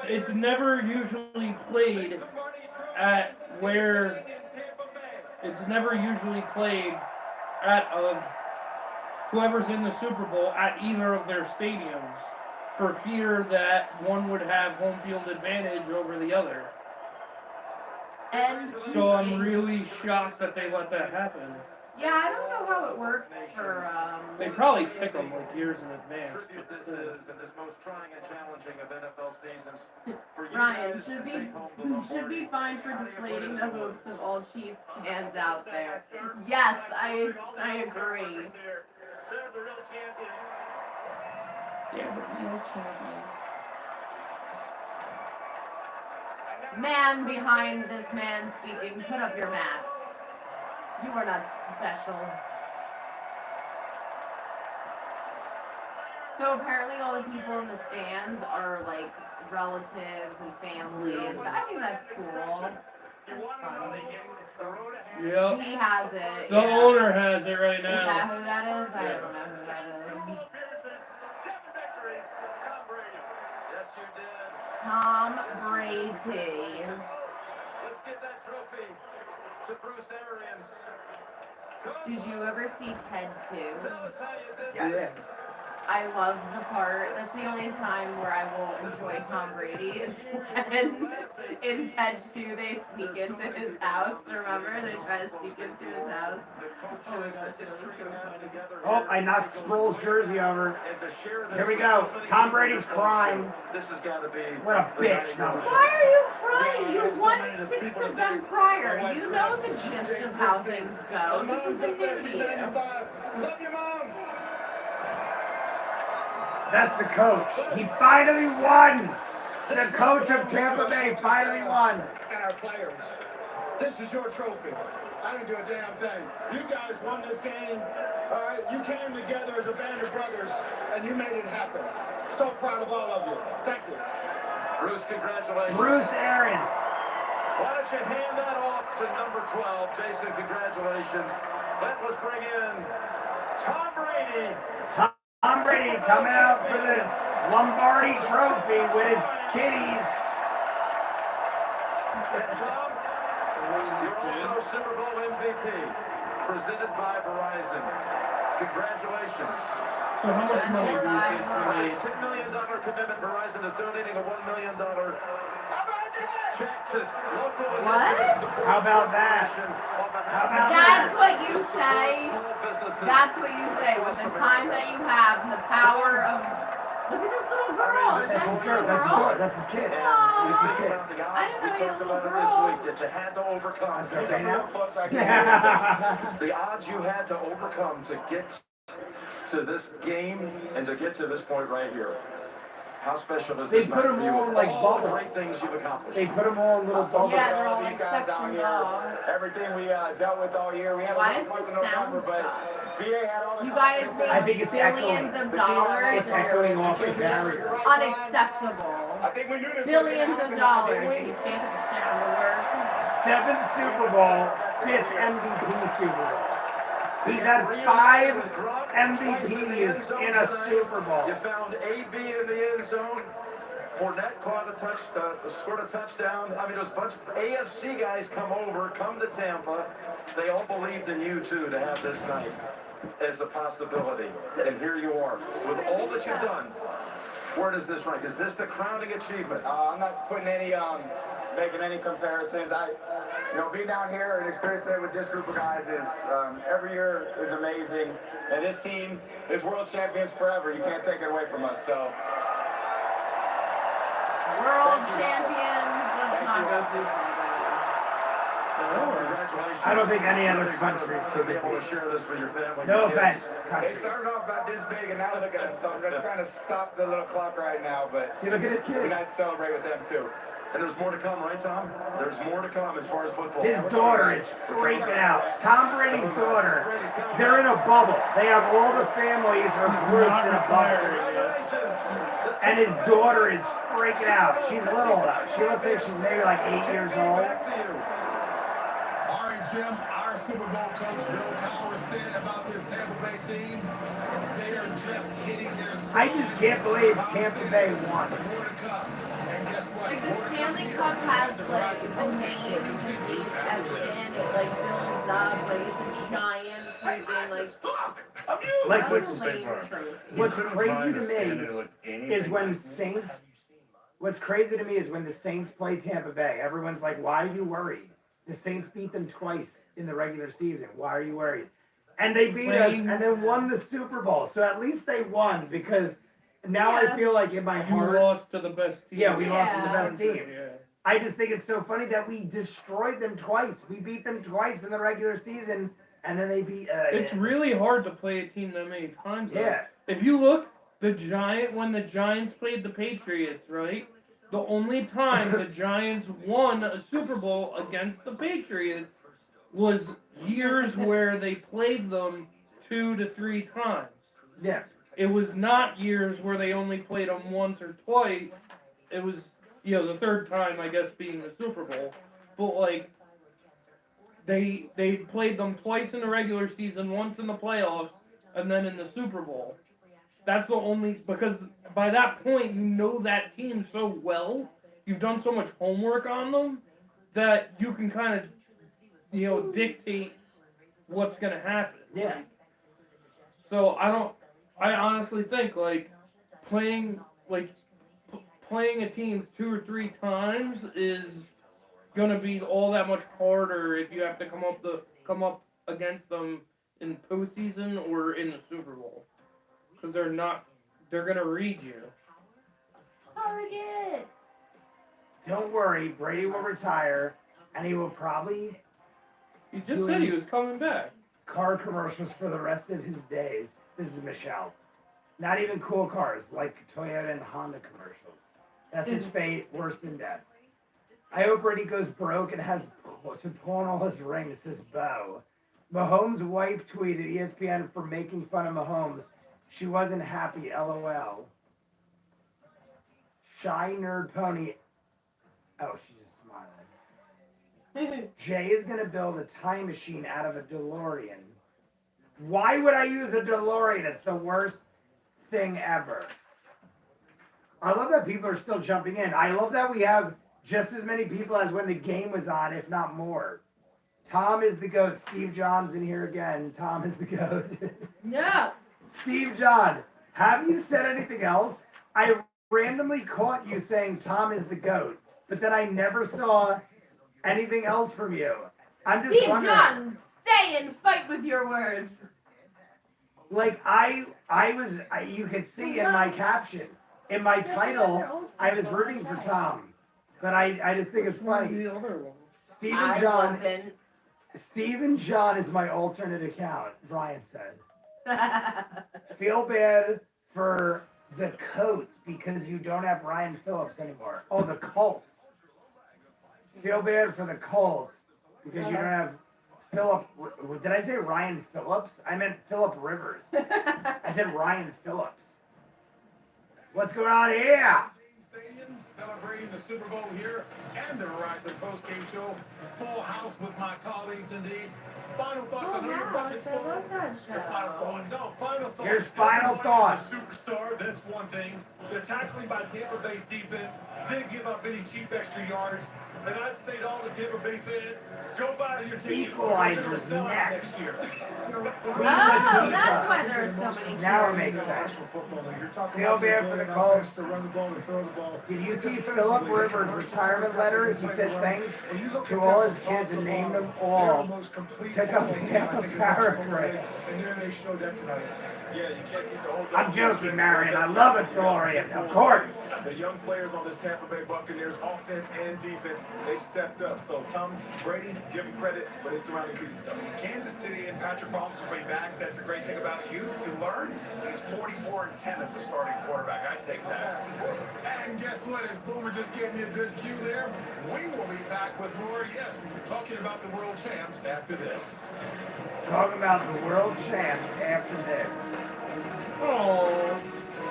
it's never usually played at where it's never usually played at whoever's in the Super Bowl at either of their stadiums for fear that one would have home field advantage over the other. And So I'm really shocked that they let that happen. yeah, I don't know how it works for They probably pick them like years in advance. Tribute this is in this most trying and challenging of NFL seasons. For you Ryan guys should to take home the be Lombardi. fined for deflating the hopes of all Chiefs fans out there. Yes, I agree. They're the real champions. Man behind this man speaking, put up your mask. You are not special. So apparently all the people in the stands are like relatives and family, and so I think that's cool. That's fun. Yep. He has it. The yeah. owner has it right Is that now. who that is? I don't know who that is. Yes, you did. Tom Brady. Let's get that trophy to Bruce Arians. Did you ever see Ted 2? Tell us how you did Yes. I love the part. That's the only time where I will enjoy Tom Brady is when in Ted 2 they sneak into his house. Remember? They try to sneak into his house. Oh my gosh, it was so funny. Oh, I knocked Sproul's jersey over. Here we go. Tom Brady's crying. This has got to be. What a bitch. No. Why are you crying? You won 6 of them prior. You know the gist of how things go. This is a new team. Love you, Mom. That's the coach. He finally won. The coach of Tampa Bay finally won. And our players. This is your trophy. I didn't do a damn thing. You guys won this game. All right, you came together as a band of brothers, and you made it happen. So proud of all of you. Thank you. Bruce, congratulations. Bruce Arians. Why don't you hand that off to number 12, Jason? Congratulations. Let's bring in Tom Brady. Tom Brady coming out for the Lombardi Trophy with his kiddies. And Tom, you're also Super Bowl MVP, presented by Verizon. Congratulations. So how much money do you think we made? $10 million commitment. Verizon is donating a $1 million check to local initiatives. How about that? That's what you say. That's what you say with the time that you have and the power of. Look at this little girl. That's his girl. That's his girl. That's his kid. That's his kid. We talked about it this week that you had to overcome. The odds you had to overcome to get to this game and to get to this point right here. How special is this? They put them all in like bubbles. Great things you've accomplished. They put them all in little bubbles. Yeah, they're all these like guys out sectioned here, off. everything we dealt with all year. We had Why a is month the of November, sound but VA had all the You guys I think made it's billions echoing. of dollars. It's echoing off the barriers. Unacceptable. I think we knew this. Billions of dollars. And you can't get the sound to work. 7th Super Bowl, 5th MVP Super Bowl. He's had 5 MVPs in a Super Bowl. You found AB in the end zone. Fournette scored a touchdown. I mean, there's a bunch of AFC guys come to Tampa. They all believed in you, too, to have this night as a possibility. And here you are. With all that you've done, where does this rank? Is this the crowning achievement? I'm not putting any, making any comparisons. Being down here and experiencing it with this group of guys is, every year is amazing. And this team is world champions forever. You can't take it away from us, so. World champions. Let's not go too far. Congratulations. I don't think any other country could be able to share this with your family. No offense. They started off about this big, and now look at them. So I'm trying to stop the little clock right now, but see, look at his kids. We got to celebrate with them too. And there's more to come, right, Tom? There's more to come as far as football. His daughter is freaking out. Tom Brady's daughter, they're in a bubble. They have all the families or groups in a bubble. And his daughter is freaking out. She's little though. She looks like she's maybe like 8 years old. All right, Jim, our Super Bowl coach Bill Cowher said about this Tampa Bay team, they are just hitting their stride. I just can't believe Tampa Bay won. Like the Stanley Cup has like the name Interception, it like builds up, like it's a giant freaking Like what's crazy to me is when Saints. What's crazy to me is when the Saints play Tampa Bay. Everyone's like, "Why are you worried?" The Saints beat them twice in the regular season. Why are you worried? And they beat us and then won the Super Bowl. So at least they won because now I feel like in my heart. You lost to the best team. Yeah, we lost to the best team. Yeah. I just think it's so funny that we destroyed them twice. We beat them twice in the regular season, and then they beat. It's really hard to play a team that many times. Yeah. If you look, when the Giants played the Patriots, right? The only time the Giants won a Super Bowl against the Patriots was years where they played them 2 to 3 times. Yeah. It was not years where they only played them once or twice. It was, the third time, I guess, being the Super Bowl. But, like, they played them twice in the regular season, once in the playoffs, and then in the Super Bowl. That's the only, because by that point, you know that team so well, you've done so much homework on them, that you can kind of, dictate what's going to happen. Yeah. So I honestly think, like, playing a team 2 or 3 times is going to be all that much harder if you have to come up against them in postseason or in the Super Bowl. Because they're going to read you. Target! Don't worry, Brady will retire, and he will probably... He just said he was coming back. Car commercials for the rest of his days. This is Michelle. Not even cool cars, like Toyota and Honda commercials. That's his fate, worse than death. I hope Brady goes broke and has to pawn all his rings, says Bo. Mahomes' wife tweeted ESPN for making fun of Mahomes. She wasn't happy, LOL. Shy Nerd Pony. Oh, she's just smiling. Jay is going to build a time machine out of a DeLorean Why would I use a DeLorean? It's the worst thing ever. I love that people are still jumping in. I love that we have just as many people as when the game was on, if not more. Tom is the GOAT. Steve John's in here again. Tom is the GOAT. No. Steve John, have you said anything else? I randomly caught you saying Tom is the GOAT, but then I never saw anything else from you. I'm just Steve wondering. John, stay and fight with your words. Like you could see in my caption, in my title, I was rooting for Tom, but I just think it's funny. Stephen John is my alternate account, Brian said. Feel bad for the Coats because you don't have Ryan Phillips anymore. Oh, the Colts. Feel bad for the Colts because you don't have Philip. Did I say Ryan Phillips? I meant Philip Rivers. I said Ryan Phillips. What's going on here? Stadium, celebrating the Super Bowl here and the Verizon post-game show. Full house with my colleagues indeed. Final thoughts. I know your bucket's full. Your final thoughts. No, final thoughts. Here's final thoughts. Superstar, that's one thing. The tackling by Tampa Bay's defense didn't give up any cheap extra yards. And I'd say to all the Tampa Bay fans, go buy your tickets. Equalizer's next. Year. Oh, that's why there are so many. Now it makes sense. Feel bad for the Colts. Did you see Philip Rivers' retirement letter? He said thanks to all his kids and named them all. Took up half a paragraph. And then they showed that tonight. Yeah, you can't teach a whole I'm joking, Marion. I love it, Florian. Of course. The young players on this Tampa Bay Buccaneers, offense and defense, they stepped up. So, Tom Brady, give him credit, but his surrounding pieces don't. Kansas City and Patrick Mahomes will be back. That's a great thing about you. You learn. He's 44-10 as a starting quarterback. I'd take that. And guess what? As Boomer just gave me a good cue there, we will be back with more, yes, talking about the world champs after this. Talking about the world champs after this. Oh,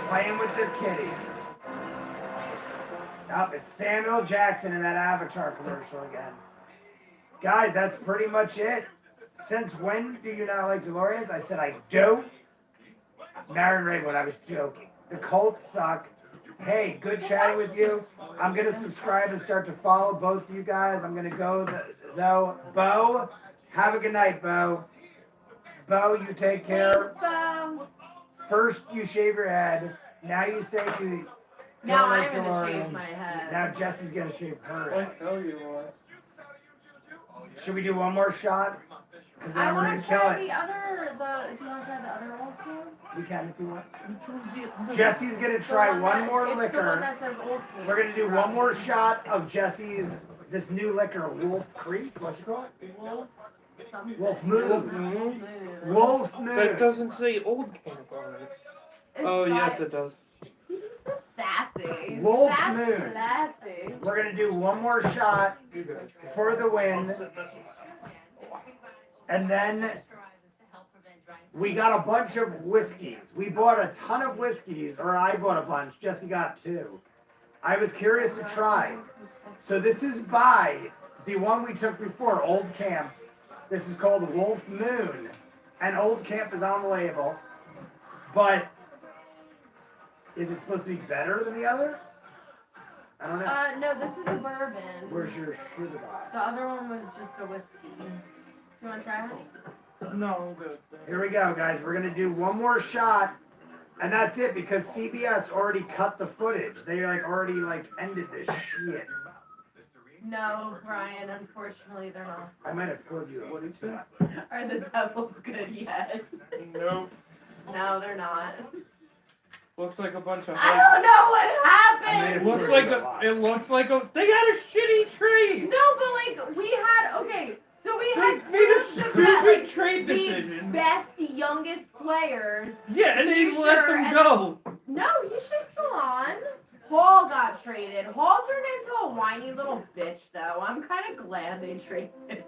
playing with their kitties. Nope, it's Samuel Jackson in that Avatar commercial again. Guys, that's pretty much it. Since when do you not like DeLoreans? I said I don't. Marin Raywood, I was joking. The Colts suck. Hey, good chatting with you. I'm going to subscribe and start to follow both of you guys. I'm going to go, though. Bo, have a good night, Bo. Bo, you take care. Thanks, Bo. First, you shave your head. Now you say you Now don't like I'm going to DeLorean. shave my head. Now Jesse's going to shave her head. Oh, you what? Should we do one more shot? Because I then we're want going to to kill try it. do you want to try the other old can? We can if you want. Jesse's going to try one more It's liquor. the one that says old can. We're going to do one more shot of Jesse's, this new liquor, Wolf Creek. What's it called? Wolf something. Wolf Moon. Wolf Moon. That doesn't say old camp on it. Oh, yes, it does. Sassy. Wolf Sassy, Moon. Sassy. We're going to do one more shot for the win. And then we got a bunch of whiskeys. We bought a ton of whiskeys, or I bought a bunch. Jesse got 2. I was curious to try. So this is by the one we took before, Old Camp. This is called Wolf Moon. And Old Camp is on the label. But is it supposed to be better than the other? I don't know. No, this is a bourbon. Where's your sugar box? The other one was just a whiskey. Do you want to try it? No, good. Here we go, guys. We're going to do one more shot, and that's it, because CBS already cut the footage. They, already, ended this shit. No, Brian, unfortunately, they're not. I might have told you. What is that? Are the Devils good yet? Nope. No, they're not. Looks like a bunch of. I don't know what happened! It looks like a. They had a shitty trade! No, but, we had. Okay, so we had They made a two of stupid the, trade the decision. best, youngest players. Yeah, and they let them go. No, he's just still on. Hall got traded. Hall turned into a whiny little bitch, though. I'm kind of glad they traded him.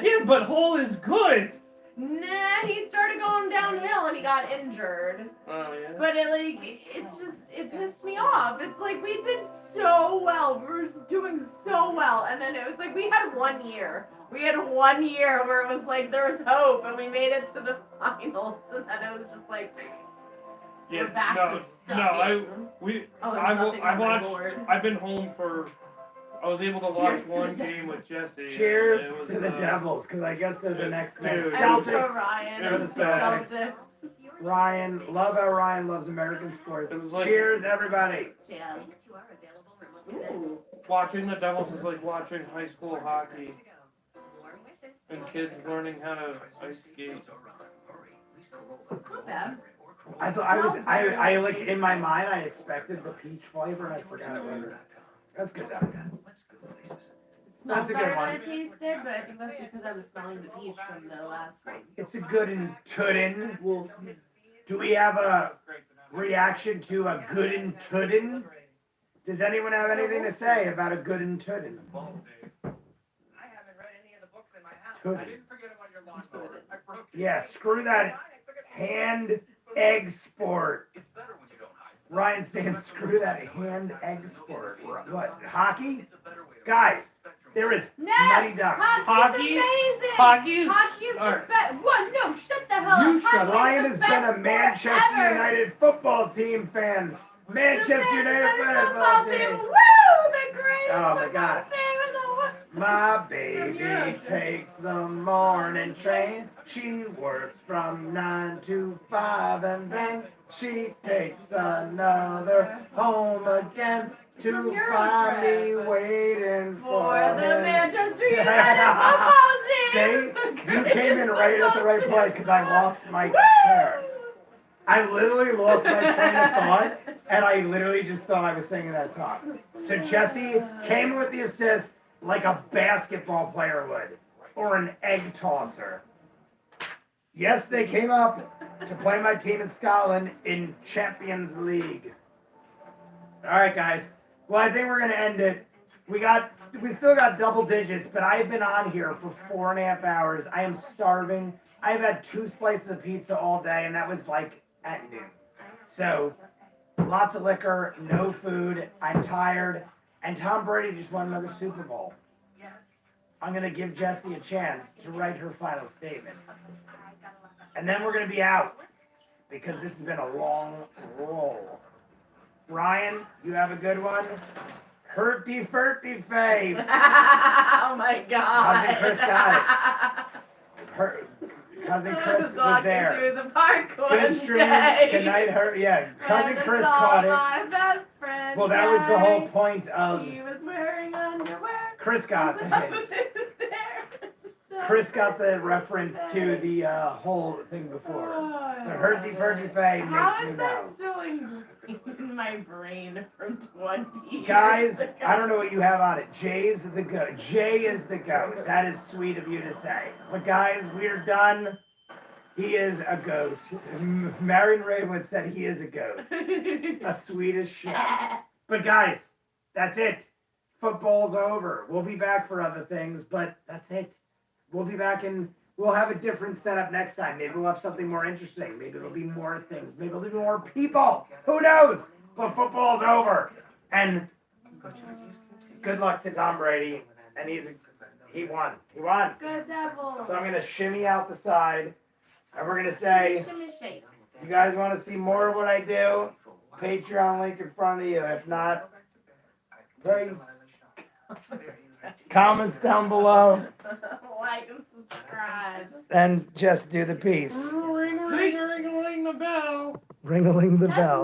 Yeah, but Hall is good. Nah, he started going downhill and he got injured. Oh, yeah. But it pissed me off. It's like we did so well. We were doing so well. And then it was like we we had 1 year. We had 1 year where it was like there was hope, and we made it to the finals, and then it was just like Yeah, we're back to stuck I've been home I was able to watch one game with Jesse. Cheers and it was, to the Devils, because I guess they're the next man. dude, Celtics. Ryan. It was Celtics. Ryan, love how Ryan loves American sports. It was like, cheers, everybody. Cheers. Watching the Devils is like watching high school hockey. And kids learning how to ice skate. Not bad. I like in my mind I expected the peach flavor and I forgot it later. That's good though. That's a good one. Than it tasted, but I think that's because I was smelling the peach from the last one. It's a good and tuddin. Do we have a reaction to a good and tuddin? Does anyone have anything to say about a good and tuddin? Tuddin. Yeah, screw that hand egg sport. Ryan saying screw that hand egg sport. What, hockey? Guys, there is Mighty Ducks. Hockey's amazing. Hockey's the best. What? No, shut the hell up. Ryan has been a Manchester United football team fan. Manchester United football team. Woo! The greatest Oh my God. team in the world. My baby takes the morning train. She works from 9 to 5 and then she takes another home again to find me waiting for the Manchester United football team. See? You came in right at the right point because I lost my chair. I literally lost my train of thought and I literally just thought I was singing that song. So Jesse came with the assist like a basketball player would, or an egg tosser. Yes, they came up to play my team in Scotland in Champions League. All right, guys. Well, I think we're gonna end it. We still got double digits, but I've been on here for 4.5 hours. I am starving. I've had 2 slices of pizza all day, and that was like at noon. So, lots of liquor, no food. I'm tired. And Tom Brady just won another Super Bowl. I'm going to give Jessie a chance to write her final statement. And then we're going to be out because this has been a long roll. Ryan, you have a good one? Hurty Furty Fave. Oh my God. Cousin Chris got it. Cousin Chris was there. Through the park Good stream. Good night, Cousin Chris caught it. My best friend. Well, that was the whole point of. He was wearing underwear. Chris got the hint. Chris got the reference to the whole thing before. The Hurty Furty Fave makes me know. How is that still in my brain from 20 years Guys, ago? I don't know what you have on it. Jay's the goat. Jay is the goat. That is sweet of you to say. But guys, we're done. He is a goat. Marion Rainwood said he is a goat. A Swedish shit. But guys, that's it. Football's over. We'll be back for other things, but that's it. We'll be back and we'll have a different setup next time. Maybe we'll have something more interesting. Maybe there'll be more things. Maybe there'll be more people. Who knows? But football's over. And good luck to Tom Brady. And he won. He won. Good Devils. So I'm going to shimmy out the side. And we're going to say, Shimmy shake. you guys want to see more of what I do? Patreon link in front of you. If not, please. Comments down below. Like and subscribe. And just do the piece. Ring-a-ling the bell. Ring-a-ling the bell.